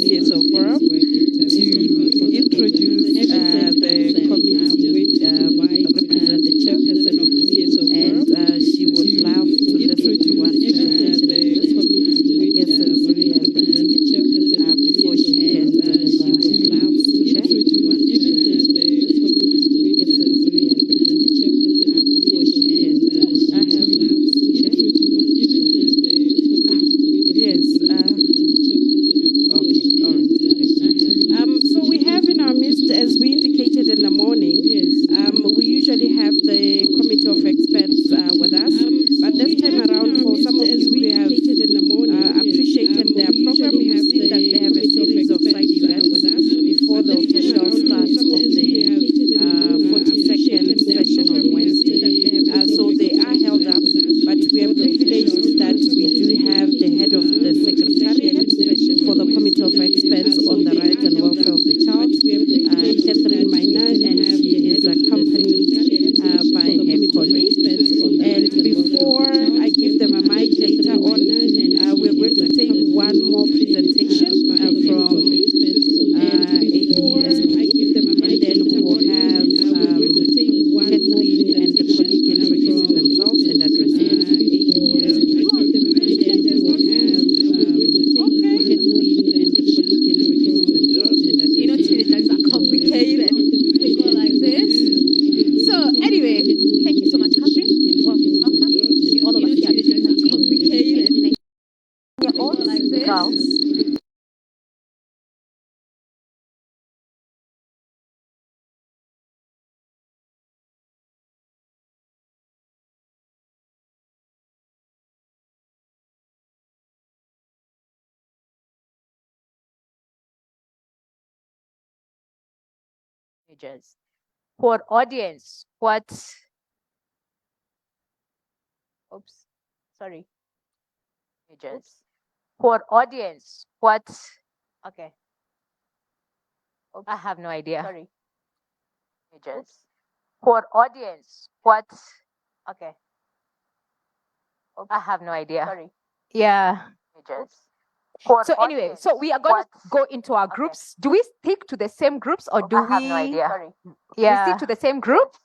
CSO Forum to introduce the committee represent the chairperson of the CSO Forum, and she would love to listen to what the committee, I guess, before she can she would love to listen to what as we indicated in the morning, we usually have the committee of experts with us, but this time around, for some of you who have appreciated their program, we have seen that they have a series of side events before the official start of the 42nd session on Wednesday. So they are held up, but we are privileged that we do have the head of the secretariat for the committee of experts on the rights and welfare of the child, Catherine Minor, and she is accompanied by her colleague. And before I give them a mic later on, we're going to take one more presentation from ACRWC, and then we will have Catherine and the colleague introducing themselves and addressing complicated. They go like this. So anyway, thank you so much, Catherine. Welcome. See all of us here. Complicated. Go like this. For audience, what? Oops, sorry. For audience, what? Okay. Oops. I have no idea. Sorry. For audience, what? Okay. Oops. I have no idea. Sorry. Yeah. So anyway, so we are going to go into our groups. Do we stick to the same groups or do we? I have no idea. Sorry. Yeah. We stick to the same group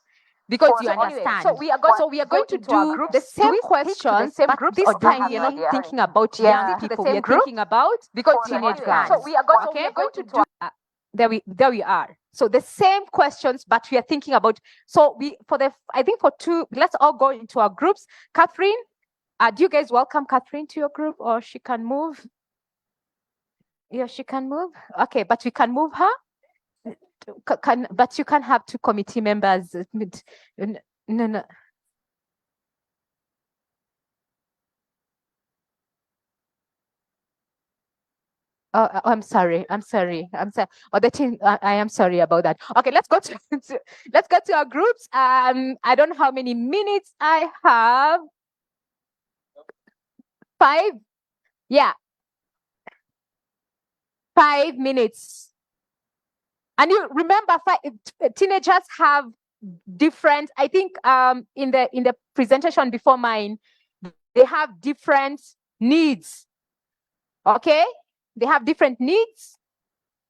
because you understand. So we are going to do the same questions, but this time we are not thinking about young people. We are thinking about teenage guys. So we are going to do. There we are. So the same questions, but we are thinking about. So I think for two. Let's all go into our groups. Catherine, do you guys welcome Catherine to your group, or she can move? Yeah, she can move. Okay, but we can move her. But you can have two committee members. No. Oh, I'm sorry. Oh, the team. I am sorry about that. Okay, let's go to our groups. I don't know how many minutes I have. 5. Yeah. 5 minutes. And you remember, teenagers have different. I think in the presentation before mine, they have different needs. Okay, they have different needs.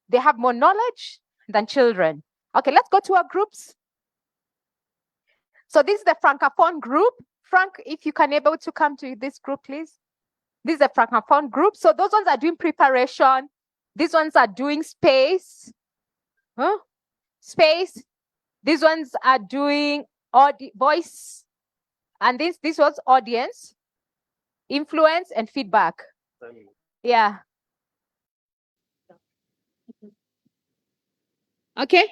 They have more knowledge than children. Okay, let's go to our groups. So this is the Francophone group. Frank, if you can able to come to this group, please. This is the Francophone group. So those ones are doing preparation. These ones are doing space. Space. These ones are doing voice. And this was audience, influence, and feedback. Yeah. Okay.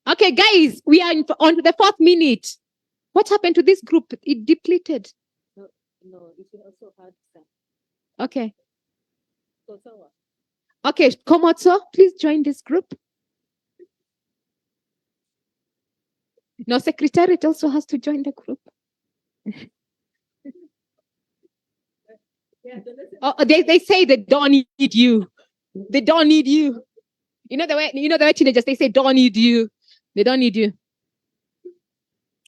Okay, guys, we are on to the 4th minute. What happened to this group? It depleted. No, you can also add some. Okay. Okay, Komoto, please join this group. No, secretariat also has to join the group. They say they don't need you. They don't need you. You know the way teenagers, they say don't need you. They don't need you.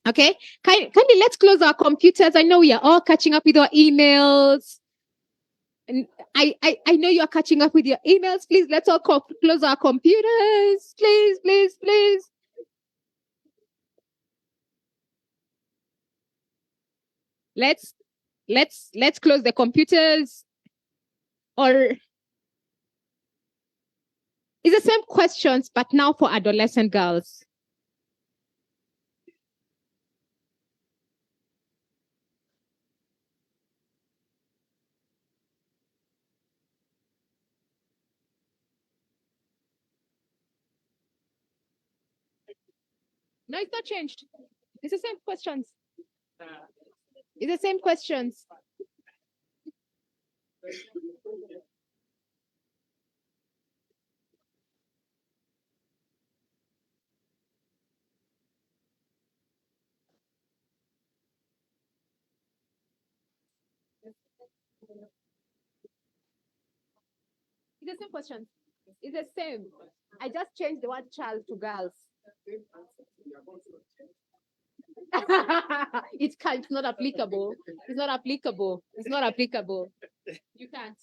Okay, kindly let's close our computers. I know we are all catching up with our emails. And I know you are catching up with your emails. Please, let's all close our computers. Please, please, please. Let's close the computers. Or it's the same questions, but now for adolescent girls. No, it's not changed. It's the same questions. It's the same questions. It's the same questions. It's the same. I just changed the word child to girls. It can't. It's not applicable. It's not applicable. It's not applicable. You can't.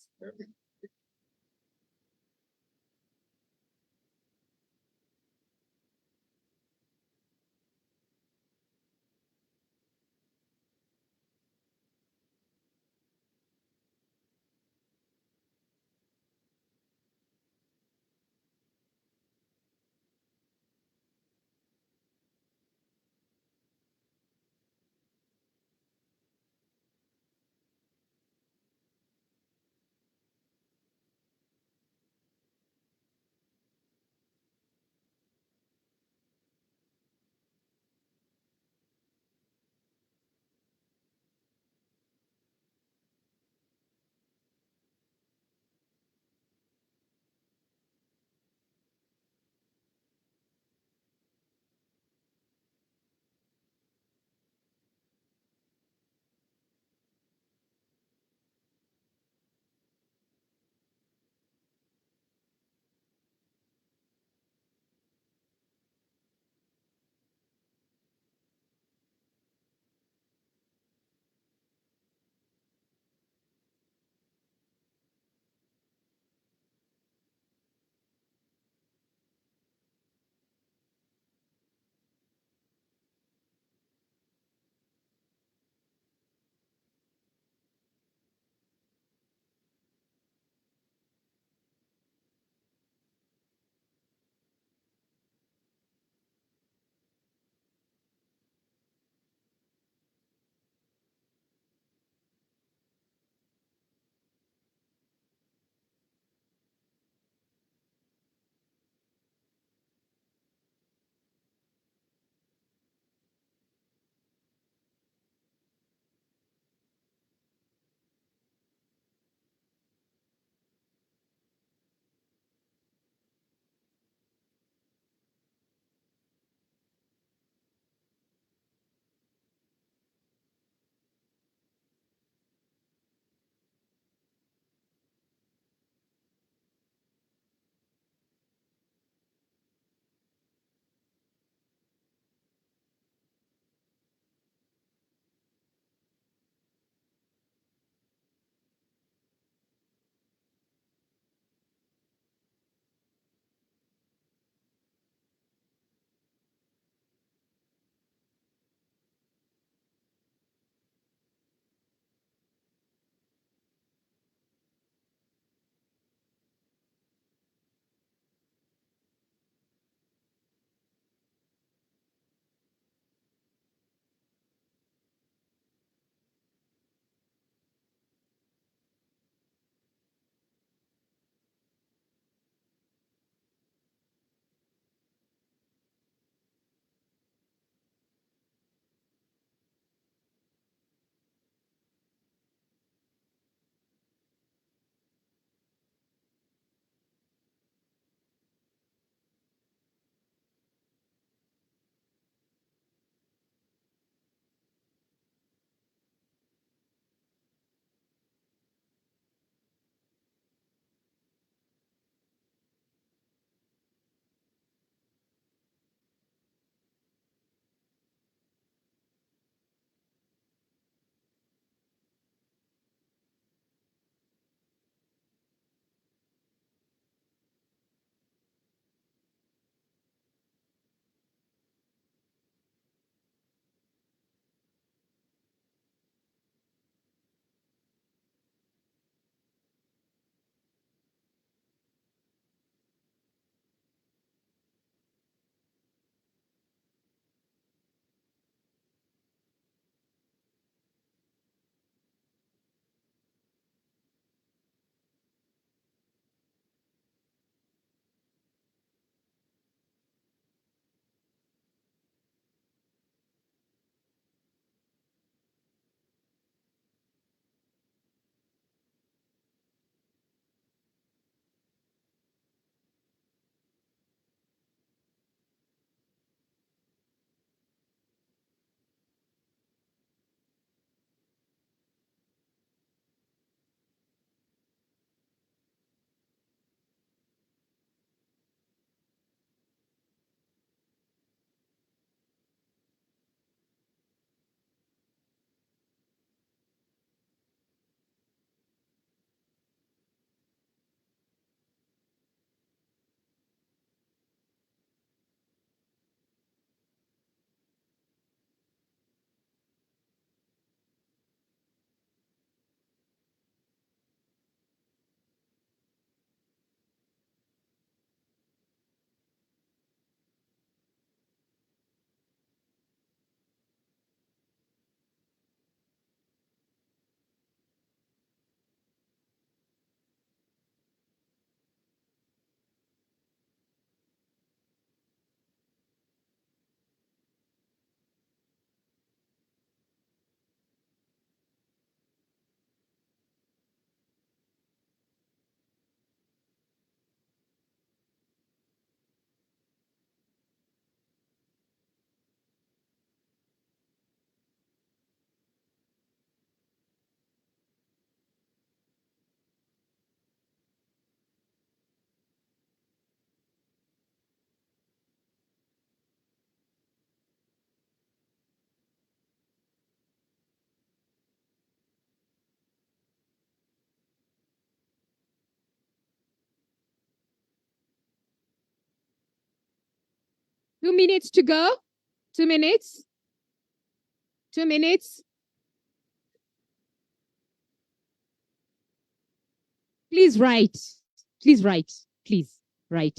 2 minutes to go. 2 minutes. 2 minutes. Please write. Please write. Please write.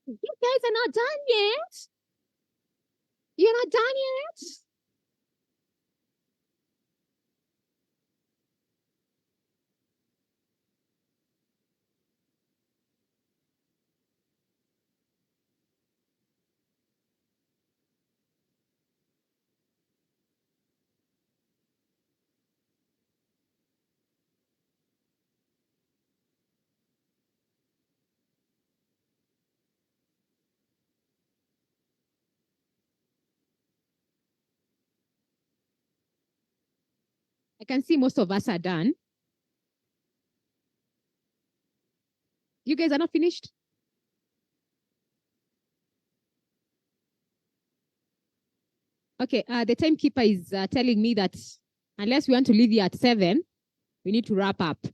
You guys are not done yet. You're not done yet. I can see most of us are done. You guys are not finished? Okay, the timekeeper is telling me that unless we want to leave here at 7, we need to wrap up.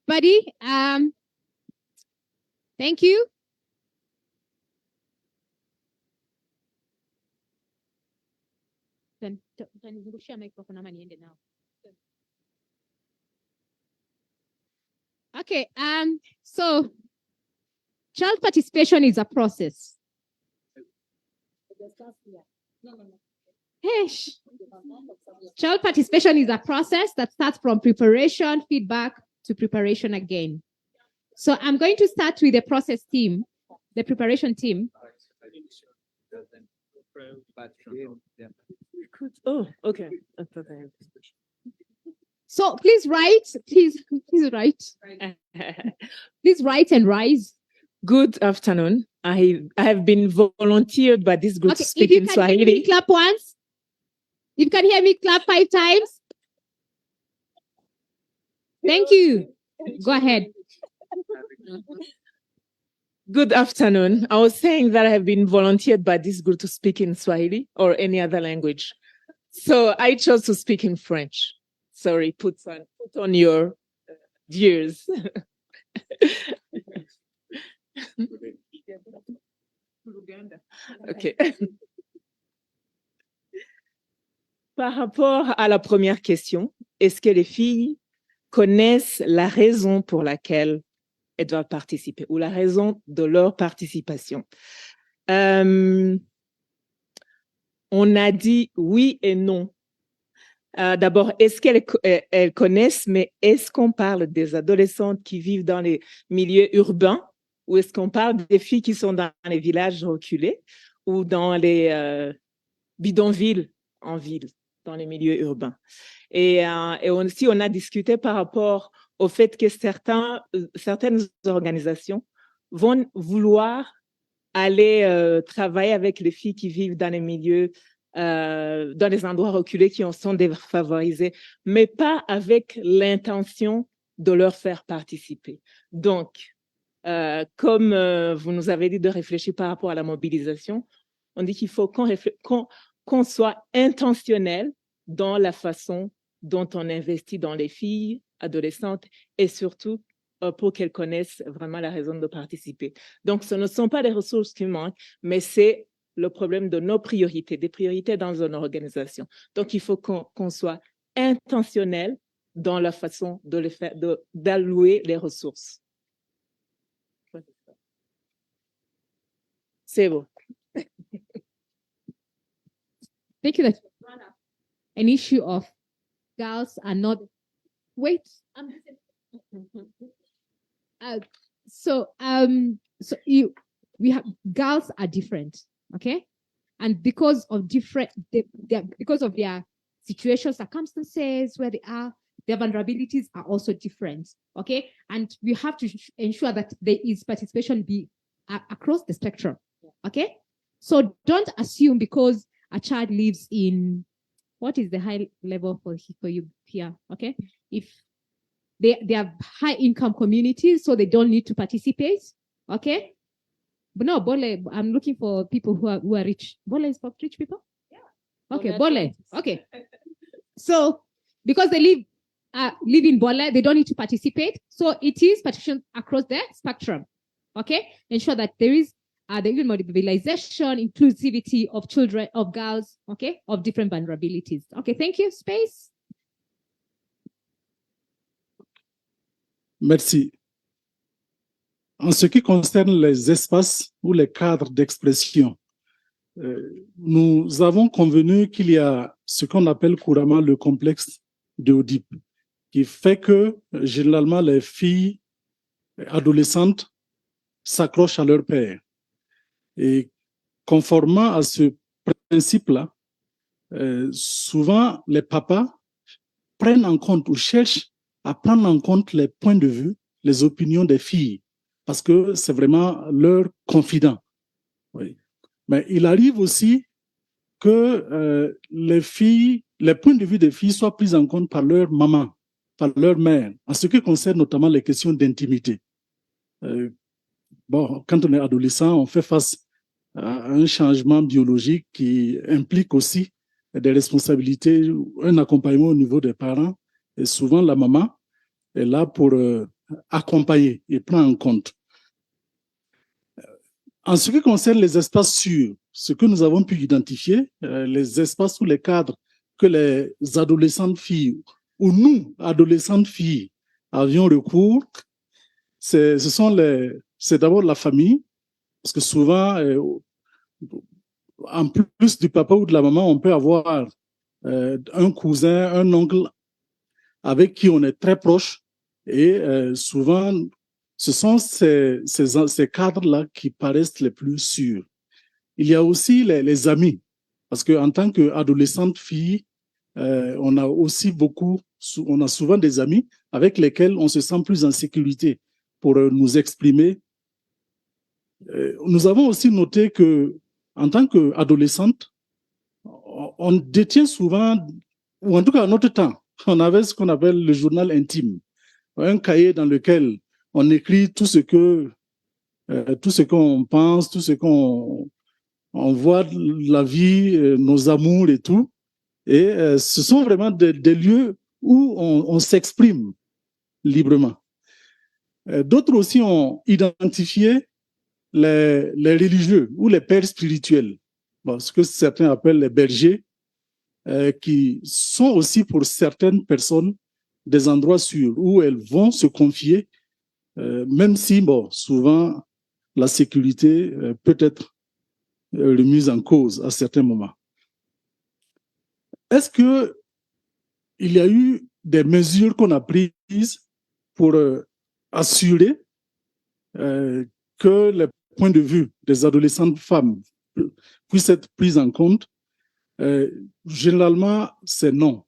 Buddy, thank you. Okay, so child participation is a process. Hey, child participation is a process that starts from preparation, feedback to preparation again. So I'm going to start with the process team, the preparation team. Oh, okay. So please write, please write. Please write and rise. Good afternoon. I have been volunteered by this group to speak in Swahili. If you can hear me, clap once. If you can hear me, clap 5 times. Thank you. Go ahead. Good afternoon. I was saying that I have been volunteered by this group to speak in Swahili or any other language. So I chose to speak in French. Sorry, put on your ears. Okay. Par rapport à la première question, est-ce que les filles connaissent la raison pour laquelle elles doivent participer ou la raison de leur participation? On a dit oui et non. D'abord, est-ce elles connaissent, mais est-ce qu'on parle des adolescentes qui vivent dans les milieux urbains ou est-ce qu'on parle des filles qui sont dans les villages reculés ou dans les bidonvilles en ville, dans les milieux urbains? Et aussi, on a discuté par rapport au fait que certaines organisations vont vouloir aller travailler avec les filles qui vivent dans les milieux, dans les endroits reculés qui en sont défavorisés, mais pas avec l'intention de leur faire participer. Donc, comme vous nous avez dit de réfléchir par rapport à la mobilisation, on dit qu'il faut qu'on soit intentionnel dans la façon dont on investit dans les filles, adolescentes et surtout pour qu'elles connaissent vraiment la raison de participer. Donc, ce ne sont pas les ressources qui manquent, mais c'est le problème de nos priorités, des priorités dans une organisation. Donc, il faut qu'on soit intentionnel dans la façon de les faire, d'allouer les ressources. C'est bon. Thank you. That an issue of girls are not. Wait. So we have girls are different, okay, and because of because of their situation, circumstances where they are, their vulnerabilities are also different, okay, and we have to ensure that there is participation across the spectrum, okay. So don't assume because a child lives in, what is the high level for you here, okay, if they have high income communities, so they don't need to participate. Okay. But no, Bole, I'm looking for people who are rich. Bole is for rich people? Yeah. Okay, Bole. Okay. So because they live in Bole, they don't need to participate. So it is participation across the spectrum. Okay. Ensure that there is the mobilization, inclusivity of children, of girls, okay, of different vulnerabilities. Okay, thank you. Space. Merci. En ce qui concerne les espaces ou les cadres d'expression, nous avons convenu qu'il y a ce qu'on appelle couramment le complexe d'Oedipe, qui fait que généralement les filles adolescentes s'accrochent à leur père. Et conformément à ce principe-là, souvent les papas prennent en compte ou cherchent à prendre en compte les points de vue, les opinions des filles, parce que c'est vraiment leur confident. Oui. Mais il arrive aussi que les points de vue des filles soient pris en compte par leur maman, par leur mère, en ce qui concerne notamment les questions d'intimité. Bon, quand on est adolescent, on fait face à un changement biologique qui implique aussi des responsabilités, un accompagnement au niveau des parents, et souvent la maman est là pour accompagner et prendre en compte. En ce qui concerne les espaces sûrs, ce que nous avons pu identifier, les espaces ou les cadres que les adolescentes filles ou nous, adolescentes filles, avions recours, c'est d'abord la famille, parce que souvent, en plus du papa ou de la maman, on peut avoir un cousin, un oncle avec qui on est très proche, et souvent, ce sont ces cadres-là qui paraissent les plus sûrs. Il y a aussi les amis, parce qu'en tant qu'adolescente fille, on a souvent des amis avec lesquels on se sent plus en sécurité pour nous exprimer. Nous avons aussi noté que, en tant qu'adolescente, on détient souvent, ou en tout cas à notre temps, on avait ce qu'on appelle le journal intime, un cahier dans lequel on écrit tout ce qu'on pense, tout ce qu'on voit de la vie, nos amours et tout. Et ce sont vraiment des lieux où on s'exprime librement. D'autres aussi ont identifié les religieux ou les pères spirituels, ce que certains appellent les bergers, qui sont aussi pour certaines personnes des endroits sûrs où elles vont se confier, même si souvent la sécurité peut être remise en cause à certains moments. Est-ce que il y a eu des mesures qu'on a prises pour assurer que les points de vue des adolescentes femmes puissent être pris en compte. Généralement, c'est non.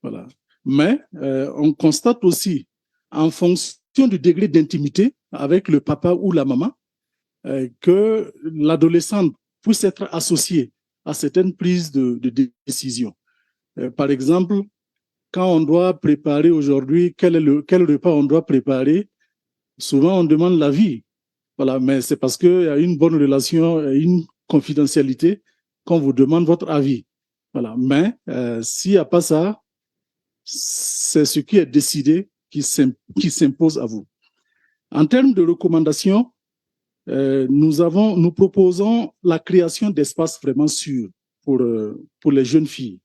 Voilà. Mais on constate aussi, en fonction du degré d'intimité avec le papa ou la maman, que l'adolescente puisse être associée à certaines prises de décision. Par exemple, quand on doit préparer aujourd'hui, quel repas on doit préparer, souvent on demande l'avis. Voilà, mais c'est parce qu'il y a une bonne relation, une confidentialité qu'on vous demande votre avis. Voilà, mais s'il n'y a pas ça, c'est ce qui est décidé qui s'impose à vous. En termes de recommandations, nous proposons la création d'espaces vraiment sûrs pour les jeunes filles.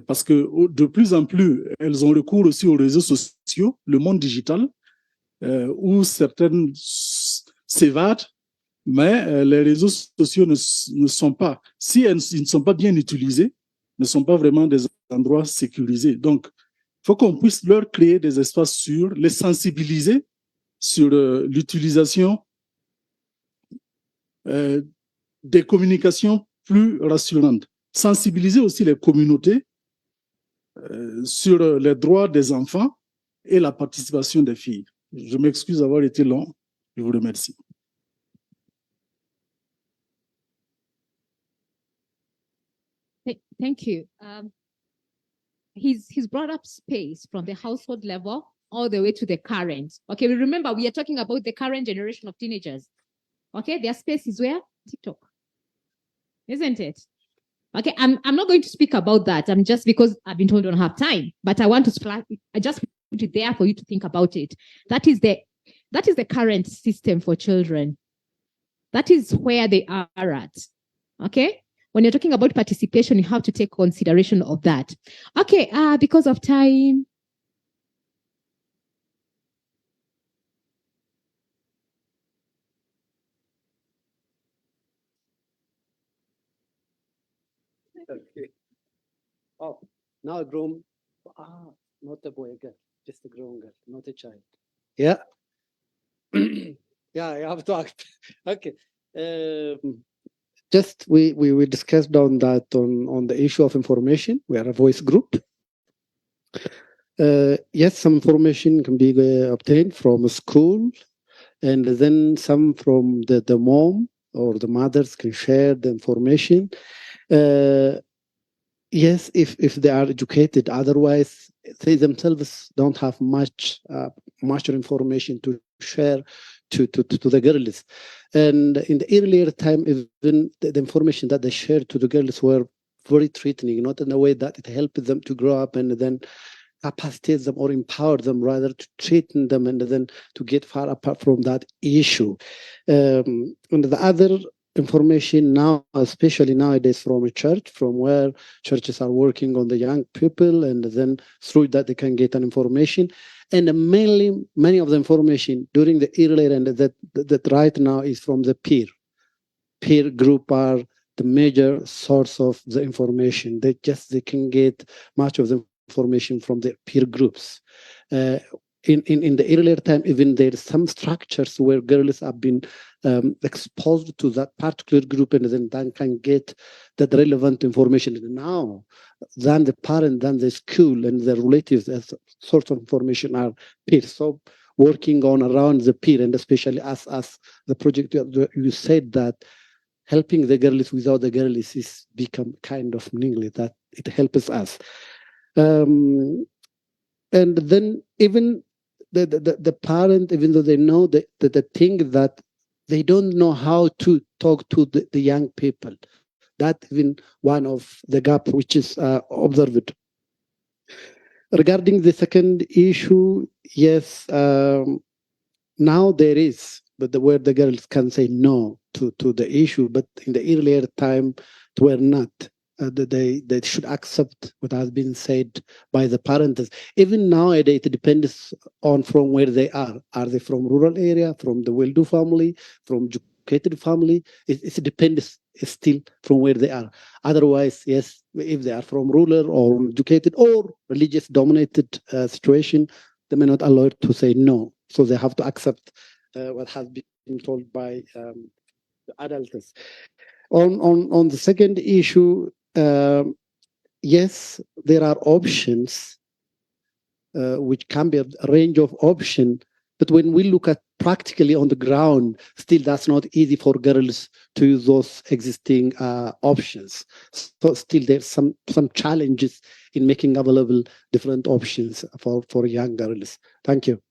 Parce que de plus en plus, elles ont recours aussi aux réseaux sociaux, le monde digital, où certaines s'évadent, mais les réseaux sociaux ne sont pas, si ils ne sont pas bien utilisés, ne sont pas vraiment des endroits sécurisés. Donc, il faut qu'on puisse leur créer des espaces sûrs, les sensibiliser sur l'utilisation des communications plus rassurantes. Sensibiliser aussi les communautés sur les droits des enfants et la participation des filles. Je m'excuse d'avoir été long. Je vous remercie. Thank you. He's brought up space from the household level all the way to the current. Okay, remember we are talking about the current generation of teenagers. Okay, their space is where? TikTok. Isn't it? Okay, I'm not going to speak about that. I'm just because I've been told I don't have time, but I want to I just put it there for you to think about it. That is the current system for children. That is where they are at. Okay? When you're talking about participation, you have to take consideration of that. Okay, because of time. Okay. Oh, now a grown, not a boy, a girl, just a grown girl, not a child. Yeah. Yeah, I have to act. Okay. Just we discussed on that on the issue of information. We are a voice group. Yes, some information can be obtained from a school, and then some from the mom or the mothers can share the information. Yes, if they are educated. Otherwise, they themselves don't have much information to share to the girls. And in the earlier time, even the information that they shared to the girls were very threatening, not in a way that it helped them to grow up and then capacitate them or empower them, rather to threaten them and then to get far apart from that issue. And the other information now, especially nowadays from a church, from where churches are working on the young people, and then through that they can get an information. And mainly, many of the information during the earlier and that right now is from the peer. Peer group are the major source of the information. They can get much of the information from their peer groups. In the earlier time, even there's some structures where girls have been exposed to that particular group and then can get that relevant information. And now, than the parent, than the school and the relatives, as sorts of information are peers. So working on around the peer, and especially as the project you said that helping the girls without the girls is become kind of meaningless, that it helps us. And then even the parent, even though they know the thing that they don't know how to talk to the young people. That's even one of the gaps which is observed. Regarding the second issue, yes, now there is, but where the girls can say no to the issue, but in the earlier time, it were not. They should accept what has been said by the parents. Even nowadays, it depends on from where they are. Are they from rural area, from the well-to family, from educated family? It depends still from where they are. Otherwise, yes, if they are from rural or educated or religious dominated situation, they may not allow it to say no. So they have to accept what has been told by the adults. On the second issue, yes, there are options, which can be a range of options. But when we look at practically on the ground, still that's not easy for girls to use those existing options. So still there's some challenges in making available different options for young girls. Thank you.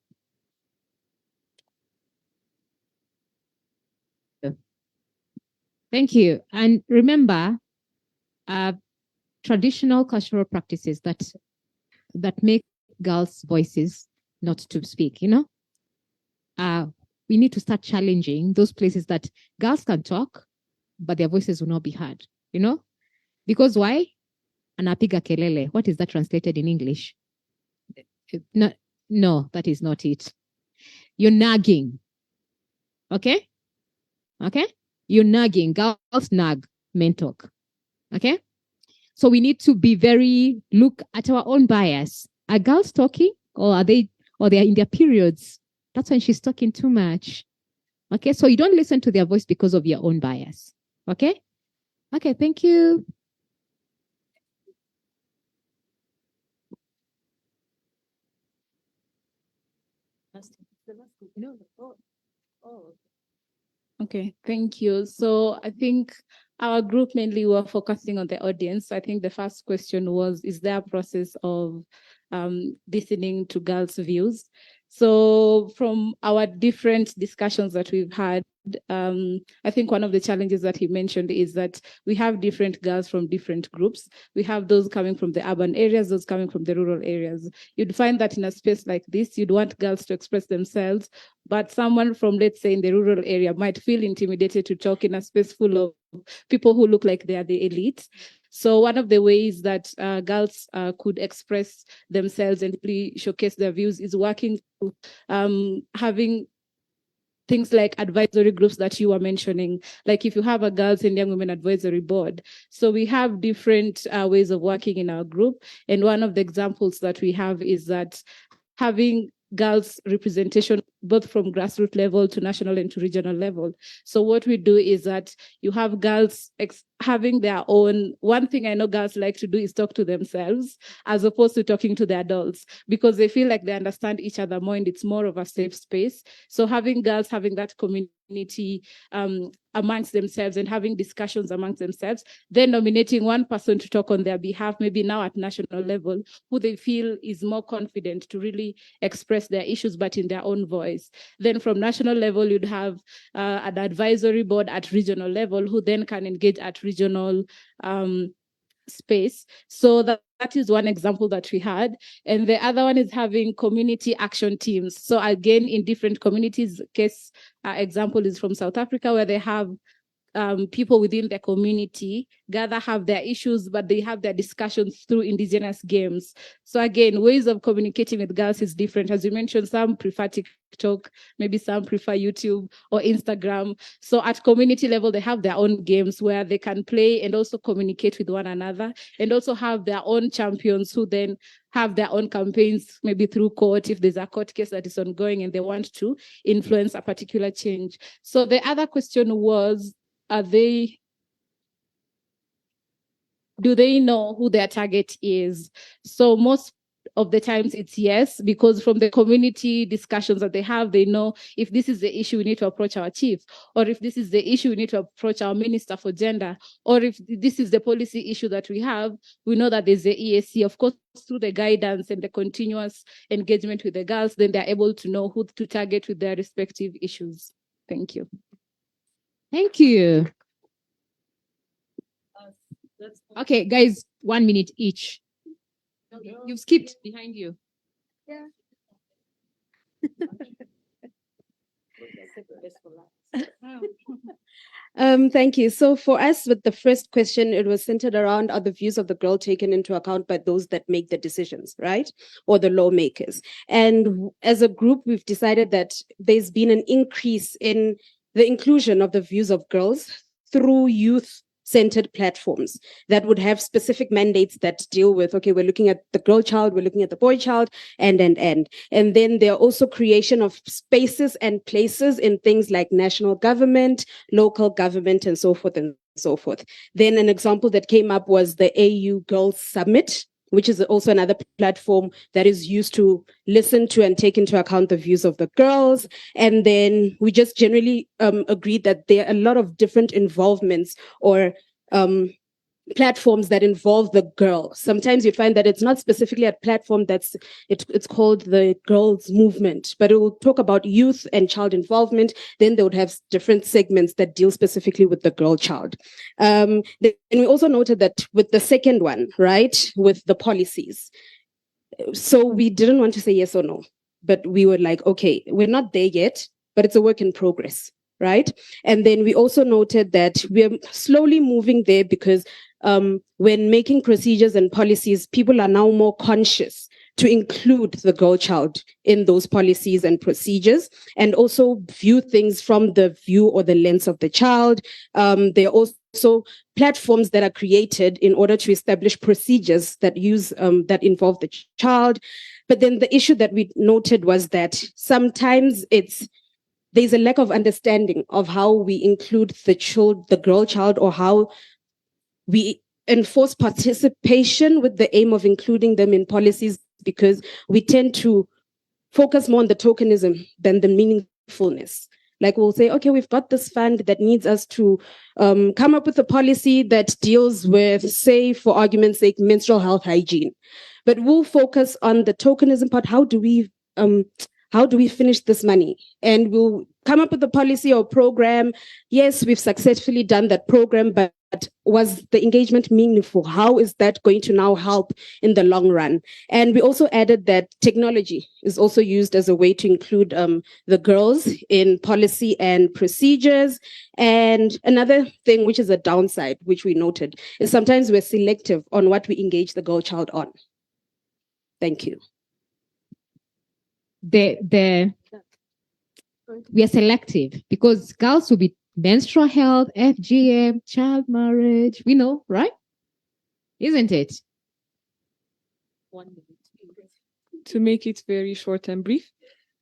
Thank you. And remember, traditional cultural practices that make girls' voices not to speak, we need to start challenging those places that girls can talk, but their voices will not be heard, Because why? Anapiga kelele. What is that translated in English? No, that is not it. You're nagging. Okay? Okay? You're nagging. Girls nag, men talk. Okay? So we need to be look at our own bias. Are girls talking or they're in their periods? That's when she's talking too much. Okay, so you don't listen to their voice because of your own bias. Okay? Okay, thank you. Okay, thank you. So I think our group mainly were focusing on the audience. I think the first question was, is there a process of listening to girls' views? So from our different discussions that we've had, I think one of the challenges that he mentioned is that we have different girls from different groups. We have those coming from the urban areas, those coming from the rural areas. You'd find that in a space like this, you'd want girls to express themselves, but someone from, let's say, in the rural area might feel intimidated to talk in a space full of people who look like they are the elite. So one of the ways that girls could express themselves and really showcase their views is working through having things like advisory groups that you were mentioning, like if you have a girls and young women advisory board. So we have different ways of working in our group. And one of the examples that we have is that having girls representation both from grassroots level to national and to regional level. So what we do is that you have girls having their own, one thing I know girls like to do is talk to themselves as opposed to talking to the adults, because they feel like they understand each other more and it's more of a safe space. So having girls having that community amongst themselves and having discussions amongst themselves, then nominating one person to talk on their behalf, maybe now at national level, who they feel is more confident to really express their issues, but in their own voice. Then from national level, you'd have an advisory board at regional level who then can engage at regional space. So that is one example that we had. And the other one is having community action teams. So again, in different communities, case example is from South Africa, where they have people within the community have their issues, but they have their discussions through indigenous games. So again, ways of communicating with girls is different. As you mentioned, some prefer TikTok, maybe some prefer YouTube or Instagram. So at community level, they have their own games where they can play and also communicate with one another, and also have their own champions who then have their own campaigns, maybe through court, if there's a court case that is ongoing and they want to influence a particular change. So the other question was, do they know who their target is? So most of the times it's yes, because from the community discussions that they have, they know if this is the issue, we need to approach our chief, or if this is the issue, we need to approach our minister for gender, or if this is the policy issue that we have, we know that there's the EAC. Of course, through the guidance and the continuous engagement with the girls, then they're able to know who to target with their respective issues. Thank you. Thank you. Okay, guys, 1 minute each. You've skipped behind you. Yeah. Thank you. So for us, with the first question, it was centered around, are the views of the girl taken into account by those that make the decisions, right? Or the lawmakers. And as a group, we've decided that there's been an increase in the inclusion of the views of girls through youth centered platforms that would have specific mandates that deal with, okay, we're looking at the girl child, we're looking at the boy child, and then there are also creation of spaces and places in things like national government, local government, and so forth and so forth. Then an example that came up was the AU Girls Summit, which is also another platform that is used to listen to and take into account the views of the girls. And then we just generally agreed that there are a lot of different involvements or platforms that involve the girl. Sometimes you find that it's not specifically a platform it's called the girls movement, but it will talk about youth and child involvement. Then they would have different segments that deal specifically with the girl child. And we also noted that with the second one, right, with the policies. So we didn't want to say yes or no, but we were like, okay, we're not there yet, but it's a work in progress, right? And then we also noted that we're slowly moving there because when making procedures and policies, people are now more conscious to include the girl child in those policies and procedures, and also view things from the view or the lens of the child. There are also platforms that are created in order to establish procedures that that involve the child. But then the issue that we noted was that sometimes there's a lack of understanding of how we include the girl child, or how we enforce participation with the aim of including them in policies, because we tend to focus more on the tokenism than the meaningfulness. Like we'll say, okay, we've got this fund that needs us to come up with a policy that deals with, say, for argument's sake, menstrual health hygiene. But we'll focus on the tokenism part. How do we finish this money? And we'll come up with a policy or program. Yes, we've successfully done that program, but was the engagement meaningful? How is that going to now help in the long run? And we also added that technology is also used as a way to include the girls in policy and procedures. And another thing, which is a downside, which we noted, is sometimes we're selective on what we engage the girl child on. Thank you. We are selective because girls will be menstrual health, FGM, child marriage. We know, right? Isn't it? 1 minute. To make it very short and brief,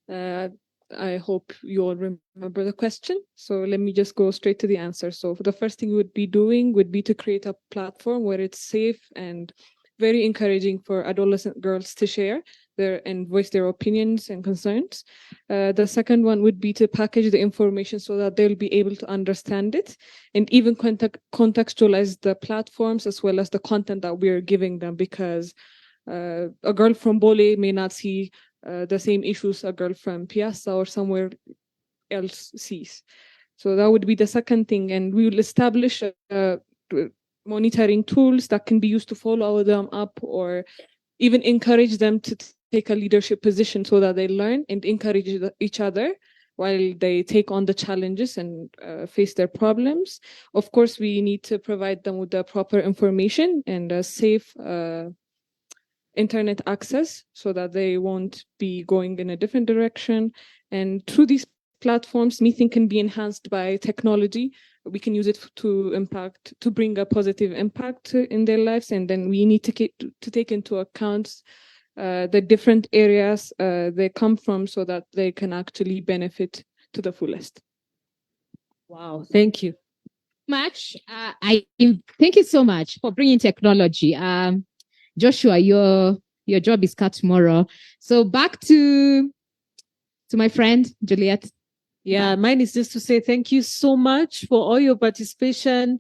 I hope you all remember the question. So let me just go straight to the answer. So the first thing we would be doing would be to create a platform where it's safe and very encouraging for adolescent girls to share and voice their opinions and concerns. The second one would be to package the information so that they'll be able to understand it, and even contextualize the platforms as well as the content that we're giving them, because a girl from Bole may not see the same issues a girl from Piazza or somewhere else sees. So that would be the second thing. And we will establish monitoring tools that can be used to follow them up, or even encourage them to take a leadership position so that they learn and encourage each other while they take on the challenges and face their problems. Of course, we need to provide them with the proper information and a safe internet access so that they won't be going in a different direction. And through these platforms, meeting can be enhanced by technology. We can use it to bring a positive impact in their lives. And then we need to take into account the different areas they come from so that they can actually benefit to the fullest. Wow, thank you much. Thank you so much for bringing technology. Joshua, your job is cut tomorrow. So back to my friend Juliet. Yeah, mine is just to say thank you so much for all your participation.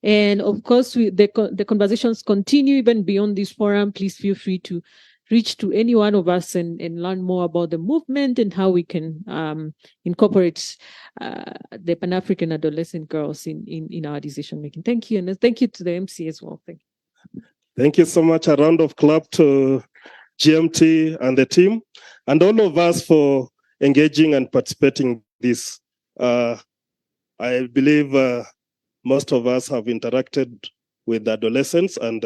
And of course, the conversations continue even beyond this forum. Please feel free to reach to any one of us and learn more about the movement and how we can incorporate the Pan-African adolescent girls in our decision making. Thank you. And thank you to the MC as well. Thank you. Thank you so much. A round of clap to GMT and the team, and all of us for engaging and participating in this. I believe most of us have interacted with adolescents, and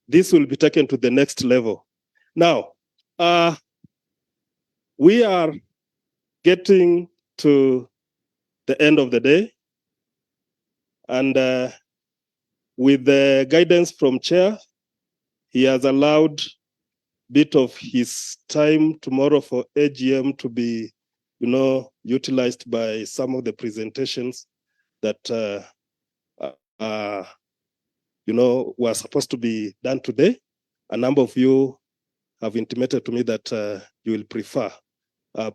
this will be taken to the next level. Now, we are getting to the end of the day, and with the guidance from Chair, he has allowed bit of his time tomorrow for AGM to be, utilized by some of the presentations that, were supposed to be done today. A number of you have intimated to me that you will prefer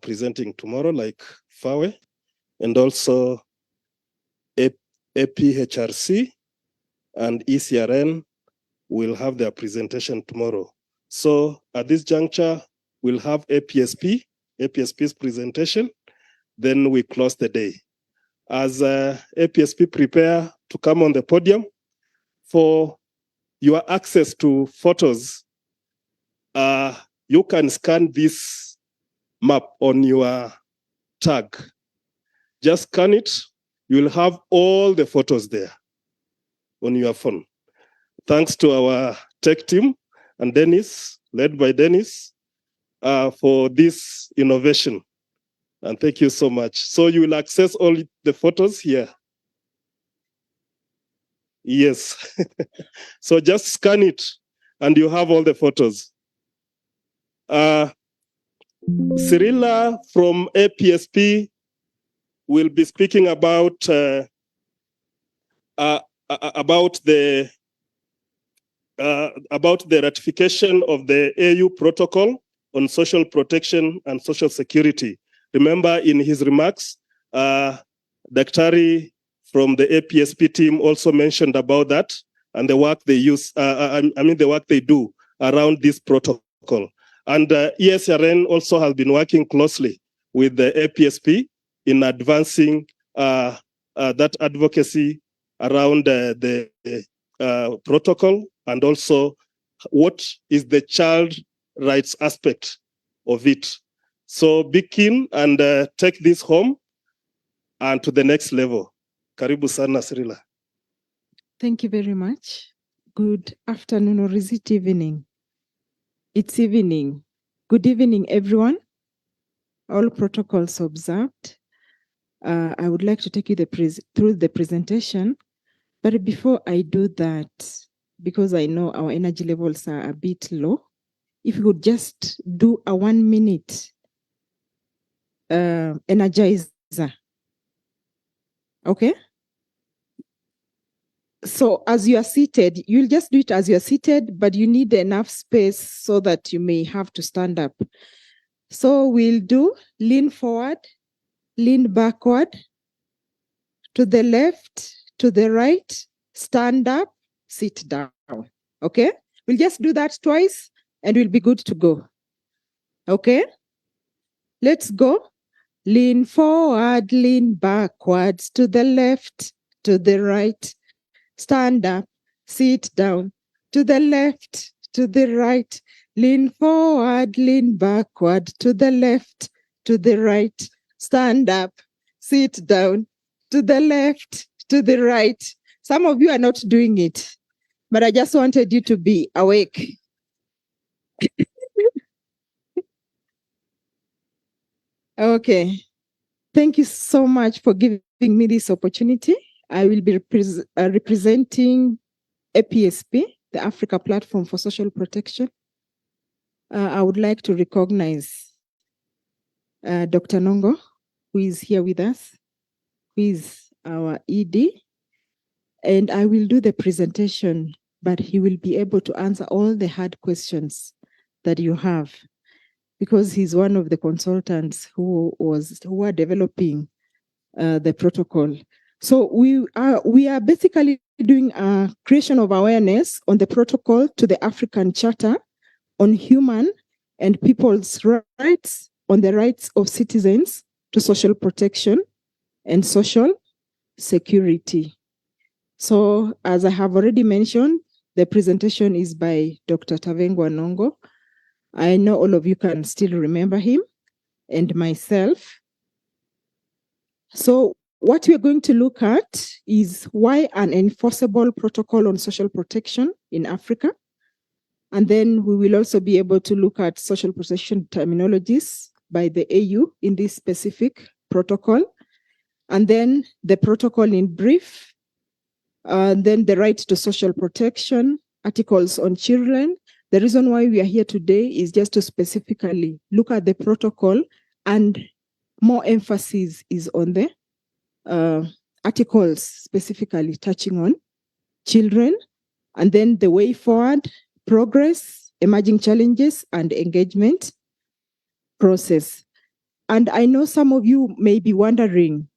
presenting tomorrow, like FAWE, and also APHRC and ECRN will have their presentation tomorrow. So at this juncture, we'll have APSP's presentation, then we close the day. As APSP prepare to come on the podium, for your access to photos, you can scan this map on your tag. Just scan it, you'll have all the photos there on your phone. Thanks to our tech team and Dennis, led by Dennis, for this innovation. And thank you so much. So you will access all the photos here. Yes. So just scan it and you have all the photos. Cyrilla from APSP will be speaking about the ratification of the AU protocol on social protection and social security. Remember, in his remarks, Daktari from the APSP team also mentioned about that and the work they use, the work they do around this protocol. And ESRN also has been working closely with the APSP in advancing that advocacy around the protocol, and also what is the child rights aspect of it. So be keen and take this home and to the next level. Karibu sana, Cyrilla. Thank you very much. Good afternoon, or is it evening? It's evening. Good evening, everyone. All protocols observed. I would like to take you through the presentation. But before I do that, because I know our energy levels are a bit low, if you could just do a 1 minute energizer. Okay? So as you are seated, you'll just do it as you are seated, but you need enough space so that you may have to stand up. So we'll do lean forward, lean backward, to the left, to the right, stand up, sit down. Okay? We'll just do that twice and we'll be good to go. Okay? Let's go. Lean forward, lean backwards, to the left, to the right, stand up, sit down, to the left, to the right, lean forward, lean backward, to the left, to the right, stand up, sit down, to the left, to the right. Some of you are not doing it, but I just wanted you to be awake. Okay. Thank you so much for giving me this opportunity. I will be representing APSP, the Africa Platform for Social Protection. I would like to recognize Dr. Nongo, who is here with us, who is our ED. And I will do the presentation, but he will be able to answer all the hard questions that you have, because he's one of the consultants who are developing the protocol. So we are basically doing a creation of awareness on the protocol to the African Charter on human and people's rights, on the rights of citizens to social protection and social security. So as I have already mentioned, the presentation is by Dr. Tavengwa Nongo. I know all of you can still remember him and myself. So what we're going to look at is why an enforceable protocol on social protection in Africa. And then we will also be able to look at social protection terminologies by the AU in this specific protocol. And then the protocol in brief. Then the right to social protection, articles on children. The reason why we are here today is just to specifically look at the protocol, and more emphasis is on the articles specifically touching on children, and then the way forward, progress, emerging challenges, and engagement process. And I know some of you may be wondering,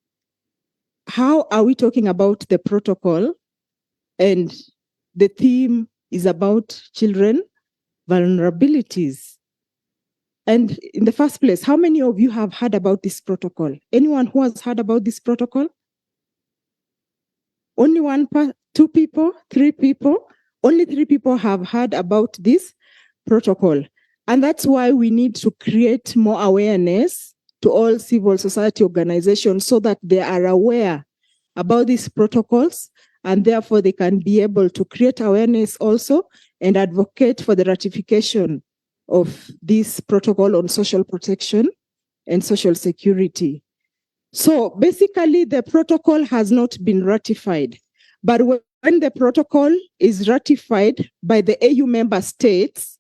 how are we talking about the protocol and the theme is about children vulnerabilities? And in the first place, how many of you have heard about this protocol? Anyone who has heard about this protocol? Only two people, three people? Only 3 people have heard about this protocol. And that's why we need to create more awareness to all civil society organizations so that they are aware about these protocols, and therefore they can be able to create awareness also and advocate for the ratification of this protocol on social protection and social security. So basically the protocol has not been ratified, but when the protocol is ratified by the AU member states,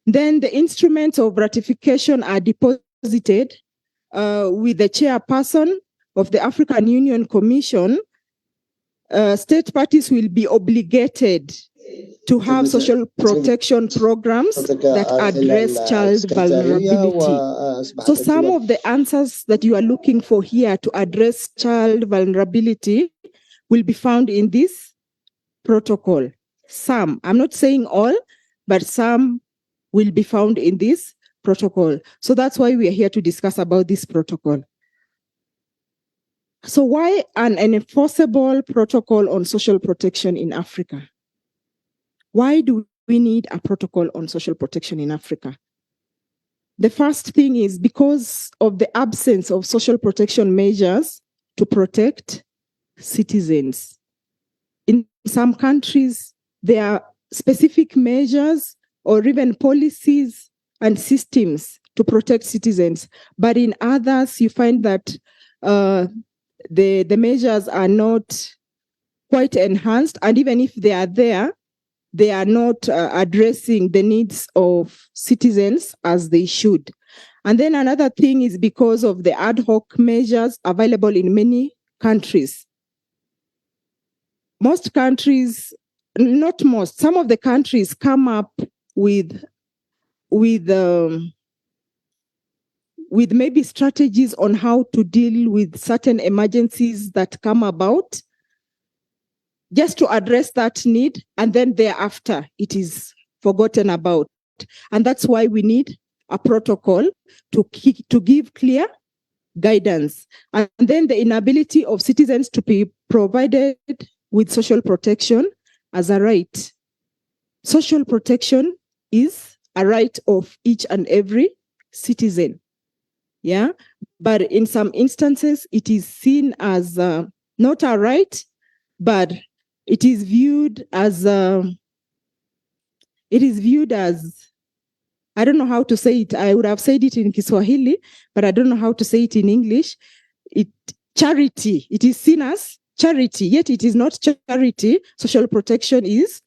then the instruments of ratification are deposited with the chairperson of the African Union Commission. State parties will be obligated to have social protection programs that address child vulnerability. So some of the answers that you are looking for here to address child vulnerability will be found in this protocol. Some, I'm not saying all, but some will be found in this protocol. So that's why we are here to discuss about this protocol. So why an enforceable protocol on social protection in Africa? Why do we need a protocol on social protection in Africa? The first thing is because of the absence of social protection measures to protect citizens. In some countries, there are specific measures or even policies and systems to protect citizens. But in others, you find that the measures are not quite enhanced. And even if they are there, they are not addressing the needs of citizens as they should. And then another thing is because of the ad hoc measures available in many countries. Most countries, not most, some of the countries come up with maybe strategies on how to deal with certain emergencies that come about, just to address that need, and then thereafter it is forgotten about. And that's why we need a protocol to give clear guidance. And then the inability of citizens to be provided with social protection as a right. Social protection is a right of each and every citizen. Yeah, but in some instances, it is seen as not a right, but it is viewed as I don't know how to say it. I would have said it in Kiswahili, but I don't know how to say it in English. Charity. It is seen as charity, yet it is not charity. Social protection is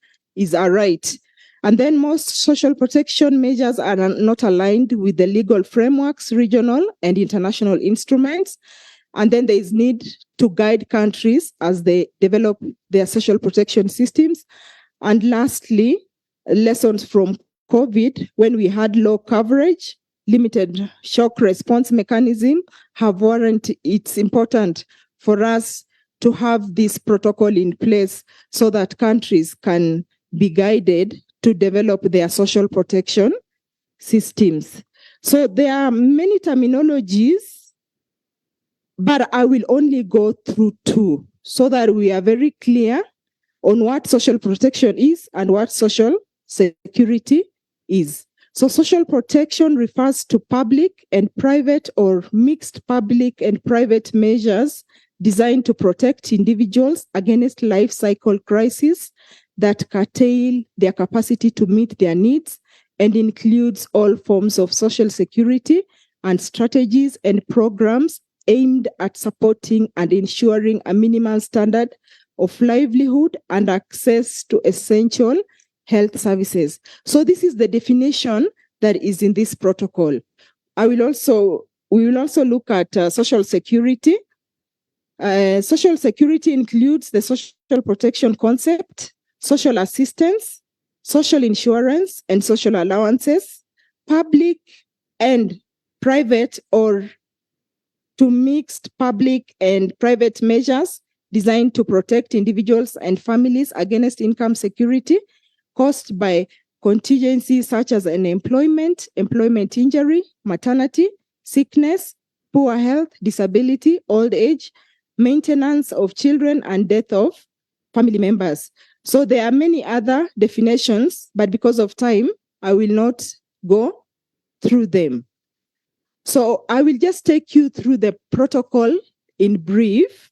a right. And then most social protection measures are not aligned with the legal frameworks, regional and international instruments. And then there is need to guide countries as they develop their social protection systems. And lastly, lessons from COVID, when we had low coverage, limited shock response mechanism, have warranted it's important for us to have this protocol in place so that countries can be guided to develop their social protection systems. So there are many terminologies, but I will only go through 2 so that we are very clear on what social protection is and what social security is. So social protection refers to public and private or mixed public and private measures designed to protect individuals against life cycle crises that curtail their capacity to meet their needs, and includes all forms of social security and strategies and programs aimed at supporting and ensuring a minimal standard of livelihood, and access to essential health services. So this is the definition that is in this protocol. We will also look at social security. Social security includes the social protection concept, social assistance, social insurance, and social allowances, public and private or to mixed public and private measures designed to protect individuals and families against income security caused by contingencies such as unemployment, employment injury, maternity, sickness, poor health, disability, old age, maintenance of children, and death of family members. So there are many other definitions, but because of time, I will not go through them. So I will just take you through the protocol in brief.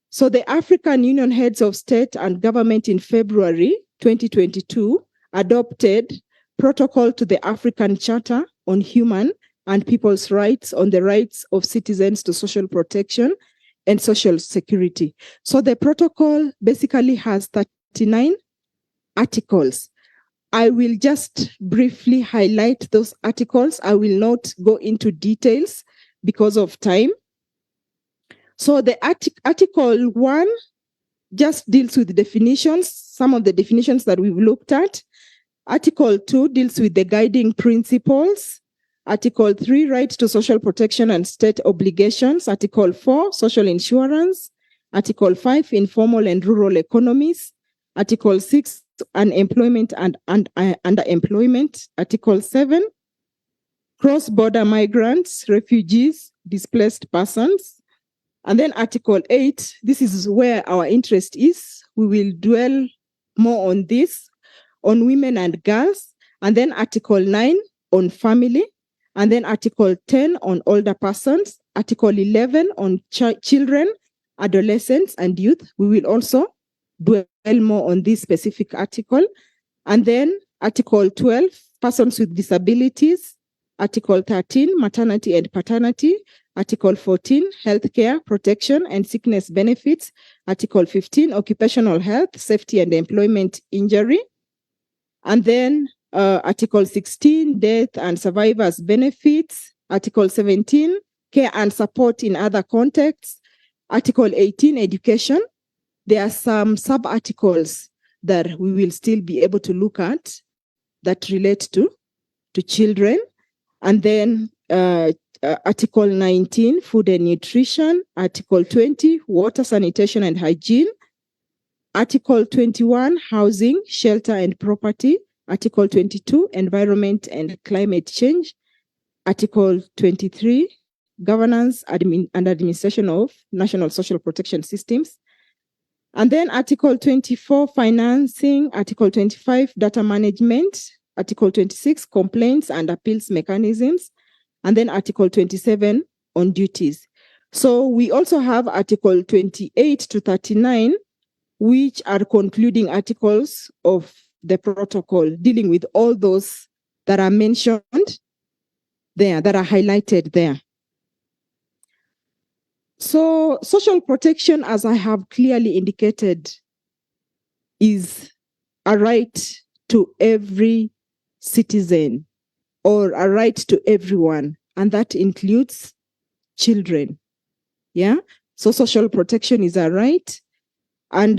So the African Union Heads of State and Government in February 2022 adopted protocol to the African Charter on Human and People's Rights on the rights of citizens to social protection and social security. So the protocol basically has 39 articles. I will just briefly highlight those articles. I will not go into details because of time. So the Article 1 just deals with the definitions, some of the definitions that we've looked at. Article 2 deals with the guiding principles. Article 3, rights to social protection and state obligations. Article 4, social insurance. Article 5, informal and rural economies. Article 6, unemployment and underemployment. Article 7, cross-border migrants, refugees, displaced persons. And then Article 8, this is where our interest is. We will dwell more on this, on women and girls. And then Article 9 on family. And then Article 10 on older persons. Article 11 on children, adolescents, and youth. We will also dwell more on this specific article. And then Article 12, persons with disabilities. Article 13, maternity and paternity. Article 14, healthcare, protection and sickness benefits. Article 15, occupational health, safety and employment injury. And then Article 16, death and survivors benefits. Article 17, care and support in other contexts. Article 18, education. There are some sub-articles that we will still be able to look at that relate to children. And then Article 19, food and nutrition. Article 20, water, sanitation and hygiene. Article 21, housing, shelter and property. Article 22, environment and climate change. Article 23, governance and administration of national social protection systems. And then Article 24, financing. Article 25, data management. Article 26, complaints and appeals mechanisms. And then Article 27 on duties. So we also have Article 28 to 39, which are concluding articles of the protocol, dealing with all those that are mentioned there, that are highlighted there. So social protection, as I have clearly indicated, is a right to every citizen or a right to everyone, and that includes children. Yeah, so social protection is a right, and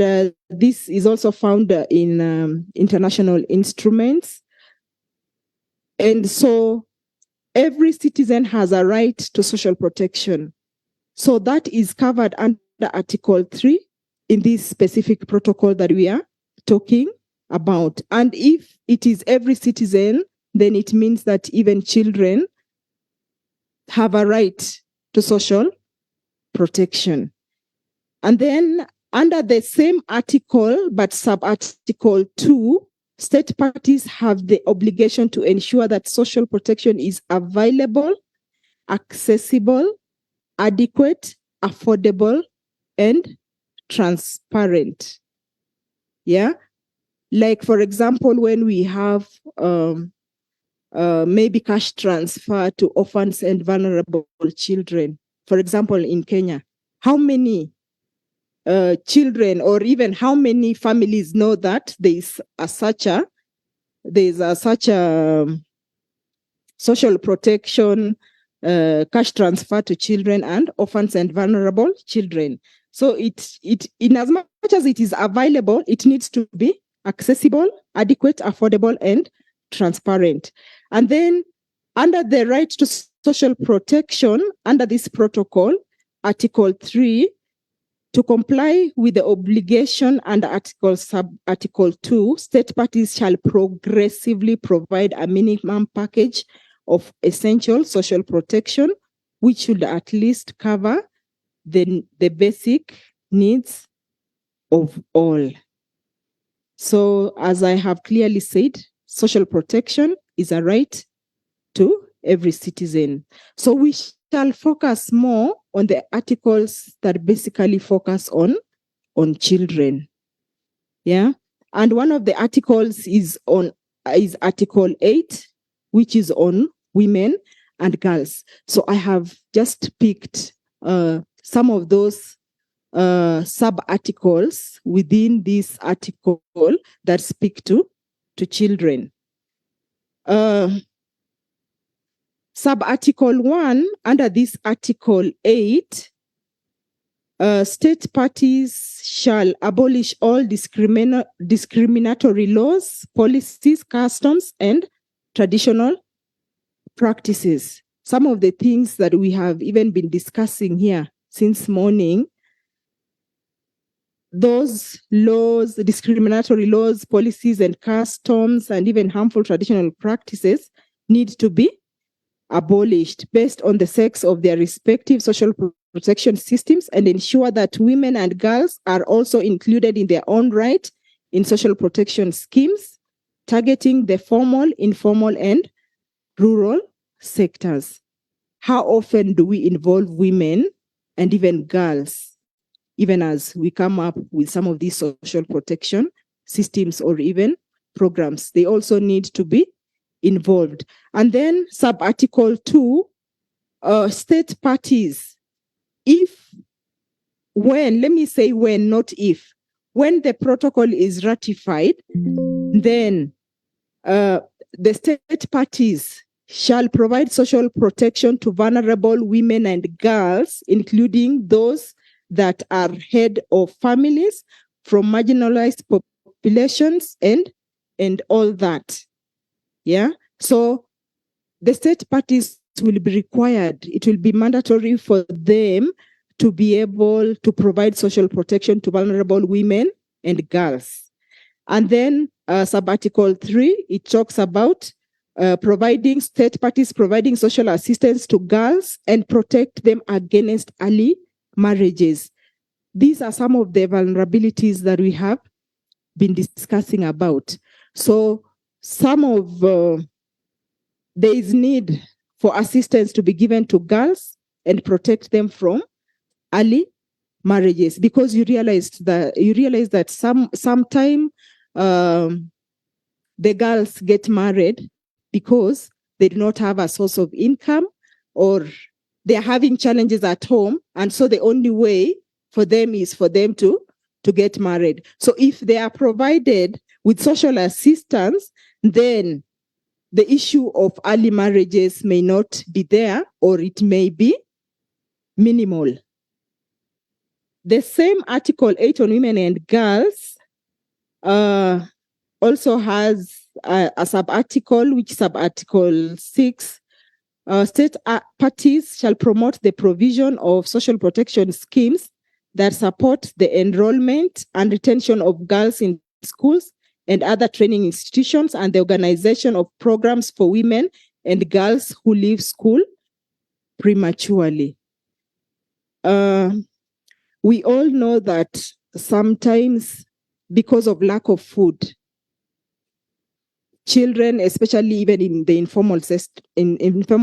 this is also found in international instruments. And so every citizen has a right to social protection. So that is covered under Article 3 in this specific protocol that we are talking about. And if it is every citizen, then it means that even children have a right to social protection. And then under the same article, but sub-article 2, state parties have the obligation to ensure that social protection is available, accessible, adequate, affordable, and transparent. Yeah, like for example, when we have maybe cash transfer to orphans and vulnerable children, for example, in Kenya, how many children, or even how many families know that there's such a social protection cash transfer to children and orphans and vulnerable children. So it in as much as it is available, it needs to be accessible, adequate, affordable, and transparent. And then under the right to social protection, under this protocol, Article 3, to comply with the obligation under Article 2, state parties shall progressively provide a minimum package of essential social protection, which should at least cover the basic needs of all. So, as I have clearly said, social protection is a right to every citizen. So we shall focus more on the articles that basically focus on children. Yeah. And one of the articles is Article 8, which is on women and girls. So I have just picked some of those sub-articles within this article that speak to children. Sub-article 1, under this Article 8, state parties shall abolish all discriminatory laws, policies, customs, and traditional practices. Some of the things that we have even been discussing here since morning, those laws, discriminatory laws, policies, and customs, and even harmful traditional practices need to be abolished based on the sex of their respective social protection systems, and ensure that women and girls are also included in their own right in social protection schemes, targeting the formal, informal, and rural sectors. How often do we involve women and even girls, even as we come up with some of these social protection systems or even programs? They also need to be involved. And then sub-article 2, state parties, when the protocol is ratified, then the state parties shall provide social protection to vulnerable women and girls, including those that are head of families from marginalized populations and all that. Yeah. So the state parties will be required, it will be mandatory for them to be able to provide social protection to vulnerable women and girls. And then sub-article 3, it talks about state parties providing social assistance to girls and protect them against early marriages. These are some of the vulnerabilities that we have been discussing about. So there is need for assistance to be given to girls and protect them from early marriages, because you realize that sometime the girls get married because they do not have a source of income, or they're having challenges at home, and so the only way for them is for them to get married. So if they are provided with social assistance, then the issue of early marriages may not be there, or it may be minimal. The same Article 8 on women and girls also has a sub-article, which is sub-article 6. State parties shall promote the provision of social protection schemes that support the enrollment and retention of girls in schools and other training institutions, and the organization of programs for women and girls who leave school prematurely. We all know that sometimes, because of lack of food, children, especially even in the informal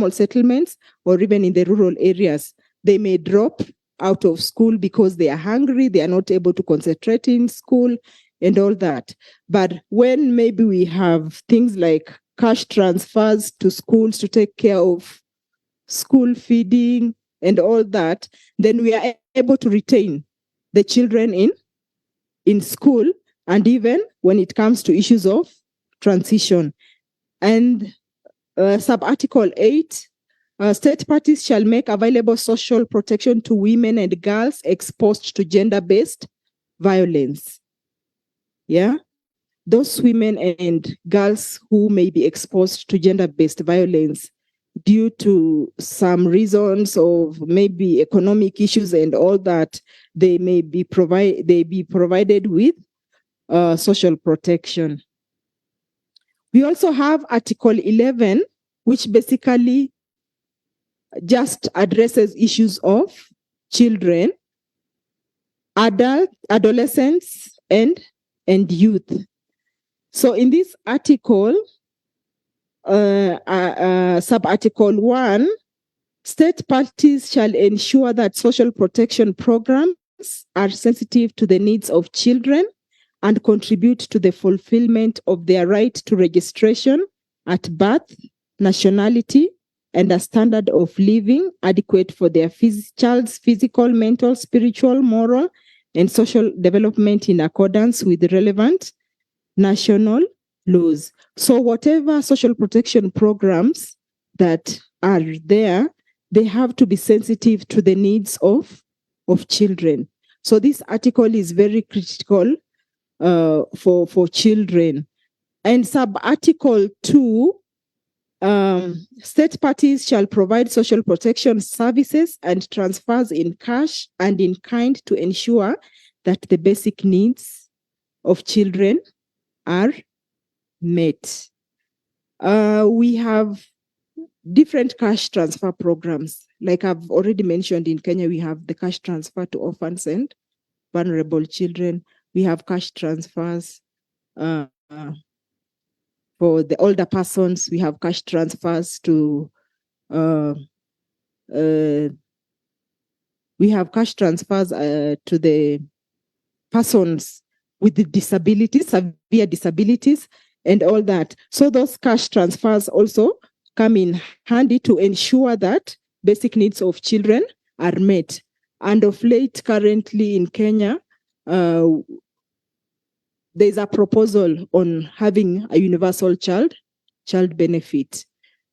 settlements or even in the rural areas, they may drop out of school because they are hungry, they are not able to concentrate in school and all that. But when maybe we have things like cash transfers to schools to take care of school feeding and all that, then we are able to retain the children in school, and even when it comes to issues of transition. And sub-article 8, state parties shall make available social protection to women and girls exposed to gender-based violence. Yeah, those women and girls who may be exposed to gender-based violence due to some reasons of maybe economic issues and all that, they may be provided with social protection. We also have Article 11, which basically just addresses issues of children, adolescents, and youth. So in this article, sub-article 1, state parties shall ensure that social protection programs are sensitive to the needs of children and contribute to the fulfillment of their right to registration at birth, nationality, and a standard of living adequate for their child's physical, mental, spiritual, moral, and social development in accordance with relevant national laws. So whatever social protection programs that are there, they have to be sensitive to the needs of children. So this article is very critical for children. And sub-article 2, state parties shall provide social protection services and transfers in cash and in kind to ensure that the basic needs of children are met. We have different cash transfer programs. Like I've already mentioned, in Kenya, we have the cash transfer to orphans and vulnerable children. We have cash transfers for the older persons. We have cash transfers to the persons with the disabilities, severe disabilities, and all that. So those cash transfers also come in handy to ensure that basic needs of children are met. And of late, currently in Kenya, there's a proposal on having a universal child benefit.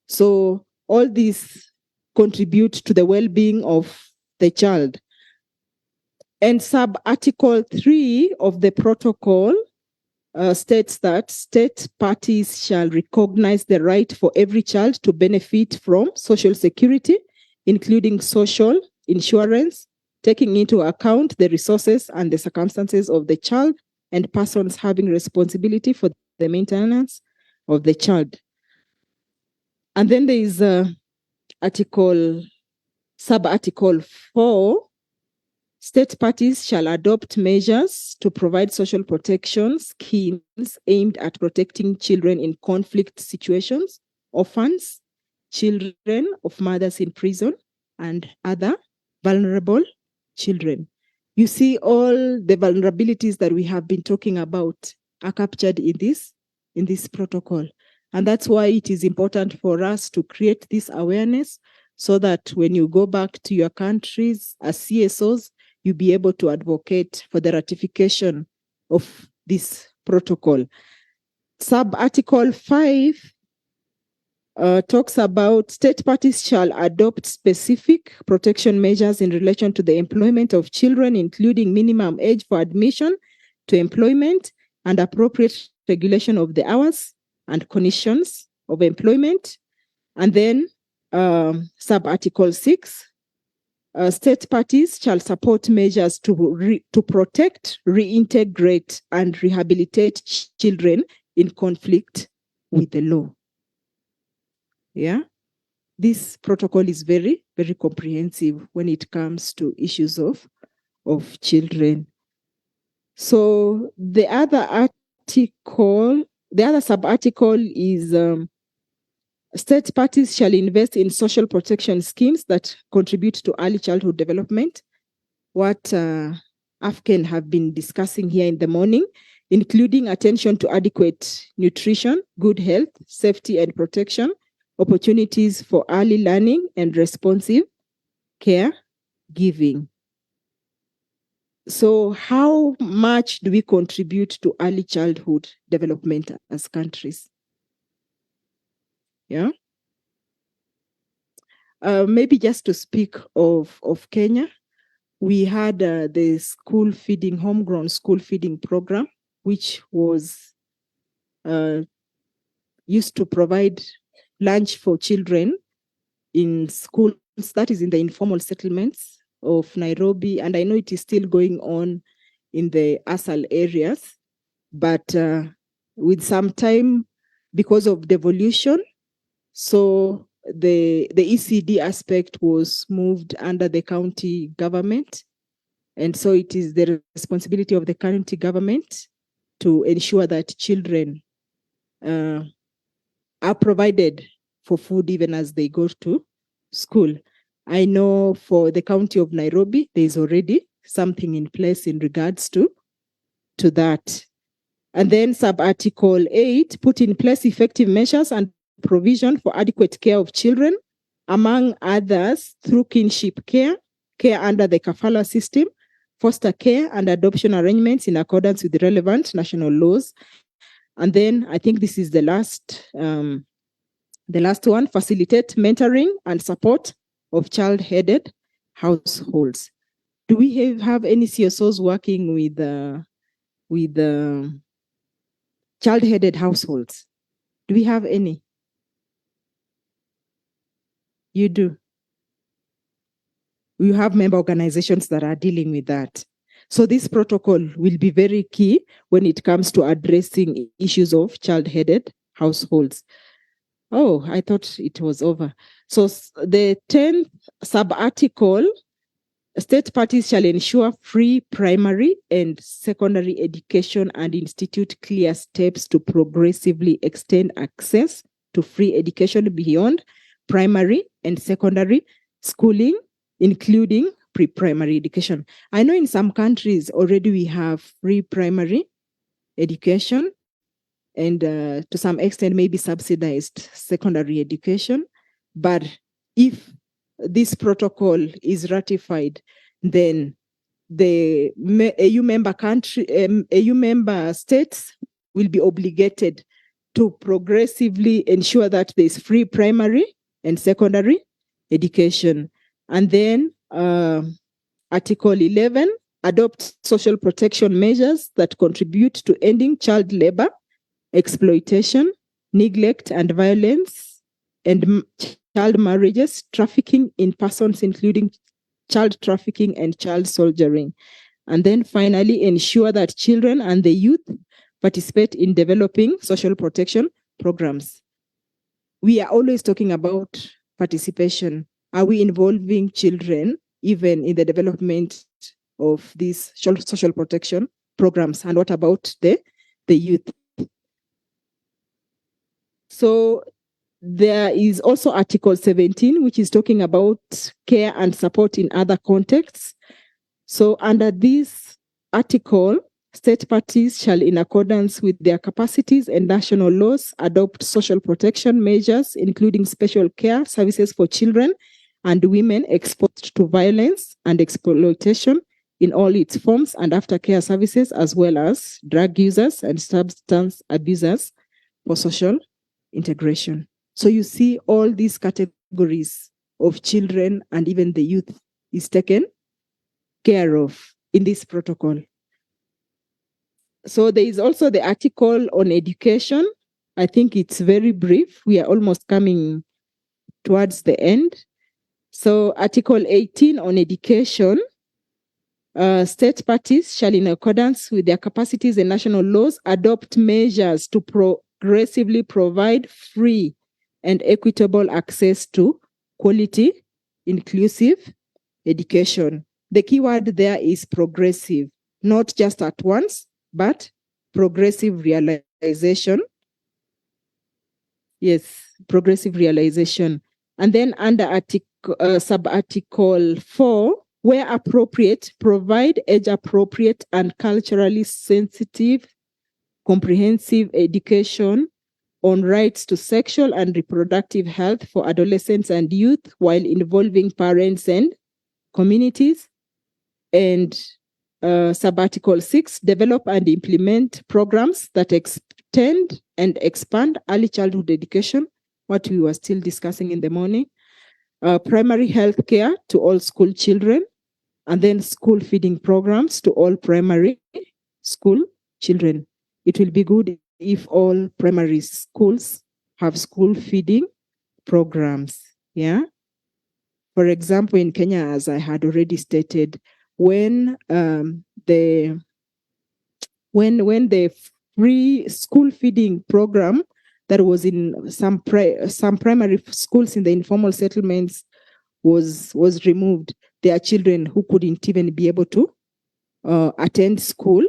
So all these contribute to the well-being of the child. And sub-article 3 of the protocol states that state parties shall recognize the right for every child to benefit from social security, including social insurance, taking into account the resources and the circumstances of the child and persons having responsibility for the maintenance of the child. And then there is sub-article 4, state parties shall adopt measures to provide social protection schemes aimed at protecting children in conflict situations, orphans, children of mothers in prison, and other vulnerable children. You see, all the vulnerabilities that we have been talking about are captured in this protocol. And that's why it is important for us to create this awareness so that when you go back to your countries as CSOs, you'll be able to advocate for the ratification of this protocol. Sub-article 5 talks about state parties shall adopt specific protection measures in relation to the employment of children, including minimum age for admission to employment and appropriate regulation of the hours and conditions of employment. And then sub-article 6, state parties shall support measures to protect, reintegrate, and rehabilitate children in conflict with the law. Yeah, this protocol is very, very comprehensive when it comes to issues of children. So the other sub-article is state parties shall invest in social protection schemes that contribute to early childhood development. What AFCEN have been discussing here in the morning, including attention to adequate nutrition, good health, safety and protection, opportunities for early learning, and responsive care giving. So how much do we contribute to early childhood development as countries? Yeah. Maybe just to speak of Kenya, we had the homegrown school feeding program, which was used to provide lunch for children in schools, that is in the informal settlements of Nairobi. And I know it is still going on in the ASAL areas, but with some time, because of devolution, so the ECD aspect was moved under the county government. And so it is the responsibility of the county government to ensure that children are provided for food even as they go to school. I know for the county of Nairobi, there is already something in place in regards to that. And then sub-article 8, put in place effective measures and provision for adequate care of children, among others, through kinship care, care under the kafala system, foster care and adoption arrangements in accordance with the relevant national laws. And then I think this is the last one, facilitate mentoring and support of child-headed households. Do we have any CSOs working with child-headed households? Do we have any? You do. We have member organizations that are dealing with that. So this protocol will be very key when it comes to addressing issues of child-headed households. Oh, I thought it was over. So the 10th sub-article, state parties shall ensure free primary and secondary education and institute clear steps to progressively extend access to free education beyond primary and secondary schooling, including pre-primary education. I know in some countries already we have free primary education and to some extent maybe subsidized secondary education. But if this protocol is ratified, then the EU member states will be obligated to progressively ensure that there is free primary and secondary education. And then Article 11, adopt social protection measures that contribute to ending child labor, exploitation, neglect and violence, and child marriages, trafficking in persons, including child trafficking and child soldiering. And then finally, ensure that children and the youth participate in developing social protection programs. We are always talking about participation. Are we involving children even in the development of these social protection programs? And what about the youth? So there is also Article 17, which is talking about care and support in other contexts. So under this article, state parties shall, in accordance with their capacities and national laws, adopt social protection measures, including special care services for children and women exposed to violence and exploitation in all its forms, and aftercare services, as well as drug users and substance abusers for social integration. So you see all these categories of children and even the youth is taken care of in this protocol. So there is also the article on education. I think it's very brief. We are almost coming towards the end. So Article 18 on education, state parties shall, in accordance with their capacities and national laws, adopt measures to progressively provide free and equitable access to quality, inclusive education. The key word there is progressive, not just at once, but progressive realization. Yes, progressive realization. And then under sub-article 4, where appropriate, provide age-appropriate and culturally sensitive, comprehensive education on rights to sexual and reproductive health for adolescents and youth, while involving parents and communities. And sub-article 6, develop and implement programs that extend and expand early childhood education, what we were still discussing in the morning, primary health care to all school children, and then school feeding programs to all primary school children. It will be good if all primary schools have school feeding programs. Yeah. For example, in Kenya, as I had already stated, when the free school feeding program that was in some primary schools in the informal settlements was removed, there are children who couldn't even be able to attend school.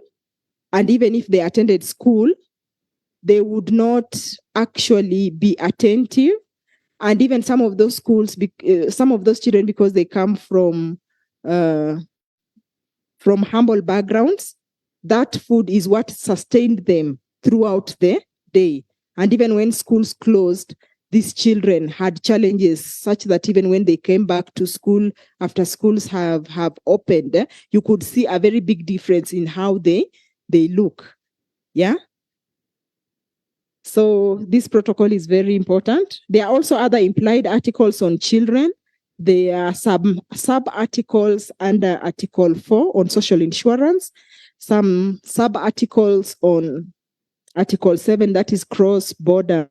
And even if they attended school, they would not actually be attentive. And even some of those schools, some of those children, because they come from humble backgrounds, that food is what sustained them throughout the day. And even when schools closed, these children had challenges such that even when they came back to school after schools have opened, you could see a very big difference in how they look. Yeah. So this protocol is very important. There are also other implied articles on children. There are sub-articles under Article 4 on social insurance, some sub-articles on Article 7, that is cross-border.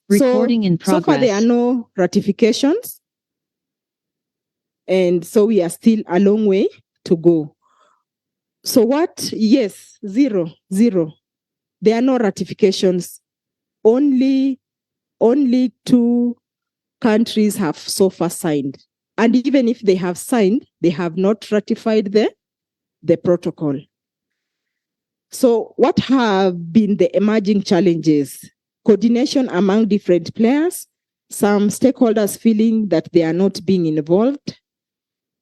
Recording in So far, there are progress. no ratifications. And so we are still a long way to go. So what? Yes, zero. There are no ratifications. Only 2 countries have so far signed. And even if they have signed, they have not ratified the protocol. So what have been the emerging challenges? Coordination among different players, some stakeholders feeling that they are not being involved,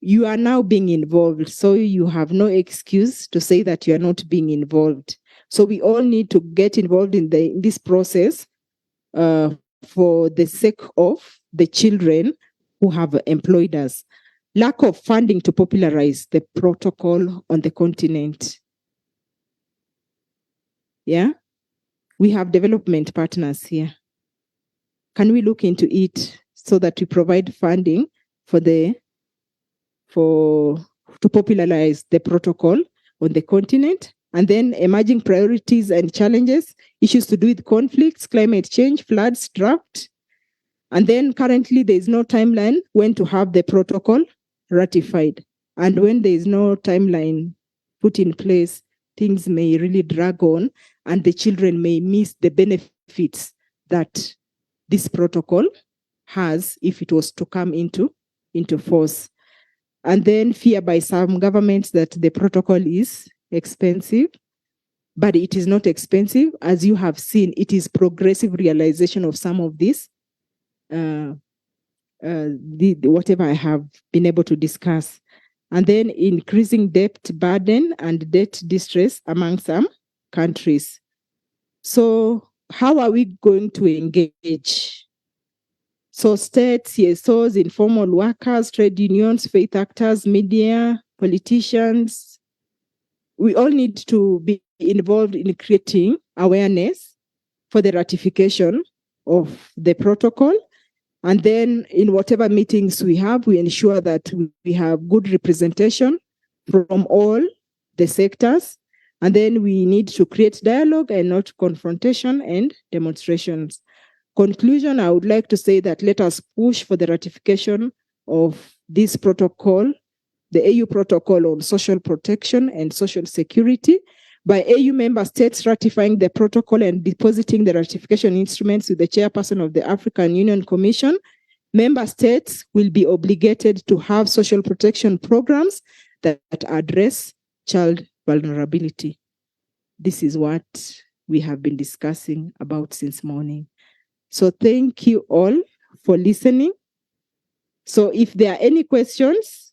you are now being involved. So you have no excuse to say that you are not being involved. So we all need to get involved in this process for the sake of the children who have employed us. Lack of funding to popularize the protocol on the continent. Yeah, we have development partners here. Can we look into it so that we provide funding to popularize the protocol on the continent? And then emerging priorities and challenges, issues to do with conflicts, climate change, floods, drought. And then currently there is no timeline when to have the protocol ratified. And when there is no timeline put in place, things may really drag on and the children may miss the benefits that this protocol has if it was to come into force. And then fear by some governments that the protocol is expensive, but it is not expensive. As you have seen, it is progressive realization of some of this, whatever I have been able to discuss. And then increasing debt burden and debt distress among some countries. So how are we going to engage? So states, CSOs, informal workers, trade unions, faith actors, media, politicians, we all need to be involved in creating awareness for the ratification of the protocol. And then in whatever meetings we have, we ensure that we have good representation from all the sectors. And then we need to create dialogue and not confrontation and demonstrations. Conclusion, I would like to say that let us push for the ratification of this protocol, the AU protocol on social protection and social security, by AU member states ratifying the protocol and depositing the ratification instruments with the chairperson of the African Union Commission. Member states will be obligated to have social protection programs that address child vulnerability. This is what we have been discussing about since morning. So thank you all for listening. So if there are any questions,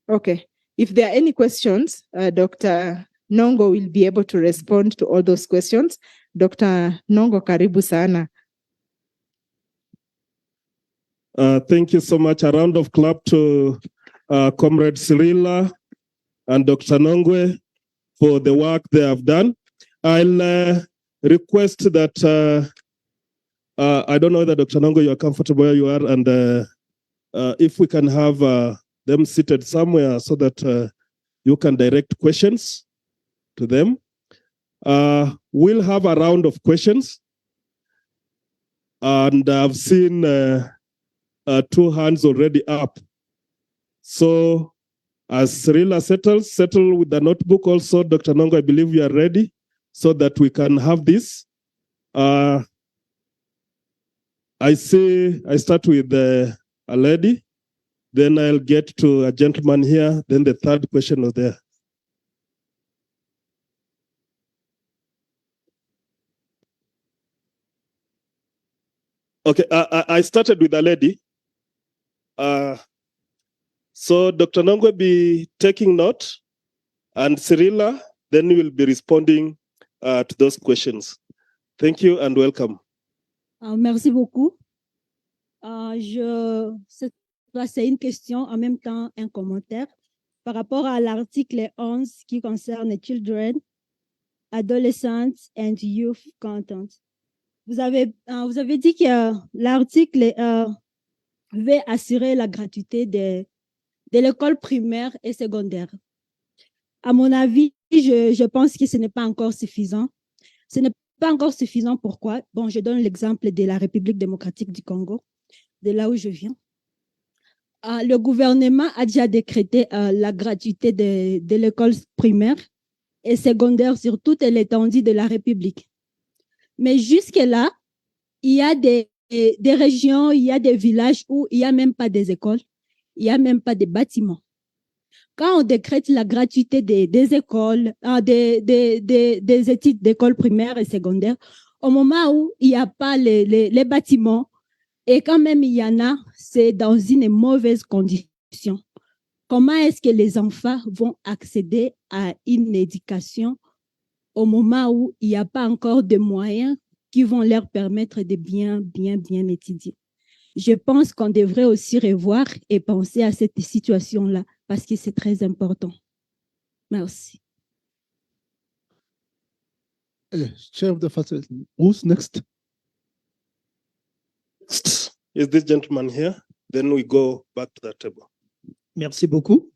okay. If there are any questions, Dr. Nongo will be able to respond to all those questions. Dr. Nongo, karibu sana. Thank you so much. A round of clap to Comrade Cyrilla and Dr. Nongwe for the work they have done. I'll request that, I don't know whether Dr. Nongo, you are comfortable where you are, and if we can have them seated somewhere so that you can direct questions to them. We'll have a round of questions. And I've seen 2 hands already up. So as Cyrilla settle with the notebook also, Dr. Nongo, I believe you are ready so that we can have this. I start with a lady, then I'll get to a gentleman here, then the third question was there. Okay, I started with a lady. So Dr. Nongwe be taking note, and Cyrilla, then we will be responding to those questions. Thank you and welcome. Merci beaucoup. C'est une question, en même temps un commentaire par rapport à l'article 11 qui concerne children, adolescents and youth content. Vous avez dit que l'article veut assurer la gratuité de l'école primaire et secondaire. À mon avis, je pense que ce n'est pas encore suffisant. Ce n'est pas encore suffisant. Pourquoi? Bon, je donne l'exemple de la République démocratique du Congo, de là où je viens. Le gouvernement a déjà décrété la gratuité de l'école primaire et secondaire sur toute l'étendue de la République. Mais jusque-là, il y a des régions, il y a des villages où il n'y a même pas des écoles, il n'y a même pas de bâtiments. Quand on décrète la gratuité des écoles, des études d'école primaire et secondaire, au moment où il n'y a pas les bâtiments Et quand même il y en a, c'est dans une mauvaise condition. Comment est-ce que les enfants vont accéder à une éducation au moment où il n'y a pas encore de moyens qui vont leur permettre de bien étudier? Je pense qu'on devrait aussi revoir et penser à cette situation-là parce que c'est très important. Merci. Chair of the facility. Who's next? Is this gentleman here? Then we go back to the table. Merci beaucoup.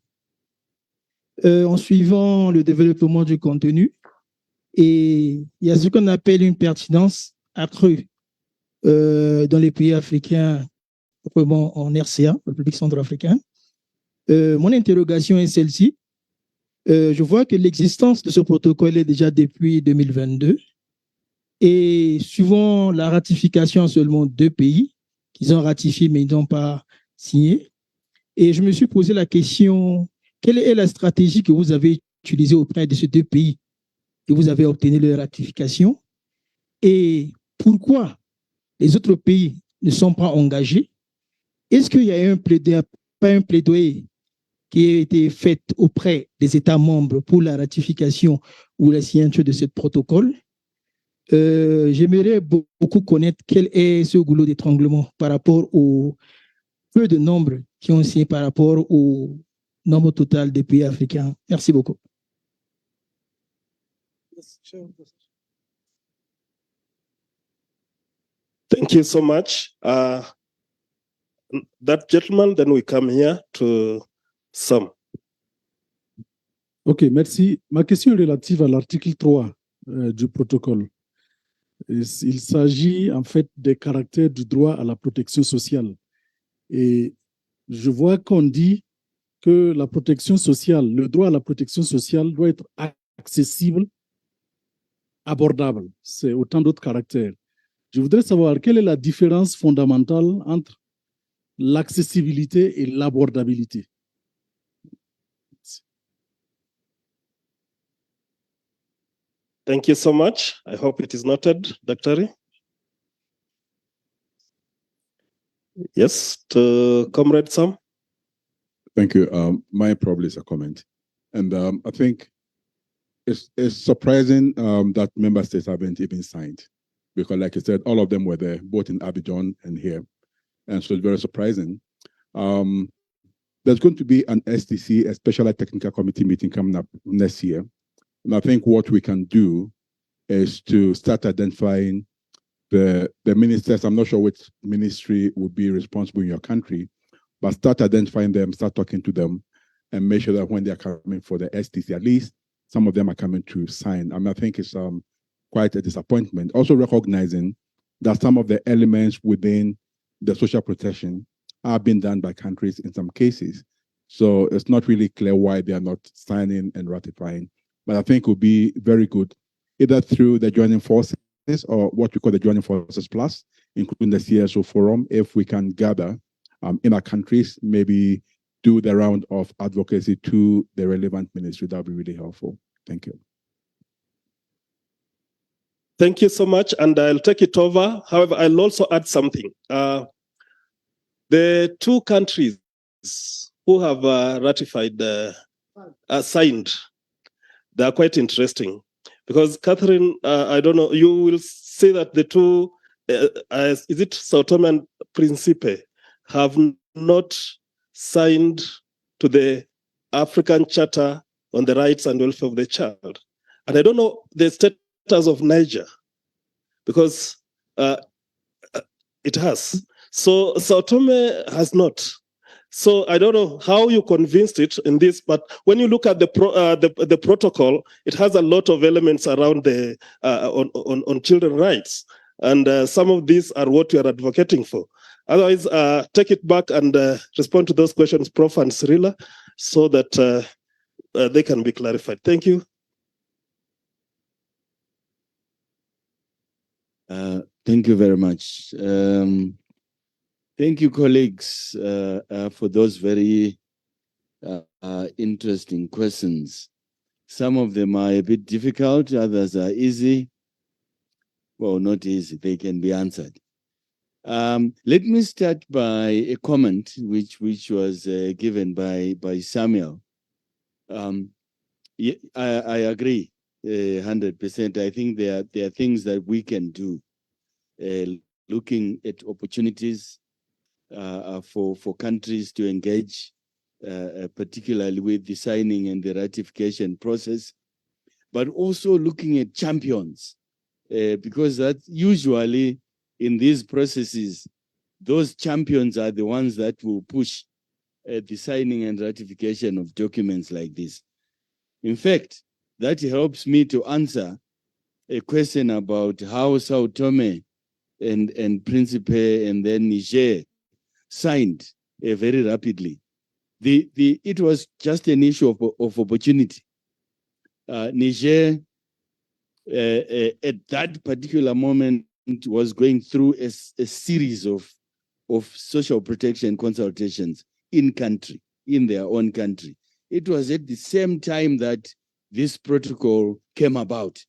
En suivant le développement du contenu, et il y a ce qu'on appelle une pertinence accrue dans les pays africains, notamment en RCA, République centrafricaine. Mon interrogation est celle-ci. Je vois que l'existence de ce protocole est déjà depuis 2022 et suivant la ratification en seulement 2 pays qu'ils ont ratifié mais ils n'ont pas signé. Et je me suis posé la question, quelle est la stratégie que vous avez utilisée auprès de ces 2 pays que vous avez obtenu leur ratification et pourquoi les autres pays ne sont pas engagés? Est-ce qu'il y a un plaidoyer qui a été fait auprès des États membres pour la ratification ou la signature de ce protocole? J'aimerais beaucoup connaître quel est ce goulot d'étranglement par rapport au peu de nombres qui ont signé par rapport au nombre total des pays africains. Merci beaucoup. Thank you so much. That gentleman, then we come here to Sam. OK, merci. Ma question est relative à l'article 3 du protocole. Il s'agit en fait des caractères du droit à la protection sociale. Et je vois qu'on dit que la protection sociale, le droit à la protection sociale doit être accessible, abordable. C'est autant d'autres caractères. Je voudrais savoir quelle est la différence fondamentale entre l'accessibilité et l'abordabilité. Thank you so much. I hope it is noted, Dr. Yes, to Comrade Sam. Thank you. Mine probably is a comment. And I think it's surprising that member states haven't even signed. Because like I said, all of them were there, both in Abidjan and here. And so it's very surprising. There's going to be an STC, a Specialized Technical Committee meeting coming up next year. And I think what we can do is to start identifying the ministers. I'm not sure which ministry would be responsible in your country, but start identifying them, start talking to them, and make sure that when they're coming for the STC, at least some of them are coming to sign. I mean, I think it's quite a disappointment. Also recognizing that some of the elements within the social protection are being done by countries in some cases. So it's not really clear why they are not signing and ratifying. But I think it would be very good, either through the joining forces or what we call the joining forces plus, including the CSO Forum, if we can gather in our countries, maybe do the round of advocacy to the relevant ministry. That would be really helpful. Thank you. Thank you so much, and I'll take it over. However, I'll also add something. The 2 countries who have ratified, signed, they are quite interesting. Because Catherine, I don't know, you will say that the 2, is it Sao Tome and Principe, have not signed to the African Charter on the Rights and Welfare of the Child. And I don't know the status of Niger, because it has. So Sao Tome has not. So I don't know how you convinced it in this, but when you look at the protocol, it has a lot of elements around the on children's rights, and some of these are what we are advocating for. Otherwise, take it back and respond to those questions, Prof. and Cyrilla, so that they can be clarified. Thank you. Thank you very much. Thank you, colleagues, for those very interesting questions. Some of them are a bit difficult, others are easy. Well, not easy, they can be answered. Let me start by a comment which was given by Samuel. Yeah, I agree 100%. I think there are things that we can do, looking at opportunities for countries to engage, particularly with the signing and the ratification process, but also looking at champions, because that usually in these processes, those champions are the ones that will push the signing and ratification of documents like this. In fact, that helps me to answer a question about how Sao Tome and Principe and then Niger signed very rapidly. It was just an issue of opportunity. Niger, at that particular moment, was going through a series of social protection consultations in their own country. It was at the same time that this protocol came about.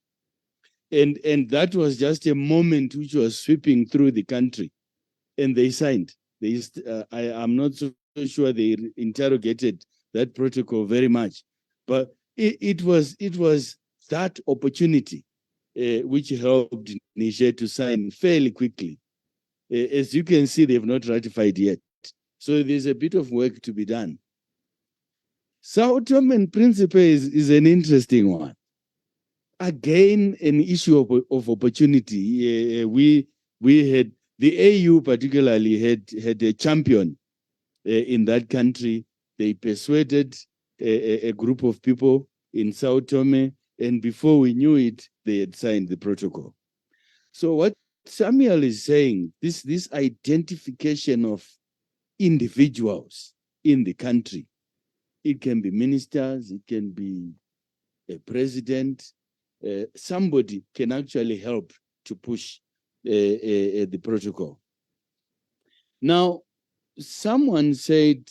And that was just a moment which was sweeping through the country. And they signed. I'm not so sure they interrogated that protocol very much. But it was that opportunity which helped Niger to sign fairly quickly. As you can see, they've not ratified yet. So there's a bit of work to be done. Sao Tome and Principe is an interesting one. Again, an issue of opportunity. We had, the AU particularly had a champion in that country. They persuaded a group of people in Sao Tome, and before we knew it, they had signed the protocol. So what Samuel is saying, this identification of individuals in the country, it can be ministers, it can be a president, somebody can actually help to push the protocol. Now, someone said,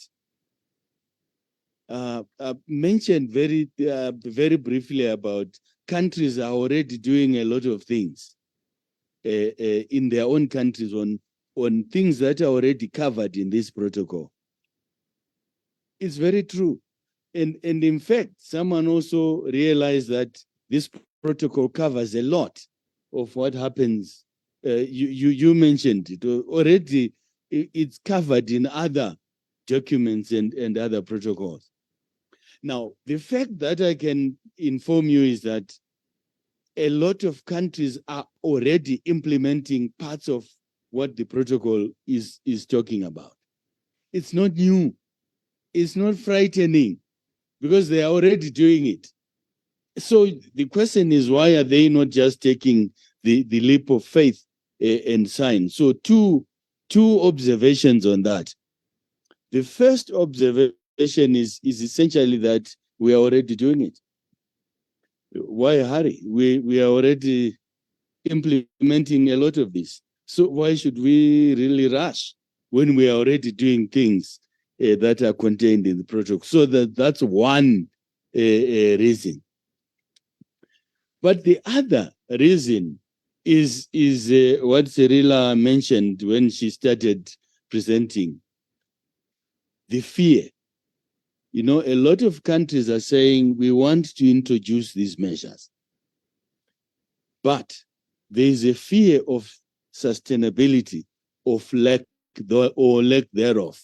mentioned very briefly about countries are already doing a lot of things in their own countries on things that are already covered in this protocol. It's very true. And in fact, someone also realized that this protocol covers a lot of what happens. You mentioned it already. It's covered in other documents and other protocols. Now, the fact that I can inform you is that a lot of countries are already implementing parts of what the protocol is talking about. It's not new. It's not frightening because they are already doing it. So the question is, why are they not just taking the leap of faith and sign? So two observations on that. The first observation is essentially that we are already doing it. Why hurry? We are already implementing a lot of this. So why should we really rush when we are already doing things that are contained in the protocol? So that's one reason. But the other reason is what Cyrilla mentioned when she started presenting, the fear. You know, a lot of countries are saying we want to introduce these measures, but there is a fear of sustainability, of lack thereof.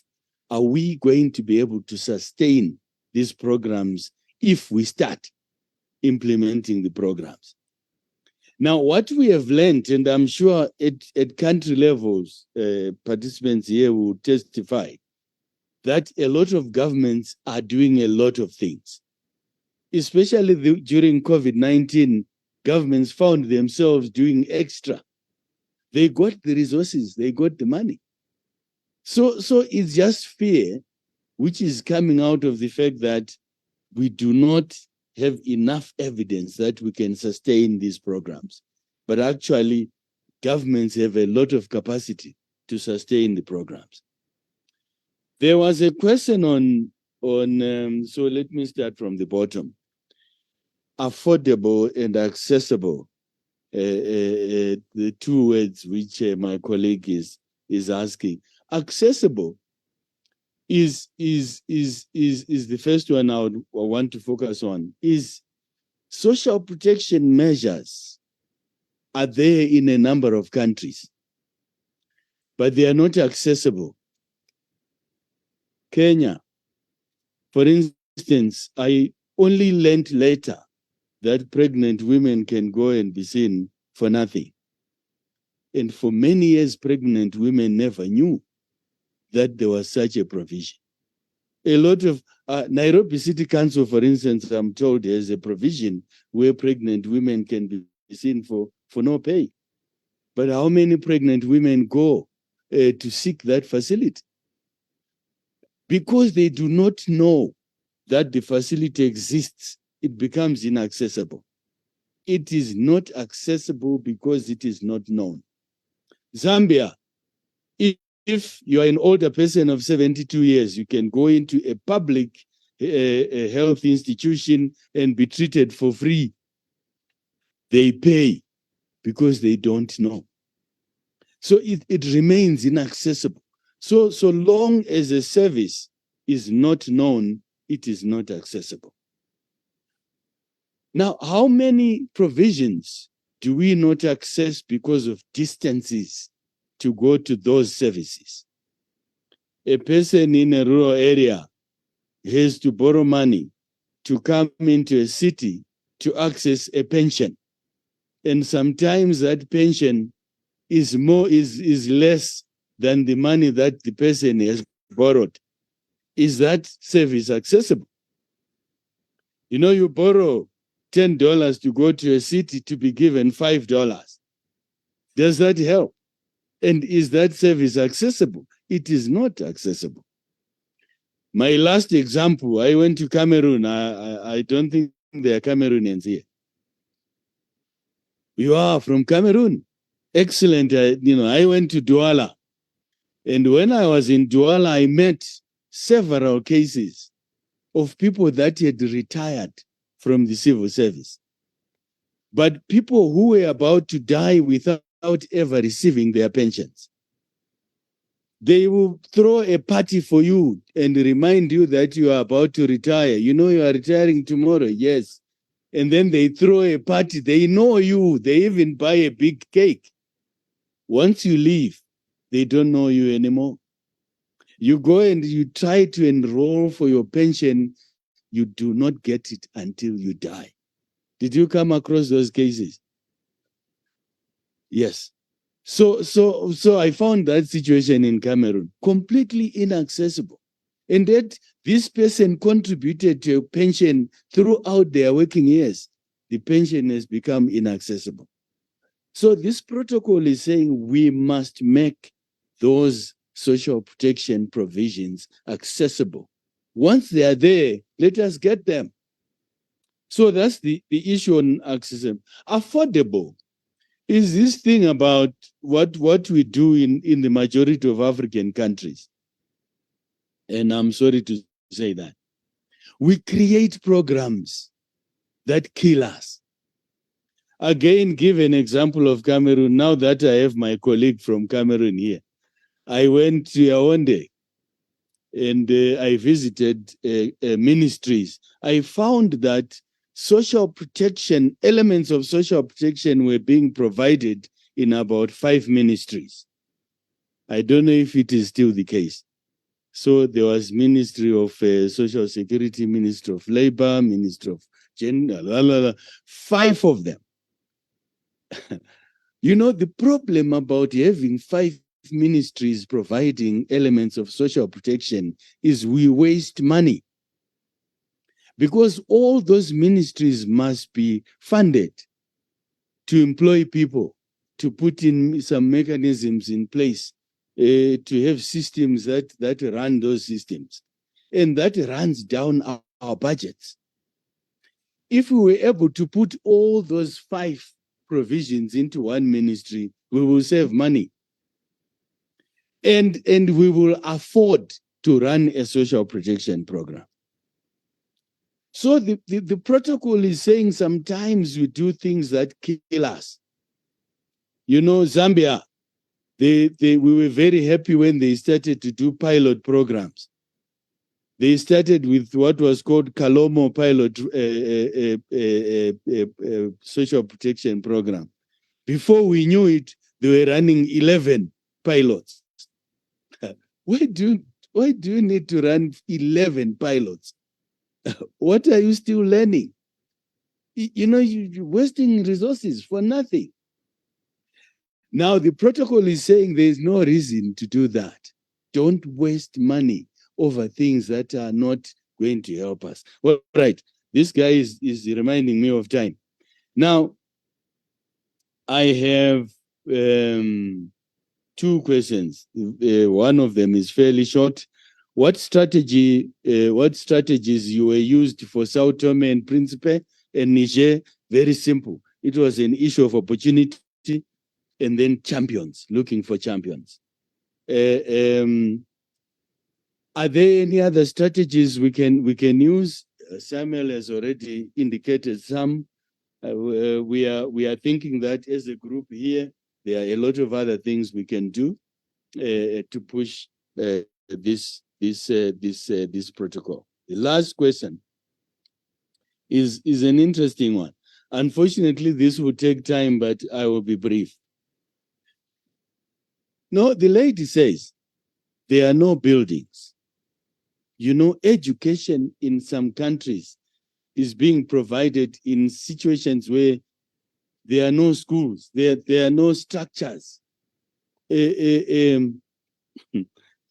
Are we going to be able to sustain these programs if we start implementing the programs? Now, what we have learned, and I'm sure at country levels, participants here will testify, that a lot of governments are doing a lot of things. Especially during COVID-19, governments found themselves doing extra. They got the resources, they got the money. So it's just fear, which is coming out of the fact that we do not have enough evidence that we can sustain these programs. But actually, governments have a lot of capacity to sustain the programs. There was a question on so let me start from the bottom. Affordable and accessible, the two words which my colleague is is asking. Accessible is the first one I want to focus on. Is social protection measures are there in a number of countries, but they are not accessible. Kenya, for instance, I only learned later that pregnant women can go and be seen for nothing. And for many years, pregnant women never knew that there was such a provision. A lot of Nairobi City Council, for instance, I'm told there's a provision where pregnant women can be seen for no pay. But how many pregnant women go to seek that facility? Because they do not know that the facility exists, it becomes inaccessible. It is not accessible because it is not known. Zambia, if you are an older person of 72 years, you can go into a public health institution and be treated for free. They pay because they don't know. So it remains inaccessible. So long as a service is not known, it is not accessible. Now, how many provisions do we not access because of distances to go to those services? A person in a rural area has to borrow money to come into a city to access a pension. And sometimes that pension is less than the money that the person has borrowed. Is that service accessible? You know, you borrow $10 to go to a city to be given $5. Does that help? And is that service accessible? It is not accessible. My last example, I went to Cameroon. I don't think there are Cameroonians here. You are from Cameroon. Excellent. I went to Douala. And when I was in Douala, I met several cases of people that had retired from the civil service. But people who were about to die without ever receiving their pensions. They will throw a party for you and remind you that you are about to retire. You know you are retiring tomorrow, yes. And then they throw a party. They know you. They even buy a big cake. Once you leave, they don't know you anymore. You go and you try to enroll for your pension. You do not get it until you die. Did you come across those cases? Yes. So I found that situation in Cameroon completely inaccessible. And that this person contributed to a pension throughout their working years. The pension has become inaccessible. So this protocol is saying we must make those social protection provisions accessible. Once they are there, let us get them. So that's the issue on accessible. Affordable is this thing about what we do in the majority of African countries. And I'm sorry to say that. We create programs that kill us. Again, give an example of Cameroon. Now that I have my colleague from Cameroon here, I went to Yaoundé and I visited ministries. I found that social protection, elements of social protection were being provided in about 5 ministries. I don't know if it is still the case. So there was Ministry of Social Security, Ministry of Labor, Ministry of Gender, 5 of them. You know, the problem about having 5 ministries providing elements of social protection is we waste money. Because all those ministries must be funded to employ people, to put in some mechanisms in place, to have systems that run those systems. And that runs down our budgets. If we were able to put all those 5 provisions into one ministry, we will save money. And we will afford to run a social protection program. So the protocol is saying sometimes we do things that kill us. You know, Zambia, we were very happy when they started to do pilot programs. They started with what was called Kalomo Pilot Social Protection Program. Before we knew it, they were running 11 pilots. Why do you need to run 11 pilots? What are you still learning? You're wasting resources for nothing. Now, the protocol is saying there is no reason to do that. Don't waste money over things that are not going to help us. Well, right. This guy is reminding me of time. Now, I have 2 questions. One of them is fairly short. What strategies you were used for Sao Tome and Principe and Niger? Very simple. It was an issue of opportunity and then champions, looking for champions. Are there any other strategies we can use? Samuel has already indicated some. We are thinking that as a group here, there are a lot of other things we can do to push this protocol. The last question is an interesting one. Unfortunately, this will take time, but I will be brief. No, the lady says there are no buildings. Education in some countries is being provided in situations where there are no schools, there are no structures. And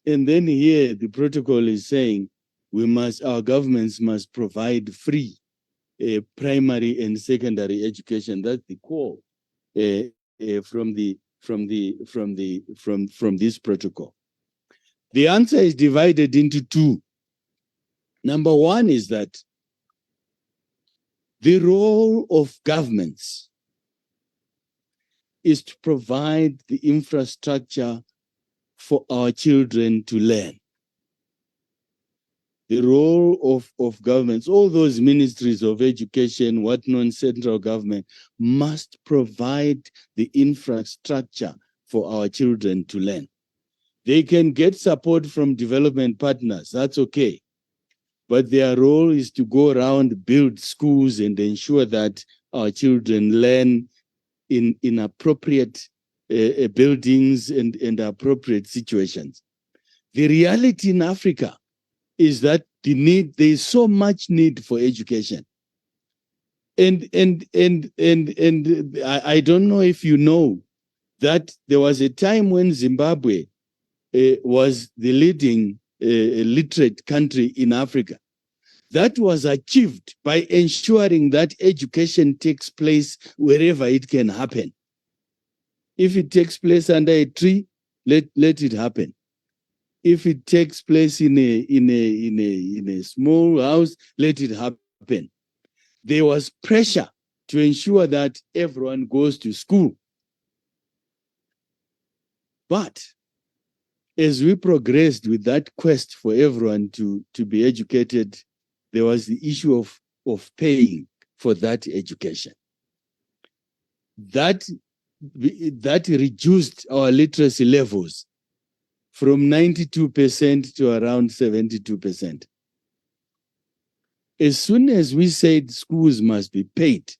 then here the protocol is saying our governments must provide free primary and secondary education. That's the call from this protocol. The answer is divided into 2. Number 1 is that the role of governments is to provide the infrastructure for our children to learn. The role of governments, all those ministries of education, what non-central government, must provide the infrastructure for our children to learn. They can get support from development partners, that's okay. But their role is to go around, build schools, and ensure that our children learn in appropriate buildings and appropriate situations. The reality in Africa is that there is so much need for education. And I don't know if you know that there was a time when Zimbabwe was the leading literate country in Africa. That was achieved by ensuring that education takes place wherever it can happen. If it takes place under a tree, let it happen. If it takes place in a small house, let it happen. There was pressure to ensure that everyone goes to school. But as we progressed with that quest for everyone to be educated, there was the issue of paying for that education. That reduced our literacy levels from 92% to around 72%. As soon as we said schools must be paid,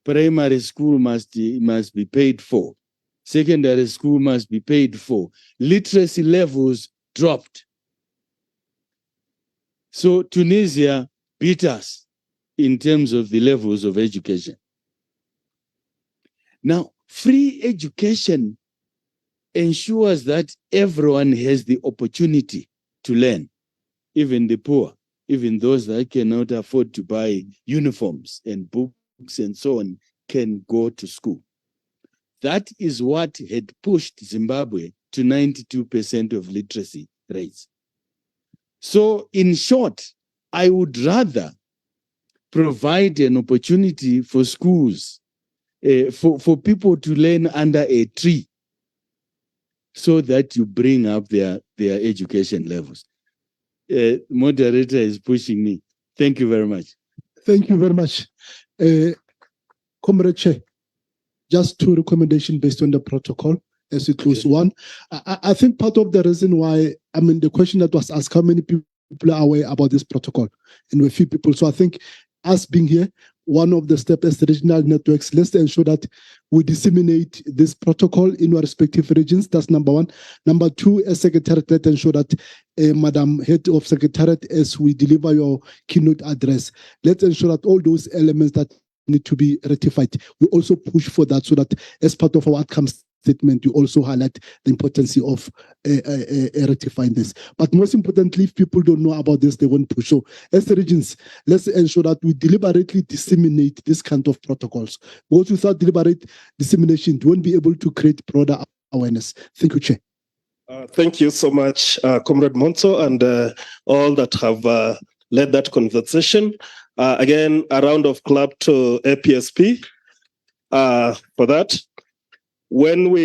primary school must be paid for, secondary school must be paid for, literacy levels dropped. So Tunisia beat us in terms of the levels of education. Now, free education ensures that everyone has the opportunity to learn, even the poor, even those that cannot afford to buy uniforms and books and so on can go to school. That is what had pushed Zimbabwe to 92% of literacy rates. So in short, I would rather provide an opportunity for schools, for people to learn under a tree so that you bring up their education levels. Moderator is pushing me. Thank you very much. Thank you very much. Comrade Chair, just 2 recommendations based on the protocol. as we close. One, I think part of the reason why, I mean, the question that was asked, how many people are aware about this protocol? And we're few people. So I think us being here, one of the steps as the regional networks, let's ensure that we disseminate this protocol in our respective regions. That's number one. Number two, as Secretariat, let's ensure that, Madam Head of Secretariat, as we deliver your keynote address, let's ensure that all those elements that need to be rectified, we also push for that, so that as part of our outcomes statement, you also highlight the importance of rectifying this. But most importantly, if people don't know about this, they won't push. So as the regions, let's ensure that we deliberately disseminate this kind of protocols. Because without deliberate dissemination, you won't be able to create broader awareness. Thank you, Chair. Thank you so much, Comrade Monso, and all that have led that conversation. Again, a round of clap to APSP for that. When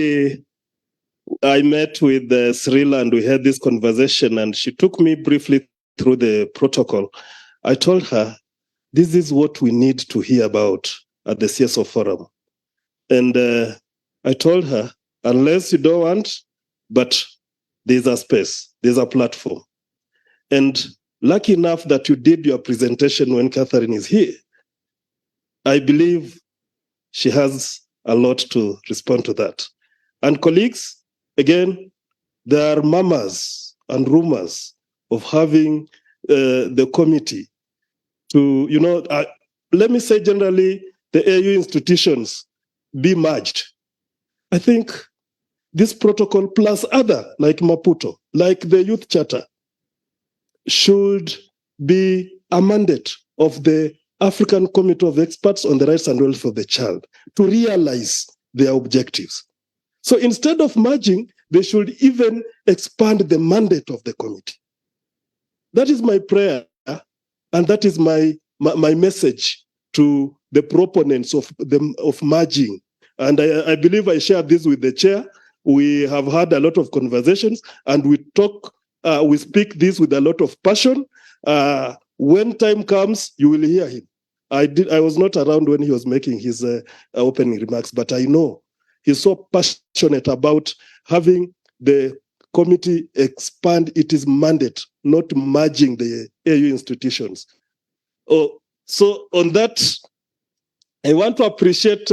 I met with Cyril and we had this conversation, and she took me briefly through the protocol, I told her, this is what we need to hear about at the CSO Forum. And I told her, unless you don't want, but there's a space, there's a platform. And lucky enough that you did your presentation when Catherine is here. I believe she has a lot to respond to that. And colleagues, again, there are murmurs and rumors of having the committee to, let me say generally, the AU institutions be merged. I think this protocol plus other, like Maputo, like the Youth Charter, should be a mandate of the African Committee of Experts on the Rights and Welfare of the Child to realize their objectives. So instead of merging, they should even expand the mandate of the committee. That is my prayer, and that is my message to the proponents of merging. And I believe I shared this with the chair. We have had a lot of conversations, and we speak this with a lot of passion. When time comes, you will hear him. I was not around when he was making his opening remarks, but I know he's so passionate about having the committee expand its mandate, not merging the AU institutions. So on that, I want to appreciate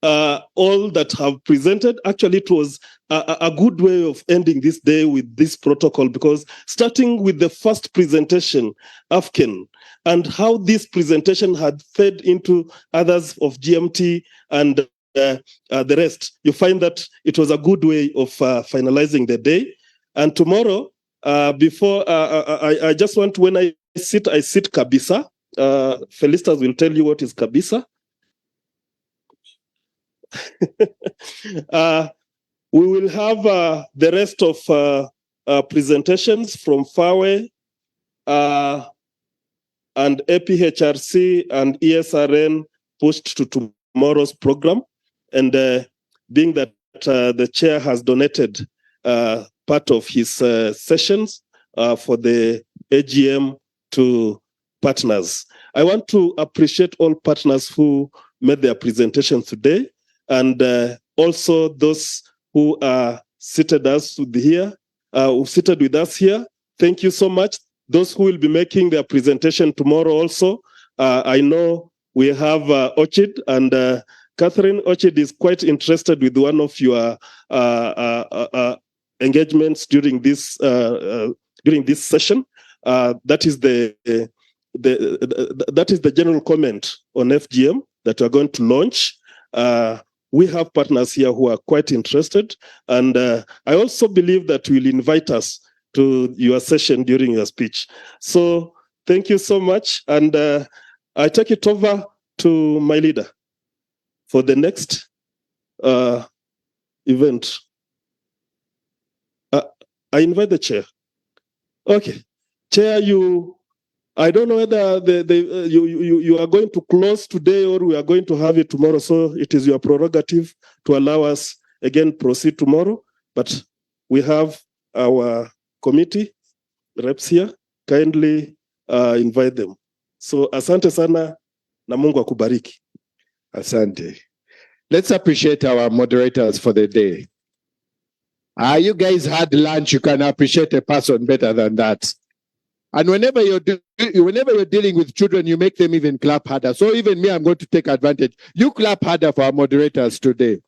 all that have presented. Actually, it was a good way of ending this day with this protocol, because starting with the first presentation, AFCAN, and how this presentation had fed into others of GMT and the rest, you find that it was a good way of finalizing the day. And tomorrow, before I just want, when I sit Kabisa. Felicitas will tell you what is Kabisa. We will have the rest of presentations from FAWE and APHRC and ESRN pushed to tomorrow's program. And being that the chair has donated part of his sessions for the AGM to partners. I want to appreciate all partners who made their presentations today, and also those who are seated with us here. Thank you so much. Those who will be making their presentation tomorrow also. I know we have Orchid, and Catherine. Orchid is quite interested with one of your engagements during this session. That is the general comment on FGM that we are going to launch. We have partners here who are quite interested, and I also believe that you will invite us to your session during your speech. So thank you so much, and I take it over to my leader for the next event. I invite the chair. Okay, chair, I don't know whether you are going to close today or we are going to have it tomorrow. So it is your prerogative to allow us again proceed tomorrow. But we have our committee reps here. Kindly invite them. So asante sana na Mungu akubariki. Asante. Let's appreciate our moderators for the day. You guys had lunch. You can appreciate a person better than that. And whenever you're dealing with children, you make them even clap harder. So even me, I'm going to take advantage. You clap harder for our moderators today.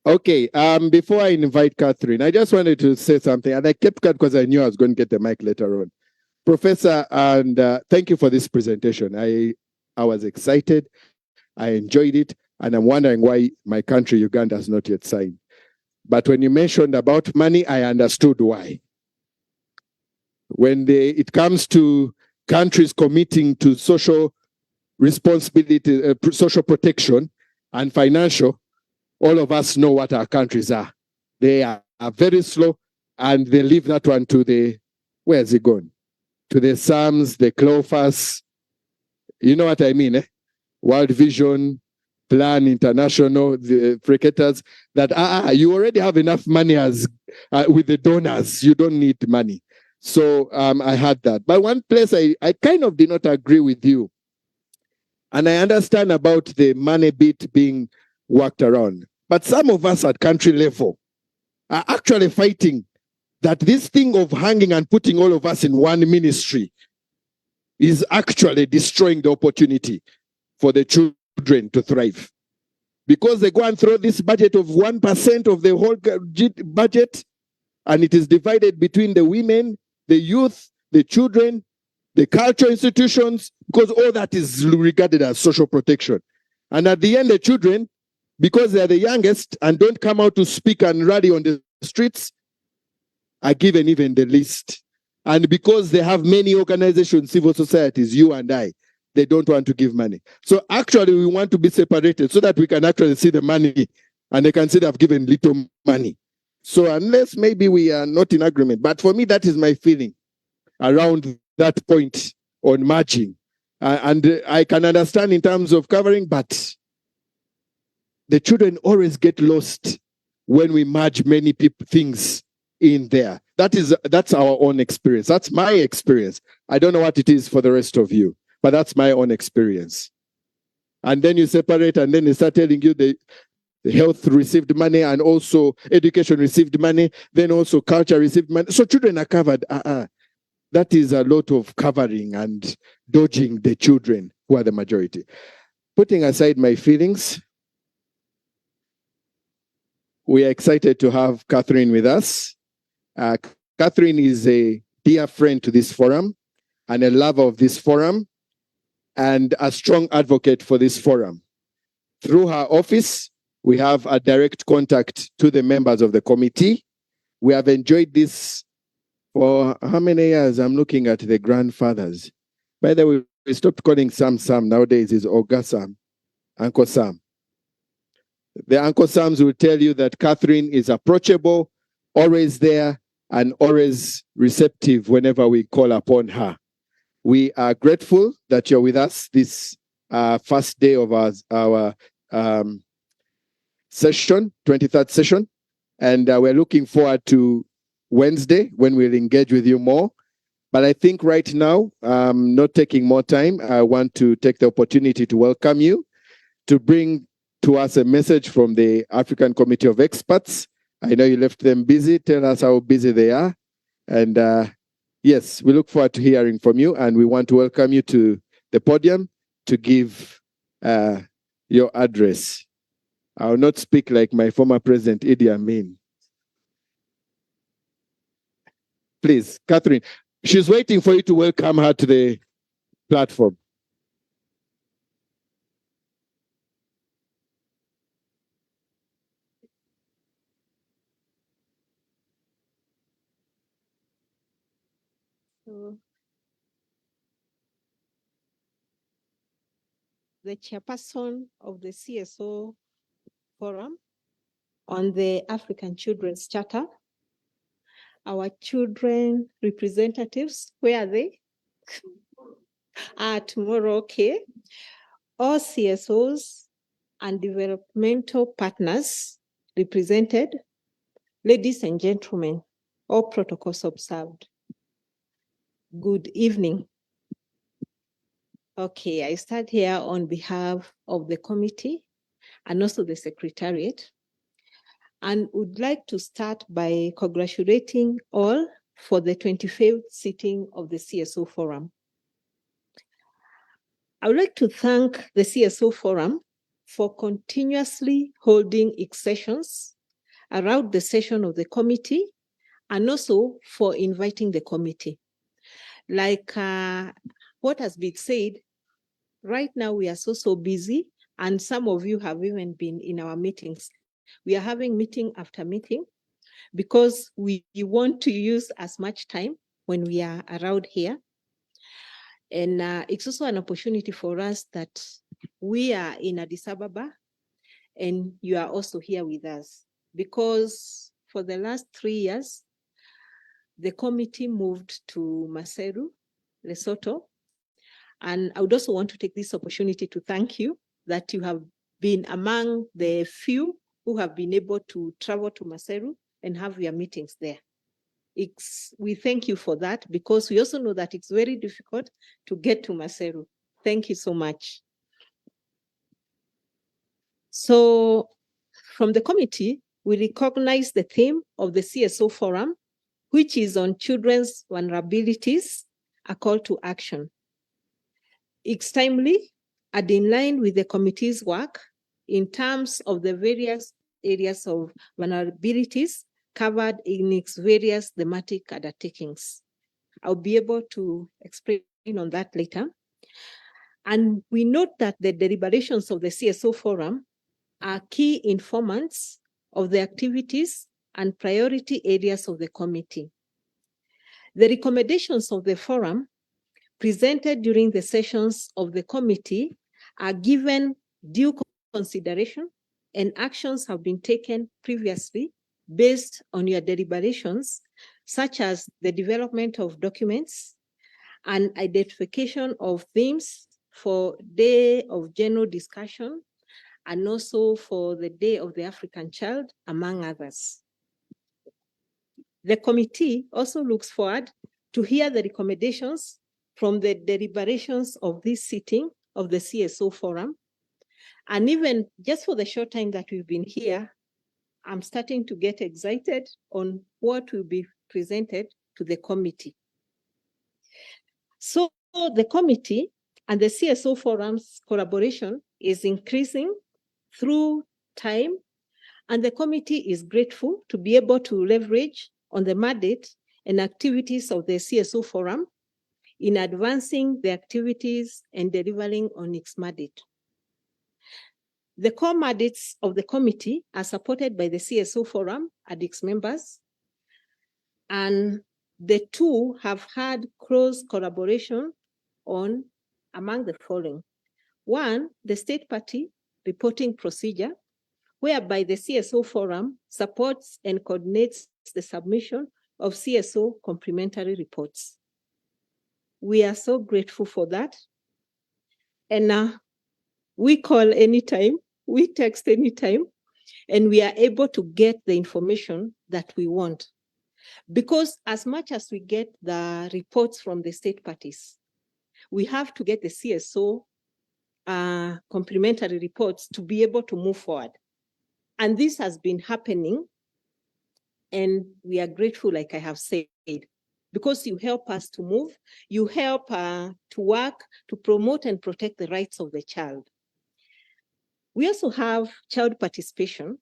Okay. Before I invite Catherine, I just wanted to say something, and I kept cut because I knew I was going to get the mic later on. Professor, and thank you for this presentation. I was excited. I enjoyed it, and I'm wondering why my country, Uganda, has not yet signed. But when you mentioned about money, I understood why. When it comes to countries committing to social responsibility, social protection and financial, all of us know what our countries are. They are very slow, and they leave that one to the, where's it going? To the SAMs, the CLOFAS, you know what I mean, eh? World Vision, Plan International, the fricators, that you already have enough money as with the donors. You don't need money. So I had that. But one place I kind of did not agree with you. And I understand about the money bit being worked around. But some of us at country level are actually fighting that this thing of hanging and putting all of us in one ministry is actually destroying the opportunity for the children to thrive. Because they go and throw this budget of 1% of the whole budget, and it is divided between the women, the youth, the children, the cultural institutions, because all that is regarded as social protection. And at the end, the children, because they are the youngest and don't come out to speak and rally on the streets, are given even the least. And because they have many organizations, civil societies, you and I, they don't want to give money. So actually, we want to be separated so that we can actually see the money and they can see they've given little money. So unless maybe we are not in agreement, but for me, that is my feeling around that point on merging. And I can understand in terms of covering, but the children always get lost when we merge many things in there. That's our own experience. That's my experience. I don't know what it is for the rest of you, but that's my own experience. And then you separate, and then they start telling you the health received money, and also education received money, then also culture received money. So children are covered. That is a lot of covering and dodging the children who are the majority. Putting aside my feelings, we are excited to have Catherine with us. Catherine is a dear friend to this forum and a lover of this forum and a strong advocate for this forum. Through her office, we have a direct contact to the members of the committee. We have enjoyed this for how many years? I'm looking at the grandfathers. By the way, we stopped calling Sam. Nowadays is Oga Sam, Uncle Sam. The Uncle Sams will tell you that Catherine is approachable, always there, and always receptive whenever we call upon her. We are grateful that you're with us this first day of our session, 23rd session. And we're looking forward to Wednesday when we'll engage with you more. But I think right now, not taking more time, I want to take the opportunity to welcome you, to bring to us a message from the African Committee of Experts. I know you left them busy. Tell us how busy they are. And yes, we look forward to hearing from you. And we want to welcome you to the podium to give your address. I will not speak like my former president, Idi Amin. Please, Catherine, she's waiting for you to welcome her to the platform. So, the chairperson of the CSO Forum on the African Children's Charter. Our children representatives, where are they? Tomorrow, okay. All CSOs and developmental partners represented, ladies and gentlemen, all protocols observed. Good evening. Okay, I start here on behalf of the committee and also the secretariat. and would like to start by congratulating all for the 25th sitting of the CSO Forum. I would like to thank the CSO Forum for continuously holding its sessions around the session of the committee, and also for inviting the committee. Like what has been said, right now we are so busy, and some of you have even been in our meetings. We are having meeting after meeting because we want to use as much time when we are around here. And it's also an opportunity for us that we are in Addis Ababa and you are also here with us, because for the last 3 years, the committee moved to Maseru, Lesotho. And I would also want to take this opportunity to thank you that you have been among the few who have been able to travel to Maseru and have your meetings there. We thank you for that, because we also know that it's very difficult to get to Maseru. Thank you so much. So from the committee, we recognize the theme of the CSO Forum, which is on children's vulnerabilities, a call to action. It's timely and in line with the committee's work in terms of the various areas of vulnerabilities covered in its various thematic undertakings. I'll be able to explain on that later. And we note that the deliberations of the CSO Forum are key informants of the activities and priority areas of the committee. The recommendations of the forum presented during the sessions of the committee are given due consideration, and actions have been taken previously based on your deliberations, such as the development of documents and identification of themes for Day of General Discussion, and also for the Day of the African Child, among others. The committee also looks forward to hear the recommendations from the deliberations of this sitting of the CSO Forum. And even just for the short time that we've been here, I'm starting to get excited on what will be presented to the committee. So the committee and the CSO Forum's collaboration is increasing through time, and the committee is grateful to be able to leverage on the mandate and activities of the CSO Forum in advancing the activities and delivering on its mandate. The core mandates of the committee are supported by the CSO Forum and its members, and the two have had close collaboration on among the following. One, the state party reporting procedure, whereby the CSO Forum supports and coordinates the submission of CSO complementary reports. We are so grateful for that. And we call anytime, we text anytime, and we are able to get the information that we want. Because as much as we get the reports from the state parties, we have to get the CSO complementary reports to be able to move forward. And this has been happening, and we are grateful, like I have said, because you help us to move, you help to work to promote and protect the rights of the child. We also have child participation.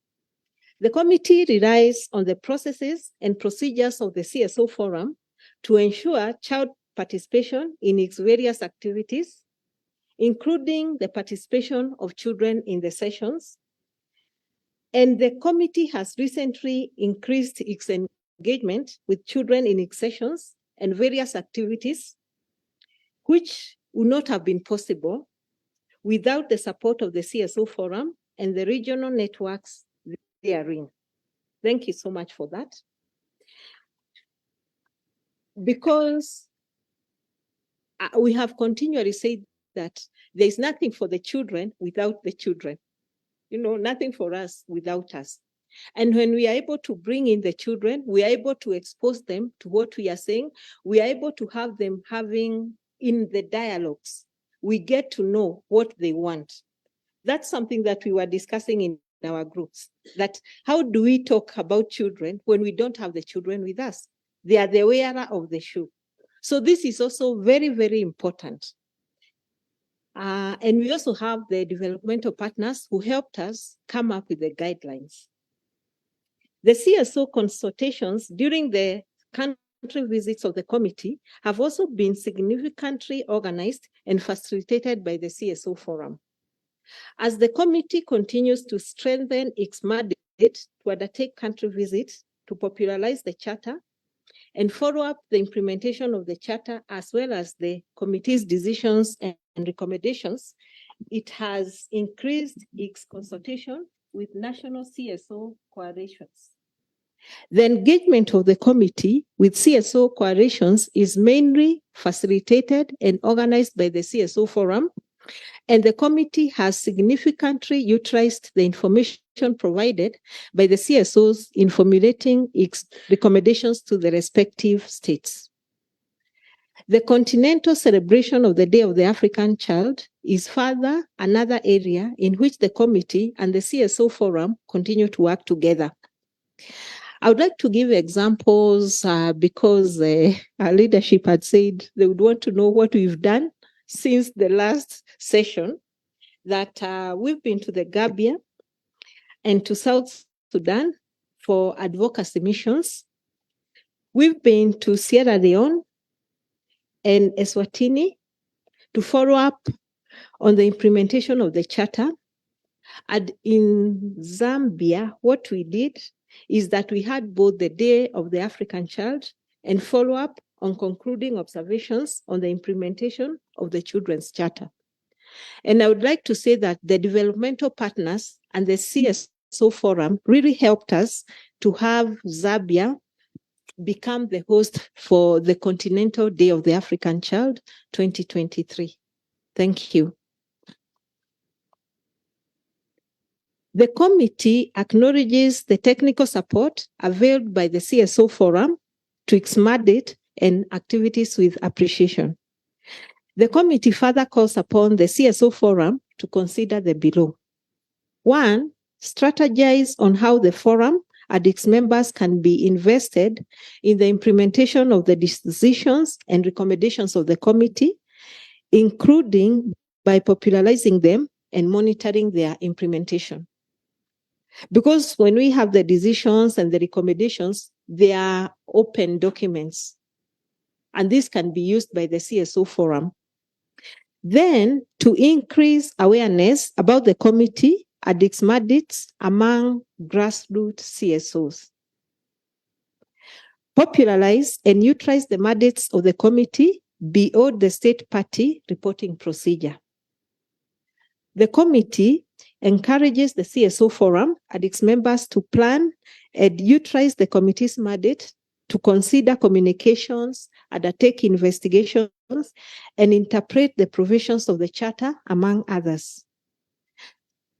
The committee relies on the processes and procedures of the CSO Forum to ensure child participation in its various activities, including the participation of children in the sessions. And the committee has recently increased its engagement with children in its sessions and various activities, which would not have been possible without the support of the CSO Forum and the regional networks therein. Thank you so much for that. Because we have continually said that there is nothing for the children without the children. You know, nothing for us without us. And when we are able to bring in the children, we are able to expose them to what we are saying. We are able to have them having in the dialogues. We get to know what they want. That's something that we were discussing in our groups. That how do we talk about children when we don't have the children with us? They are the wearer of the shoe. So this is also very, very important. And we also have the developmental partners who helped us come up with the guidelines. The CSO consultations during the country visits of the committee have also been significantly organized and facilitated by the CSO Forum. As the committee continues to strengthen its mandate to undertake country visits to popularize the charter and follow up the implementation of the charter as well as the committee's decisions and recommendations, it has increased its consultation with national CSO coalitions. The engagement of the committee with CSO coalitions is mainly facilitated and organized by the CSO Forum, and the committee has significantly utilized the information provided by the CSOs in formulating its recommendations to the respective states. The continental celebration of the Day of the African Child is further another area in which the committee and the CSO Forum continue to work together. I would like to give examples because our leadership had said they would want to know what we've done since the last session, that we've been to the Gambia and to South Sudan for advocacy missions. We've been to Sierra Leone and Eswatini to follow up on the implementation of the charter. And in Zambia, what we did is that we had both the Day of the African Child and follow up on concluding observations on the implementation of the Children's Charter. And I would like to say that the developmental partners and the CSO Forum really helped us to have Zambia become the host for the Continental Day of the African Child 2023. Thank you. The committee acknowledges the technical support availed by the CSO Forum to its mandate and activities with appreciation. The committee further calls upon the CSO Forum to consider the below. 1, strategize on how the forum and its members can be invested in the implementation of the decisions and recommendations of the committee, including by popularizing them and monitoring their implementation. Because when we have the decisions and the recommendations, they are open documents, and this can be used by the CSO Forum. Then, to increase awareness about the committee and its mandates among grassroots CSOs. Popularize and utilize the mandates of the committee beyond the state party reporting procedure. The committee encourages the CSO Forum and its members to plan and utilize the committee's mandate to consider communications, undertake investigations, and interpret the provisions of the Charter, among others.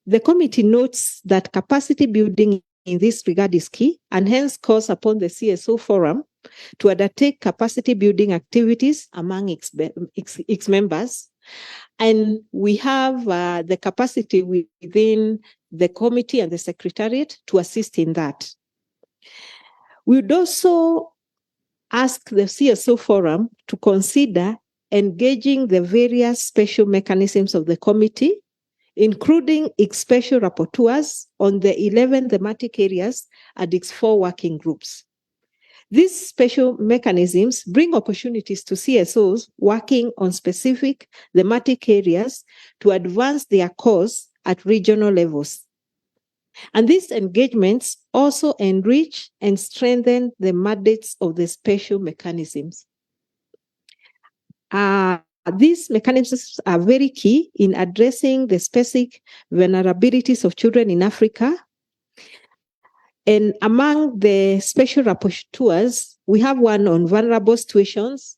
The committee notes that capacity building in this regard is key, and hence calls upon the CSO Forum to undertake capacity building activities among its members. And we have the capacity within the committee and the secretariat to assist in that. We would also ask the CSO Forum to consider engaging the various special mechanisms of the committee, including its special rapporteurs on the 11 thematic areas and its 4 working groups. These special mechanisms bring opportunities to CSOs working on specific thematic areas to advance their cause at regional levels. And these engagements also enrich and strengthen the mandates of the special mechanisms. These mechanisms are very key in addressing the specific vulnerabilities of children in Africa. And among the special rapporteurs, we have one on vulnerable situations,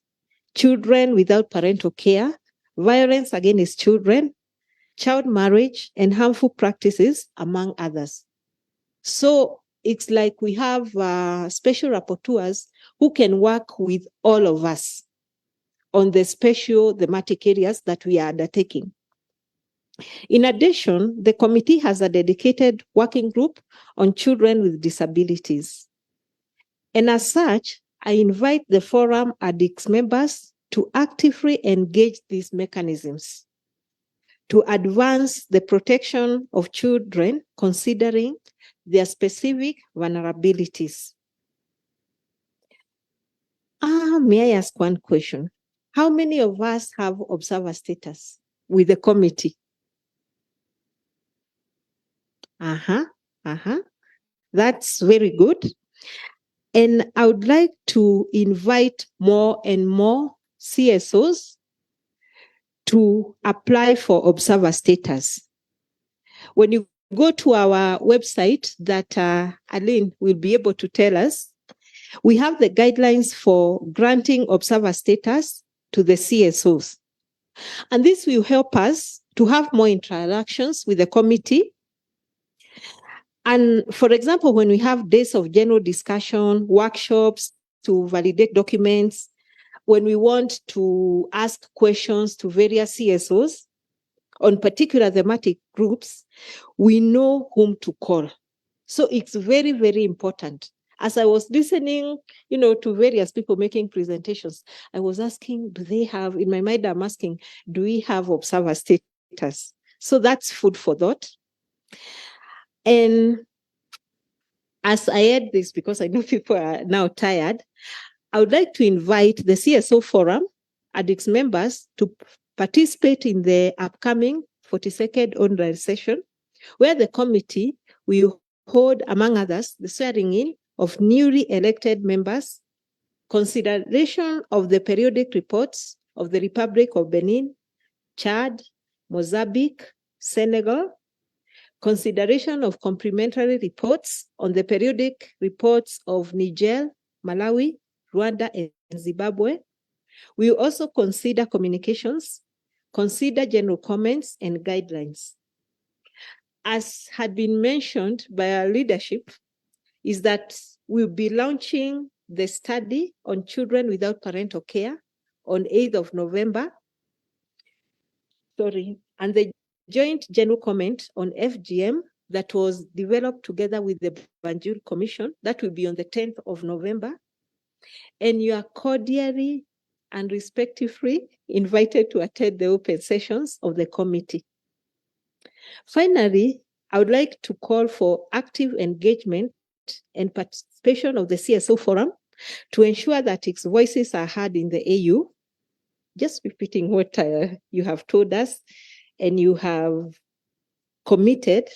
children without parental care, violence against children, child marriage, and harmful practices, among others. So it's like we have special rapporteurs who can work with all of us on the special thematic areas that we are undertaking. In addition, the committee has a dedicated working group on children with disabilities. And as such, I invite the forum and its members to actively engage these mechanisms to advance the protection of children considering their specific vulnerabilities. May I ask one question? How many of us have observer status with the committee? That's very good. And I would like to invite more and more CSOs to apply for observer status. When you go to our website that Aline will be able to tell us, we have the guidelines for granting observer status to the CSOs. And this will help us to have more interactions with the committee. And for example, when we have days of general discussion, workshops to validate documents, when we want to ask questions to various CSOs on particular thematic groups, we know whom to call. So it's very, very important. As I was listening, to various people making presentations, I was asking, do they have, in my mind, I'm asking, do we have observer status? So that's food for thought. And as I add this, because I know people are now tired, I would like to invite the CSO Forum and its members to participate in the upcoming 42nd online session, where the committee will hold, among others, the swearing in of newly elected members, consideration of the periodic reports of the Republic of Benin, Chad, Mozambique, Senegal, consideration of complementary reports on the periodic reports of Niger, Malawi, Rwanda, and Zimbabwe. We will also consider communications, consider general comments and guidelines. As had been mentioned by our leadership, is that we'll be launching the study on children without parental care on 8th of November. And the joint general comment on FGM that was developed together with the Banjul Commission, that will be on the 10th of November. And you are cordially and respectfully invited to attend the open sessions of the committee. Finally, I would like to call for active engagement and participation of the CSO Forum to ensure that its voices are heard in the AU. Just repeating what you have told us and you have committed,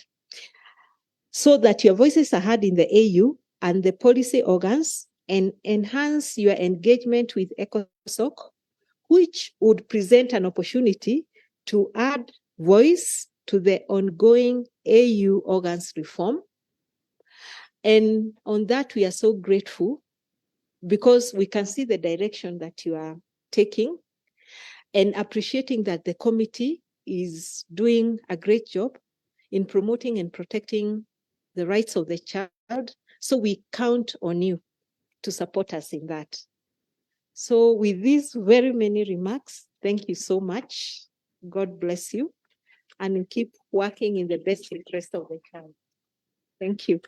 so that your voices are heard in the AU and the policy organs, and enhance your engagement with ECOSOC, which would present an opportunity to add voice to the ongoing AU organs reform. And on that, we are so grateful because we can see the direction that you are taking and appreciating that the committee is doing a great job in promoting and protecting the rights of the child. So we count on you to support us in that. So with these very many remarks, thank you so much. God bless you. And we keep working in the best interest of the child. Thank you.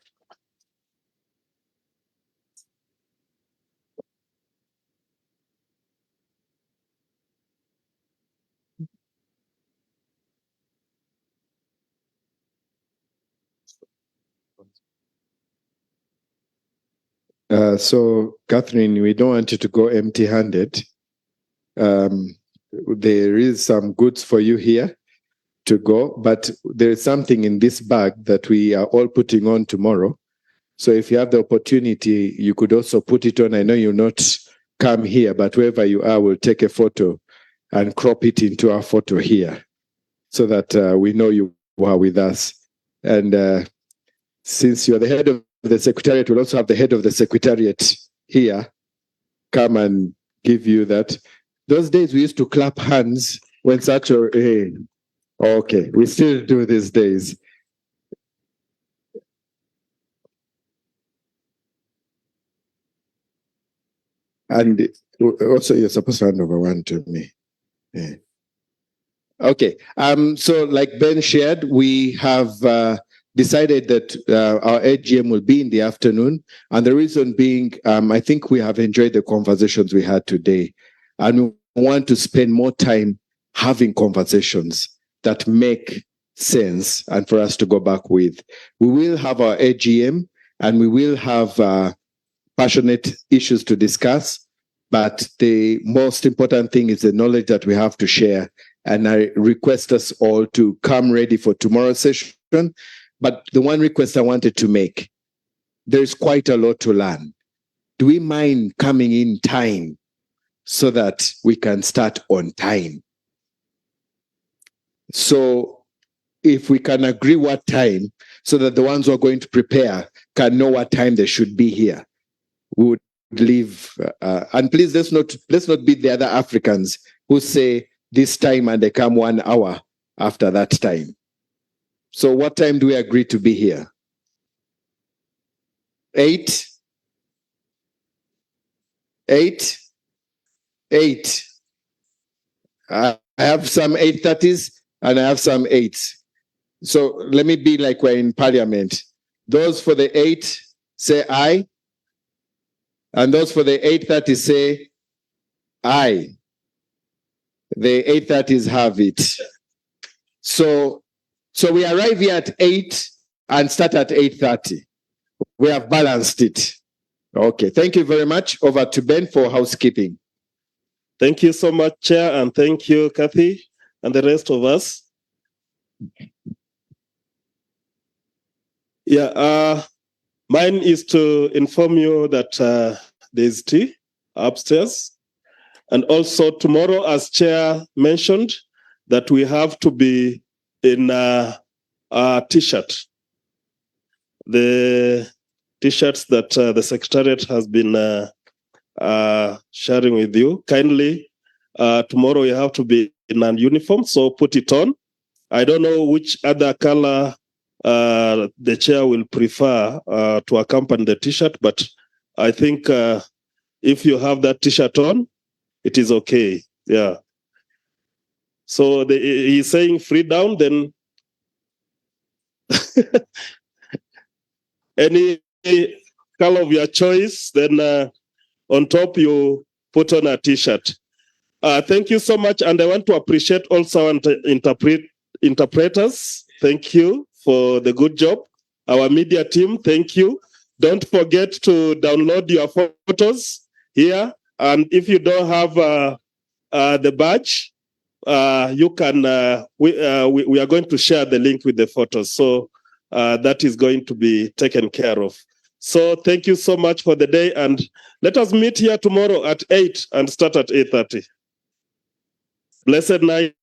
So, Catherine, we don't want you to go empty-handed. There is some goods for you here to go, but there is something in this bag that we are all putting on tomorrow. So if you have the opportunity, you could also put it on. I know you'll not come here, but wherever you are, we'll take a photo and crop it into our photo here so that we know you are with us. And since you're the head of the Secretariat, we'll also have the head of the Secretariat here come and give you that. Those days we used to clap hands when such a, hey, okay, we still do these days. And also you're supposed to hand over one to me. Yeah. Okay. So like Ben shared, we have decided that our AGM will be in the afternoon. And the reason being, I think we have enjoyed the conversations we had today. And we want to spend more time having conversations that make sense and for us to go back with. We will have our AGM and we will have passionate issues to discuss. But the most important thing is the knowledge that we have to share. And I request us all to come ready for tomorrow's session. But the one request I wanted to make, there's quite a lot to learn. Do we mind coming in time so that we can start on time? So if we can agree what time, so that the ones who are going to prepare can know what time they should be here, we would leave. And please, let's not be the other Africans who say this time and they come 1 hour after that time. So what time do we agree to be here? 8? 8? 8. I have some 8:30s and I have some 8s. So let me be like we're in parliament. Those for the 8 say aye. And those for the 8:30 say aye. The 8:30s have it. So we arrive here at 8 and start at 8:30. We have balanced it. Okay, thank you very much. Over to Ben for housekeeping. Thank you so much, Chair, and thank you, Kathy, and the rest of us. Yeah, mine is to inform you that there's tea upstairs. And also tomorrow, as Chair mentioned, that we have to be in a T-shirt. The T-shirts that the Secretariat has been sharing with you. Kindly, tomorrow you have to be in a uniform, so put it on. I don't know which other color the Chair will prefer to accompany the T-shirt, but I think if you have that T-shirt on, it is okay. Yeah. So he's saying free down, then any color of your choice, then on top you put on a T-shirt. Thank you so much, and I want to appreciate also our interpreters. Thank you for the good job. Our media team, thank you. Don't forget to download your photos here, and if you don't have the badge, you can. We are going to share the link with the photos, so that is going to be taken care of. So thank you so much for the day, and let us meet here tomorrow at 8 and start at 8:30. Blessed night.